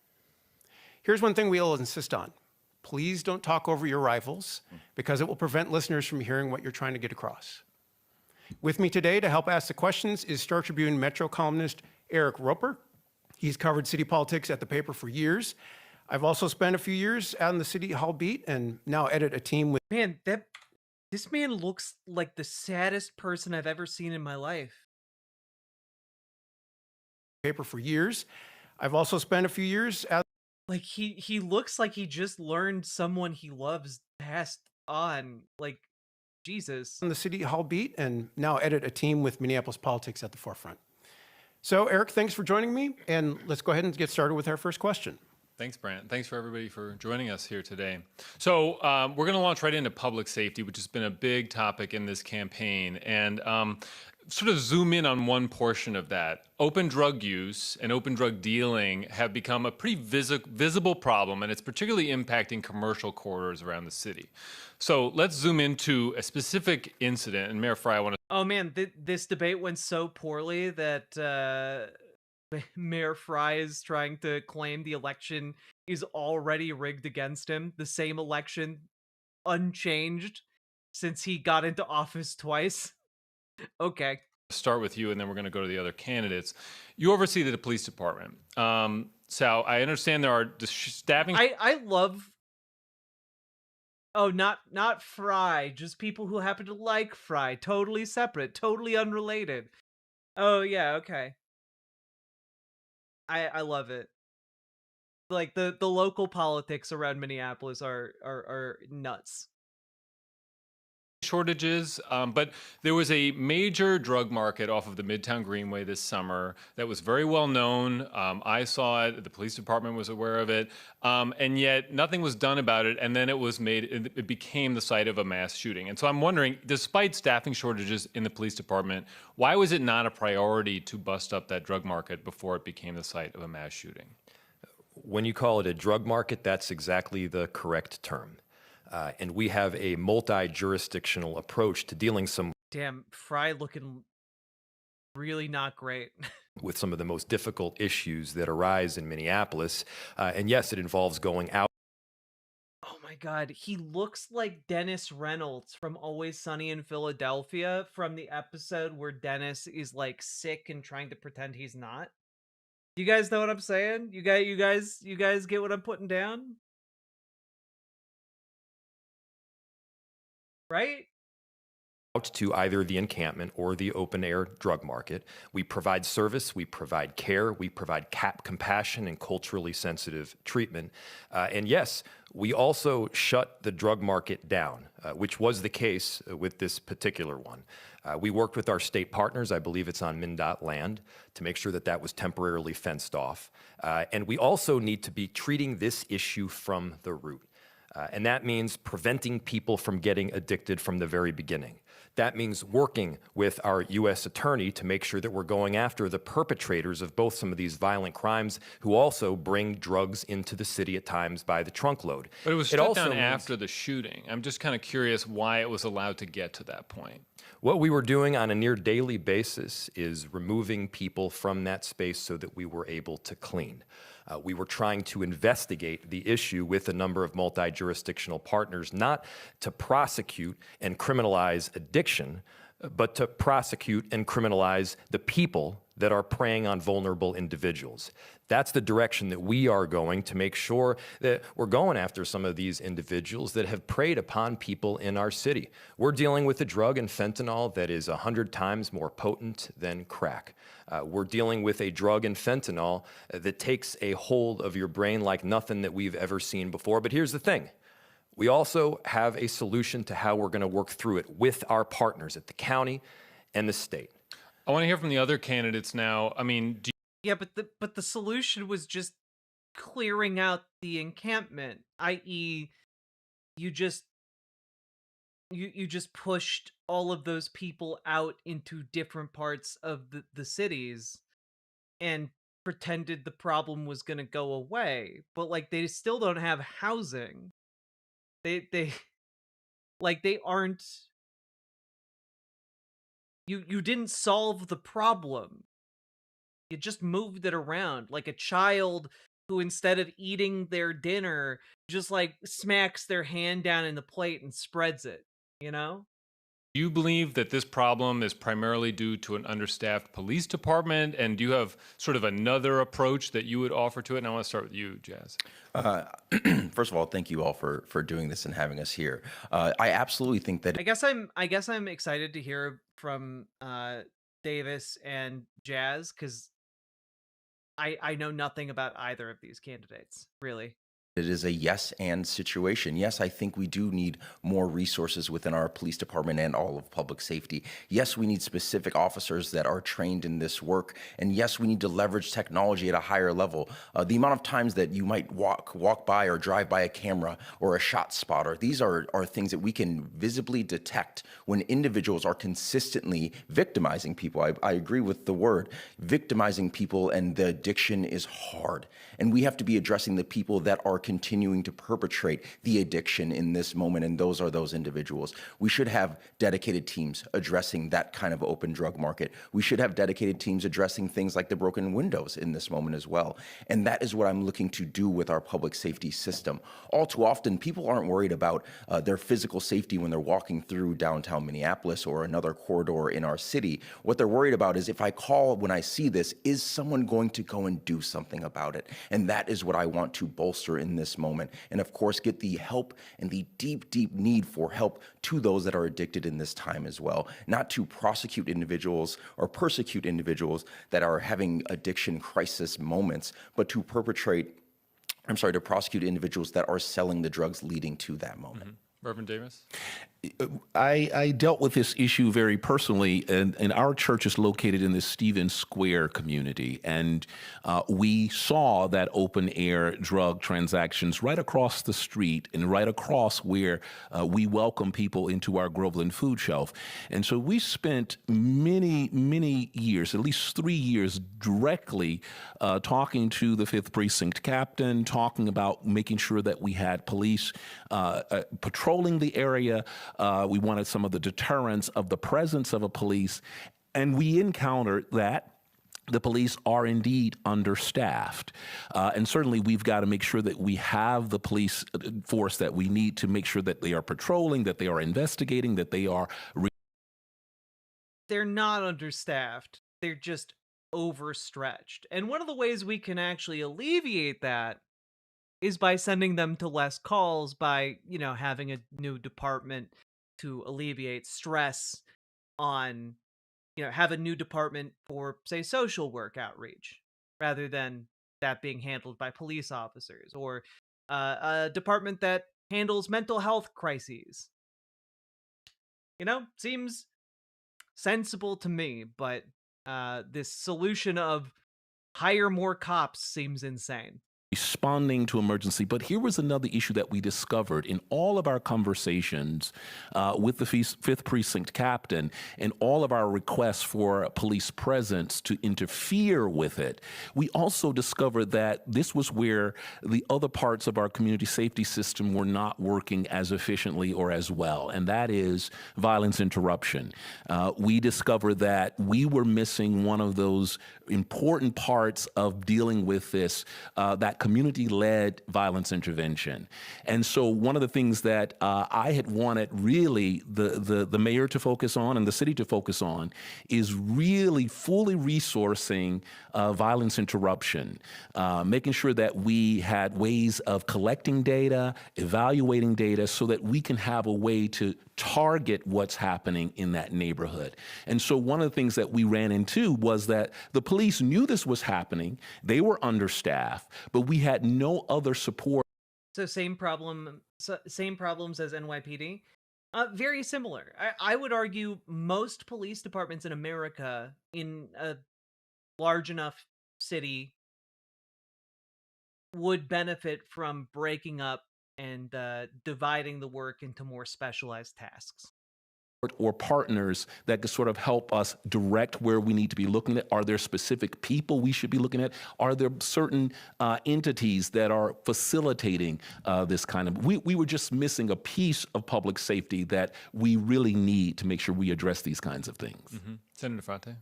Here's one thing we'll insist on. Please don't talk over your rivals because it will prevent listeners from hearing what you're trying to get across. With me today to help ask the questions is Star Tribune Metro columnist Eric Roper. He's covered city politics at the paper for years. I've also spent a few years out in the City Hall beat and now edit a team with... Man, this man looks like the saddest person I've ever seen in my life. Paper for years. I've also spent a few years out... Like, he looks like he just learned someone he loves passed on. Like, Jesus. On the City Hall beat and now edit a team with Minneapolis politics at the forefront. So, Eric, thanks for joining me, and let's go ahead and get started with our first question. Thanks, Brant. Thanks for everybody for joining us here today. So we're going to launch right into public safety, which has been a big topic in this campaign, and sort of zoom in on one portion of that. Open drug use and open drug dealing have become a pretty visible problem, and it's particularly impacting commercial corridors around the city. So let's zoom into a specific incident, and Mayor Frey, I want to... Oh man, this debate went so poorly that Mayor Frey is trying to claim the election is already rigged against him. The same election, unchanged, since he got into office twice. Okay. Start with you, and then we're going to go to the other candidates. You oversee the police department. So I understand there are staffing... I love... Oh, not Frey, just people who happen to like Frey. Totally separate, totally unrelated. Oh, yeah, okay. I love it. Like, the local politics around Minneapolis are nuts. Shortages, but there was a major drug market off of the Midtown Greenway this summer that was very well known. I saw it, the police department was aware of it, and yet nothing was done about it, and then it became the site of a mass shooting. And so I'm wondering, despite staffing shortages in the police department, why was it not a priority to bust up that drug market before it became the site of a mass shooting? When you call it a drug market, that's exactly the correct term. And we have a multi-jurisdictional approach to dealing Damn, Frey looking really not great. with some of the most difficult issues that arise in Minneapolis. And yes, it involves going out. Oh my God, he looks like Dennis Reynolds from Always Sunny in Philadelphia from the episode where Dennis is like sick and trying to pretend he's not. You guys know what I'm saying? You guys get what I'm putting down? Right? Out to either the encampment or the open-air drug market. We provide service, we provide care, we provide compassion and culturally sensitive treatment. And yes, we also shut the drug market down, which was the case with this particular one. We worked with our state partners, I believe it's on MnDOT land, to make sure that that was temporarily fenced off. And we also need to be treating this issue from the root. And that means preventing people from getting addicted from the very beginning. That means working with our U.S. attorney to make sure that we're going after the perpetrators of both some of these violent crimes who also bring drugs into the city at times by the trunk load. But it was shut down after the shooting. I'm just kind of curious why it was allowed to get to that point. What we were doing on a near daily basis is removing people from that space so that we were able to clean. We were trying to investigate the issue with a number of multi-jurisdictional partners, not to prosecute and criminalize addiction, but to prosecute and criminalize the people that are preying on vulnerable individuals. That's the direction that we are going to make sure that we're going after some of these individuals that have preyed upon people in our city. We're dealing with a drug in fentanyl that is 100 times more potent than crack. We're dealing with a drug in fentanyl that takes a hold of your brain like nothing that we've ever seen before. But here's the thing. We also have a solution to how we're going to work through it with our partners at the county and the state. I want to hear from the other candidates now. I mean, Yeah, but the solution was just clearing out the encampment, i.e., you just pushed all of those people out into different parts of the cities and pretended the problem was going to go away. But like they still don't have housing. They like they aren't you didn't solve the problem. You just moved it around like a child who, instead of eating their dinner, just like smacks their hand down in the plate and spreads it, you know? do you believe that this problem is primarily due to an understaffed police department? And do you have sort of another approach that you would offer to it? And I want to start with you, Jazz. First of all, thank you all for doing this and having us here. I absolutely think that I guess I'm excited to hear from Davis and Jazz, because I know nothing about either of these candidates, really. it is a yes and situation. Yes, I think we do need more resources within our police department and all of public safety. Yes, we need specific officers that are trained in this work. And yes, we need to leverage technology at a higher level. The amount of times that you might walk by or drive by a camera or a shot spotter, these are things that we can visibly detect when individuals are consistently victimizing people. I agree with the word, victimizing people, and the addiction is hard. And we have to be addressing the people that are continuing to perpetrate the addiction in this moment, and those are those individuals. We should have dedicated teams addressing that kind of open drug market. We should have dedicated teams addressing things like the broken windows in this moment as well. And that is what I'm looking to do with our public safety system. All too often, people aren't worried about their physical safety when they're walking through downtown Minneapolis or another corridor in our city. What they're worried about is, if I call when I see this, is someone going to go and do something about it? And that is what I want to bolster in this moment. And of course, get the help and the deep, deep need for help to those that are addicted in this time as well. Not to prosecute individuals or persecute individuals that are having addiction crisis moments, but to prosecute individuals that are selling the drugs leading to that moment. Mm-hmm. Reverend Davis? I dealt with this issue very personally, and our church is located in the Stevens Square community, and we saw that open-air drug transactions right across the street and right across where we welcome people into our Groveland food shelf. And so we spent many, many years, at least 3 years, directly talking to the 5th Precinct captain, talking about making sure that we had police patrolling the area. We wanted some of the deterrence of the presence of a police, and we encountered that the police are indeed understaffed. And certainly we've got to make sure that we have the police force that we need to make sure that they are patrolling, that they are investigating, that they are... They're not understaffed. They're just overstretched. And one of the ways we can actually alleviate that is by sending them to less calls, by, you know, having a new department to alleviate stress on, you know, have a new department for, say, social work outreach, rather than that being handled by police officers, or a department that handles mental health crises. You know, seems sensible to me, but this solution of hire more cops seems insane. Responding to emergency. But here was another issue that we discovered in all of our conversations with the 5th Precinct captain and all of our requests for police presence to interfere with it. We also discovered that this was where the other parts of our community safety system were not working as efficiently or as well, and that is violence interruption. We discovered that we were missing one of those important parts of dealing with this, that community-led violence intervention. And so one of the things that I had wanted really the mayor to focus on and the city to focus on is really fully resourcing violence interruption, making sure that we had ways of collecting data, evaluating data, so that we can have a way to target what's happening in that neighborhood. And so one of the things that we ran into was that the police knew this was happening, they were understaffed, but we had no other support. So same problems as NYPD. Very similar. I would argue most police departments in America, in a large enough city, would benefit from breaking up and dividing the work into more specialized tasks. Or partners that could sort of help us direct where we need to be looking at. Are there specific people we should be looking at? Are there certain entities that are facilitating this kind of, we were just missing a piece of public safety that we really need to make sure we address these kinds of things. Mm-hmm. Senator Fate?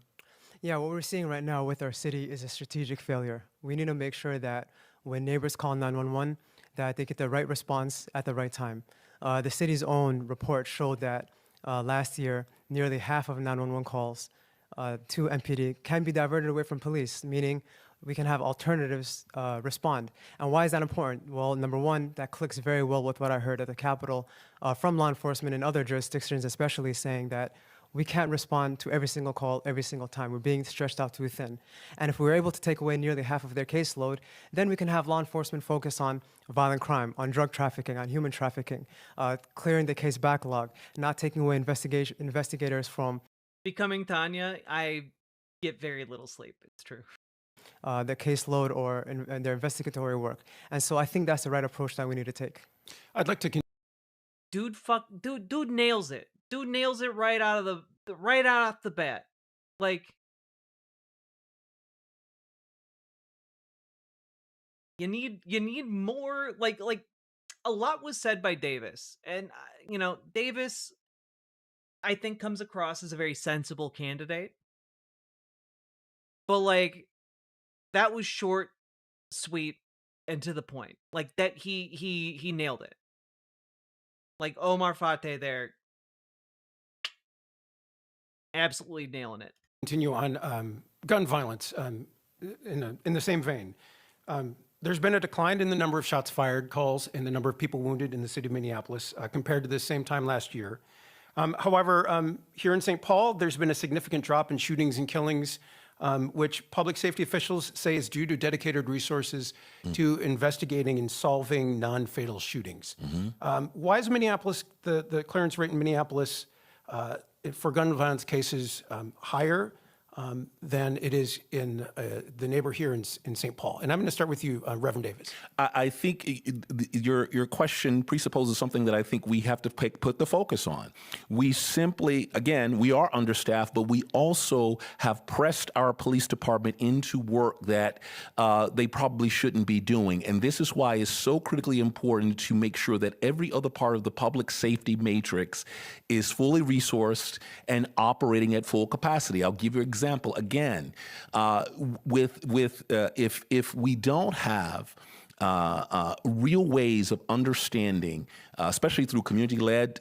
Yeah, what we're seeing right now with our city is a strategic failure. We need to make sure that when neighbors call 911, that they get the right response at the right time. The city's own report showed that last year, nearly half of 911 calls to MPD can be diverted away from police, meaning we can have alternatives respond. And why is that important? Well, number one, that clicks very well with what I heard at the Capitol from law enforcement and other jurisdictions, especially saying that we can't respond to every single call every single time. We're being stretched out too thin. And if we're able to take away nearly half of their caseload, then we can have law enforcement focus on violent crime, on drug trafficking, on human trafficking, clearing the case backlog, not taking away investigators from... Becoming Tanya, I get very little sleep, it's true. The caseload or in their investigatory work. And so I think that's the right approach that we need to take. I'd like to... Dude nails it. Dude nails it right out off the bat. Like, you need more, like a lot was said by Davis, and Davis, I think, comes across as a very sensible candidate, but like that was short, sweet, and to the point. Like that he nailed it. Like Omar Fate there, absolutely nailing it. Continue on gun violence in the same vein. There's been a decline in the number of shots fired calls and the number of people wounded in the city of Minneapolis compared to the same time last year. However, here in St. Paul, there's been a significant drop in shootings and killings, which public safety officials say is due to dedicated resources to investigating and solving non-fatal shootings. Why is Minneapolis, the clearance rate in Minneapolis for gun violence cases higher than it is in the neighbor here in St. Paul? And I'm going to start with you, Reverend Davis. I think your question presupposes something that I think we have to put the focus on. We simply, again, we are understaffed, but we also have pressed our police department into work that they probably shouldn't be doing. And this is why it's so critically important to make sure that every other part of the public safety matrix is fully resourced and operating at full capacity. I'll give you an example. Again, if we don't have real ways of understanding, especially through community-led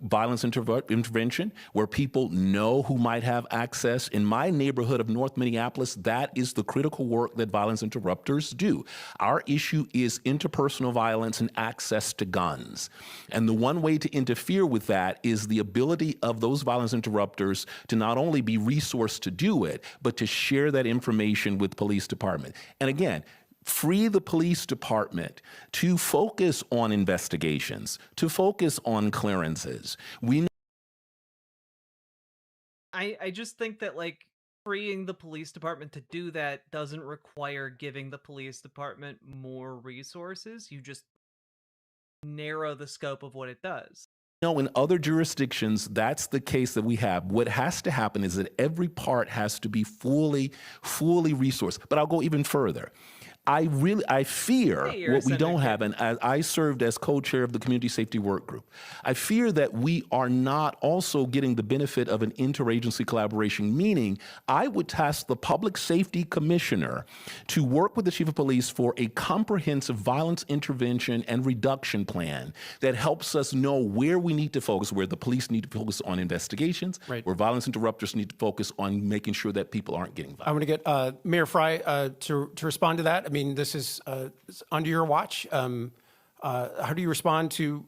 violence intervention, where people know who might have access. In my neighborhood of North Minneapolis, that is the critical work that violence interrupters do. Our issue is interpersonal violence and access to guns. And the one way to interfere with that is the ability of those violence interrupters to not only be resourced to do it, but to share that information with police department. And again, free the police department to focus on investigations, to focus on clearances. I just think that, like, freeing the police department to do that doesn't require giving the police department more resources. You just narrow the scope of what it does. In other jurisdictions, that's the case that we have. What has to happen is that every part has to be fully resourced. But I'll go even further. I fear Hey, you're what we Senator don't Kirk. have, and I served as co-chair of the Community Safety Work Group. I fear that we are not also getting the benefit of an interagency collaboration, meaning I would task the Public Safety Commissioner to work with the Chief of Police for a comprehensive violence intervention and reduction plan that helps us know where we need to focus, where the police need to focus on investigations, where violence interrupters need to focus on making sure that people aren't getting violent. I want to get Mayor Fry to respond to that. I mean, this is under your watch. How do you respond to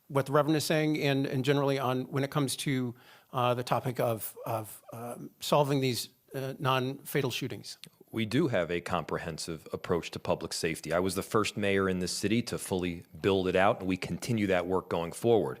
what the Reverend is saying, and generally on when it comes to the topic of solving these non-fatal shootings? We do have a comprehensive approach to public safety. I was the first mayor in this city to fully build it out, and we continue that work going forward.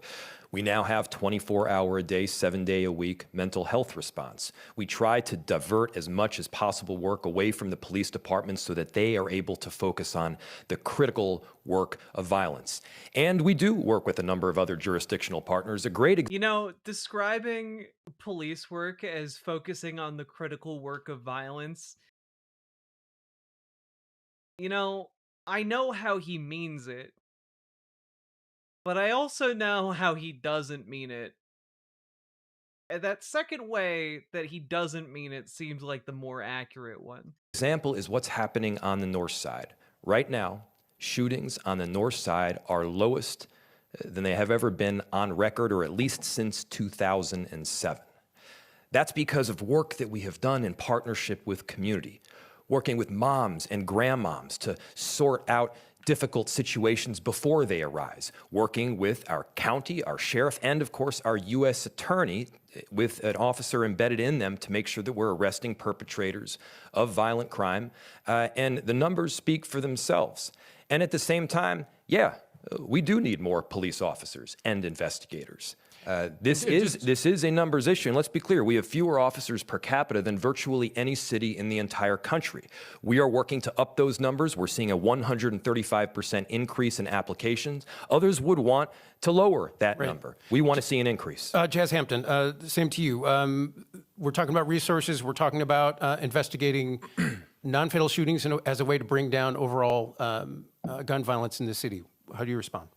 We now have 24-hour-a-day, 7-day-a-week mental health response. We try to divert as much as possible work away from the police departments so that they are able to focus on the critical work of violence. And we do work with a number of other jurisdictional partners. A great You know, describing police work as focusing on the critical work of violence, you know, I know how he means it, but I also know how he doesn't mean it. And that second way that he doesn't mean it seems like the more accurate one. example is what's happening on the north side. Right now, shootings on the north side are lowest than they have ever been on record, or at least since 2007. That's because of work that we have done in partnership with community, working with moms and grandmoms to sort out difficult situations before they arise, working with our county, our sheriff, and of course our U.S. attorney with an officer embedded in them to make sure that we're arresting perpetrators of violent crime. And the numbers speak for themselves. And at the same time, yeah, we do need more police officers and investigators. This is a numbers issue, and let's be clear, we have fewer officers per capita than virtually any city in the entire country. We are working to up those numbers. We're seeing a 135% increase in applications. Others would want to lower that number. We want to see an increase. Jazz Hampton, same to you. We're talking about resources. We're talking about investigating non-fatal shootings as a way to bring down overall gun violence in the city. How do you respond?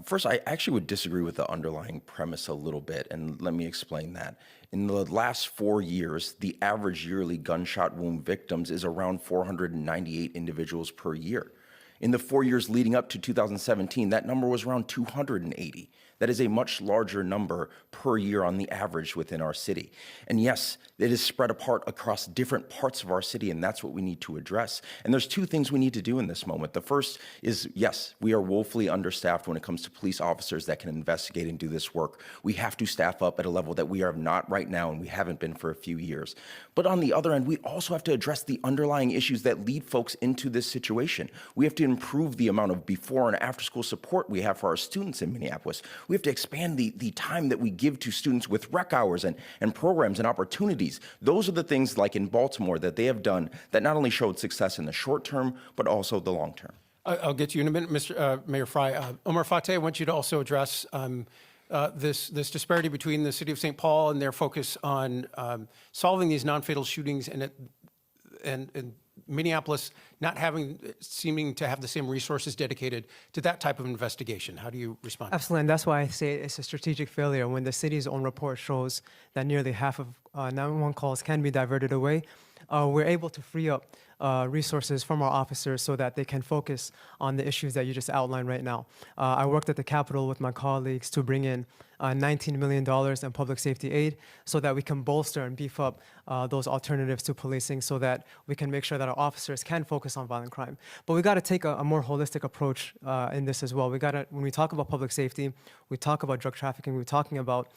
First, I actually would disagree with the underlying premise a little bit, and let me explain that. In the last 4 years, the average yearly gunshot wound victims is around 498 individuals per year. In the 4 years leading up to 2017, that number was around 280. That is a much larger number per year on the average within our city. And yes, it is spread apart across different parts of our city, and that's what we need to address. And there's two things we need to do in this moment. The first is, yes, we are woefully understaffed when it comes to police officers that can investigate and do this work. We have to staff up at a level that we are not right now, and we haven't been for a few years. But on the other end, we also have to address the underlying issues that lead folks into this situation. We have to improve the amount of before and after school support we have for our students in Minneapolis. We have to expand the time that we give to students with rec hours and programs and opportunities. Those are the things like in Baltimore that they have done that not only showed success in the short term, but also the long term. I'll get to you in a minute, Mayor Fry. Omar Fateh, I want you to also address this disparity between the city of St. Paul and their focus on solving these non-fatal shootings and Minneapolis not seeming to have the same resources dedicated to that type of investigation. How do you respond? Absolutely, and that's why I say it's a strategic failure when the city's own report shows that nearly half of 911 calls can be diverted away. We're able to free up resources from our officers so that they can focus on the issues that you just outlined right now. I worked at the Capitol with my colleagues to bring in $19 million in public safety aid so that we can bolster and beef up those alternatives to policing so that we can make sure that our officers can focus on violent crime. But we got to take a more holistic approach in this as well. When we talk about public safety, we talk about drug trafficking, we're talking about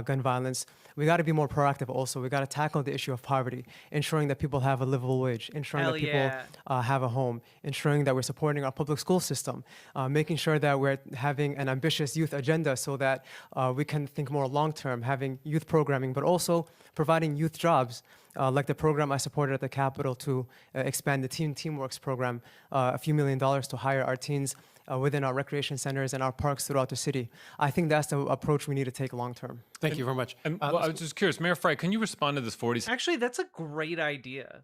gun violence. We got to be more proactive also. We got to tackle the issue of poverty, ensuring that people have a livable wage, ensuring that people have a home, ensuring that we're supporting our public school system, making sure that we're having an ambitious youth agenda so that we can think more long-term, having youth programming, but also providing youth jobs, like the program I supported at the Capitol to expand the Teamworks program, a few $1 million to hire our teens within our recreation centers and our parks throughout the city. I think that's the approach we need to take long-term. Thank you very much. I was just curious, Mayor Fry, can you respond to this 40? Actually, that's a great idea.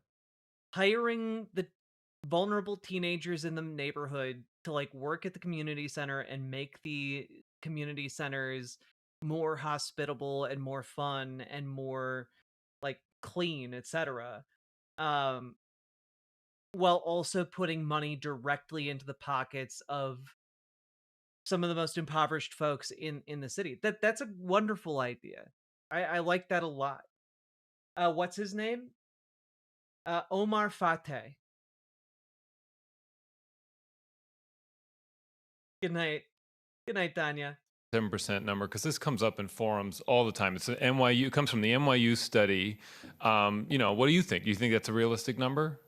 Hiring the vulnerable teenagers in the neighborhood to like work at the community center and make the community centers more hospitable and more fun and more like clean, etc. Um, while also putting money directly into the pockets of some of the most impoverished folks in the city. That's a wonderful idea. I like that a lot. What's his name? Omar Fateh. Good night. Good night, Danya. 7% number, because this comes up in forums all the time. It's an NYU. It comes from the NYU study. You know, what do you think? Do you think that's a realistic number?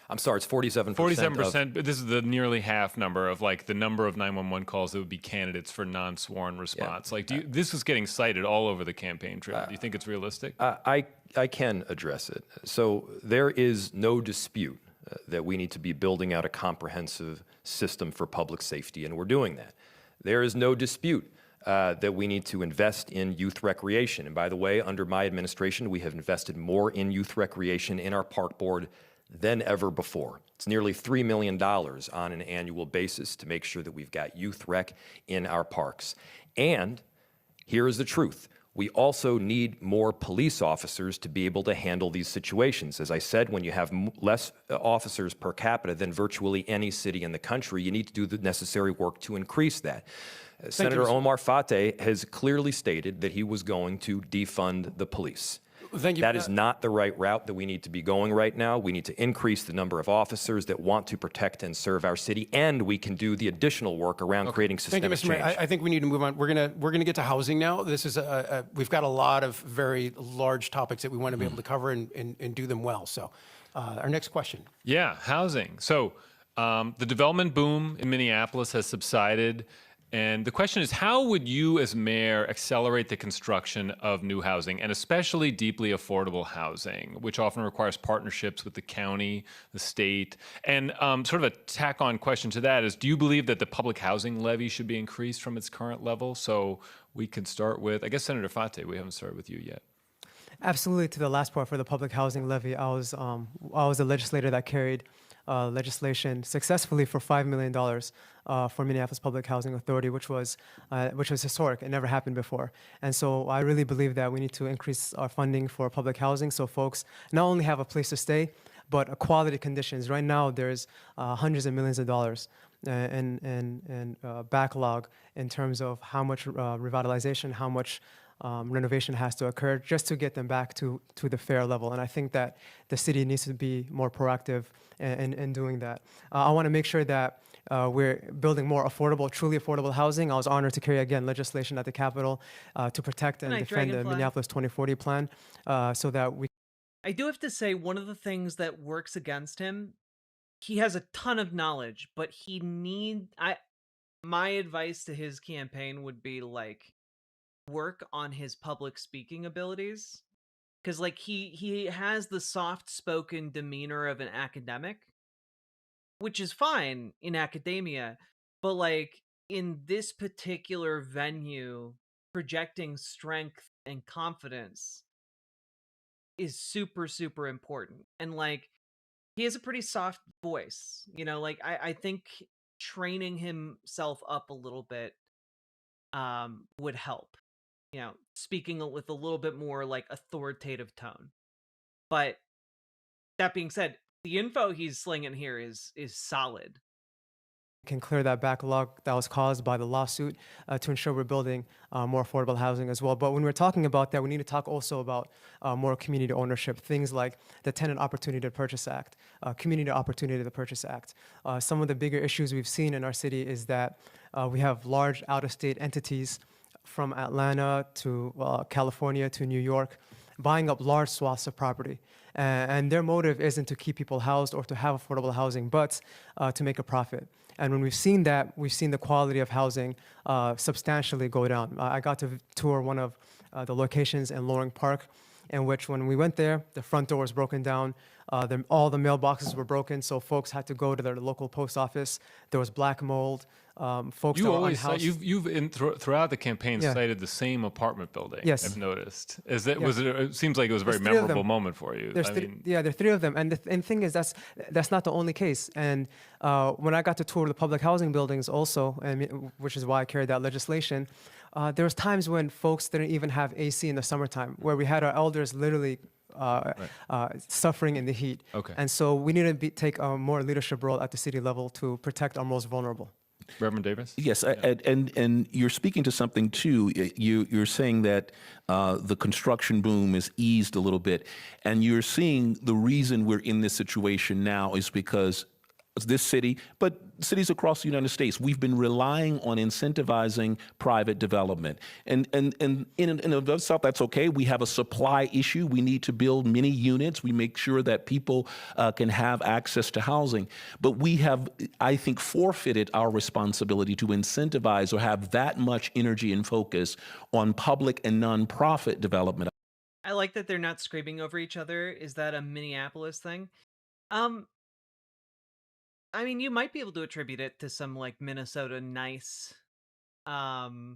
I'm sorry, it's 47%. 47%. But this is the nearly half number of like the number of 911 calls that would be candidates for non-sworn response. Like, this is getting cited all over the campaign trail. Do you think it's realistic? I can address it. So there is no dispute that we need to be building out a comprehensive system for public safety, and we're doing that. There is no dispute that we need to invest in youth recreation. And by the way, under my administration, we have invested more in youth recreation in our park board than ever before. It's nearly $3 million on an annual basis to make sure that we've got youth rec in our parks. And here is the truth. We also need more police officers to be able to handle these situations. As I said, when you have less officers per capita than virtually any city in the country, you need to do the necessary work to increase that. Senator Omar Fateh has clearly stated that he was going to defund the police. Thank you. That is not the right route that we need to be going right now. We need to increase the number of officers that want to protect and serve our city, and we can do the additional work around creating systemic Thank you, Mr. change. Mayor. I think we need to move on. We're gonna get to housing now. This is we've got a lot of very large topics that we want to be able to cover and do them well. So, our next question. Yeah, housing. So the development boom in Minneapolis has subsided. And the question is, how would you as mayor accelerate the construction of new housing, and especially deeply affordable housing, which often requires partnerships with the county, the state? And sort of a tack-on question to that is, do you believe that the public housing levy should be increased from its current level? So we could start with, I guess, Senator Fateh, we haven't started with you yet. Absolutely. To the last part for the public housing levy, I was a legislator that carried legislation successfully for $5 million for Minneapolis Public Housing Authority, which was historic. It never happened before. And so I really believe that we need to increase our funding for public housing so folks not only have a place to stay, but quality conditions. Right now, there's hundreds of millions of dollars in backlog in terms of how much revitalization, how much renovation has to occur just to get them back to the fair level. And I think that the city needs to be more proactive in doing that. I want to make sure that we're building more affordable, truly affordable housing. I was honored to carry, again, legislation at the Capitol to protect and defend the Minneapolis 2040 plan so that we... I do have to say, one of the things that works against him, he has a ton of knowledge, but my advice to his campaign would be, like, work on his public speaking abilities, because like he has the soft-spoken demeanor of an academic, which is fine in academia, but like in this particular venue, projecting strength and confidence is super, super important. And like he has a pretty soft voice, you know, like I think training himself up a little bit would help. You know, speaking with a little bit more like authoritative tone. But that being said, the info he's slinging here is solid. Can clear that backlog that was caused by the lawsuit to ensure we're building more affordable housing as well. But when we're talking about that, we need to talk also about more community ownership, things like the Tenant Opportunity to Purchase Act, Community Opportunity to Purchase Act. Some of the bigger issues we've seen in our city is that we have large out-of-state entities from Atlanta to California to New York, buying up large swaths of property. And their motive isn't to keep people housed or to have affordable housing, but to make a profit. And when we've seen that, we've seen the quality of housing substantially go down. I got to tour one of the locations in Loring Park. in which when we went there, the front door was broken down. All the mailboxes were broken, so folks had to go to their local post office. There was black mold. Folks You that were always unhoused. throughout the campaign Yeah. cited the same apartment building. Yes. I've noticed. Is that Yeah. was it? It seems like it was a very There's three of memorable them. moment for you. There's there are three of them, and the thing is that's not the only case. And when I got to tour the public housing buildings, also, which is why I carried that legislation, there was times when folks didn't even have AC in the summertime, where we had our elders literally suffering in the heat. Okay. And so we need to take a more leadership role at the city level to protect our most vulnerable. Reverend Davis? Yes, and you're speaking to something too. You're saying that the construction boom is eased a little bit, and you're seeing the reason we're in this situation now is because this city, but cities across the United States, we've been relying on incentivizing private development. And in and of itself, that's okay. We have a supply issue. We need to build many units. We make sure that people can have access to housing. But we have, I think, forfeited our responsibility to incentivize or have that much energy and focus on public and nonprofit development. I like that they're not screaming over each other. Is that a Minneapolis thing? I mean, you might be able to attribute it to some like Minnesota nice. You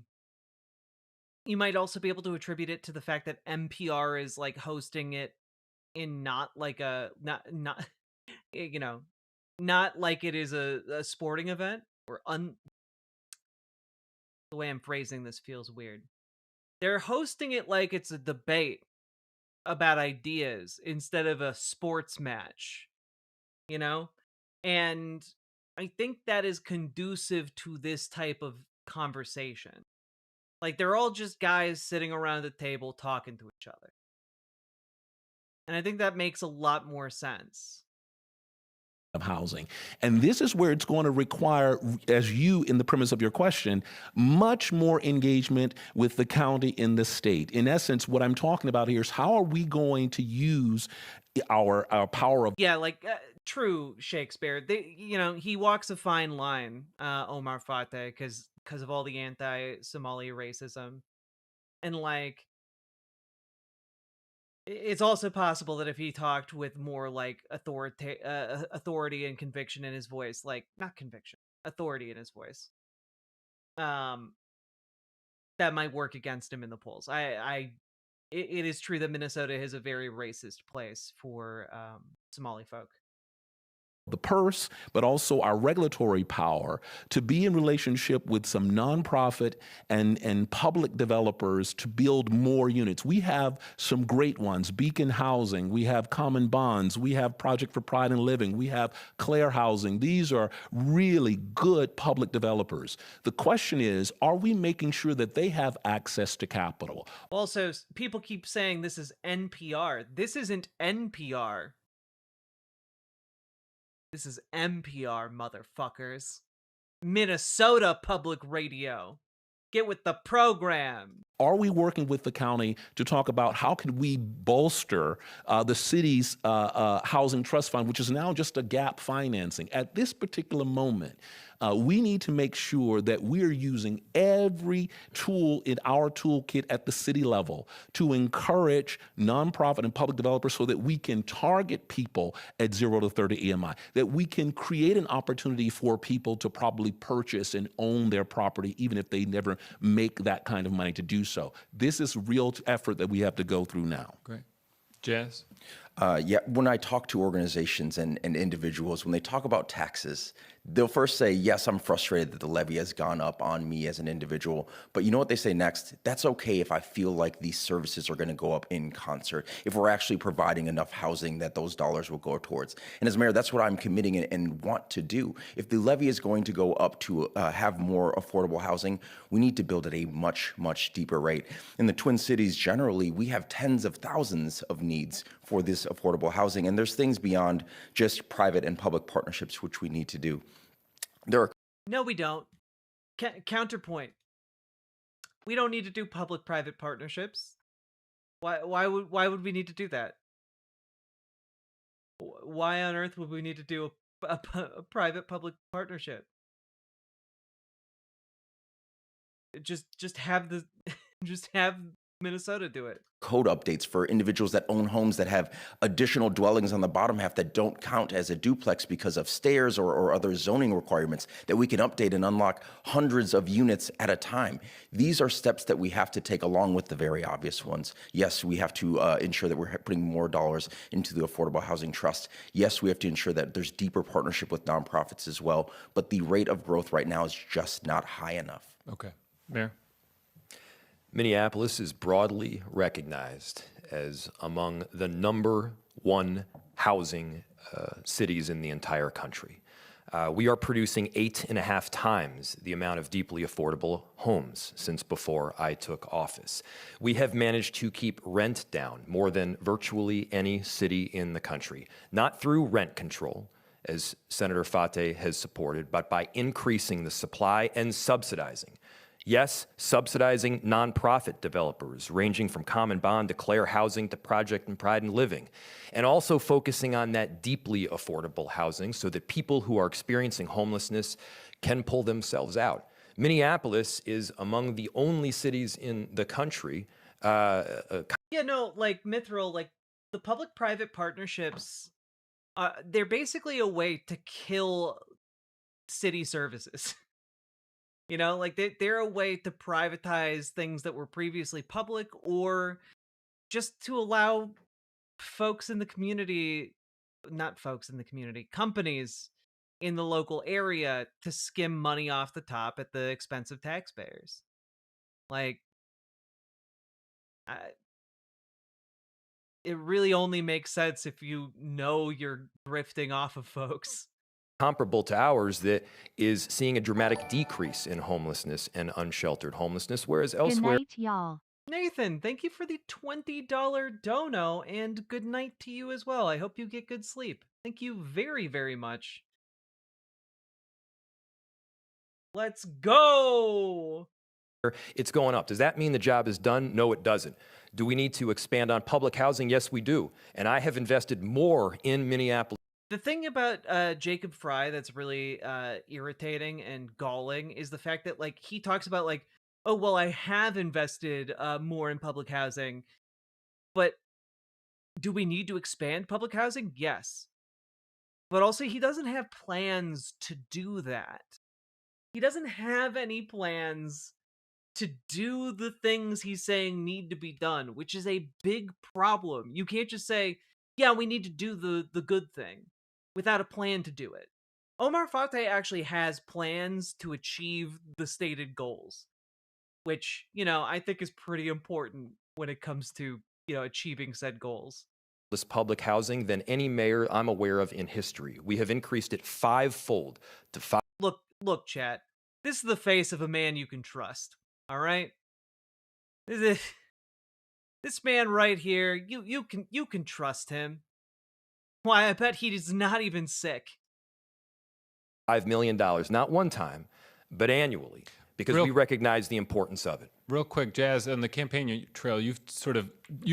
might also be able to attribute it to the fact that NPR is like hosting it in not like a not you know, not like it is a sporting event or the way I'm phrasing this feels weird. They're hosting it like it's a debate about ideas instead of a sports match, you know? And I think that is conducive to this type of conversation. Like, they're all just guys sitting around the table talking to each other. And I think that makes a lot more sense. Of housing. And this is where it's going to require, as you in the premise of your question, much more engagement with the county and the state. In essence, what I'm talking about here is how are we going to use our power of like true Shakespeare. He walks a fine line, Omar Fateh, because of all the anti-Somali racism. And like it's also possible that if he talked with more like authority and conviction in his voice, like not conviction, authority in his voice, that might work against him in the polls. It is true that Minnesota is a very racist place for Somali folk. The purse, but also our regulatory power to be in relationship with some nonprofit and public developers to build more units. We have some great ones, Beacon Housing, we have Common Bonds, we have Project for Pride and Living, we have Claire Housing. These are really good public developers. The question is, are we making sure that they have access to capital? Also, people keep saying this is NPR. This isn't NPR. This is NPR, motherfuckers. Minnesota Public Radio. Get with the program. Are we working with the county to talk about how can we bolster the city's housing trust fund, which is now just a gap financing? At this particular moment, we need to make sure that we're using every tool in our toolkit at the city level to encourage nonprofit and public developers so that we can target people at 0 to 30 EMI, that we can create an opportunity for people to probably purchase and own their property, even if they never make that kind of money to do so. This is real effort that we have to go through now. Great. Jazz? When I talk to organizations and individuals, when they talk about taxes, they'll first say, yes, I'm frustrated that the levy has gone up on me as an individual. But you know what they say next? That's okay if I feel like these services are going to go up in concert, if we're actually providing enough housing that those dollars will go towards. And as mayor, that's what I'm committing and want to do. If the levy is going to go up to have more affordable housing, we need to build at a much, much deeper rate. In the Twin Cities, generally, we have tens of thousands of needs for this affordable housing. And there's things beyond just private and public partnerships which we need to do. No, we don't. Counterpoint. We don't need to do public-private partnerships. Why would we need to do that? Why on earth would we need to do a private-public partnership? Just have the Minnesota do it. Code updates for individuals that own homes that have additional dwellings on the bottom half that don't count as a duplex because of stairs or other zoning requirements, that we can update and unlock hundreds of units at a time. These are steps that we have to take along with the very obvious ones. Yes, we have to ensure that we're putting more dollars into the Affordable Housing Trust. Yes, we have to ensure that there's deeper partnership with nonprofits as well. But the rate of growth right now is just not high enough. Okay. Mayor? Minneapolis is broadly recognized as among the #1 housing cities in the entire country. We are producing 8.5 times the amount of deeply affordable homes since before I took office. We have managed to keep rent down more than virtually any city in the country, not through rent control, as Senator Fate has supported, but by increasing the supply and subsidizing. Yes, subsidizing nonprofit developers, ranging from Common Bond to Claire Housing to Project and Pride in Living, and also focusing on that deeply affordable housing so that people who are experiencing homelessness can pull themselves out. Minneapolis is among the only cities in the country. Yeah, no, like Mithril, like the public-private partnerships, they're basically a way to kill city services. You know, like they're a way to privatize things that were previously public, or just to allow folks in the community, not folks in the community, companies in the local area to skim money off the top at the expense of taxpayers. Like, it really only makes sense if you know you're drifting off of folks. Comparable to ours that is seeing a dramatic decrease in homelessness and unsheltered homelessness, whereas elsewhere... Good night, y'all. Nathan, thank you for the $20 dono, and good night to you as well. I hope you get good sleep. Thank you very, very much. Let's go! It's going up. Does that mean the job is done? No, it doesn't. Do we need to expand on public housing? Yes, we do. And I have invested more in Minneapolis. The thing about Jacob Fry that's really irritating and galling is the fact that, like, he talks about, like, oh, well, I have invested more in public housing, but do we need to expand public housing? Yes. But also, he doesn't have plans to do that. He doesn't have any plans to do the things he's saying need to be done, which is a big problem. You can't just say, yeah, we need to do the good thing without a plan to do it. Omar Fateh actually has plans to achieve the stated goals, which, you know, I think is pretty important when it comes to, you know, achieving said goals. Public housing than any mayor I'm aware of in history. We have increased it 5-fold to 5. Look, chat. This is the face of a man you can trust. All right? This man right here, you can trust him. Why, I bet he's not even sick. $5 million, not one time, but annually, because we recognize the importance of it. Real quick, Jazz, on the campaign trail, you've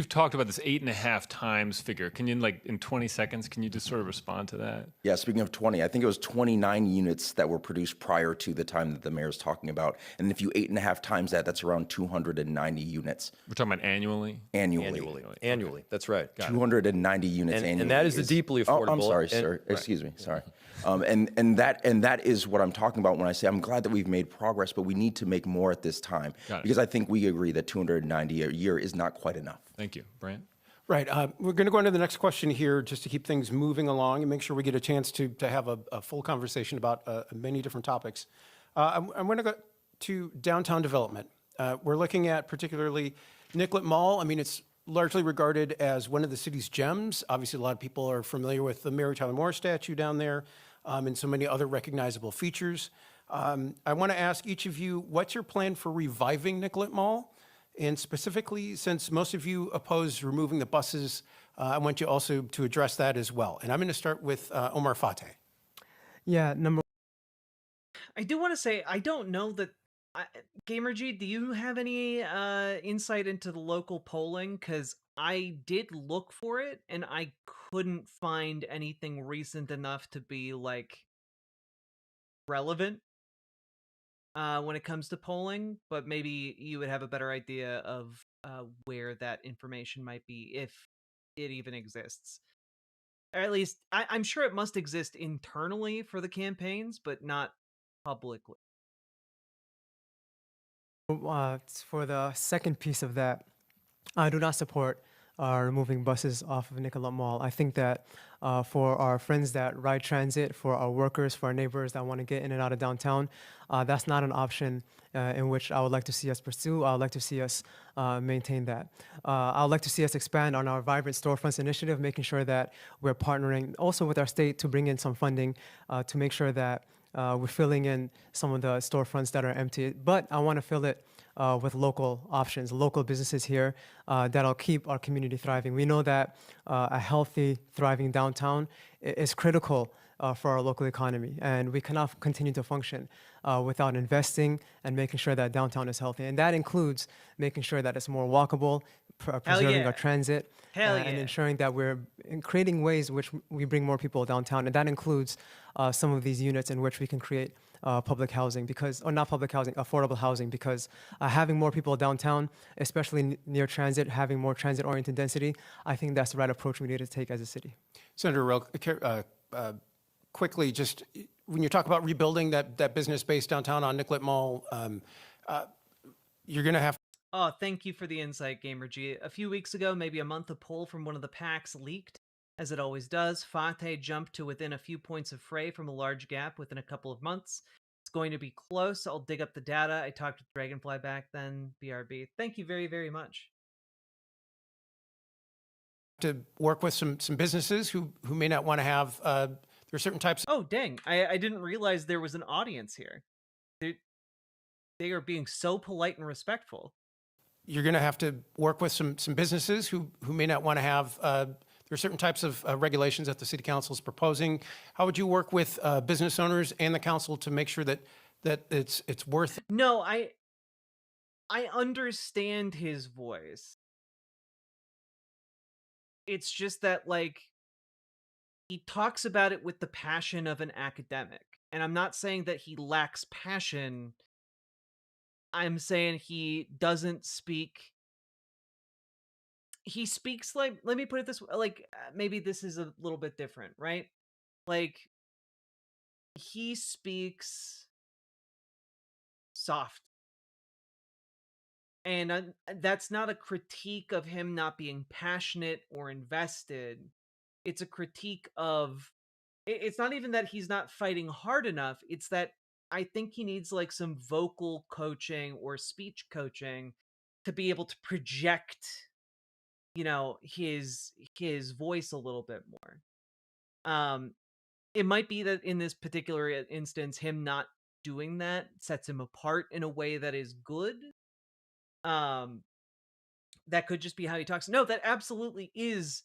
talked about this 8.5 times figure. Can you, like, in 20 seconds, can you just sort of respond to that? Yeah, speaking of 20, I think it was 29 units that were produced prior to the time that the mayor's talking about. And if you 8.5 times that, that's around 290 units. We're talking about annually? Annually, that's right. 290 units annually. And that is the deeply affordable. Oh, I'm sorry, sir. Excuse me. Sorry. And that is what I'm talking about when I say I'm glad that we've made progress, but we need to make more at this time. Because I think we agree that 290 a year is not quite enough. Thank you. Brant? Right. We're going to go on to the next question here just to keep things moving along and make sure we get a chance to have a full conversation about many different topics. I'm going to go to downtown development. We're looking at particularly Nicollet Mall. I mean, it's largely regarded as one of the city's gems. Obviously, a lot of people are familiar with the Mary Tyler Moore statue down there and so many other recognizable features. I want to ask each of you, what's your plan for reviving Nicollet Mall? And specifically, since most of you oppose removing the buses, I want you also to address that as well. And I'm going to start with Omar Fateh. Yeah, I do want to say, I don't know that... GamerG, do you have any insight into the local polling? Because I did look for it, and I couldn't find anything recent enough to be, like, relevant when it comes to polling, but maybe you would have a better idea of where that information might be, if it even exists. Or at least, I'm sure it must exist internally for the campaigns, but not publicly. For the second piece of that, I do not support removing buses off of Nicollet Mall. I think that for our friends that ride transit, for our workers, for our neighbors that want to get in and out of downtown, that's not an option in which I would like to see us pursue. I would like to see us maintain that. I would like to see us expand on our Vibrant Storefronts initiative, making sure that we're partnering also with our state to bring in some funding to make sure that we're filling in some of the storefronts that are empty. But I want to fill it with local options, local businesses here that'll keep our community thriving. We know that a healthy, thriving downtown is critical for our local economy, and we cannot continue to function without investing and making sure that downtown is healthy. And that includes making sure that it's more walkable, preserving yeah. our transit, Hell and yeah. ensuring that we're creating ways which we bring more people downtown. And that includes some of these units in which we can create public housing, or not public housing, affordable housing, because having more people downtown, especially near transit, having more transit-oriented density, I think that's the right approach we need to take as a city. Senator, quickly, just when you talk about rebuilding that business base downtown on Nicollet Mall, you're going to have. Oh, thank you for the insight, Gamer G. A few weeks ago, maybe a month, a poll from one of the PACs leaked. As it always does, Fate jumped to within a few points of Frey from a large gap within a couple of months. It's going to be close. I'll dig up the data. I talked with Dragonfly back then. BRB. Thank you very, very much. To work with some businesses who may not want to have, there are certain types. Oh, dang. I didn't realize there was an audience here. They are being so polite and respectful. You're going to have to work with some businesses who may not want to have, there are certain types of regulations that the city council is proposing. How would you work with business owners and the council to make sure that it's worth it? No, I understand his voice. It's just that, like, he talks about it with the passion of an academic. And I'm not saying that he lacks passion. I'm saying he doesn't speak. He speaks like, let me put it this way, like, maybe this is a little bit different, right? Like, he speaks soft. And that's not a critique of him not being passionate or invested. It's a critique of, it's not even that he's not fighting hard enough. It's that I think he needs like some vocal coaching or speech coaching to be able to project, you know, his voice a little bit more. It might be that in this particular instance, him not doing that sets him apart in a way that is good. That could just be how he talks. No, that absolutely is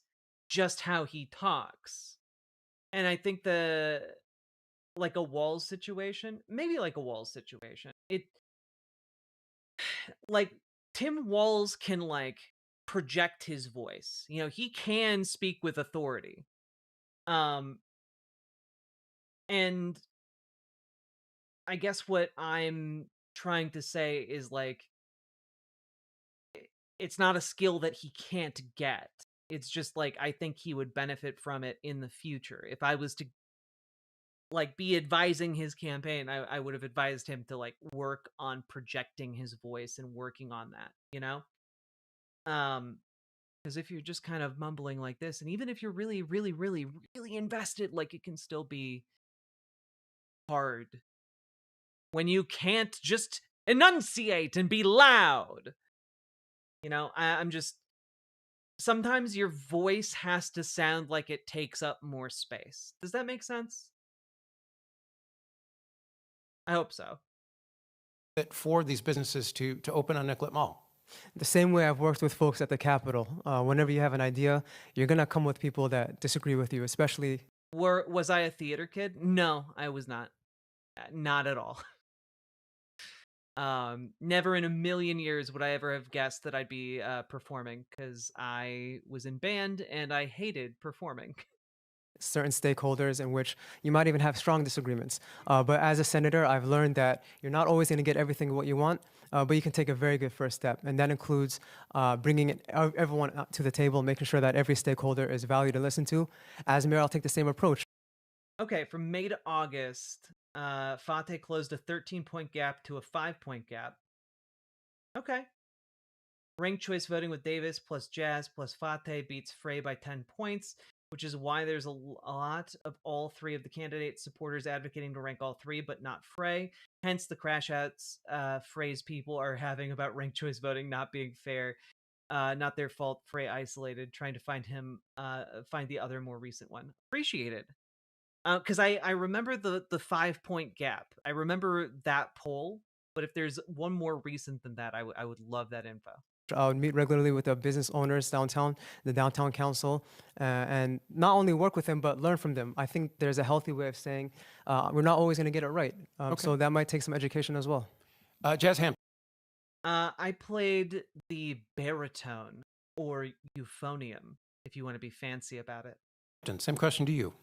just how he talks. And I think like a Walls situation, maybe like a Walls situation, like Tim Walls can like project his voice. You know, he can speak with authority. And I guess what I'm trying to say is like, it's not a skill that he can't get. It's just like, I think he would benefit from it in the future. If I was to like be advising his campaign, I would have advised him to like work on projecting his voice and working on that, you know? Because if you're just kind of mumbling like this, and even if you're really, really, really, really invested, like it can still be hard when you can't just enunciate and be loud. You know, I'm just, sometimes your voice has to sound like it takes up more space. Does that make sense? I hope so. For these businesses to open on Nicollet Mall. The same way I've worked with folks at the Capitol. Whenever you have an idea, you're going to come with people that disagree with you, especially... Was I a theater kid? No, I was not. Not at all. Never in a million years would I ever have guessed that I'd be performing, because I was in band and I hated performing. certain stakeholders in which you might even have strong disagreements. But as a senator, I've learned that you're not always going to get everything what you want, but you can take a very good first step. And that includes bringing everyone up to the table, making sure that every stakeholder is valued and listened to. As mayor, I'll take the same approach. Okay, from May to August, Fateh closed a 13-point gap to a 5-point gap. Okay. Ranked choice voting with Davis plus Jazz plus Fateh beats Frey by 10 points, which is why there's a lot of all three of the candidates' supporters advocating to rank all three, but not Frey. Hence the crash outs Frey's people are having about ranked choice voting not being fair. Not their fault. Frey isolated, trying to find the other more recent one. Appreciated. Because I remember the 5-point gap. I remember that poll, but if there's one more recent than that, I would love that info. I would meet regularly with the business owners downtown, the downtown council, and not only work with them, but learn from them. I think there's a healthy way of saying we're not always going to get it right. So that might take some education as well. Jazz Ham. I played the baritone, or euphonium, if you want to be fancy about it. Same question to you.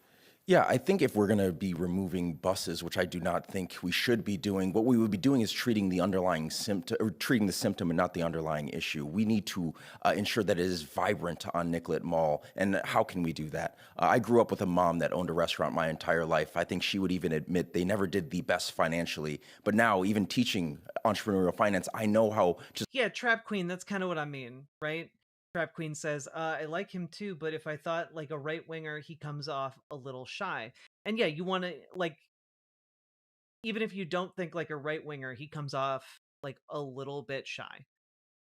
Yeah, I think if we're going to be removing buses, which I do not think we should be doing, what we would be doing is treating the underlying symptom, or treating the symptom and not the underlying issue. We need to ensure that it is vibrant on Nicollet Mall. And how can we do that? I grew up with a mom that owned a restaurant my entire life. I think she would even admit they never did the best financially. But now, even teaching entrepreneurial finance, I know how just... Yeah, Trap Queen, that's kind of what I mean, right? Trap Queen says, I like him too, but if I thought like a right-winger, he comes off a little shy. And yeah, you want to, like, even if you don't think like a right-winger, he comes off like a little bit shy,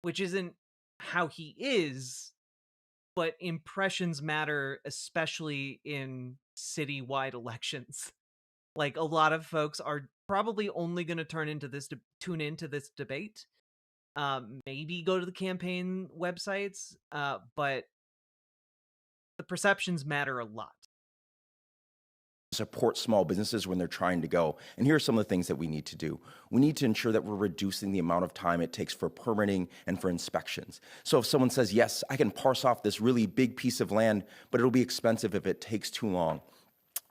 which isn't how he is, but impressions matter, especially in citywide elections. Like, a lot of folks are probably only going to tune into this debate. Maybe go to the campaign websites, but the perceptions matter a lot. Support small businesses when they're trying to go. And here are some of the things that we need to do. We need to ensure that we're reducing the amount of time it takes for permitting and for inspections. So if someone says, yes, I can parse off this really big piece of land, but it'll be expensive if it takes too long.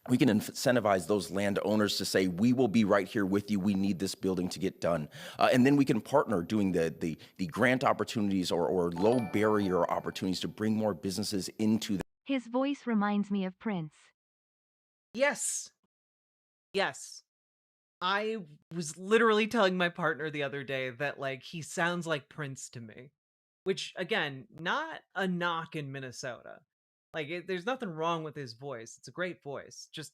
We can incentivize those landowners to say, we will be right here with you. We need this building to get done. And then we can partner doing the grant opportunities or low barrier opportunities to bring more businesses into the... His voice reminds me of Prince. Yes. Yes. I was literally telling my partner the other day that, like, he sounds like Prince to me. Which, again, not a knock in Minnesota. Like, there's nothing wrong with his voice. It's a great voice. Just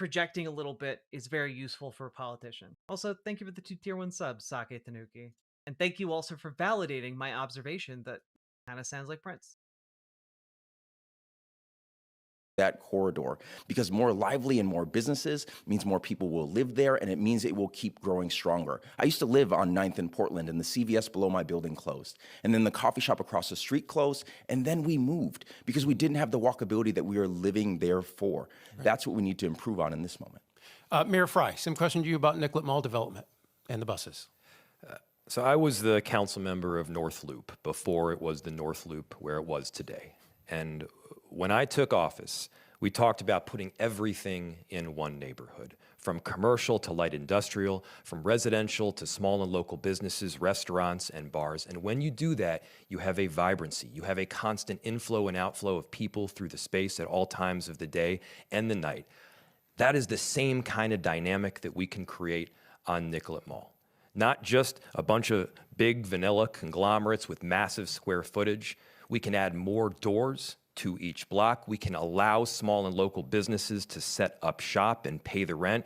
projecting a little bit is very useful for a politician. Also, thank you for the 2 tier 1 subs, Sake Tanuki. And thank you also for validating my observation that kind of sounds like Prince. That corridor, because more lively and more businesses means more people will live there, and it means it will keep growing stronger. I used to live on 9th in Portland, and the CVS below my building closed, and then the coffee shop across the street closed, and then we moved because we didn't have the walkability that we are living there for. Right. That's what we need to improve on in this moment. Mayor Frey, same question to you about Nicollet Mall development and the buses. So I was the council member of North Loop before it was the North Loop where it was today. And when I took office, we talked about putting everything in one neighborhood, from commercial to light industrial, from residential to small and local businesses, restaurants, and bars. And when you do that, you have a vibrancy. You have a constant inflow and outflow of people through the space at all times of the day and the night. That is the same kind of dynamic that we can create on Nicollet Mall. Not just a bunch of big vanilla conglomerates with massive square footage. We can add more doors to each block. We can allow small and local businesses to set up shop and pay the rent.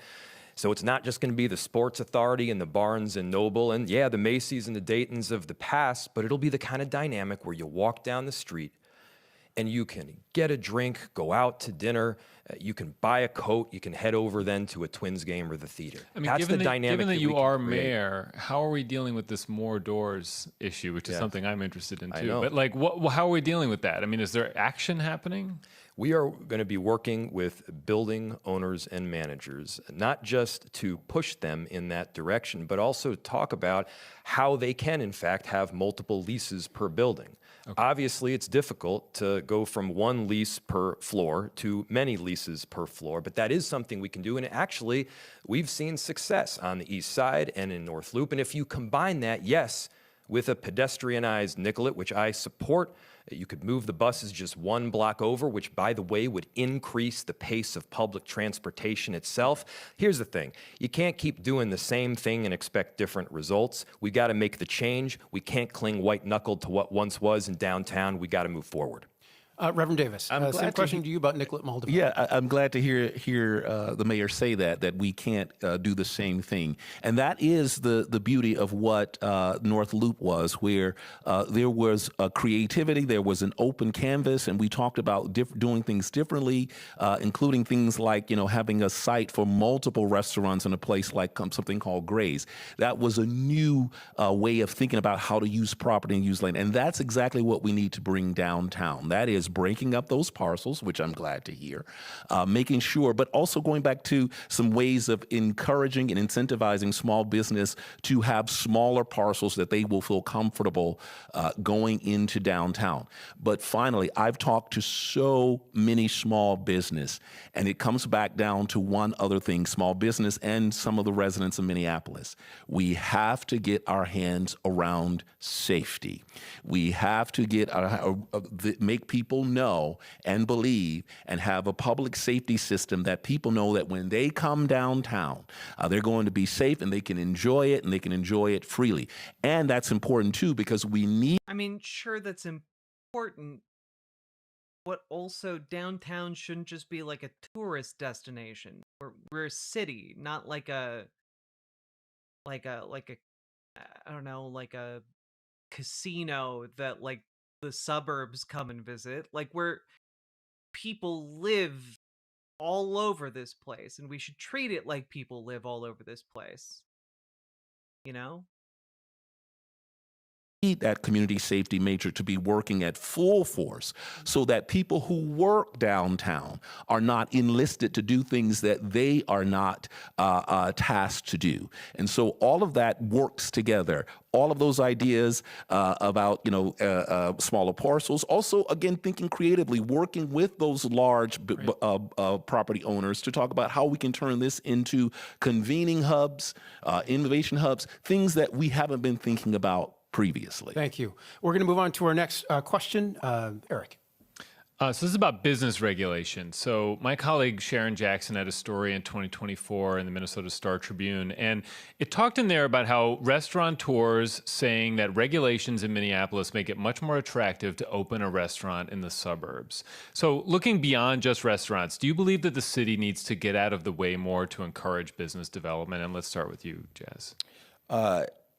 So it's not just going to be the Sports Authority and the Barnes and Noble and, yeah, the Macy's and the Daytons of the past, but it'll be the kind of dynamic where you walk down the street and you can get a drink, go out to dinner, you can buy a coat, you can head over then to a Twins game or the theater. I mean, That's the dynamic given that you we can are create. mayor, how are we dealing with this more doors issue, which is something I'm interested in too. I know. But like, how are we dealing with that? I mean, is there action happening? We are going to be working with building owners and managers, not just to push them in that direction, but also talk about how they can, in fact, have multiple leases per building. Obviously, it's difficult to go from one lease per floor to many leases per floor, but that is something we can do. And actually, we've seen success on the East Side and in North Loop. And if you combine that, yes, with a pedestrianized Nicollet, which I support, you could move the buses just one block over, which, by the way, would increase the pace of public transportation itself. Here's the thing. You can't keep doing the same thing and expect different results. We got to make the change. We can't cling white-knuckled to what once was in downtown. We got to move forward. Reverend Davis, same question to you about Nicollet Mall development. Yeah, I'm glad to hear the mayor say that we can't do the same thing. And that is the beauty of what North Loop was, where there was a creativity, there was an open canvas, and we talked about doing things differently, including things like, having a site for multiple restaurants in a place like something called Gray's. That was a new way of thinking about how to use property and use land. And that's exactly what we need to bring downtown. That is breaking up those parcels, which I'm glad to hear, making sure, but also going back to some ways of encouraging and incentivizing small business to have smaller parcels that they will feel comfortable going into downtown. But finally, I've talked to so many small business, and it comes back down to one other thing, small business and some of the residents of Minneapolis. We have to get our hands around safety. We have to get make people know and believe and have a public safety system that people know that when they come downtown, they're going to be safe and they can enjoy it, and they can enjoy it freely. And that's important too, because we need... I mean, sure, that's important, but also downtown shouldn't just be like a tourist destination. We're a city, not like a I don't know, like a casino that like the suburbs come and visit. Like, where people live all over this place, and we should treat it like people live all over this place. Need that community safety major to be working at full force so that people who work downtown are not enlisted to do things that they are not tasked to do. And so all of that works together. All of those ideas about, smaller parcels. Also, again, thinking creatively, working with those large property owners to talk about how we can turn this into convening hubs, innovation hubs, things that we haven't been thinking about previously. Thank you. We're going to move on to our next question. Eric. So this is about business regulation. So my colleague Sharon Jackson had a story in 2024 in the Minnesota Star Tribune, and it talked in there about how restaurateurs saying that regulations in Minneapolis make it much more attractive to open a restaurant in the suburbs. So looking beyond just restaurants, do you believe that the city needs to get out of the way more to encourage business development? And let's start with you, Jazz.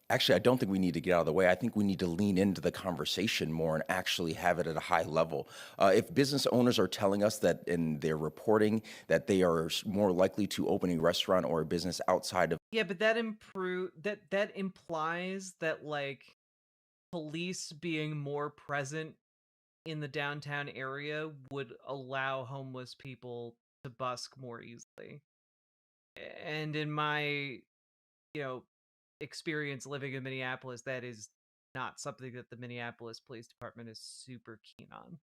Actually, I don't think we need to get out of the way. I think we need to lean into the conversation more and actually have it at a high level. If business owners are telling us that in their reporting that they are more likely to open a restaurant or a business outside of... Yeah, but that implies that, like, police being more present in the downtown area would allow homeless people to busk more easily. And in my, experience living in Minneapolis, that is not something that the Minneapolis Police Department is super keen on.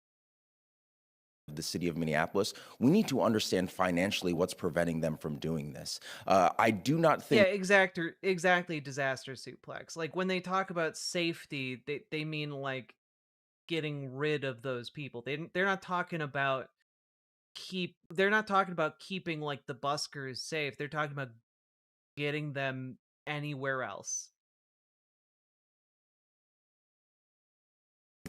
The city of Minneapolis, we need to understand financially what's preventing them from doing this. I do not think... Yeah, exactly, disaster suplex. Like, when they talk about safety, they mean, like, getting rid of those people. They're not talking about keeping, like, the buskers safe. They're talking about getting them anywhere else.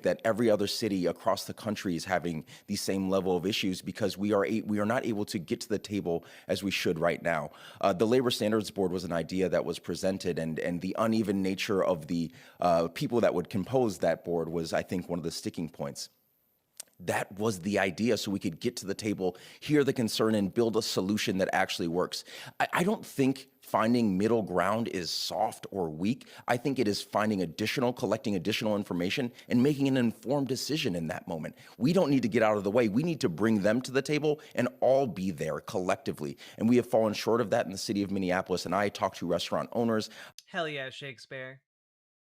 That every other city across the country is having the same level of issues because we are not able to get to the table as we should right now. The Labor Standards Board was an idea that was presented, and the uneven nature of the people that would compose that board was, I think, one of the sticking points. That was the idea, so we could get to the table, hear the concern, and build a solution that actually works. I don't think finding middle ground is soft or weak. I think it is collecting additional information and making an informed decision in that moment. We don't need to get out of the way. We need to bring them to the table and all be there collectively. And we have fallen short of that in the city of Minneapolis. And I talk to restaurant owners. Hell yeah, Shakespeare.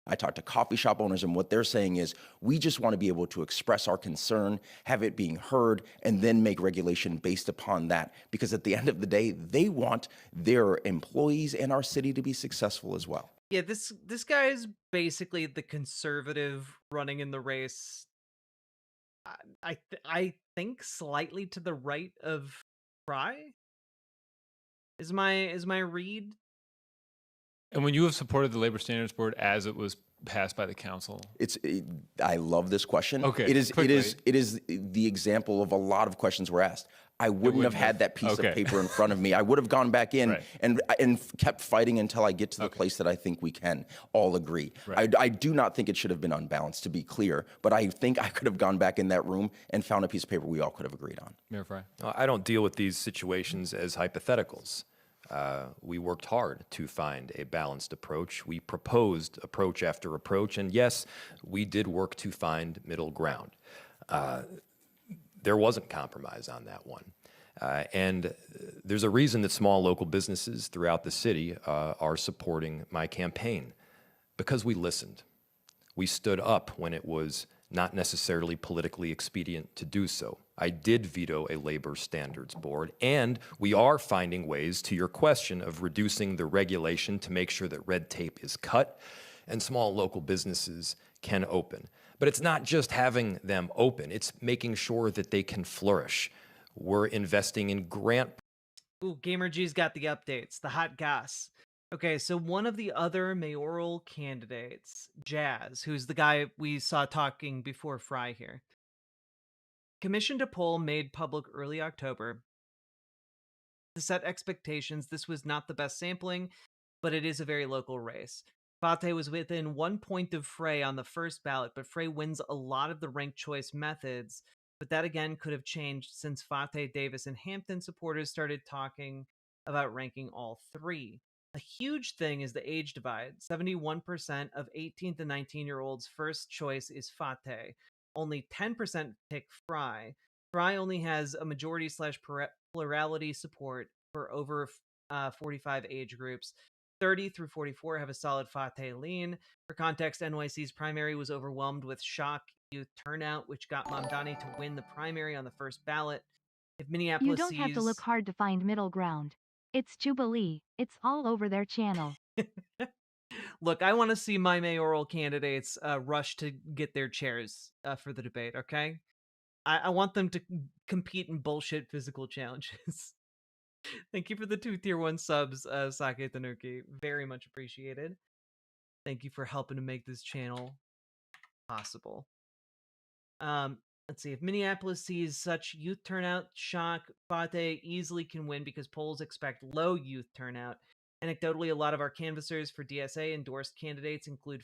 I talk to coffee shop owners, and what they're saying is we just want to be able to express our concern, have it being heard, and then make regulation based upon that. Because at the end of the day, they want their employees and our city to be successful as well. Yeah, this guy is basically the conservative running in the race. I think slightly to the right of Fry. Is my read? And when you have supported the Labor Standards Board as it was passed by the council? I love this question. Okay, It is the example of a lot of questions were asked. I wouldn't have had that piece of paper in front of me. I would have gone back in and kept fighting until I get to the place that I think we can all agree. I do not think it should have been unbalanced, to be clear, but I think I could have gone back in that room and found a piece of paper we all could have agreed on. Mayor Fry? I don't deal with these situations as hypotheticals. We worked hard to find a balanced approach. We proposed approach after approach, and yes, we did work to find middle ground. There wasn't compromise on that one. And there's a reason that small local businesses throughout the city are supporting my campaign, because we listened. We stood up when it was not necessarily politically expedient to do so. I did veto a labor standards board, and we are finding ways, to your question, of reducing the regulation to make sure that red tape is cut and small local businesses can open. But it's not just having them open, it's making sure that they can flourish. We're investing in grant. Ooh, Gamer G's got the updates, the hot goss. Okay, so one of the other mayoral candidates, Jazz, who's the guy we saw talking before Fry here, commissioned a poll made public early October to set expectations. This was not the best sampling, but it is a very local race. Fate was within 1 point of Frey on the first ballot, but Frey wins a lot of the ranked choice methods. But that again could have changed since Fate, Davis, and Hampton supporters started talking about ranking all three. A huge thing is the age divide. 71% of 18 to 19-year-olds' first choice is Fate. Only 10% pick Fry. Fry only has a majority/plurality support for over 45 age groups. 30 through 44 have a solid Fate lean. For context, NYC's primary was overwhelmed with shock youth turnout, which got Mamdani to win the primary on the first ballot. If Minneapolis You don't have to look hard to find middle ground. It's Jubilee. It's all over their channel. Look, I want to see my mayoral candidates rush to get their chairs for the debate, okay? I want them to compete in bullshit physical challenges. Thank you for the 2 tier 1 subs, Sake Tanuki. Very much appreciated. Thank you for helping to make this channel possible. Let's see. If Minneapolis sees such youth turnout, shock, Fate easily can win because polls expect low youth turnout. Anecdotally, a lot of our canvassers for DSA endorsed candidates including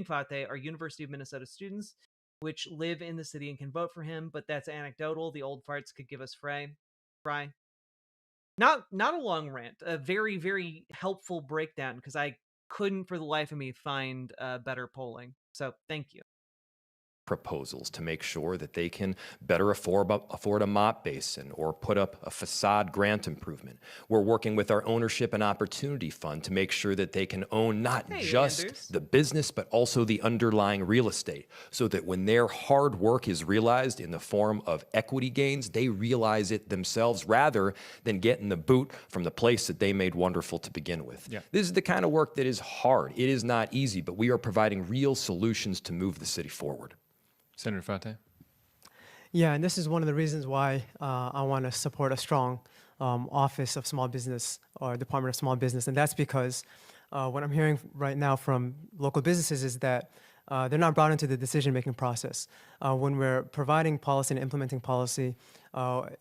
Fate, are University of Minnesota students, which live in the city and can vote for him, but that's anecdotal. The old farts could give us Fry. Not a long rant, a very, very helpful breakdown, because I couldn't for the life of me find better polling. So thank you. Proposals to make sure that they can better afford a mop basin or put up a facade grant improvement. We're working with our ownership and opportunity fund to make sure that they can own not just the business, but also the underlying real estate, so that when their hard work is realized in the form of equity gains, they realize it themselves rather than getting the boot from the place that they made wonderful to begin with. This is the kind of work that is hard. It is not easy, but we are providing real solutions to move the city forward. Senator Fate? Yeah, and this is one of the reasons why I want to support a strong Office of Small Business or Department of Small Business, and that's because what I'm hearing right now from local businesses is that they're not brought into the decision-making process. When we're providing policy and implementing policy,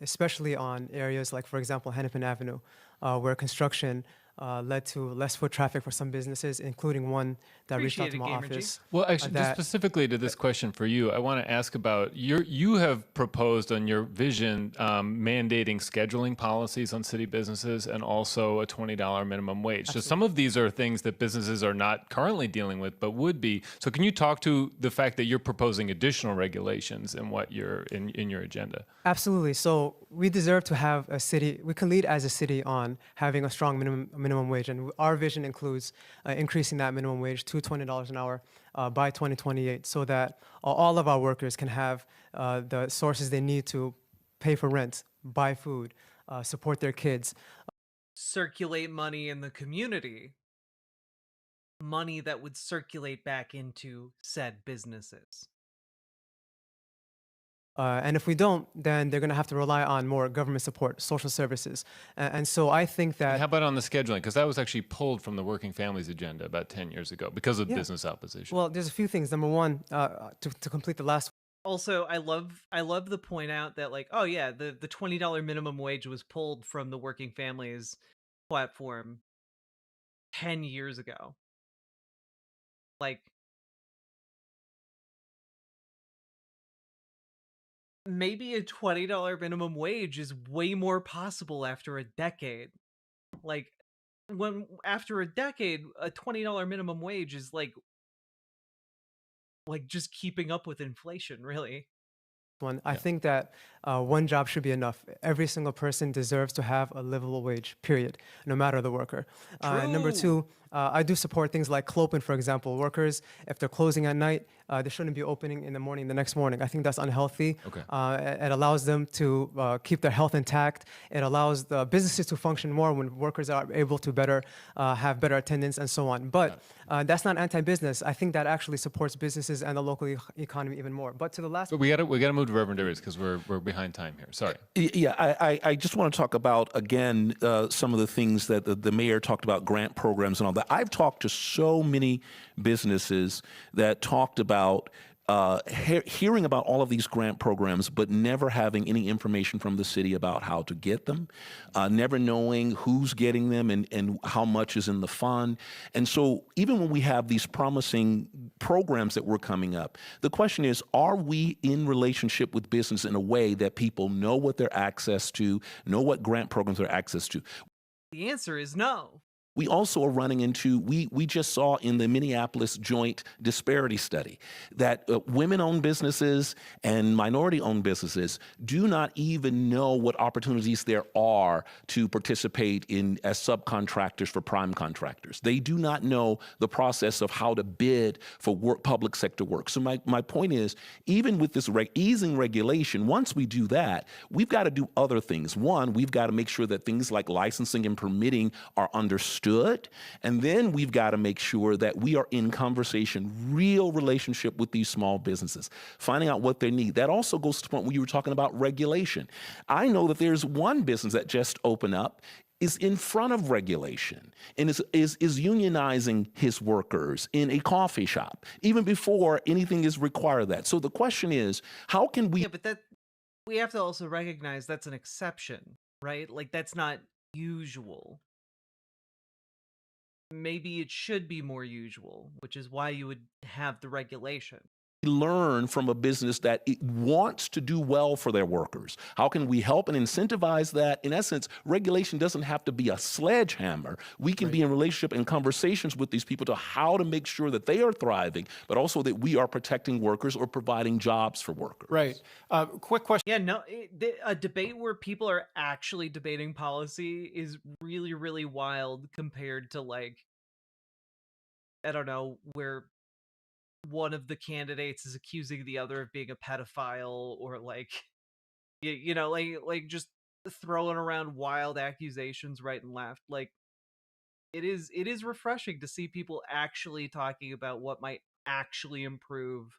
especially on areas like, for example, Hennepin Avenue, where construction led to less foot traffic for some businesses, including one that reached out to my Appreciate it, Gamergy. office. Well, actually, just that specifically to this question for you, I want to ask about you have proposed on your vision mandating scheduling policies on city businesses and also a $20 minimum wage. So some of these are things that businesses are not currently dealing with, but would be. So can you talk to the fact that you're proposing additional regulations in what you're in your agenda? Absolutely. So we deserve to have a city. We can lead as a city on having a strong minimum wage, and our vision includes increasing that minimum wage to $20 an hour by 2028, so that all of our workers can have the sources they need to pay for rent, buy food, support their kids. Circulate money in the community. Money that would circulate back into said businesses. And if we don't, then they're going to have to rely on more government support, social services. And so I think that... And how about on the scheduling? Because that was actually pulled from the Working Families agenda about 10 years ago because of Yeah. business opposition. Well, there's a few things. Number one, to complete the last... Also, I love the point out that, like, oh yeah, the $20 minimum wage was pulled from the Working Families platform 10 years ago. Like, maybe a $20 minimum wage is way more possible after a decade. Like, after a decade, a $20 minimum wage is like just keeping up with inflation, really. I think that one job should be enough. Every single person deserves to have a livable wage, period, no matter the worker. Number two, I do support things like clopen, for example. Workers, if they're closing at night, they shouldn't be opening in the morning, the next morning. I think that's unhealthy. Okay. It allows them to keep their health intact. It allows the businesses to function more when workers are able to have better attendance and so on. But that's not anti-business. I think that actually supports businesses and the local economy even more. But to the last... But we gotta move to Reverend Darius because we're behind time here. Sorry. Yeah, I just want to talk about, again, some of the things that the mayor talked about, grant programs and all that. I've talked to so many businesses that talked about hearing about all of these grant programs, but never having any information from the city about how to get them, never knowing who's getting them and how much is in the fund. And so even when we have these promising programs that were coming up, the question is, are we in relationship with business in a way that people know what they're access to, know what grant programs they're access to? The answer is no. We also are running into, we just saw in the Minneapolis joint disparity study that women-owned businesses and minority-owned businesses do not even know what opportunities there are to participate as subcontractors for prime contractors. They do not know the process of how to bid for public sector work. So my point is, even with this easing regulation, once we do that, we've got to do other things. One, we've got to make sure that things like licensing and permitting are understood. And then we've got to make sure that we are in conversation, real relationship with these small businesses, finding out what they need. That also goes to the point where you were talking about regulation. I know that there's one business that just opened up, is in front of regulation and is unionizing his workers in a coffee shop, even before anything is required of that. So the question is, how can we... Yeah, but we have to also recognize that's an exception, right? Like, that's not usual. Maybe it should be more usual, which is why you would have the regulation. Learn from a business that it wants to do well for their workers? How can we help and incentivize that? In essence, regulation doesn't have to be a sledgehammer. We can be in relationship and conversations with these people to how to make sure that they are thriving, but also that we are protecting workers or providing jobs for workers. Right. Quick question. Yeah, no, a debate where people are actually debating policy is really, really wild compared to, like, I don't know, where one of the candidates is accusing the other of being a pedophile, or like, you know, like just throwing around wild accusations right and left. Like, it is refreshing to see people actually talking about what might actually improve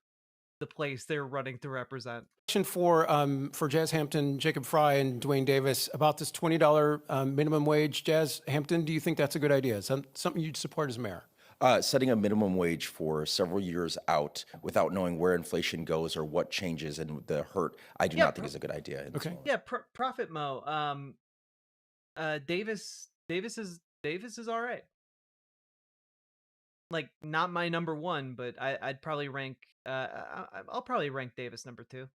the place they're running to represent. Question for Jazz Hampton, Jacob Fry, and Dwayne Davis about this $20 minimum wage. Jazz Hampton, do you think that's a good idea? Is that something you'd support as mayor? Setting a minimum wage for several years out without knowing where inflation goes or what changes and the hurt, I do not think is a good idea. Okay. Yeah, Profit Mo. Davis is Davis is all right. Like, not my number one, but I'd probably rank. I'll probably rank Davis number 2.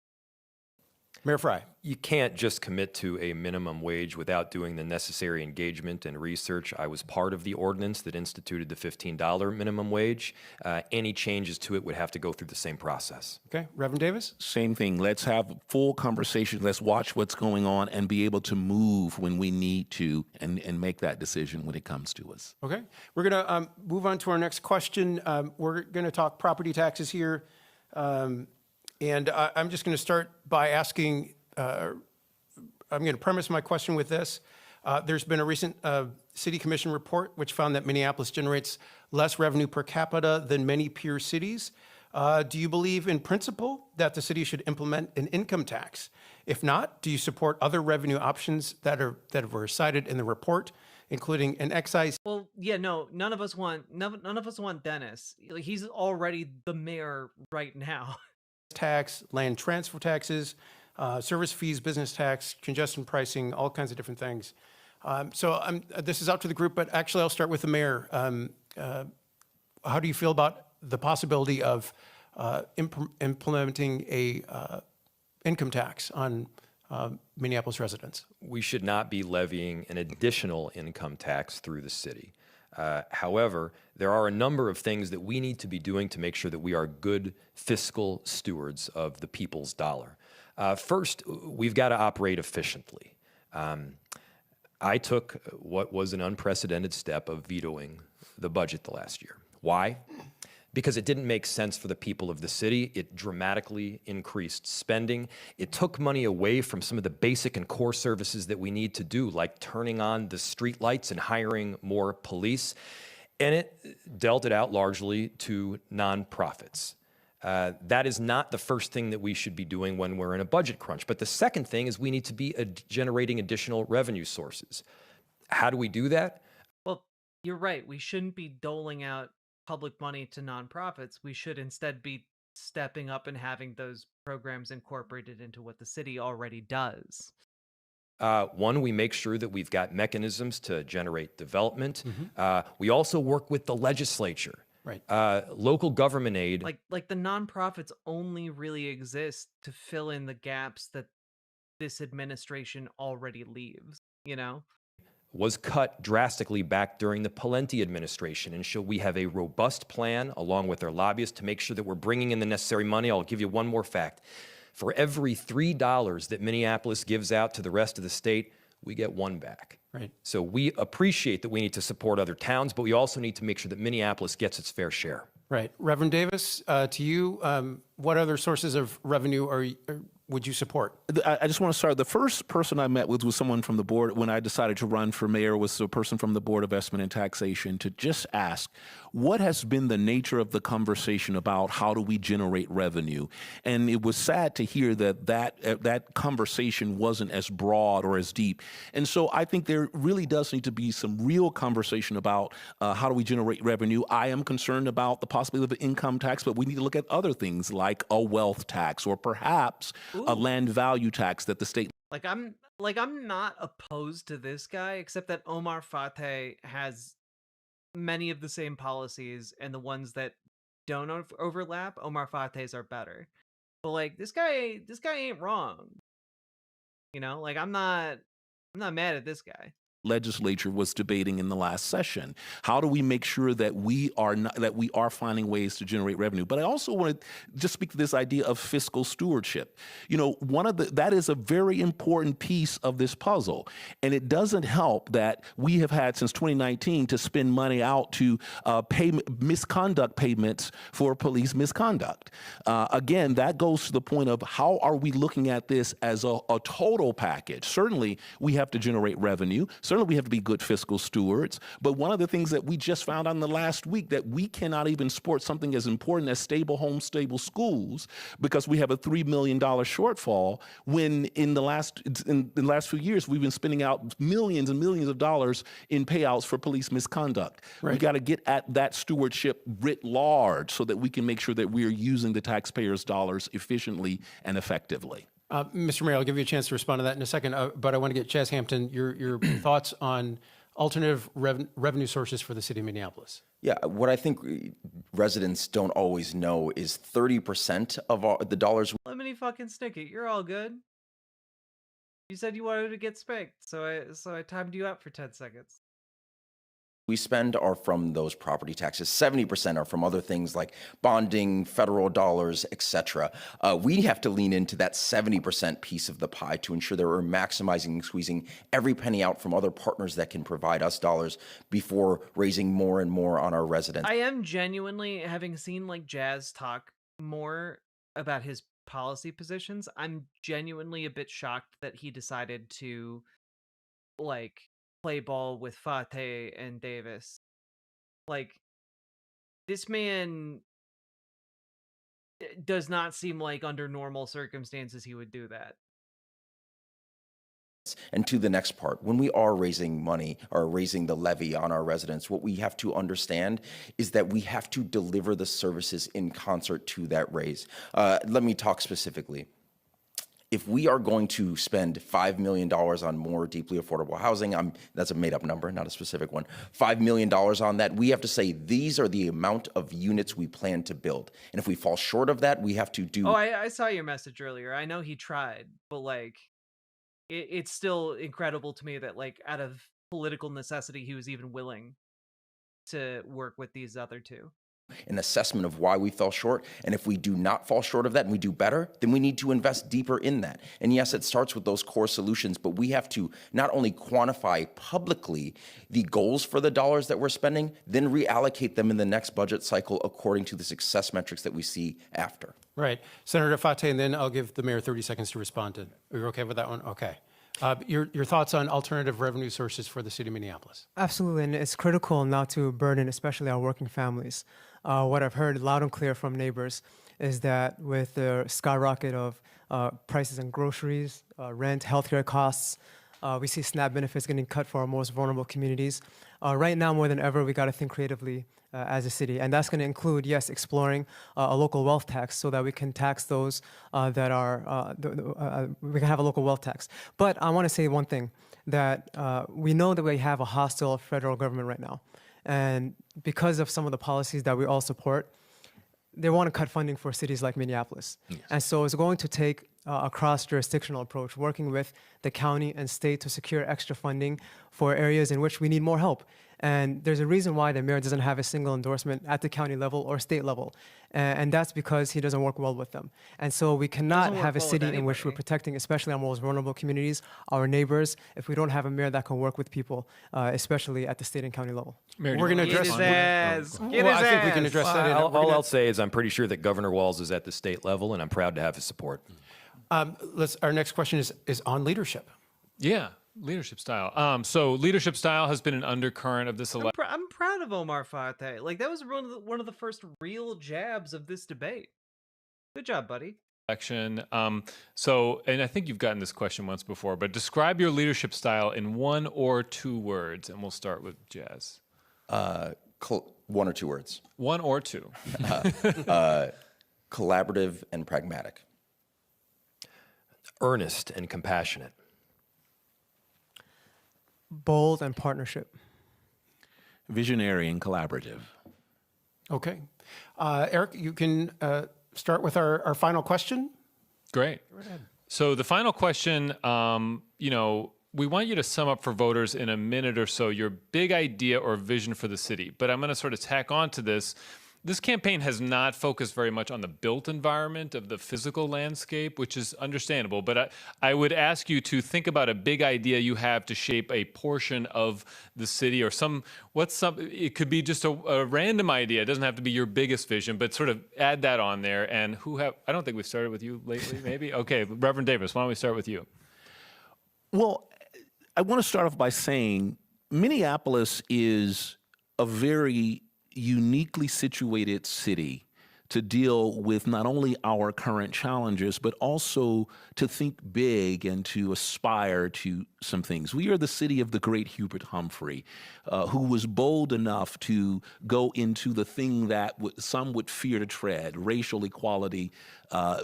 Mayor Fry. You can't just commit to a minimum wage without doing the necessary engagement and research. I was part of the ordinance that instituted the $15 minimum wage. Any changes to it would have to go through the same process. Okay, Reverend Davis? Same thing. Let's have full conversation. Let's watch what's going on and be able to move when we need to and make that decision when it comes to us. Okay, we're going to move on to our next question. We're going to talk property taxes here. And I'm just going to start by asking, I'm going to premise my question with this. There's been a recent City Commission report which found that Minneapolis generates less revenue per capita than many peer cities. Do you believe in principle that the city should implement an income tax? If not, do you support other revenue options that were cited in the report, including an excise? Well, yeah, no, none of us want Dennis. He's already the mayor right now. Tax, land transfer taxes, service fees, business tax, congestion pricing, all kinds of different things. So this is out to the group, but actually I'll start with the mayor. How do you feel about the possibility of implementing a income tax on Minneapolis residents? We should not be levying an additional income tax through the city. However, there are a number of things that we need to be doing to make sure that we are good fiscal stewards of the people's dollar. First, we've got to operate efficiently. I took what was an unprecedented step of vetoing the budget the last year. Why? Because it didn't make sense for the people of the city. It dramatically increased spending. It took money away from some of the basic and core services that we need to do, like turning on the street lights and hiring more police. And it dealt it out largely to nonprofits. That is not the first thing that we should be doing when we're in a budget crunch. But the second thing is we need to be generating additional revenue sources. How do we do that? Well, you're right. We shouldn't be doling out public money to nonprofits. We should instead be stepping up and having those programs incorporated into what the city already does. One, we make sure that we've got mechanisms to generate development. We also work with the legislature. Right. Local government aid. Like the nonprofits only really exist to fill in the gaps that this administration already leaves, you know? Was cut drastically back during the Pawlenty administration. And so we have a robust plan along with our lobbyists to make sure that we're bringing in the necessary money. I'll give you one more fact. For every $3 that Minneapolis gives out to the rest of the state, we get $1 back. Right. So we appreciate that we need to support other towns, but we also need to make sure that Minneapolis gets its fair share. Right. Reverend Davis, to you, what other sources of revenue would you support? I just want to start. The first person I met with was someone from the board when I decided to run for mayor, was a person from the Board of Investment and Taxation, to just ask, what has been the nature of the conversation about how do we generate revenue? And it was sad to hear that conversation wasn't as broad or as deep. And so I think there really does need to be some real conversation about how do we generate revenue. I am concerned about the possibility of an income tax, but we need to look at other things like a wealth tax or perhaps a land value tax that the state. I'm not opposed to this guy, except that Omar Fateh has many of the same policies, and the ones that don't overlap, Omar Fateh's are better. But like this guy ain't wrong. You know, like I'm not mad at this guy. Legislature was debating in the last session. How do we make sure that we are finding ways to generate revenue? But I also want to just speak to this idea of fiscal stewardship. You know, that is a very important piece of this puzzle, and it doesn't help that we have had since 2019 to spend money out to pay misconduct payments for police misconduct. Again, that goes to the point of how are we looking at this as a total package? Certainly, we have to generate revenue. Certainly, we have to be good fiscal stewards. But one of the things that we just found out in the last week, that we cannot even support something as important as stable homes, stable schools, because we have a $3 million shortfall, when in the last few years, we've been spending out millions and millions of dollars in payouts for police misconduct. Right. We got to get at that stewardship writ large so that we can make sure that we are using the taxpayers' dollars efficiently and effectively. Mr. Mayor, I'll give you a chance to respond to that in a second, but I want to get Chaz Hampton, your thoughts on alternative revenue sources for the city of Minneapolis? Yeah, what I think residents don't always know is 30% of the dollars. Lemony fucking Snicket, you're all good. You said you wanted to get spanked, so I timed you out for 10 seconds. We spend are from those property taxes. 70% are from other things like bonding, federal dollars, etc. We have to lean into that 70% piece of the pie to ensure that we're maximizing and squeezing every penny out from other partners that can provide us dollars before raising more and more on our residents. I am genuinely, having seen like Jazz talk more about his policy positions, I'm genuinely a bit shocked that he decided to like play ball with Fateh and Davis. Like, this man does not seem like under normal circumstances he would do that. And to the next part, when we are raising money or raising the levy on our residents, what we have to understand is that we have to deliver the services in concert to that raise. Let me talk specifically. If we are going to spend $5 million on more deeply affordable housing, that's a made-up number, not a specific one, $5 million on that, we have to say these are the amount of units we plan to build. And if we fall short of that, we have to do... Oh, I saw your message earlier. I know he tried, but like, it's still incredible to me that like out of political necessity, he was even willing to work with these other two. An assessment of why we fell short. And if we do not fall short of that and we do better, then we need to invest deeper in that. And yes, it starts with those core solutions, but we have to not only quantify publicly the goals for the dollars that we're spending, then reallocate them in the next budget cycle according to the success metrics that we see after. Right. Senator Fateh, and then I'll give the mayor 30 seconds to respond to. Are you okay with that one? Okay. Your thoughts on alternative revenue sources for the city of Minneapolis? Absolutely, and it's critical not to burden, especially our working families. What I've heard loud and clear from neighbors is that with the skyrocket of prices in groceries, rent, healthcare costs, we see SNAP benefits getting cut for our most vulnerable communities. Right now, more than ever, we got to think creatively as a city, and that's going to include, yes, exploring a local wealth tax so that we can tax those that are, we can have a local wealth tax. But I want to say one thing, that we know that we have a hostile federal government right now. And because of some of the policies that we all support, they want to cut funding for cities like Minneapolis. Yes. And so it's going to take a cross-jurisdictional approach, working with the county and state to secure extra funding for areas in which we need more help. And there's a reason why the mayor doesn't have a single endorsement at the county level or state level. And that's because he doesn't work well with them. And so we cannot have a city in which we're protecting, especially our most vulnerable communities, our neighbors, if we don't have a mayor that can work with people, especially at the state and county level. Mayor, we're going to address I think we can address that. All I'll say is I'm pretty sure that Governor Walz is at the state level, and I'm proud to have his support. Our next question is on leadership. Yeah, leadership style. So leadership style has been an undercurrent of this election. I'm proud of Omar Fateh. Like, that was one of the first real jabs of this debate. Good job, buddy. So, and I think you've gotten this question once before, but describe your leadership style in 1 or 2 words, and we'll start with Jazz. 1 or 2 words. 1 or 2. Collaborative and pragmatic. Earnest and compassionate. Bold and partnership. Visionary and collaborative. Okay. Eric, you can start with our final question. Great. Go ahead. So the final question, we want you to sum up for voters in a minute or so your big idea or vision for the city. But I'm going to sort of tack on to this. This campaign has not focused very much on the built environment of the physical landscape, which is understandable. But I would ask you to think about a big idea you have to shape a portion of the city, or it could be just a random idea. It doesn't have to be your biggest vision, but sort of add that on there. And I don't think we've started with you lately, maybe? Okay, Reverend Davis, why don't we start with you? Well, I want to start off by saying Minneapolis is a very uniquely situated city to deal with not only our current challenges, but also to think big and to aspire to some things. We are the city of the great Hubert Humphrey, who was bold enough to go into the thing that some would fear to tread, racial equality,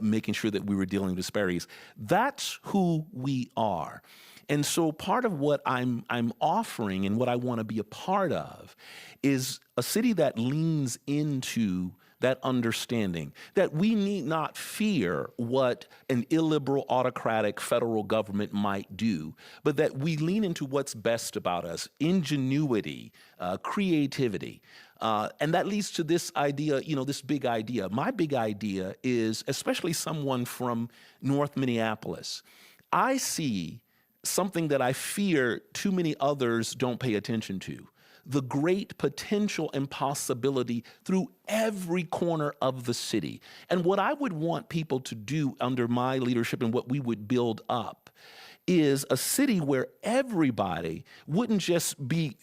making sure that we were dealing with disparities. That's who we are. And so part of what I'm offering and what I want to be a part of is a city that leans into that understanding that we need not fear what an illiberal autocratic federal government might do, but that we lean into what's best about us, ingenuity, creativity. And that leads to this idea, this big idea. My big idea is, especially someone from North Minneapolis, I see something that I fear too many others don't pay attention to: the great potential and possibility through every corner of the city. And what I would want people to do under my leadership and what we would build up is a city where everybody wouldn't just be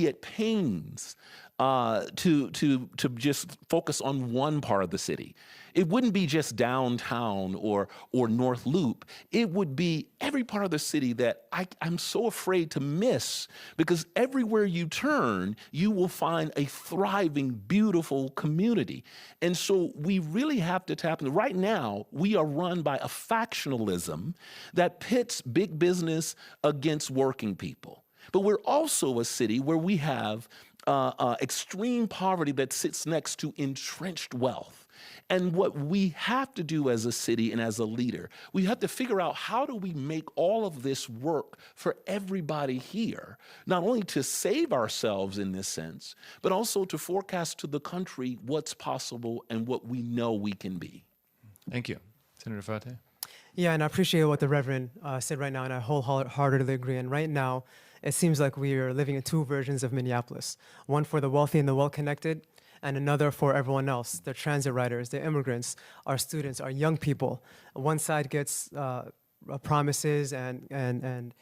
at pains to just focus on one part of the city. It wouldn't be just downtown or North Loop. It would be every part of the city that I'm so afraid to miss, because everywhere you turn, you will find a thriving, beautiful community. And so we really have to tap into. Right now, we are run by a factionalism that pits big business against working people. But we're also a city where we have extreme poverty that sits next to entrenched wealth. And what we have to do as a city and as a leader, we have to figure out, how do we make all of this work for everybody here, not only to save ourselves in this sense, but also to forecast to the country what's possible and what we know we can be. Thank you. Senator Fateh? Yeah, and I appreciate what the Reverend said right now, and I wholeheartedly agree. And right now, it seems like we are living in two versions of Minneapolis: one for the wealthy and the well-connected, and another for everyone else: the transit riders, the immigrants, our students, our young people. One side gets promises and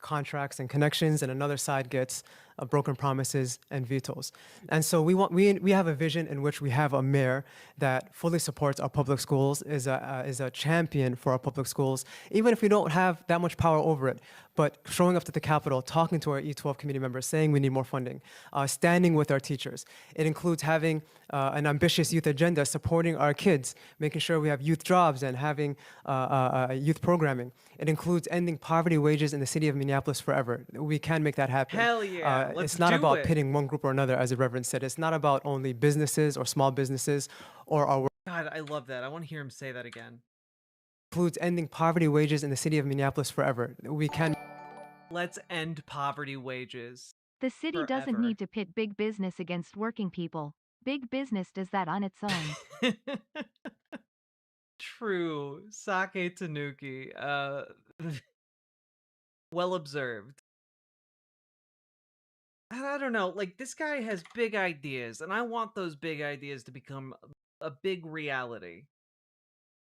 contracts and connections, and another side gets broken promises and vetoes. And so we have a vision in which we have a mayor that fully supports our public schools, is a champion for our public schools, even if we don't have that much power over it. But showing up to the Capitol, talking to our E12 committee members, saying we need more funding, standing with our teachers. It includes having an ambitious youth agenda, supporting our kids, making sure we have youth jobs and having youth programming. It includes ending poverty wages in the city of Minneapolis forever. We can make that happen. Hell yeah. It's not about pitting one group or another, as the Reverend said. It's not about only businesses or small businesses or our work. God, I love that. I want to hear him say that again. Includes ending poverty wages in the city of Minneapolis forever. We can. Let's end poverty wages. The city forever. doesn't need to pit big business against working people. Big business does that on its own. True. Sake Tanuki. Well observed. I don't know, like, this guy has big ideas, and I want those big ideas to become a big reality.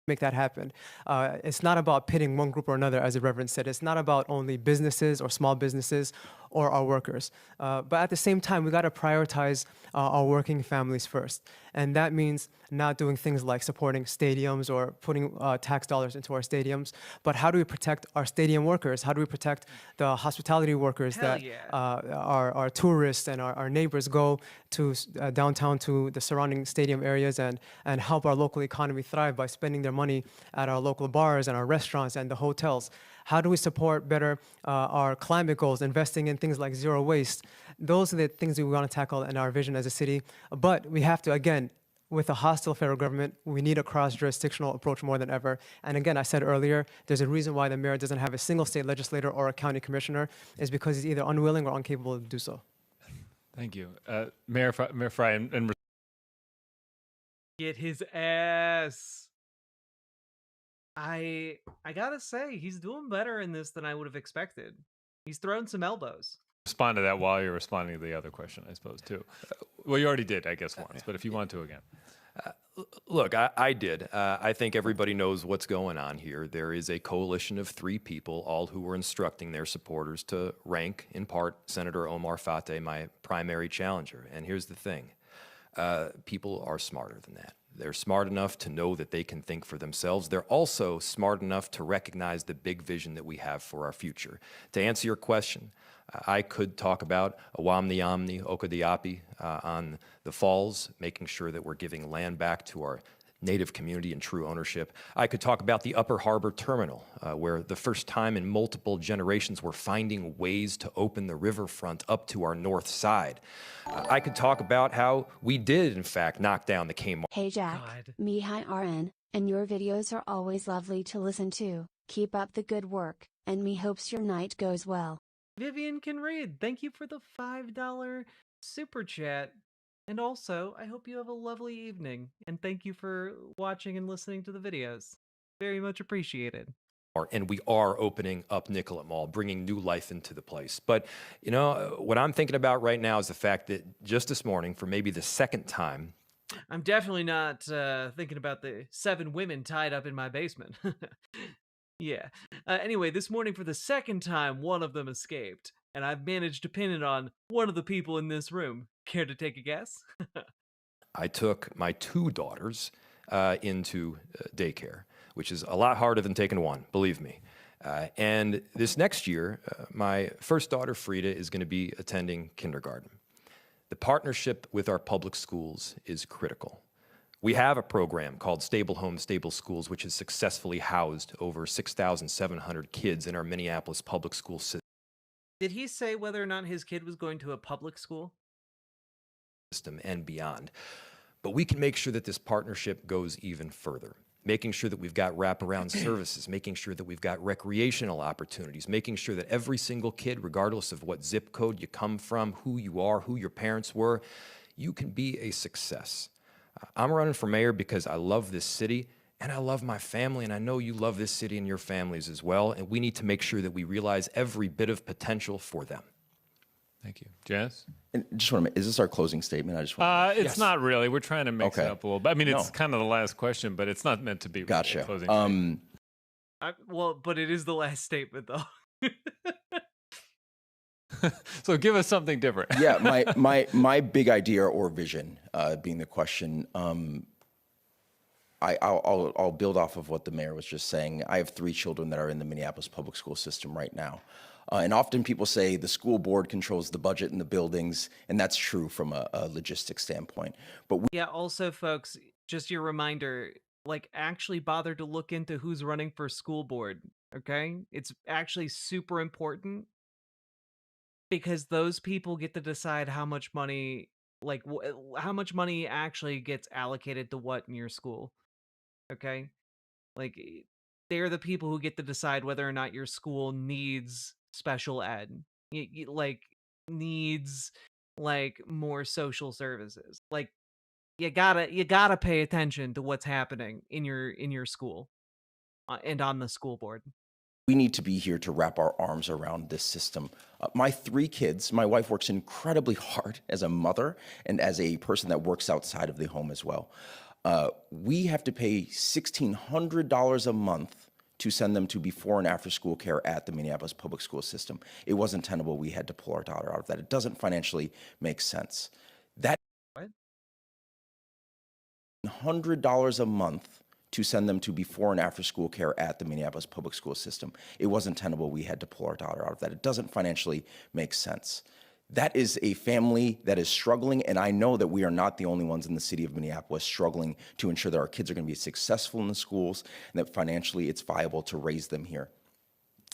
Make that happen. It's not about pitting one group or another, as the Reverend said. It's not about only businesses or small businesses or our workers. But at the same time, we got to prioritize our working families first. And that means not doing things like supporting stadiums or putting tax dollars into our stadiums. But how do we protect our stadium workers? How do we protect the hospitality workers that our tourists and our neighbors go to downtown to the surrounding stadium areas and help our local economy thrive by spending their money at our local bars and our restaurants and the hotels? How do we support better our climate goals, investing in things like zero waste? Those are the things we want to tackle in our vision as a city. But we have to, again, with a hostile federal government, we need a cross-jurisdictional approach more than ever. And again, I said earlier, there's a reason why the mayor doesn't have a single state legislator or a county commissioner, is because he's either unwilling or incapable to do so. Thank you. Mayor Frey, and Get his ass. I gotta say, he's doing better in this than I would have expected. He's thrown some elbows. respond to that while you're responding to the other question, I suppose, too. Well, you already did, I guess, once, but if you want to again. Look, I did. I think everybody knows what's going on here. There is a coalition of 3 people, all who were instructing their supporters to rank, in part, Senator Omar Fateh, my primary challenger. And here's the thing. people are smarter than that. They're smart enough to know that they can think for themselves. They're also smart enough to recognize the big vision that we have for our future. To answer your question, I could talk about Awamni Amni Okadiapi on the falls, making sure that we're giving land back to our Native community and true ownership. I could talk about the Upper Harbor Terminal, where the first time in multiple generations we're finding ways to open the riverfront up to our north side. I could talk about how we did, in fact, knock down the Kmart. Hey Jack, Mihai RN, and your videos are always lovely to listen to. Keep up the good work, and me hopes your night goes well. Vivian can read. Thank you for the $5 super chat. And also, I hope you have a lovely evening. And thank you for watching and listening to the videos. Very much appreciated. And we are opening up Nicollet Mall, bringing new life into the place. But, you know, what I'm thinking about right now is the fact that just this morning, for maybe the second time, I'm definitely not thinking about the 7 women tied up in my basement. Yeah. Anyway, this morning for the second time, one of them escaped. And I've managed to pin it on one of the people in this room. Care to take a guess? I took my 2 daughters into daycare, which is a lot harder than taking one, believe me. And this next year, my first daughter, Frida, is going to be attending kindergarten. The partnership with our public schools is critical. We have a program called Stable Homes, Stable Schools, which has successfully housed over 6,700 kids in our Minneapolis public school system. Did he say whether or not his kid was going to a public school? And beyond. But we can make sure that this partnership goes even further, making sure that we've got wraparound services, making sure that we've got recreational opportunities, making sure that every single kid, regardless of what zip code you come from, who you are, who your parents were, you can be a success. I'm running for mayor because I love this city and I love my family, and I know you love this city and your families as well, and we need to make sure that we realize every bit of potential for them. Thank you. Jazz? And just want to, is this our closing statement? I just want It's not really. We're trying to mix it up a little bit. I mean, it's kind of the last question, but it's not meant to be Gotcha. a closing statement. Well, but it is the last statement, though. So give us something different. Yeah, my big idea or vision being the question. I'll build off of what the mayor was just saying. I have 3 children that are in the Minneapolis public school system right now. And often people say the school board controls the budget and the buildings, and that's true from a logistics standpoint. But Yeah, also, folks, just your reminder, like, actually bother to look into who's running for school board, okay? It's actually super important because those people get to decide how much money, like, how much money actually gets allocated to what in your school, okay? Like, they're the people who get to decide whether or not your school needs special ed, like, needs, like, more social services. Like, you gotta pay attention to what's happening in your school and on the school board. we need to be here to wrap our arms around this system. My 3 kids, my wife works incredibly hard as a mother and as a person that works outside of the home as well. We have to pay $1,600 a month to send them to before and after school care at the Minneapolis public school system. It wasn't tenable. We had to pull our daughter out of that. It doesn't financially make sense. That $100 a month to send them to before and after school care at the Minneapolis public school system. It wasn't tenable. We had to pull our daughter out of that. It doesn't financially make sense. That is a family that is struggling, and I know that we are not the only ones in the city of Minneapolis struggling to ensure that our kids are going to be successful in the schools and that financially it's viable to raise them here.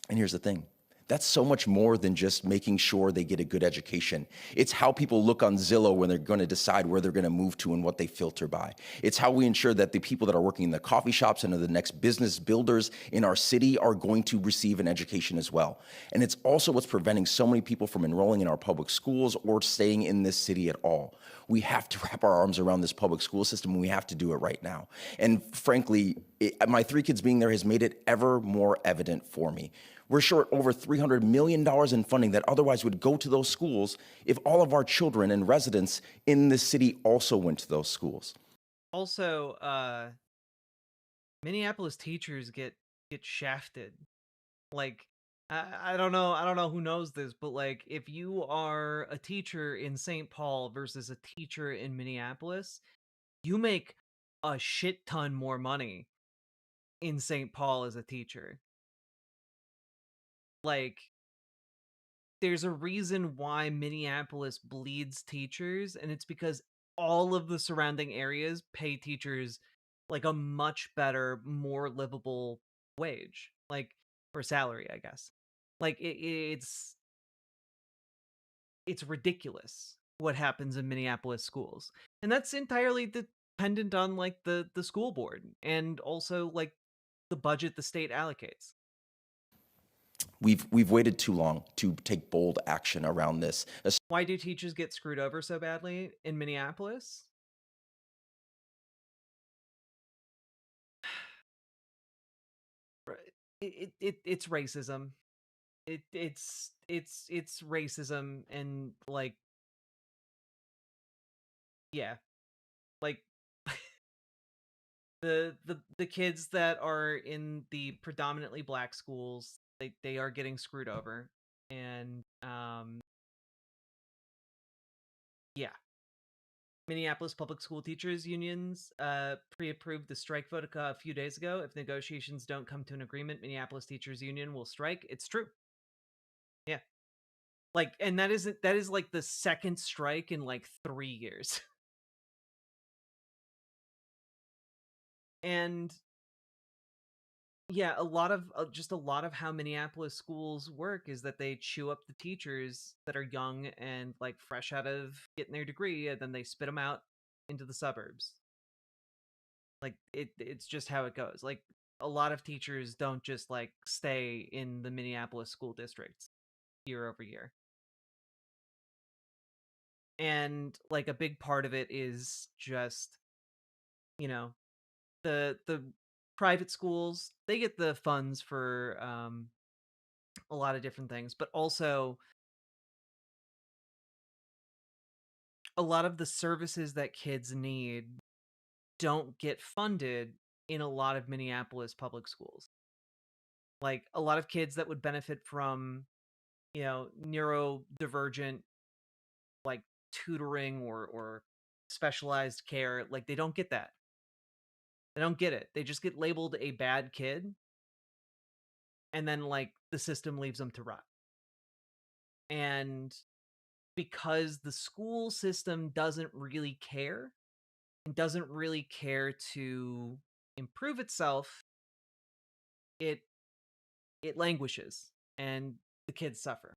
And here's the thing. That's so much more than just making sure they get a good education. It's how people look on Zillow when they're going to decide where they're going to move to and what they filter by. It's how we ensure that the people that are working in the coffee shops and are the next business builders in our city are going to receive an education as well. And it's also what's preventing so many people from enrolling in our public schools or staying in this city at all. We have to wrap our arms around this public school system, and we have to do it right now. And frankly, my 3 kids being there has made it ever more evident for me. We're short over $300 million in funding that otherwise would go to those schools if all of our children and residents in this city also went to those schools. Also, Minneapolis teachers get shafted. Like, I don't know. I don't know who knows this, but like, if you are a teacher in St. Paul versus a teacher in Minneapolis, you make a shit ton more money in St. Paul as a teacher. Like, there's a reason why Minneapolis bleeds teachers, and it's because all of the surrounding areas pay teachers like a much better, more livable wage, like, or salary, I guess. Like it's ridiculous what happens in Minneapolis schools. And that's entirely dependent on like the school board and also like the budget the state allocates. We've waited too long to take bold action around this. Why do teachers get screwed over so badly in Minneapolis? It's racism. It's racism, and like, yeah, like the kids that are in the predominantly black schools, they are getting screwed over. And yeah, Minneapolis Public School Teachers Unions pre-approved the strike vote a few days ago. If negotiations don't come to an agreement, Minneapolis Teachers Union will strike. It's true. Yeah. Like, and that is like the second strike in like 3 years. And yeah, a lot of how Minneapolis schools work is that they chew up the teachers that are young and like fresh out of getting their degree, and then they spit them out into the suburbs. Like it's just how it goes. Like, a lot of teachers don't just like stay in the Minneapolis school districts year over year. And like a big part of it is just, you know, the private schools, they get the funds for a lot of different things, but also a lot of the services that kids need don't get funded in a lot of Minneapolis public schools. Like, a lot of kids that would benefit from, you know, neurodivergent like tutoring or specialized care, like, they don't get that. They don't get it. They just get labeled a bad kid, and then like the system leaves them to rot. And because the school system doesn't really care and doesn't really care to improve itself, it languishes and the kids suffer.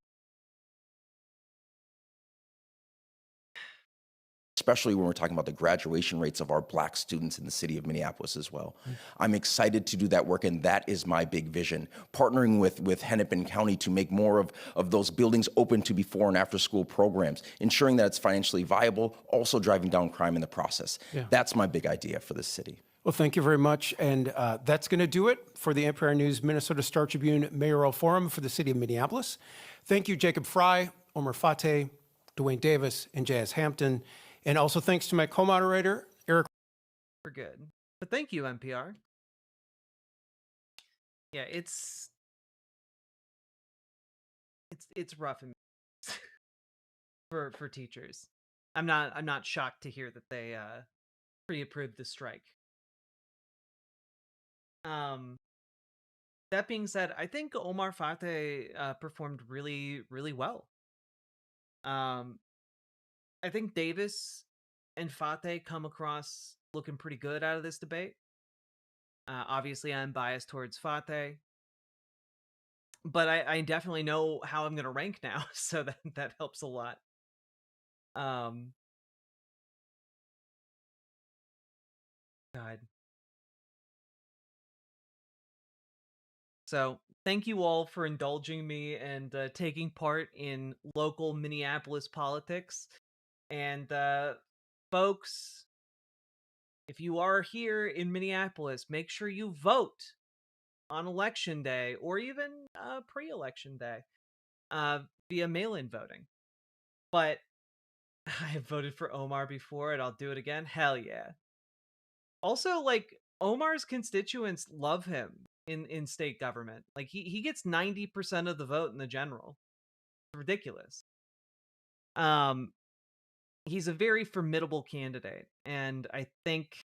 Especially when we're talking about the graduation rates of our black students in the city of Minneapolis as well. I'm excited to do that work, and that is my big vision. Partnering with Hennepin County to make more of those buildings open to before and after school programs, ensuring that it's financially viable, also driving down crime in the process. Yeah. That's my big idea for this city. Well, thank you very much. And that's going to do it for the NPR News Minnesota Star Tribune Mayoral Forum for the city of Minneapolis. Thank you, Jacob Fry, Omar Fateh, Dwayne Davis, and Jazz Hampton. And also thanks to my co-moderator, Eric. We're good. But thank you, NPR. Yeah, it's rough for teachers. I'm not shocked to hear that they pre-approved the strike. That being said, I think Omar Fateh performed really, really well. I think Davis and Fateh come across looking pretty good out of this debate. Obviously, I'm biased towards Fateh, but I definitely know how I'm going to rank now, so that helps a lot. God. So thank you all for indulging me and taking part in local Minneapolis politics. And folks, if you are here in Minneapolis, make sure you vote on election day or even pre-election day via mail-in voting. But I have voted for Omar before, and I'll do it again. Hell yeah. Also, like, Omar's constituents love him in state government. Like he gets 90% of the vote in the general. It's ridiculous. He's a very formidable candidate, and I think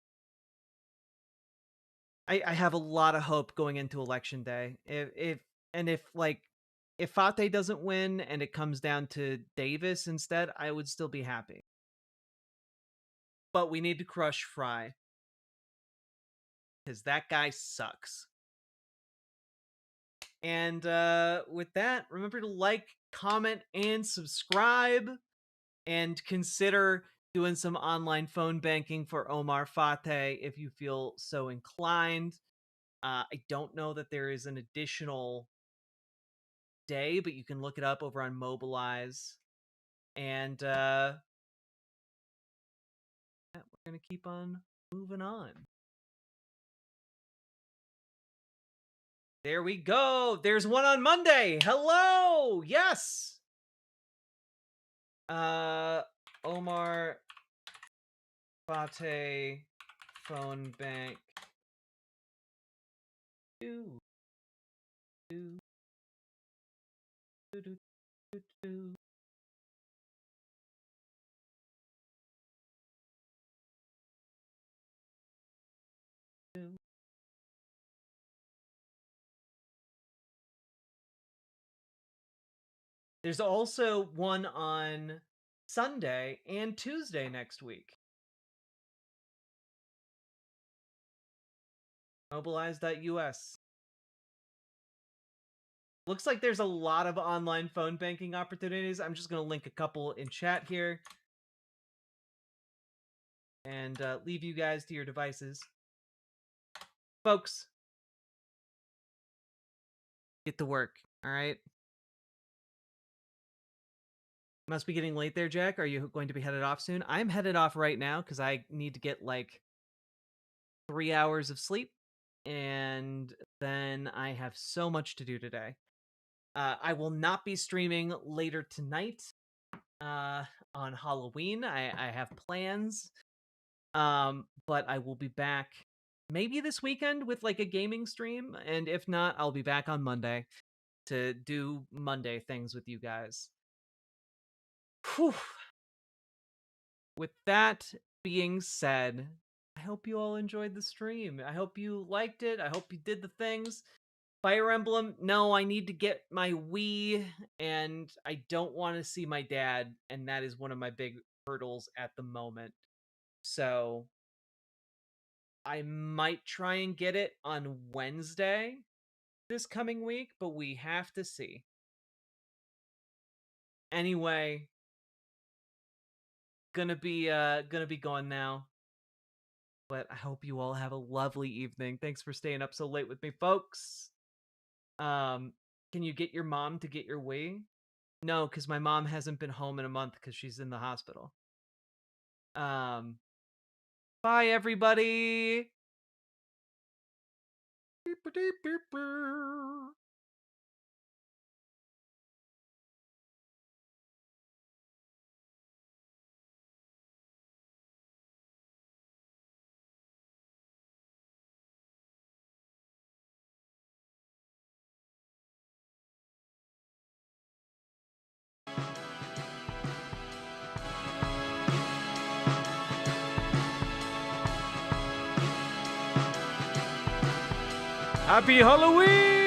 I have a lot of hope going into election day. If Fateh doesn't win and it comes down to Davis instead, I would still be happy. But we need to crush Fry, because that guy sucks. And with that, remember to like, comment, and subscribe, and consider doing some online phone banking for Omar Fateh if you feel so inclined. I don't know that there is an additional day, but you can look it up over on Mobilize. And we're going to keep on moving on. There we go. There's one on Monday. Hello. Yes. Omar Fateh phone bank. Do. There's also one on Sunday and Tuesday next week. Mobilize.us. Looks like there's a lot of online phone banking opportunities. I'm just going to link a couple in chat here. And leave you guys to your devices. Folks, get to work, all right? Must be getting late there, Jack. Are you going to be headed off soon? I'm headed off right now because I need to get like 3 hours of sleep. And then I have so much to do today. I will not be streaming later tonight on Halloween. I have plans. But I will be back maybe this weekend with like a gaming stream. And if not, I'll be back on Monday to do Monday things with you guys. Whew. With that being said, I hope you all enjoyed the stream. I hope you liked it. I hope you did the things. Fire Emblem, no, I need to get my Wii, and I don't want to see my dad, and that is one of my big hurdles at the moment. So I might try and get it on Wednesday this coming week, but we have to see. Anyway, gonna be going now. But I hope you all have a lovely evening. Thanks for staying up so late with me, folks. Can you get your mom to get your Wii? No, because my mom hasn't been home in a month because she's in the hospital. Bye, everybody. Happy Halloween!